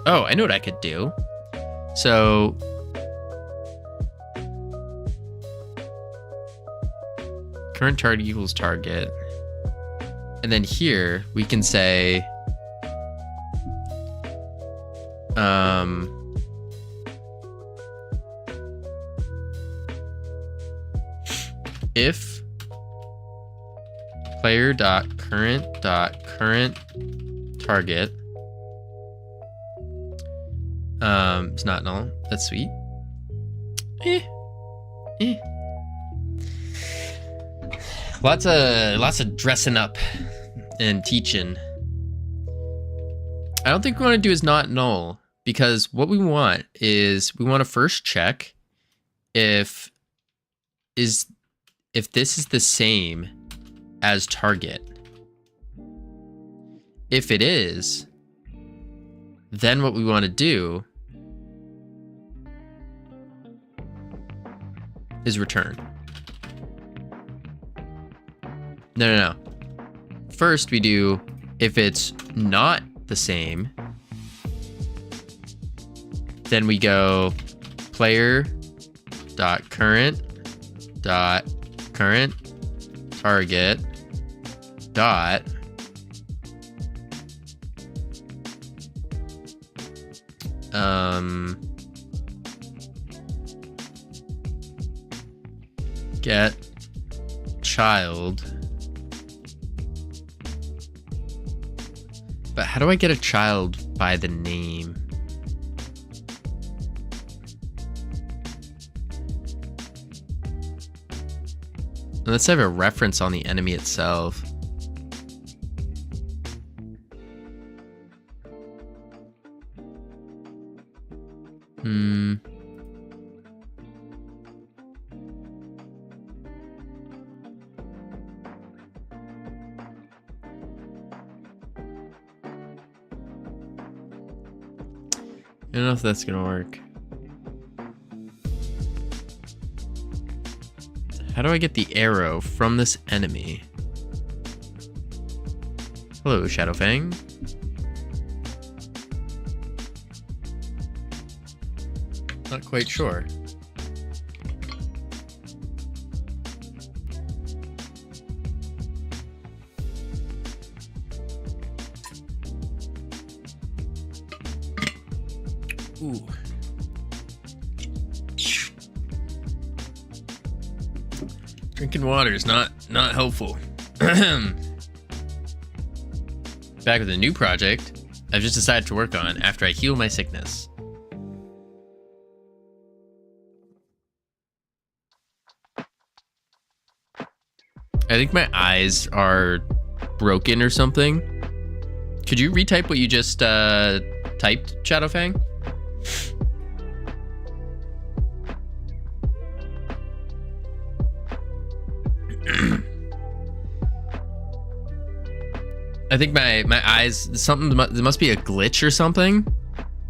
Oh, I know what I could do. So current target equals target. And then here we can say if player dot current target it's not null. That's sweet. Lots of dressing up and teaching. I don't think we want to do is not null, because what we want is we want to first check if this is the same as target. If it is, then what we want to do is return. No. First we do if it's not the same, then we go player dot current target dot get child. But how do I get a child by the name? Let's have a reference on the enemy itself. I don't know if that's gonna work. How do I get the arrow from this enemy? Hello, Shadowfang. Not quite sure. Ooh. Drinking water is not helpful. Back with a new project I've just decided to work on after I heal my sickness. I think my eyes are broken or something. Could you retype what you just typed, Shadowfang? I think my eyes, there must be a glitch or something,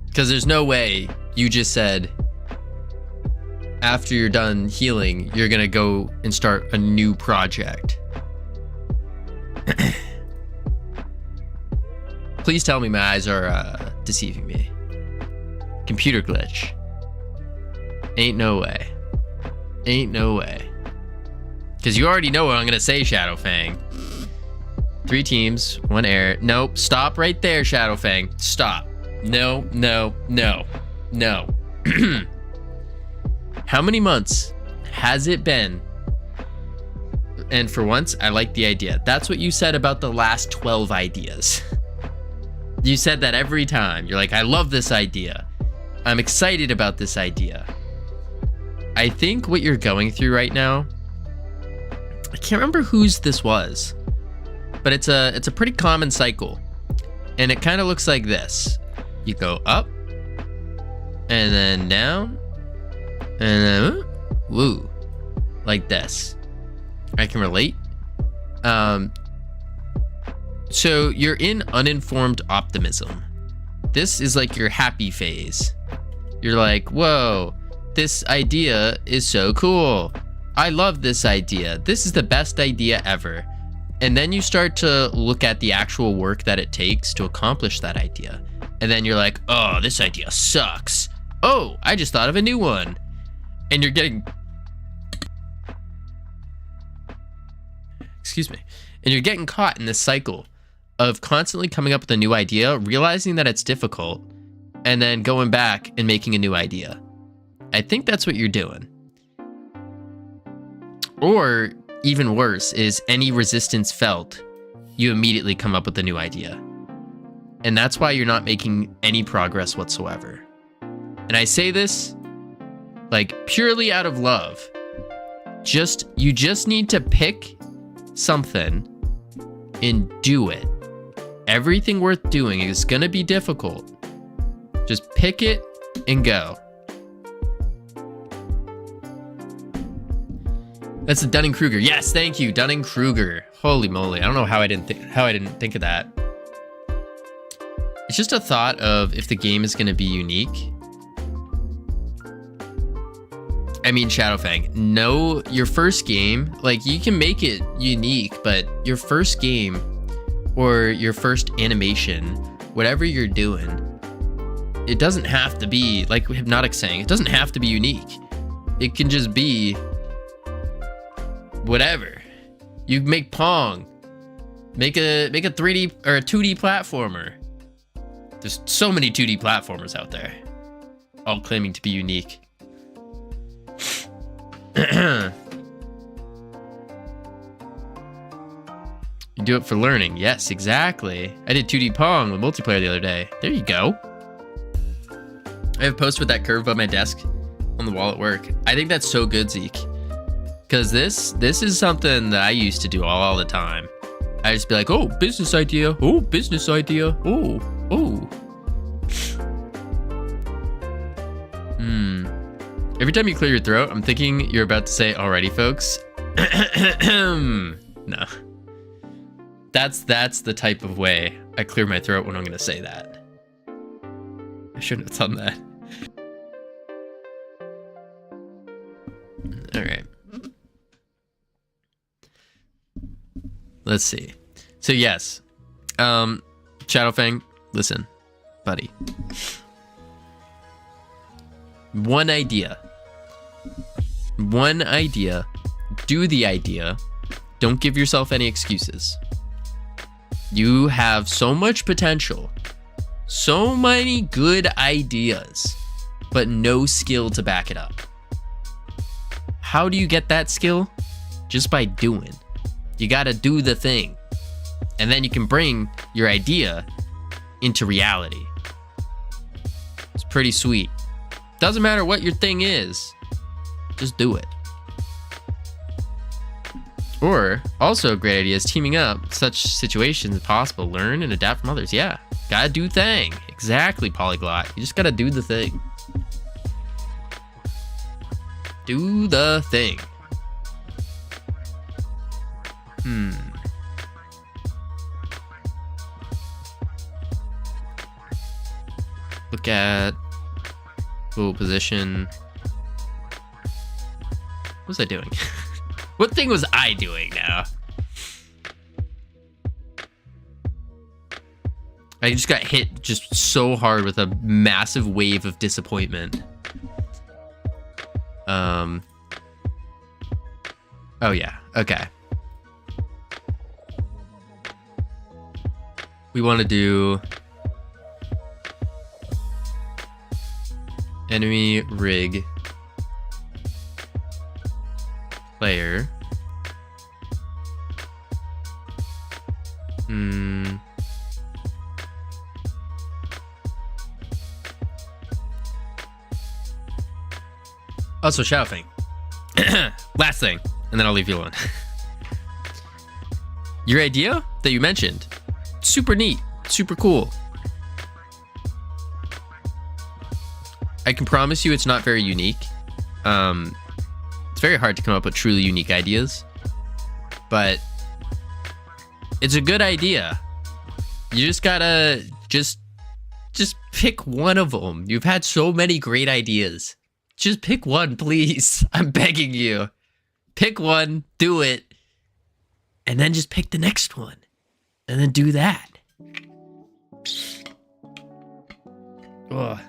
because there's no way you just said after you're done healing you're gonna go and start a new project. Please tell me my eyes are deceiving me. Computer glitch. Ain't no way. Ain't no way. Because you already know what I'm gonna say, Shadowfang. 3 teams, 1 air. Nope, stop right there, Shadowfang. Stop. No. How many months has it been? And for once, I like the idea. That's what you said about the last 12 ideas. You said that every time. You're like, I love this idea. I'm excited about this idea. I think what you're going through right now, I can't remember whose this was, but it's a pretty common cycle. And it kind of looks like this. You go up, and then down, and then woo, like this. I can relate. So you're in uninformed optimism. This is like your happy phase. You're like, whoa, this idea is so cool. I love this idea. This is the best idea ever. And then you start to look at the actual work that it takes to accomplish that idea. And then you're like, oh, this idea sucks. Oh, I just thought of a new one. And you're getting... Excuse me. And you're getting caught in this cycle of constantly coming up with a new idea, realizing that it's difficult, and then going back and making a new idea. I think that's what you're doing. Or even worse is any resistance felt, you immediately come up with a new idea. And that's why you're not making any progress whatsoever. And I say this like purely out of love. You just need to pick something and do it. Everything worth doing is gonna be difficult. Just pick it and go. That's the Dunning-Kruger. Yes, thank you, Dunning-Kruger. Holy moly! I don't know how I didn't think of that. It's just a thought of if the game is going to be unique. I mean, Shadowfang. No, your first game, like you can make it unique, but your first game or your first animation, whatever you're doing, it doesn't have to be like Hypnotic saying. It doesn't have to be unique. It can just be whatever. You make Pong, make a 3D or a 2D platformer. There's so many 2D platformers out there, all claiming to be unique. You do it for learning. Yes, exactly. I did 2D Pong with multiplayer the other day. There you go. I have a post with that curve above my desk on the wall at work. I think that's so good, Zeke. Because this is something that I used to do all the time. I just be like, oh, business idea. Oh, business idea. Oh. Every time you clear your throat, I'm thinking you're about to say, alrighty, folks. No. That's the type of way I clear my throat when I'm going to say that. I shouldn't have done that. All right. Let's see. So yes, Shadowfang, listen, buddy. One idea. Do the idea. Don't give yourself any excuses. You have so much potential, so many good ideas, but no skill to back it up. How do you get that skill? Just by doing. You gotta do the thing. And then you can bring your idea into reality. It's pretty sweet. Doesn't matter what your thing is, just do it. Or, also a great idea is teaming up such situations as possible. Learn and adapt from others. Yeah, gotta do thing. Exactly, Polyglot. You just gotta do the thing. Do the thing. Look at full position. What was I doing? What thing was I doing now? I just got hit just so hard with a massive wave of disappointment. Oh yeah, okay. We want to do enemy rig player. Also, Shadowfang. Last thing, and then I'll leave you alone. Your idea that you mentioned, super neat, super cool. I can promise you it's not very unique. It's very hard to come up with truly unique ideas, but it's a good idea. You just gotta just pick one of them. You've had so many great ideas. Just pick one, please. I'm begging you. Pick one, do it, and then just pick the next one, and then do that. Ugh.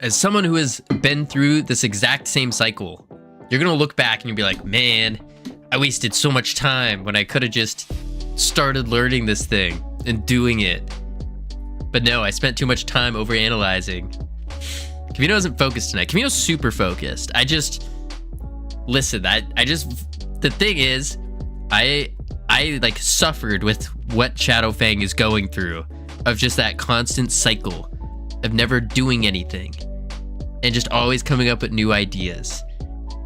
As someone who has been through this exact same cycle, you're gonna look back and you'll be like, man, I wasted so much time when I could have just started learning this thing and doing it. But no, I spent too much time overanalyzing. Covino isn't focused tonight. Covino's super focused. Listen, the thing is, I like suffered with what Shadowfang is going through, of just that constant cycle of never doing anything and just always coming up with new ideas.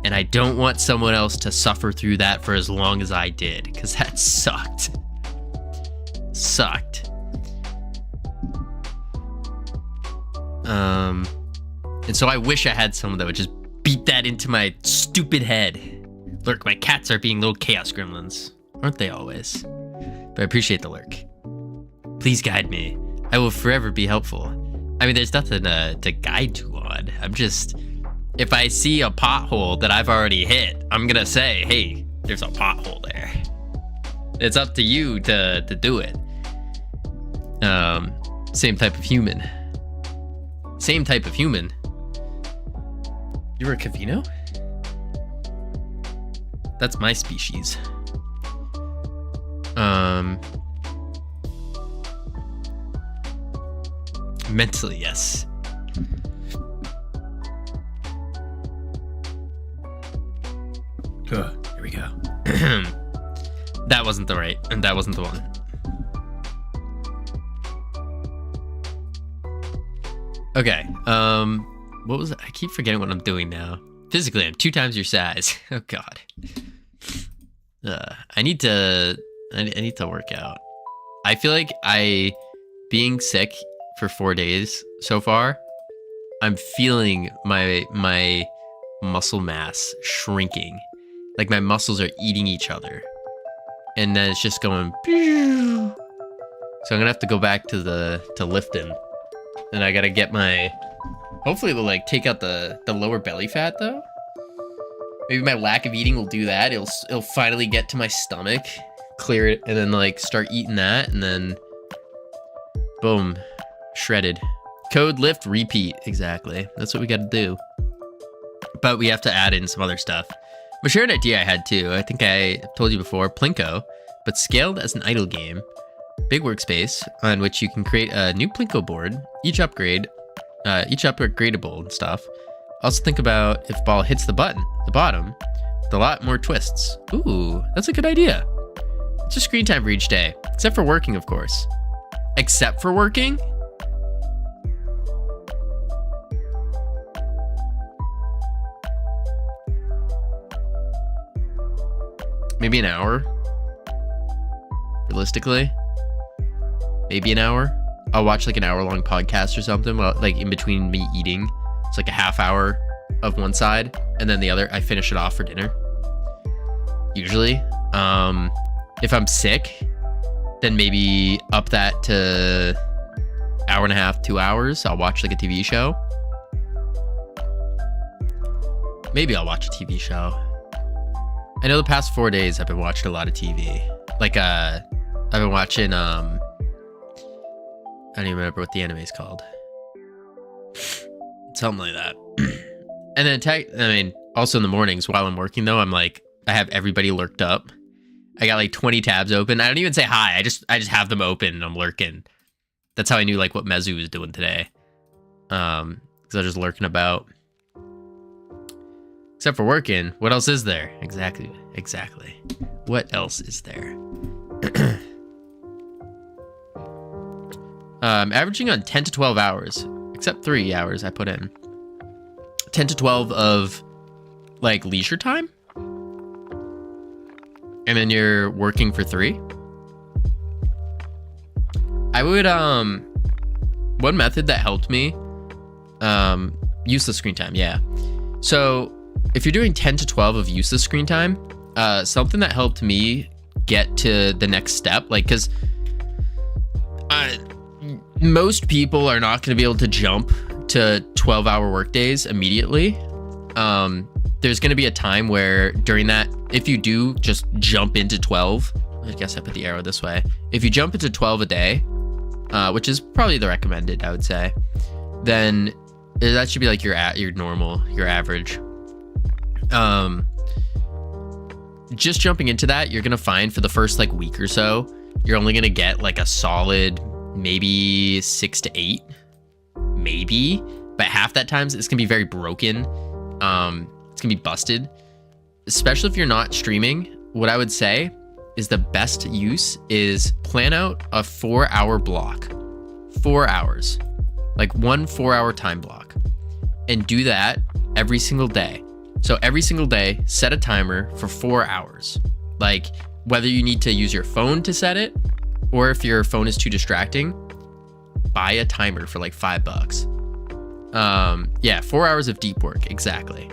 And I don't want someone else to suffer through that for as long as I did, because that sucked. And so I wish I had someone that would just beat that into my stupid head. Lurk, my cats are being little chaos gremlins. Aren't they always? But I appreciate the lurk. Please guide me. I will forever be helpful. I mean, there's nothing to guide you on. I'm just... If I see a pothole that I've already hit, I'm gonna say, hey, there's a pothole there. It's up to you to do it. Same type of human. Same type of human. You were a Covino? That's my species. Mentally, yes. Here we go. That wasn't the right, and that wasn't the one. Okay, what was it? I keep forgetting what I'm doing now. Physically, I'm 2 times your size. Oh God. I need to work out. I feel like being sick for 4 days so far, I'm feeling my muscle mass shrinking. Like my muscles are eating each other. And then it's just going. So I'm gonna have to go back to lifting. And I gotta get hopefully it'll like take out the lower belly fat though. Maybe my lack of eating will do that. It'll finally get to my stomach, clear it, and then like start eating that, and then boom, shredded. Code lift repeat, exactly. That's what we gotta do. But we have to add in some other stuff. I'm sure an idea I had too. I think I told you before, Plinko, but scaled as an idle game. Big workspace on which you can create a new Plinko board, each upgradable and stuff. Also think about if ball hits the bottom, with a lot more twists. Ooh, that's a good idea. It's just screen time for each day, except for working, of course. Except for working? Maybe an hour. Realistically. Maybe an hour. I'll watch like an hour-long podcast or something, like in between me eating. It's like a half hour of one side, and then the other, I finish it off for dinner. Usually. If I'm sick, then maybe up that to hour and a half, 2 hours. I'll watch like a TV show. Maybe I'll watch a TV show. I know the past 4 days I've been watching a lot of TV. Like, I've been watching, I don't even remember what the anime is called. Something like that. And then, also in the mornings while I'm working though, I'm like, I have everybody lurked up. I got like 20 tabs open. I don't even say hi. I just have them open and I'm lurking. That's how I knew like what Mezu was doing today. Because I was just lurking about. Except for working, what else is there? Exactly. What else is there? Averaging on 10 to 12 hours, except 3 hours I put in. 10 to 12 of like leisure time. And then you're working for 3. I would, one method that helped me, useless screen time. Yeah. So if you're doing 10 to 12 of useless screen time, something that helped me get to the next step, like, because most people are not going to be able to jump to 12-hour workdays immediately. There's going to be a time where during that if you do just jump into 12, I guess I put the arrow this way. If you jump into 12 a day, which is probably the recommended, I would say, then that should be like your normal, your average. Just jumping into that, you're gonna find for the first like week or so, you're only gonna get like a solid maybe 6 to 8, maybe, but half that times it's gonna be very broken. It's gonna be busted, especially if you're not streaming. What I would say is the best use is plan out a 4-hour block, 4 hours, like 1 4-hour time block, and do that every single day. So every single day, set a timer for 4 hours. Like whether you need to use your phone to set it, or if your phone is too distracting, buy a timer for like $5. Yeah, 4 hours of deep work, exactly.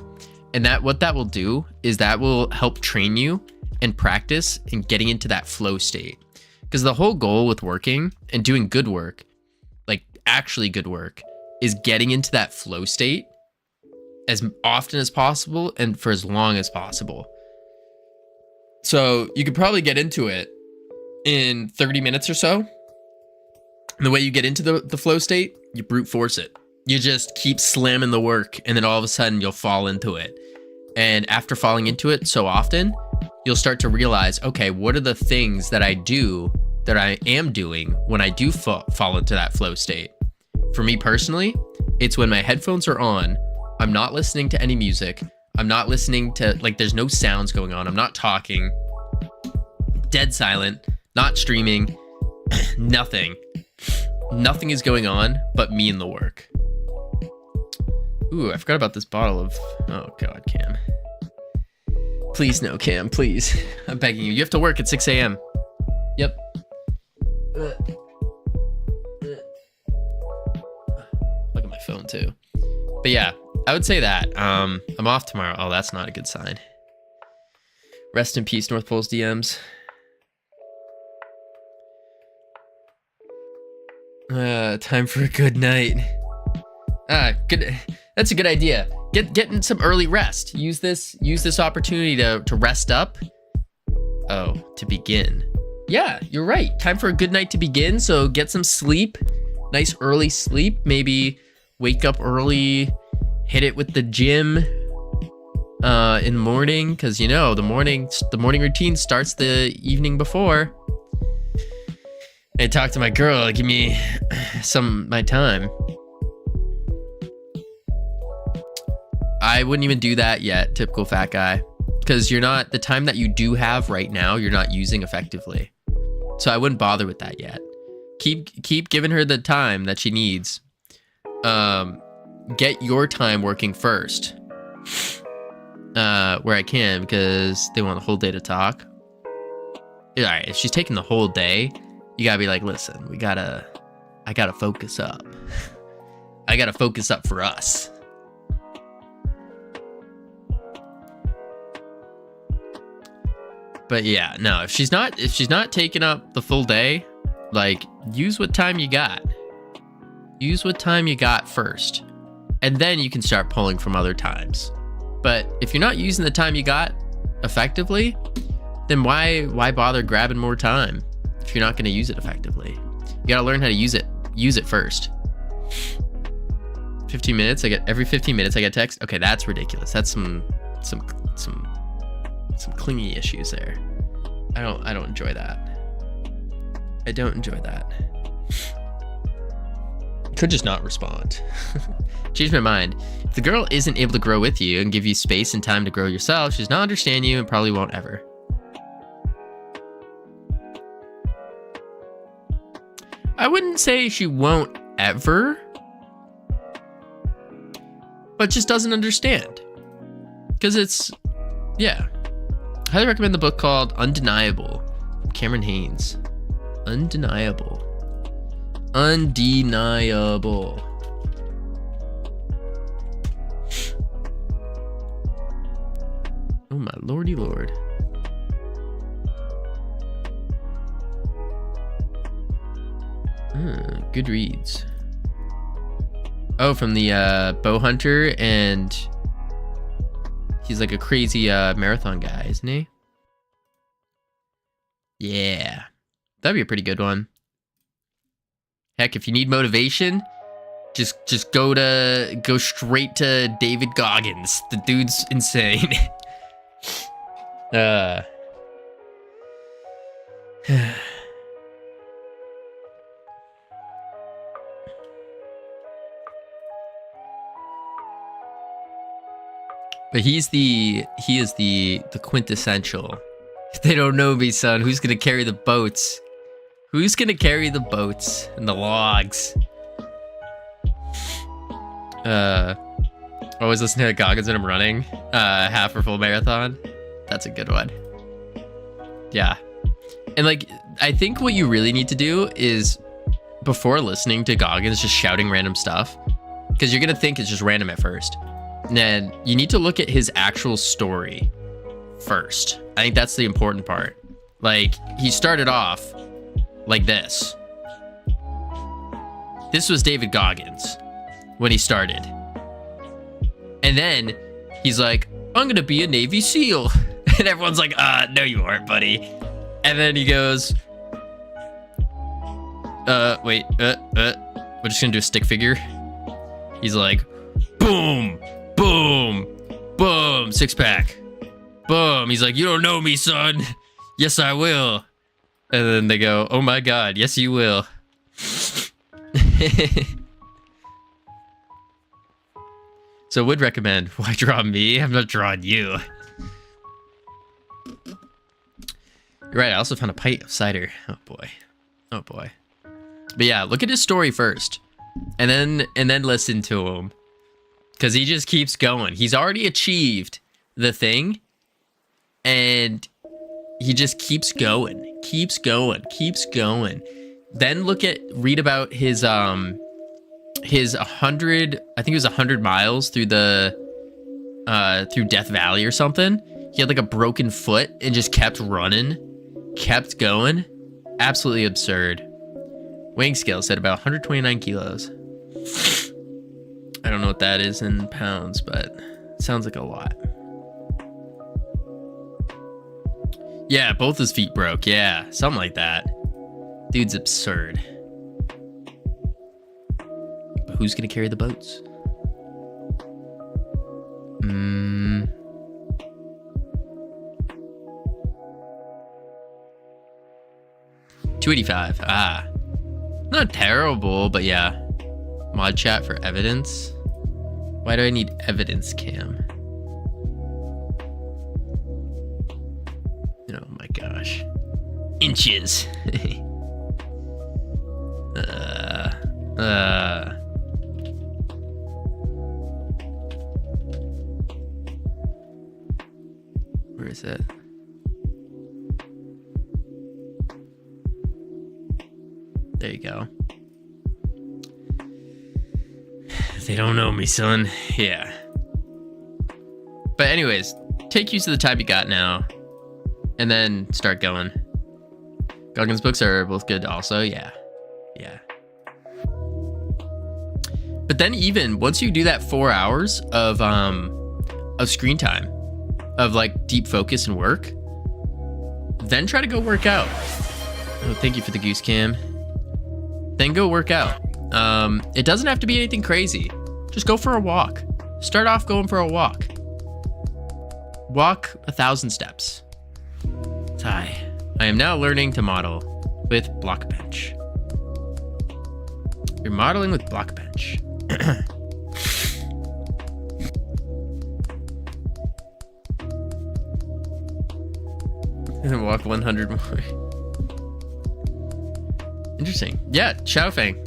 And what that will do is that will help train you and practice in getting into that flow state. Because the whole goal with working and doing good work, like actually good work, is getting into that flow state as often as possible and for as long as possible. So you could probably get into it in 30 minutes or so. And the way you get into the flow state, you brute force it. You just keep slamming the work, and then all of a sudden you'll fall into it. And after falling into it so often, you'll start to realize, okay, what are the things that I do that I am doing when I do fall into that flow state? For me personally, it's when my headphones are on, I'm not listening to any music, I'm not listening to, like, there's no sounds going on, I'm not talking, dead silent, not streaming, nothing is going on but me and the work. Ooh, I forgot about this bottle of, oh god, Cam. Please no, Cam, please. I'm begging you. You have to work at 6 a.m. Yep. Look at my phone too. But yeah, I would say that. I'm off tomorrow. Oh, that's not a good sign. Rest in peace, North Pole's DMs. Time for a good night. Good. That's a good idea. Get in some early rest. Use this opportunity to rest up. Oh, to begin. Yeah, you're right. Time for a good night to begin. So get some sleep. Nice early sleep. Maybe wake up early. Hit it with the gym in the morning, because you know the morning routine starts the evening before. I talk to my girl. Give me my time. I wouldn't even do that yet, typical fat guy, because the time that you do have right now, you're not using effectively. So I wouldn't bother with that yet. Keep giving her the time that she needs. Get your time working first, where I can, because they want the whole day to talk. All right, if she's taking the whole day, you gotta be like, listen, I gotta focus up. I gotta focus up for us. But yeah, no, if she's not taking up the full day, like, use what time you got. Use what time you got first. And then you can start pulling from other times. But if you're not using the time you got effectively, then why bother grabbing more time if you're not going to use it effectively? You got to learn how to use it first. 15 minutes, every 15 minutes I get text. Okay, that's ridiculous. That's some clingy issues there. I don't enjoy that. I don't enjoy that. Could just not respond. Change my mind. If the girl isn't able to grow with you and give you space and time to grow yourself, she's not understand you and probably won't ever. I wouldn't say she won't ever, but just doesn't understand. Because it's, yeah. I highly recommend the book called Undeniable from Cameron Haynes. Undeniable. Undeniable. Oh my lordy lord. Good reads. Oh, from the bow hunter and He's like a crazy marathon guy, isn't he? Yeah. That'd be a pretty good one. Heck, if you need motivation, just go straight to David Goggins. The dude's insane. But he is the quintessential. If they don't know me, son, who's gonna carry the boats? Who's gonna carry the boats and the logs? Always listen to Goggins when I'm running. Half or full marathon. That's a good one. Yeah. And like, I think what you really need to do is, before listening to Goggins just shouting random stuff, because you're gonna think it's just random at first. And then you need to look at his actual story first. I think that's the important part. Like, he started off like this. This was David Goggins when he started. And then he's like, I'm gonna be a Navy SEAL. And everyone's like, no you aren't, buddy. And then he goes, wait, we're just gonna do a stick figure. He's like, boom, boom, boom, six pack, boom. He's like, you don't know me, son. Yes, I will. And then they go, oh my God, yes, you will. So would recommend, why draw me? I'm not drawing you. You're right, I also found a pint of cider. Oh boy. Oh boy. But yeah, look at his story first. And then listen to him. Because he just keeps going. He's already achieved the thing. And he just keeps going. Keeps going. Keeps going. Then read about his 100, I think it was 100 miles through through Death Valley or something. He had like a broken foot and just kept running. Kept going. Absolutely absurd. Weighing scale said about 129 kilos. I don't know what that is in pounds, but it sounds like a lot. Yeah, both his feet broke. Yeah, something like that. Dude's absurd. But who's gonna carry the boats? 285. Ah. Not terrible, but yeah. Mod chat for evidence. Why do I need evidence cam? Oh my gosh. Inches. Where is it? There you go. They don't know me, son. Yeah. But anyways, take use of the time you got now. And then start going. Goggins books are both good also. Yeah. Yeah. But then even once you do that 4 hours of screen time, of like deep focus and work, then try to go work out. Oh, thank you for the goose cam. Then go work out. It doesn't have to be anything crazy. Just go for a walk. Start off going for a walk. Walk 1,000 steps. Hi. I am now learning to model with Blockbench. You're modeling with Blockbench. And walk 100 more. Interesting. Yeah, Xiaofeng.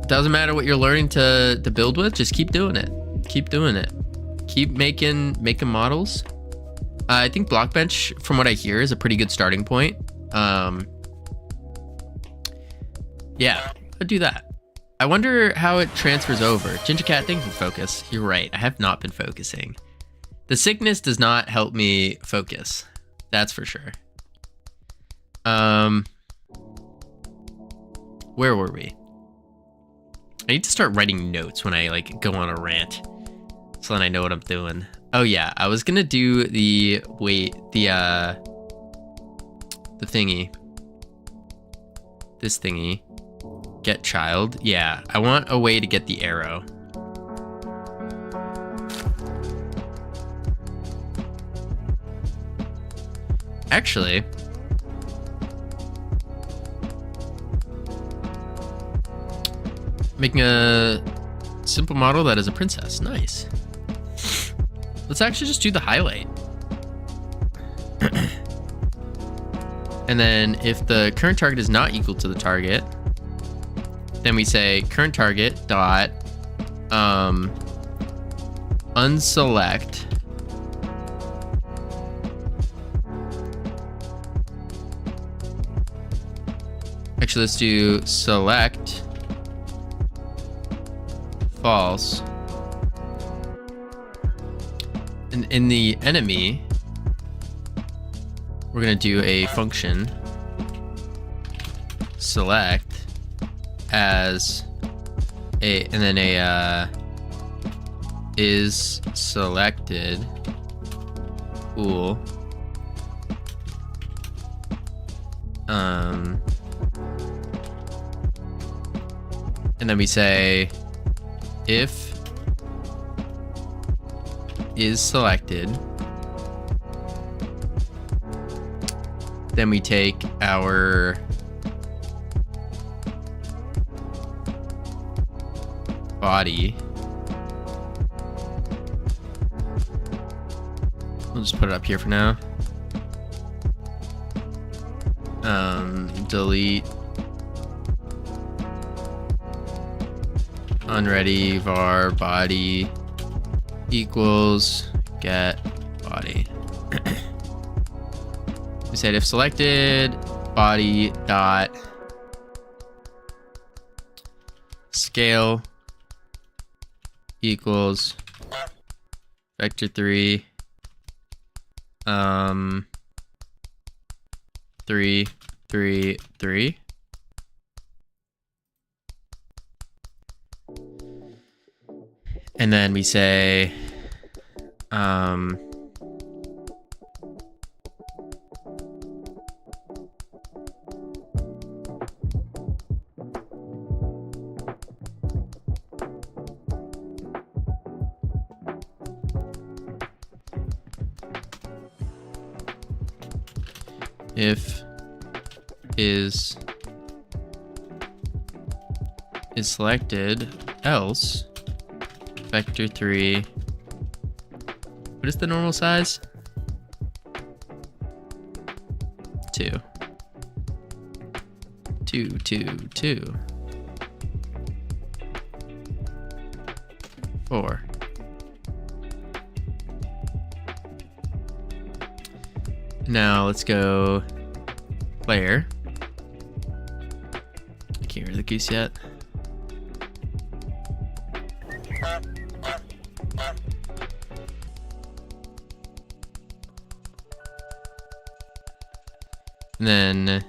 Doesn't matter what you're learning to build with, just keep doing it. Keep doing it. Keep making models. I think Blockbench, from what I hear, is a pretty good starting point. Yeah, I'd do that. I wonder how it transfers over. Ginger Cat, thank you for focus. You're right, I have not been focusing. The sickness does not help me focus. That's for sure. Where were we? I need to start writing notes when I like go on a rant, so then I know what I'm doing. Oh yeah, I was gonna do the thingy. This thingy. Get child. Yeah, I want a way to get the arrow. Actually, making a simple model that is a princess. Nice. Let's actually just do the highlight. And then if the current target is not equal to the target, then we say current target dot unselect actually let's do select false, and in the enemy we're gonna do a function select as a, and then a is selected. Cool. And then we say if is selected, then we take our body. We'll just put it up here for now. Delete unready var body equals get body. We said if selected body dot scale equals vector 3 3 3 3. And then we say if is selected, else vector 3. What is the normal size? 2 2 2 2 4. Now let's go player. I can't hear the goose yet. And then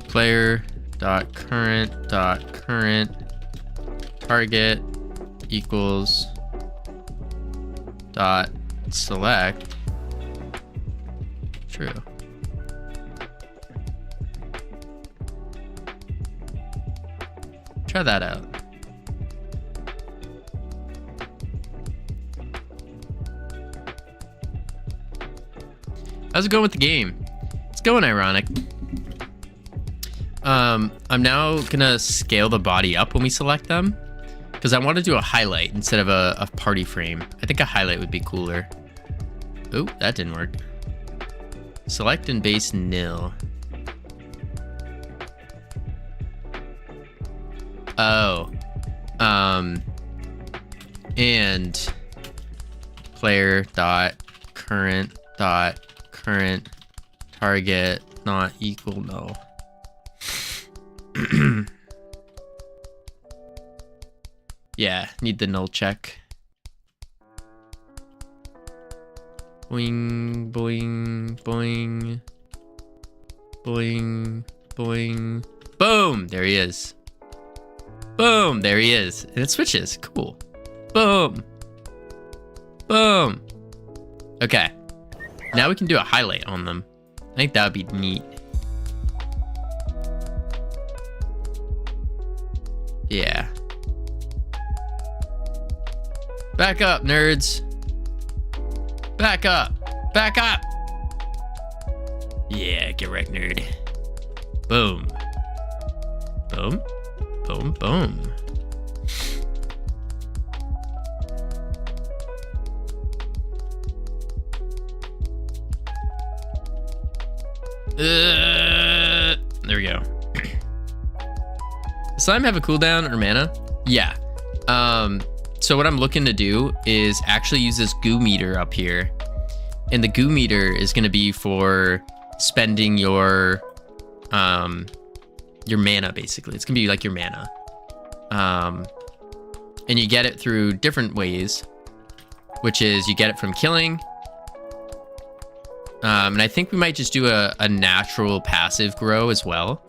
player dot current target equals dot select true. Try that out. How's it going with the game? It's going ironic. I'm now gonna scale the body up when we select them, because I want to do a highlight instead of a party frame. I think a highlight would be cooler. Oh, that didn't work. Select and base nil. Oh. And player dot current target not equal no. Yeah, need the null check. Boing, boing, boing, boing, boing. Boom! There he is. Boom. There he is. And it switches. Cool. Boom. Boom. Okay. Now we can do a highlight on them. I think that would be neat. Yeah. Back up, nerds. Back up. Back up. Yeah, get wrecked, nerd. Boom. Boom. Boom, boom. There we go. Does slime have a cooldown or mana? Yeah. So what I'm looking to do is actually use this goo meter up here. And the goo meter is going to be for spending your mana, basically. It's going to be like your mana. And you get it through different ways, which is you get it from killing. And I think we might just do a natural passive grow as well.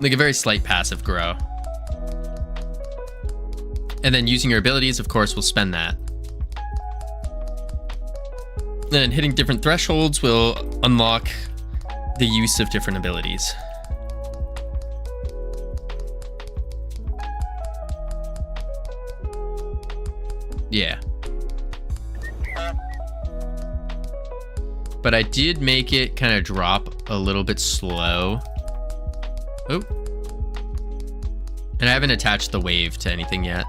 Like a very slight passive grow. And then using your abilities, of course, we'll spend that. Then hitting different thresholds will unlock the use of different abilities. Yeah. But I did make it kind of drop a little bit slow. Oh. And I haven't attached the wave to anything yet.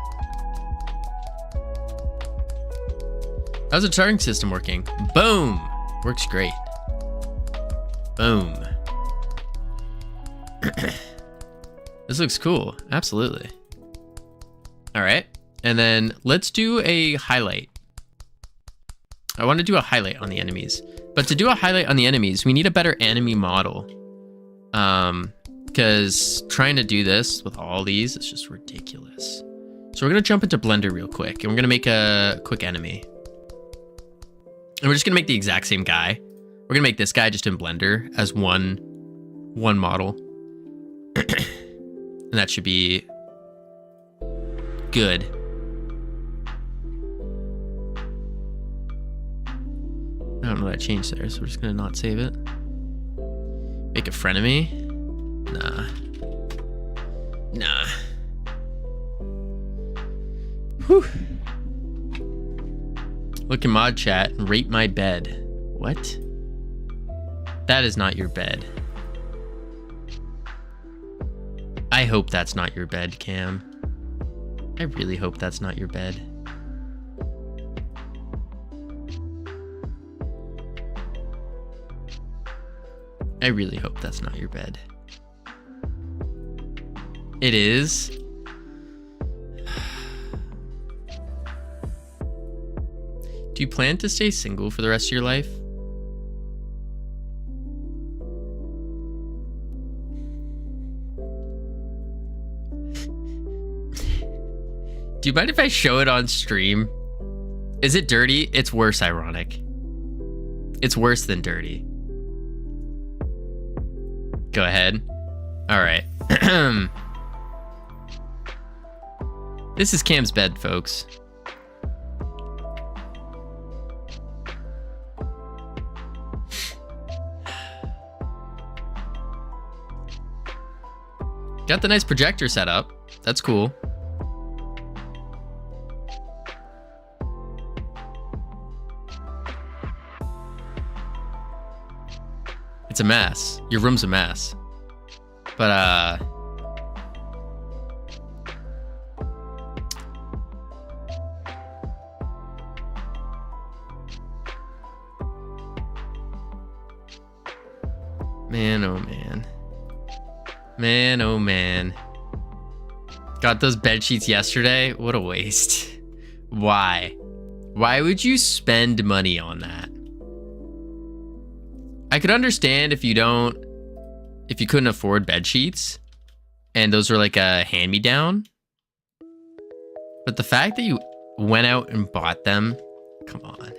How's the targeting system working? Boom! Works great. Boom. This looks cool. Absolutely. All right. And then let's do a highlight. I want to do a highlight on the enemies. But to do a highlight on the enemies, we need a better enemy model. Because trying to do this with all these is just ridiculous. So we're going to jump into Blender real quick. And we're going to make a quick enemy. And we're just going to make the exact same guy. We're going to make this guy just in Blender as one model. And that should be good. I don't know what I changed there, so we're just going to not save it. Make a frenemy? Nah. Nah. Whew. Look in mod chat and rate my bed. What? That is not your bed. I hope that's not your bed, Cam. I really hope that's not your bed. I really hope that's not your bed. It is. Do you plan to stay single for the rest of your life? Do you mind if I show it on stream? Is it dirty? It's worse, ironic. It's worse than dirty. Go ahead. All right. This is Cam's bed, folks. Got the nice projector set up. That's cool. It's a mess. Your room's a mess. But, man, oh man. Man, oh man. Got those bed sheets yesterday? What a waste. Why? Why would you spend money on that? I could understand if you couldn't afford bed sheets and those were like a hand-me-down. But the fact that you went out and bought them, come on.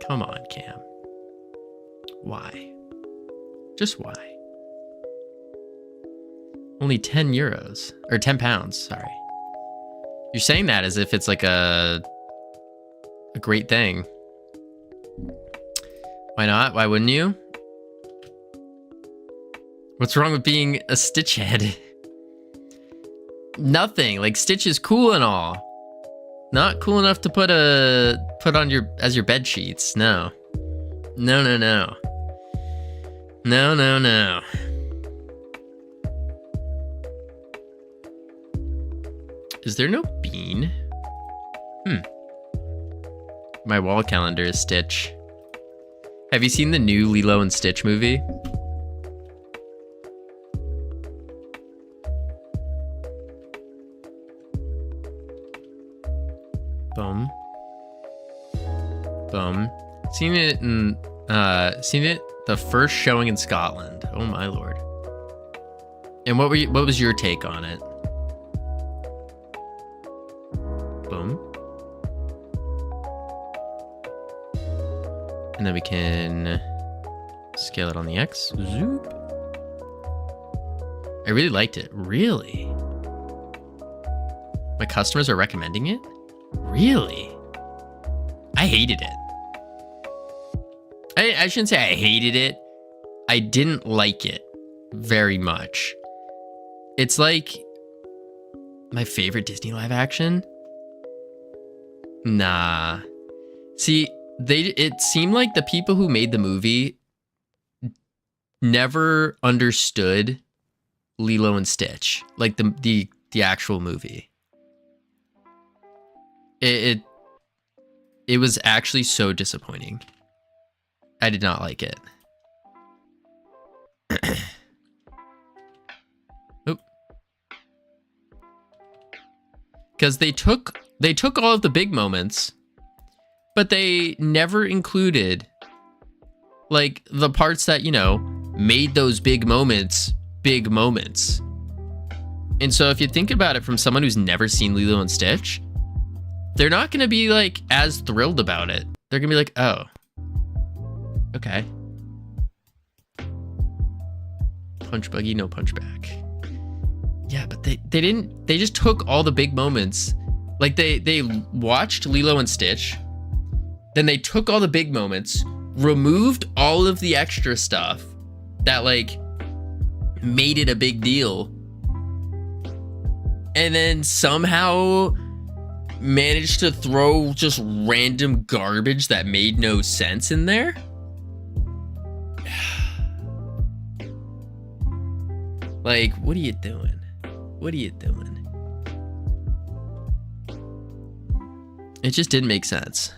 Come on, Cam. Why? Just why? Only 10 euros. Or 10 pounds, sorry. You're saying that as if it's like a great thing. Why not? Why wouldn't you? What's wrong with being a Stitch head? Nothing. Like, Stitch is cool and all. Not cool enough to put on your as your bed sheets. No. No, no, no. No, no, no. Is there no bean? My wall calendar is Stitch. Have you seen the new Lilo and Stitch movie? Boom. Boom. Seen it the first showing in Scotland. Oh my lord. And what was your take on it? Boom. And then we can scale it on the X. Zoop. I really liked it. Really? My customers are recommending it? Really? I hated it. I shouldn't say I hated it. I didn't like it very much. It's like my favorite Disney live action. Nah. See, it seemed like the people who made the movie never understood Lilo and Stitch, like the actual movie. It was actually so disappointing. I did not like it. Oop. Because they took all of the big moments, but they never included like the parts that, you know, made those big moments big moments. And so if you think about it from someone who's never seen Lilo and Stitch, they're not going to be like as thrilled about it. They're going to be like, oh, okay. Punch buggy, no punch back. Yeah, but they just took all the big moments. Like they watched Lilo and Stitch, then they took all the big moments, removed all of the extra stuff that like made it a big deal, and then somehow managed to throw just random garbage that made no sense in there. Like, what are you doing? What are you doing? It just didn't make sense.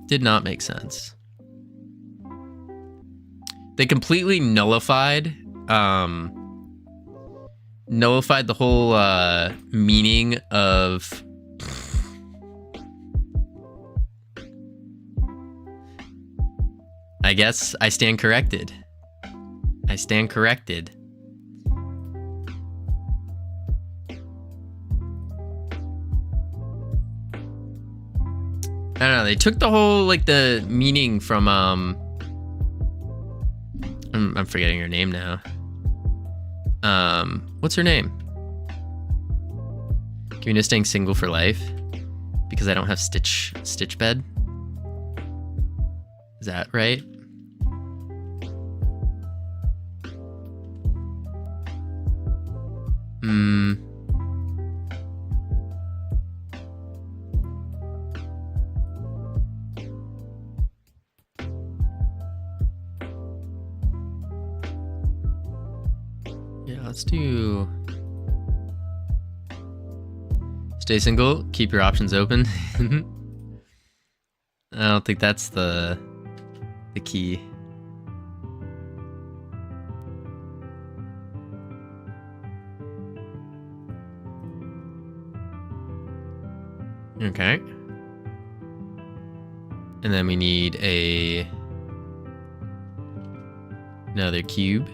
Did not make sense. They completely nullified the whole meaning of I guess I stand corrected. I stand corrected. I don't know, they took the whole like the meaning from I'm forgetting her name now. What's her name? Covino staying single for life because I don't have Stitch bed. Is that right? Yeah, let's do stay single, keep your options open. I don't think that's the key. Okay. And then we need another cube.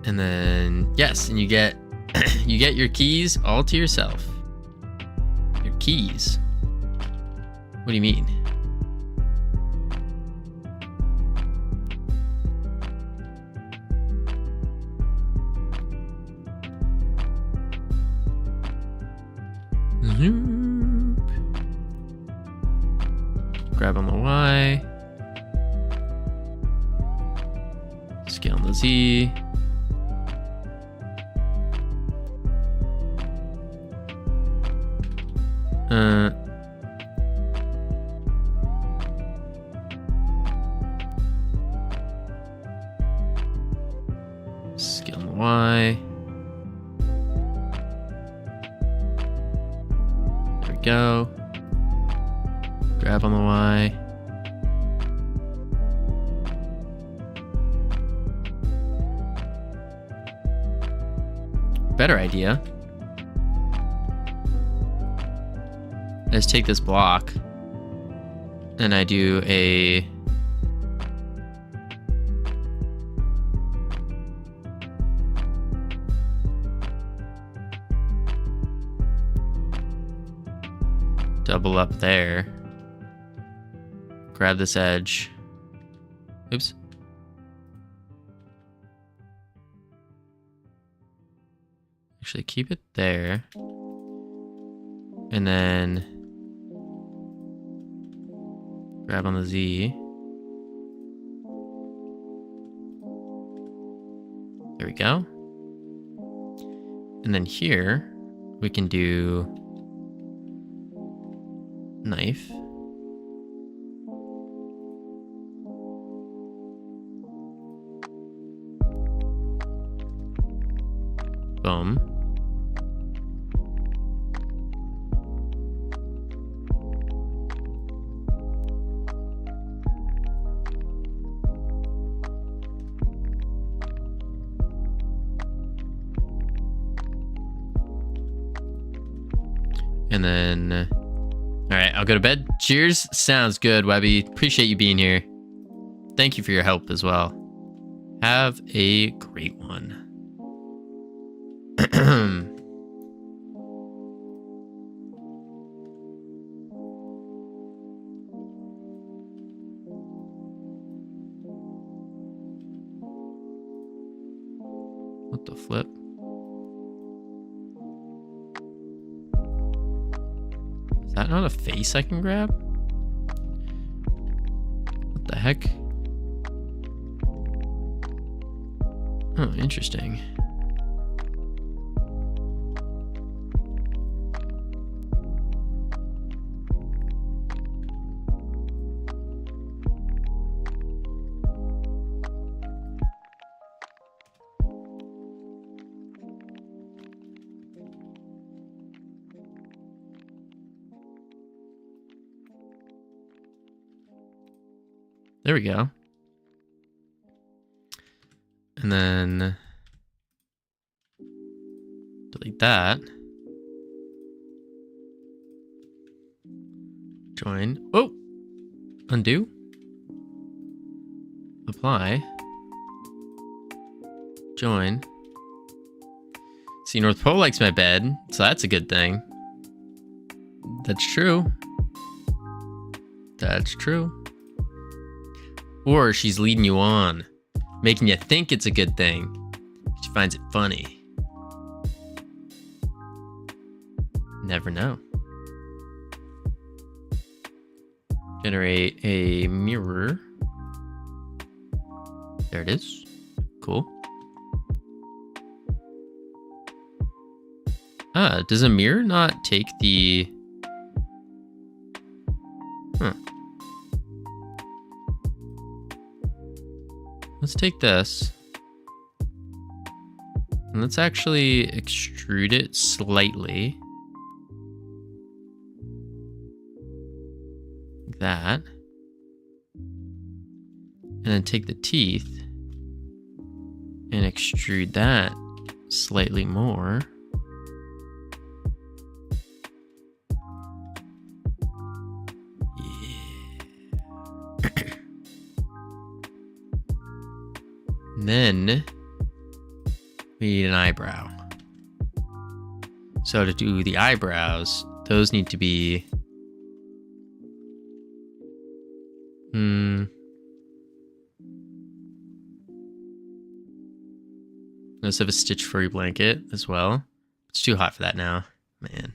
And then yes, and you get your keys all to yourself. Your keys. What do you mean? Zoop. Grab on the Y. Scale on the Z. Scale on the Y. There we go. Grab on the Y. Better idea. Let's take this block and I do a double up there. Grab this edge. Oops. Actually, keep it there. And then grab on the Z. There we go. And then here we can do knife. Boom. And then, all right, I'll go to bed. Cheers. Sounds good, Webby. Appreciate you being here. Thank you for your help as well. Have a great one. What the flip? Is that not a face I can grab? What the heck? Oh, interesting. There we go. And then delete that. Join. Oh! Undo. Apply. Join. See, North Pole likes my bed, so that's a good thing. That's true. That's true. Or she's leading you on, making you think it's a good thing. She finds it funny. Never know. Generate a mirror. There it is. Cool. Ah, does a mirror not take the... Huh. Let's take this. And let's actually extrude it slightly. Like that. And then take the teeth and extrude that slightly more. Then we need an eyebrow. So to do the eyebrows, those need to be let's have a stitch furry blanket as well. It's too hot for that now, man.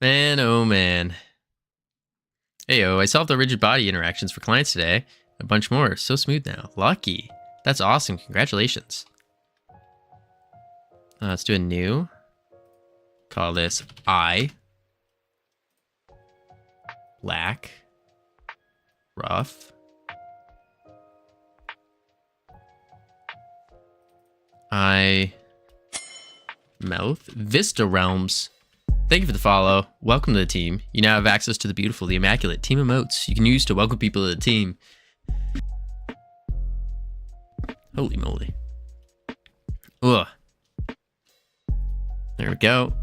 Man, oh man. Heyo, I solved the rigid body interactions for clients today. A bunch more. So smooth now. Lucky. That's awesome. Congratulations. Let's do a new. Call this I. Black. Rough. I. Mouth. Vista Realms. Thank you for the follow. Welcome to the team. You now have access to the beautiful, the immaculate team emotes you can use to welcome people to the team. Holy moly. Ugh. There we go.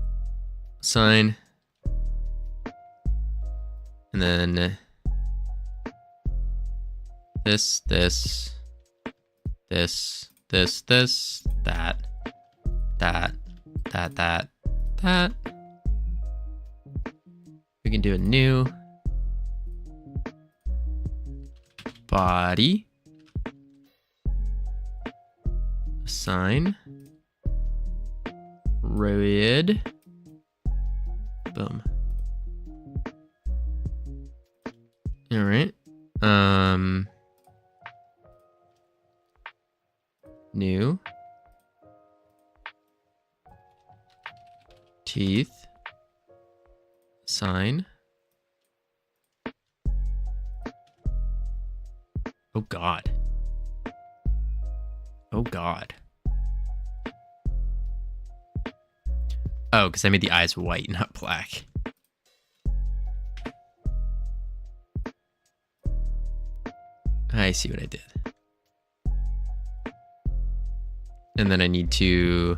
Sign. And then this, that. We can do a new body. Assign. Red. Boom. All right. New. Teeth. Sign. Oh God. Oh God. Oh, because I made the eyes white, not black. I see what I did. And then I need to...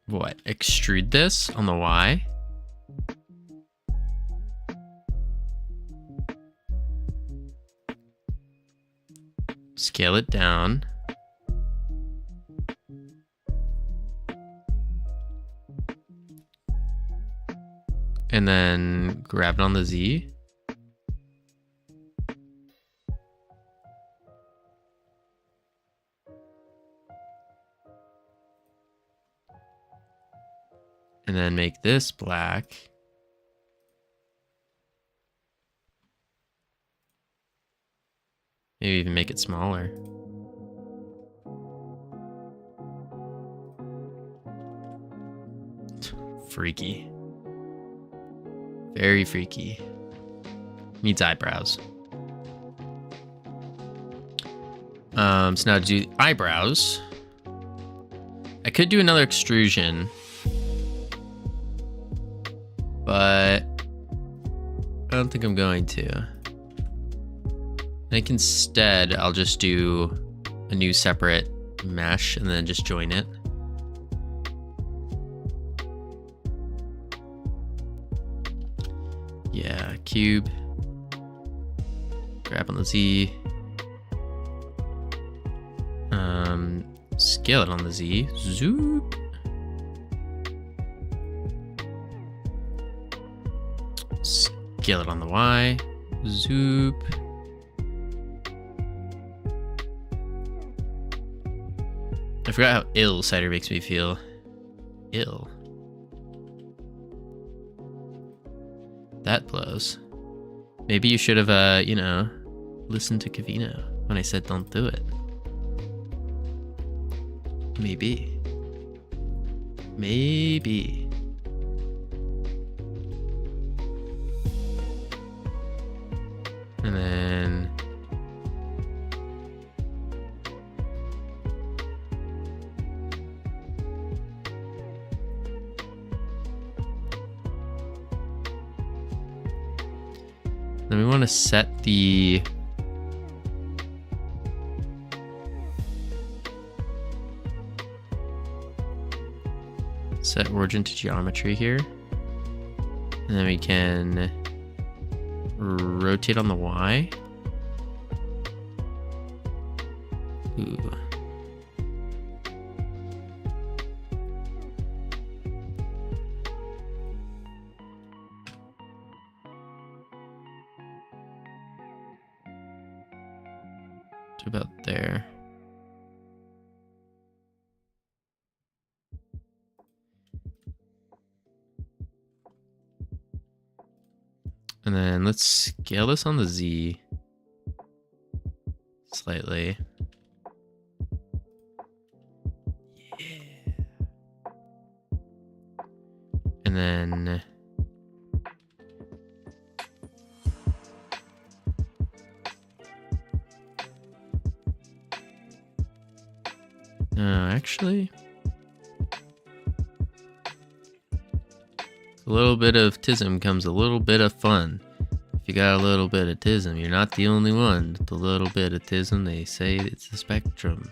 what? Extrude this on the Y? Scale it down. And then grab it on the Z. And then make this black. Maybe even make it smaller. Freaky. Very freaky. Needs eyebrows. So now to do eyebrows. I could do another extrusion. But I don't think I'm going to. I think instead I'll just do a new separate mesh and then just join it. Yeah, cube. Grab on the Z. Scale it on the Z. Zoop. Scale it on the Y. Zoop. I forgot how ill cider makes me feel. Ill. That blows. Maybe you should have, you know, listened to Covino when I said don't do it. Maybe. Maybe. And then... then we want to set the... set origin to geometry here. And then we can rotate on the Y. Ooh. To about there. And then let's scale this on the Z slightly. Yeah. And then actually, a little bit of tism comes a little bit of fun. If you got a little bit of tism, you're not the only one. The little bit of tism, they say it's the spectrum.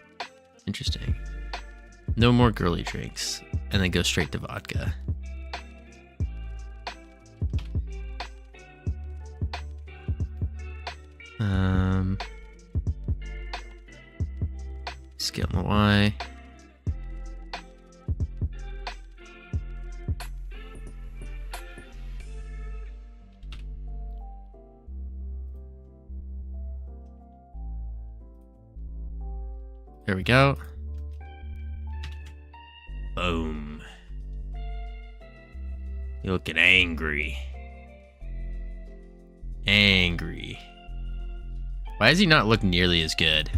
Interesting. No more girly drinks, and then go straight to vodka. Scale my Y. There we go. Boom. You're looking angry. Angry. Why does he not look nearly as good?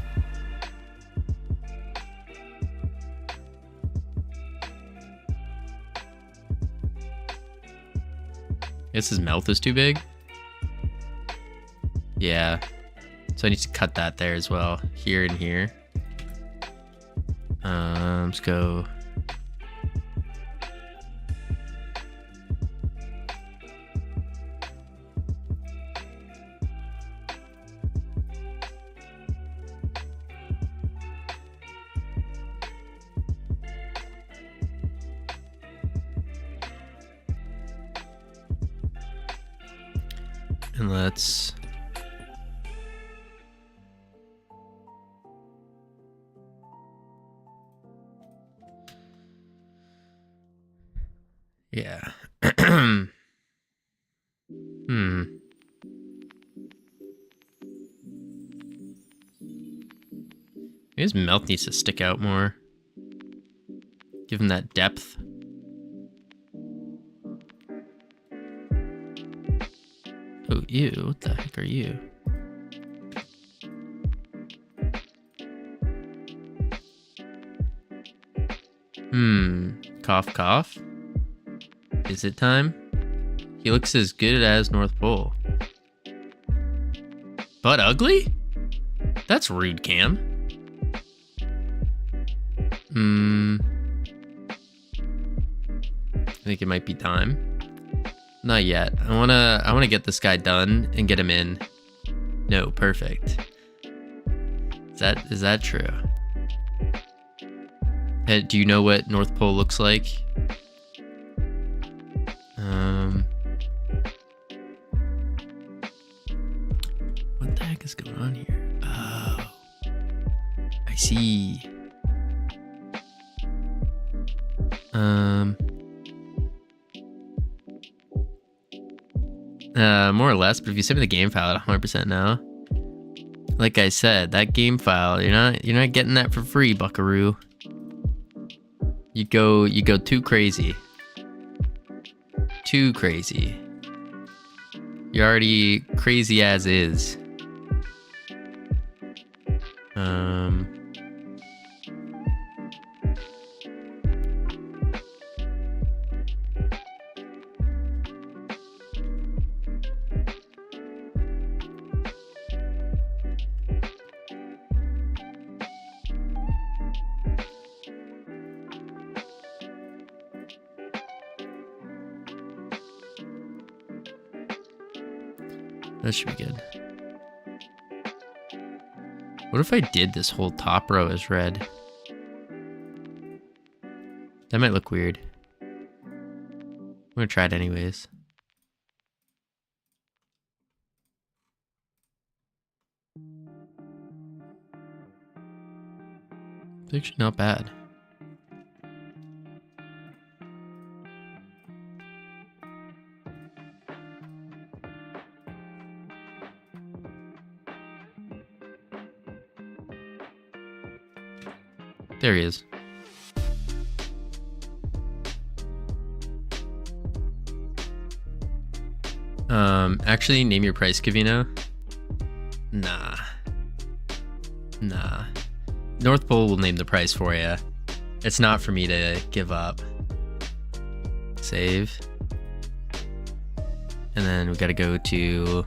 Guess his mouth is too big. Yeah. So I need to cut that there as well. Here and here. Let's go. And let's yeah. His mouth needs to stick out more. Give him that depth. Oh, ew, what the heck are you? Cough, cough. Is it time? He looks as good as North Pole. But ugly? That's rude, Cam. I think it might be time. Not yet. I wanna get this guy done and get him in. No, perfect. Is that true? Hey, do you know what North Pole looks like? What the heck is going on here? Oh, I see. More or less, but if you send me the game file at 100% now, like I said, that game file, you're not getting that for free, buckaroo. You go too crazy. Too crazy. You're already crazy as is. That should be good. What if I did this whole top row as red? That might look weird. I'm gonna try it anyways. It's actually not bad. There he is. Actually, name your price, Covino. Nah. North Pole will name the price for you. It's not for me to give up. Save. And then we gotta go to...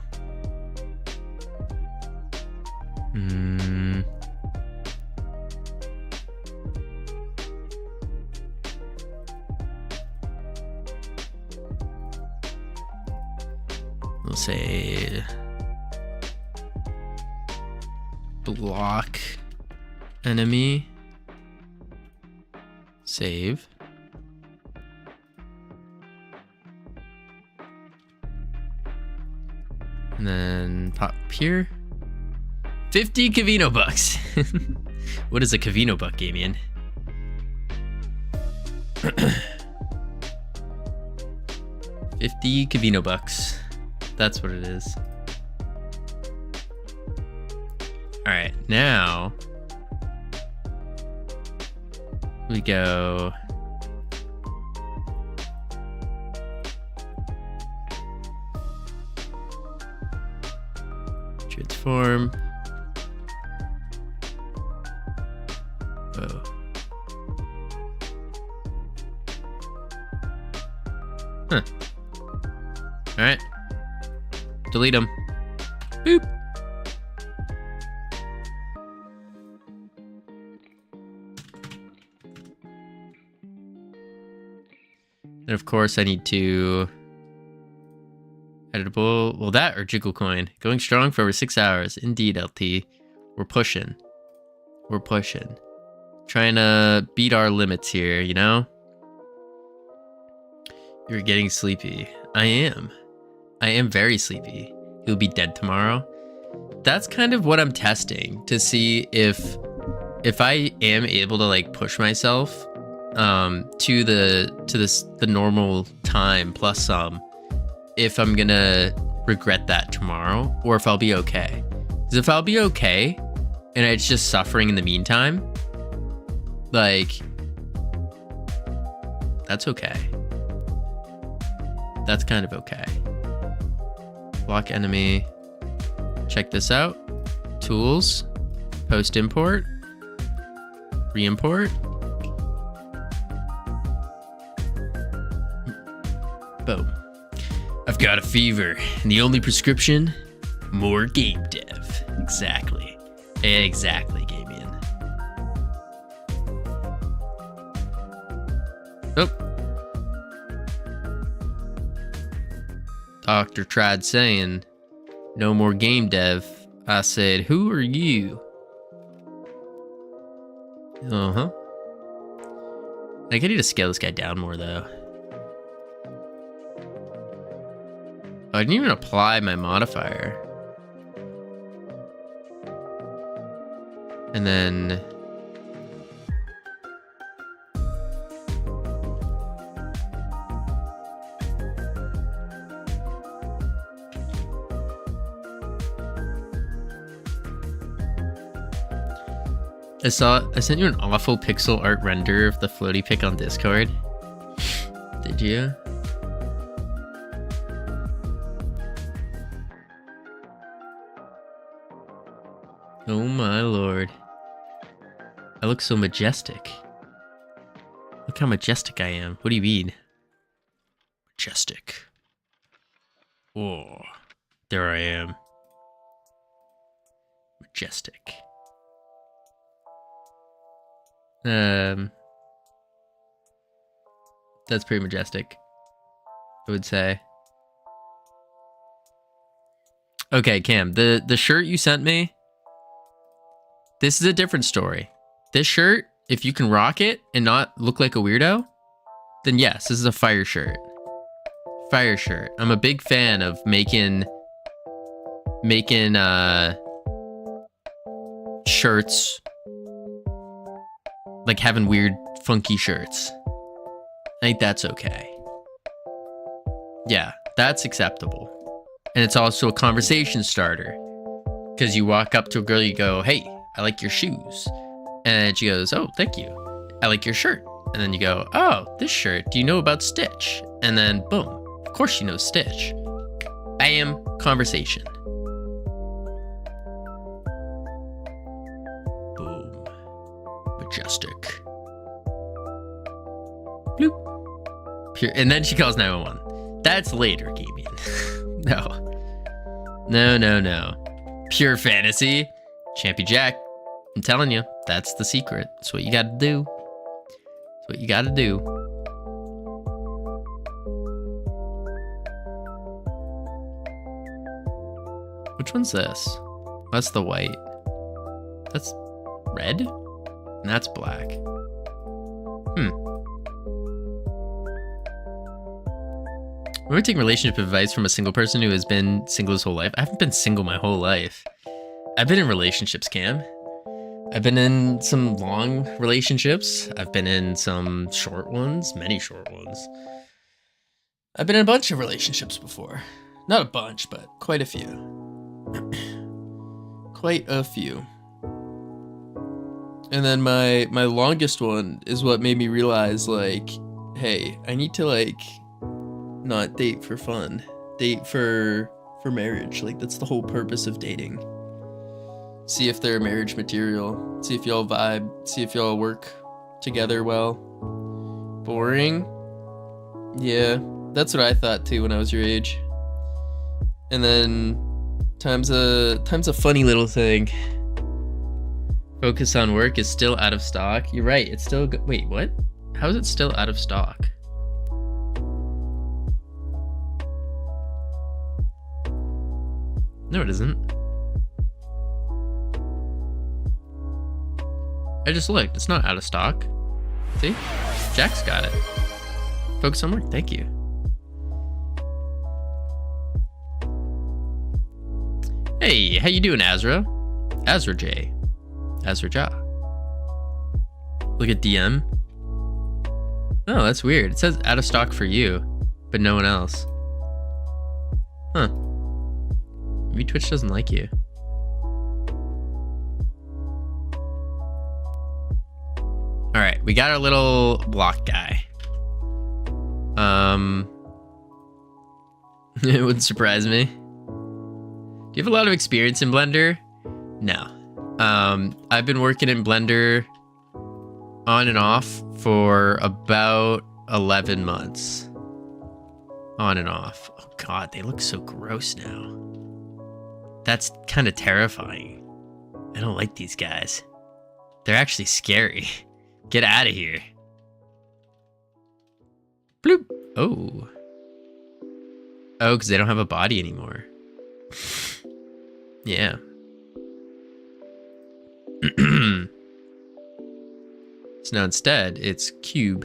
We'll say... block enemy. Save. And then pop here. 50 Covino bucks. What is a Covino buck, Damien? $50 Covino bucks. That's what it is. All right, now we go. Transform. Whoa. Huh. All right. Delete them. Boop. And of course I need to editable, well, that or jiggle coin. Going strong for over 6 hours. Indeed, LT. We're pushing. Trying to beat our limits here, you know? You're getting sleepy. I am very sleepy. You'll be dead tomorrow. That's kind of what I'm testing to see if I am able to like push myself to the normal time plus some, if I'm gonna regret that tomorrow or if I'll be okay. Because if I'll be okay and it's just suffering in the meantime, like, that's okay. That's kind of okay. Block enemy. Check this out. Tools. Post import. Re-import. Boom. I've got a fever, and the only prescription? More game dev. Exactly, Gamian. Oh. Doctor tried saying, no more game dev. I said, who are you? Uh-huh. I need to scale this guy down more, though. I didn't even apply my modifier. And then... I sent you an awful pixel art render of the floaty pic on Discord. Did you? Oh my lord. I look so majestic. Look how majestic I am. What do you mean? Majestic. Oh, there I am. Majestic. That's pretty majestic, I would say. Okay, Cam, the shirt you sent me, this is a different story. This shirt, if you can rock it and not look like a weirdo, then yes, this is a fire shirt. Fire shirt. I'm a big fan of making shirts, like having weird, funky shirts. I think that's okay. Yeah, that's acceptable. And it's also a conversation starter. Because you walk up to a girl, you go, hey, I like your shoes. And she goes, oh, thank you. I like your shirt. And then you go, oh, this shirt, do you know about Stitch? And then boom, of course she knows Stitch. I am conversation. Boom. Majestic. Bloop. Pure. And then she calls 911. That's later gaming. No. No. Pure fantasy. Champy Jack. I'm telling you, that's the secret. That's what you gotta do. That's what you gotta do. Which one's this? That's the white. That's red? And that's black. We're taking relationship advice from a single person who has been single his whole life. I haven't been single my whole life. I've been in relationships, Cam. I've been in some long relationships. I've been in some short ones, many short ones. I've been in a bunch of relationships before. Not a bunch, but quite a few. Quite a few. And then my longest one is what made me realize, like, hey, I need to, like, not date for fun. Date for marriage. Like, that's the whole purpose of dating. See if they're marriage material. See if y'all vibe. See if y'all work together well. Boring? Yeah, that's what I thought too when I was your age. And then time's a funny little thing. Focus on work is still out of stock. You're right. It's still wait, what? How is it still out of stock? No, it isn't. I just looked. It's not out of stock. See? Jack's got it. Focus on work. Thank you. Hey, how you doing, Azra? Azra J. Azra Ja. Look at DM. Oh, that's weird. It says out of stock for you, but no one else. Huh. Maybe Twitch doesn't like you. All right, we got our little block guy. It wouldn't surprise me. Do you have a lot of experience in Blender? No. I've been working in Blender on and off for about 11 months. On and off. Oh God, they look so gross now. That's kind of terrifying. I don't like these guys. They're actually scary. Get out of here. Bloop. Oh. Oh, because they don't have a body anymore. Yeah. So now instead, it's cube.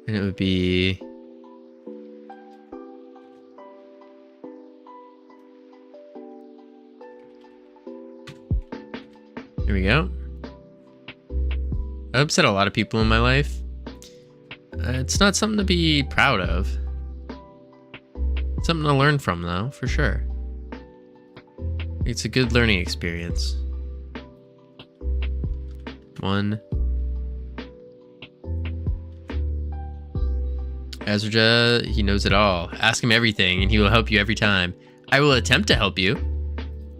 And it would be... Here we go. I upset a lot of people in my life. It's not something to be proud of. It's something to learn from, though, for sure. It's a good learning experience. One. Azraja, he knows it all. Ask him everything, and he will help you every time. I will attempt to help you.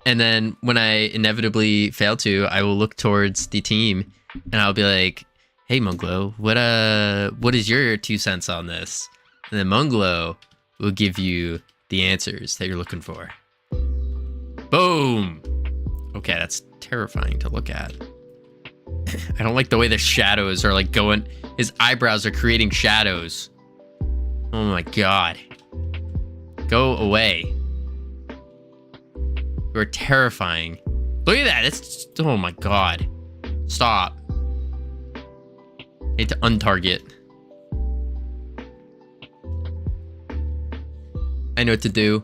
And then when I inevitably fail to, I will look towards the team, and I'll be like, hey, Munglo, what is your 2 cents on this? And then Munglo will give you the answers that you're looking for. Boom! Okay, that's terrifying to look at. I don't like the way the shadows are like going. His eyebrows are creating shadows. Oh my God. Go away. You're terrifying. Look at that. It's, oh my God. Stop. I need to untarget. I know what to do.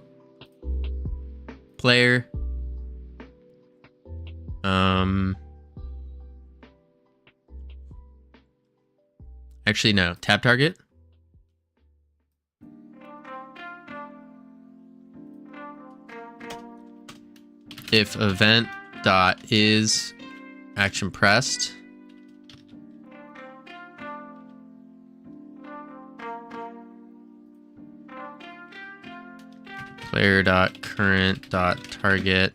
Player. Actually, no. Tap target. If event dot is action pressed. Player.current.target.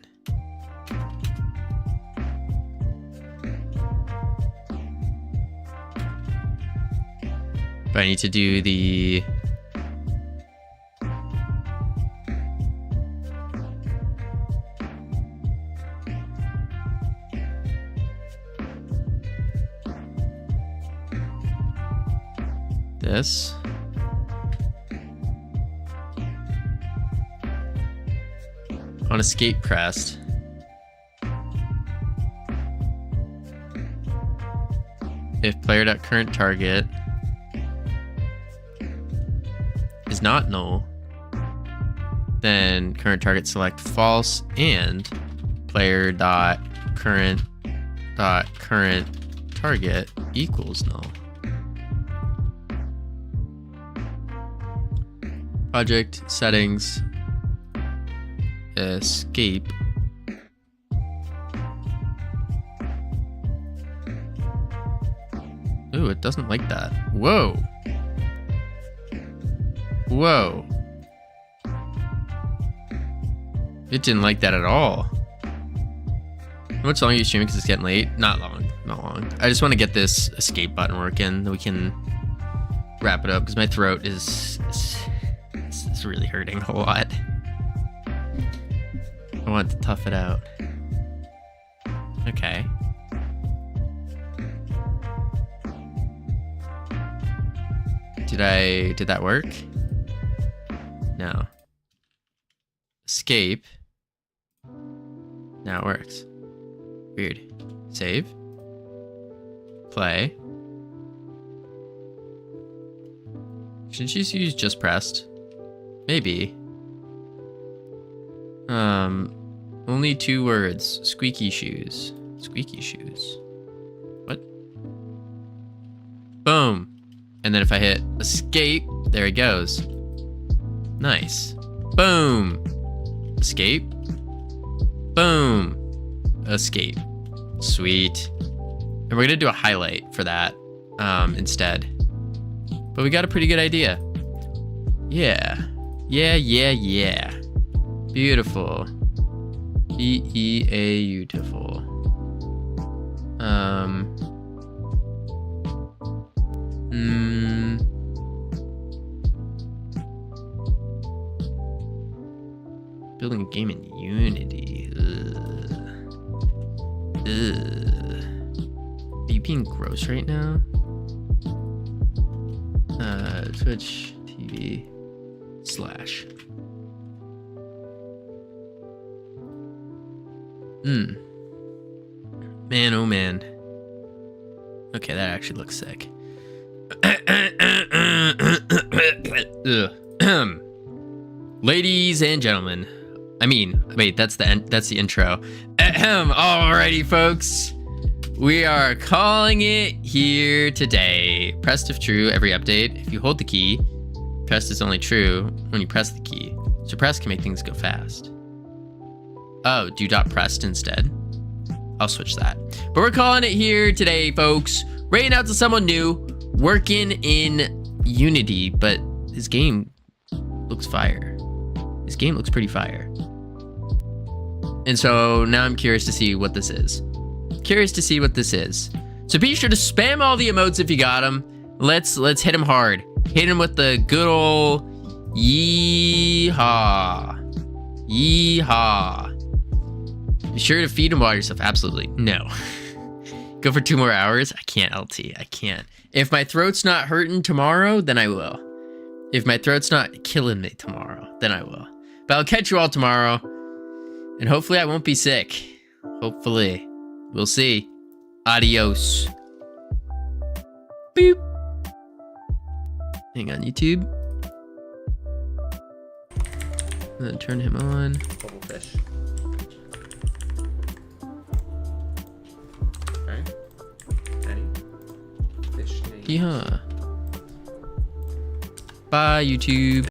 But I need to do the this. On escape pressed. If player.current target is not null, then current target select false and player.current target equals null. Project settings, escape. Ooh, it doesn't like that. Whoa. Whoa. It didn't like that at all. How much longer are you streaming because it's getting late? Not long. Not long. I just want to get this escape button working. Then we can wrap it up because my throat is really hurting a lot. I want to tough it out. Okay. Did that work? No. Escape. Now it works. Weird. Save. Play. Shouldn't you use just pressed? Maybe. Only 2 words. Squeaky shoes. Squeaky shoes. What? Boom. And then if I hit escape, there it goes. Nice. Boom. Escape. Boom. Escape. Sweet. And we're gonna do a highlight for that instead. But we got a pretty good idea. Yeah. Yeah. Beautiful. Beautiful. Building a game in Unity. Ugh. Are you being gross right now? Twitch TV / Man, oh man. Okay, that actually looks sick. Ladies and gentlemen. Wait, that's the intro. Alrighty, folks. We are calling it here today. Pressed if true, every update. If you hold the key, pressed is only true when you press the key. So press can make things go fast. Oh, do .pressed instead. I'll switch that. But we're calling it here today, folks. Rating out to someone new, working in Unity, but his game looks fire. His game looks pretty fire. And so now I'm curious to see what this is. So be sure to spam all the emotes if you got them. Let's hit him hard. Hit him with the good old yeehaw. Yeehaw. Be sure to feed him water yourself. Absolutely. No. Go for 2 more hours. I can't, LT. I can't. If my throat's not hurting tomorrow, then I will. If my throat's not killing me tomorrow, then I will. But I'll catch you all tomorrow. And hopefully I won't be sick. Hopefully. We'll see. Adios. Boop. Hang on, YouTube. And then turn him on. Bubble fish. Okay. Any fish name? Yeehaw. Bye, YouTube.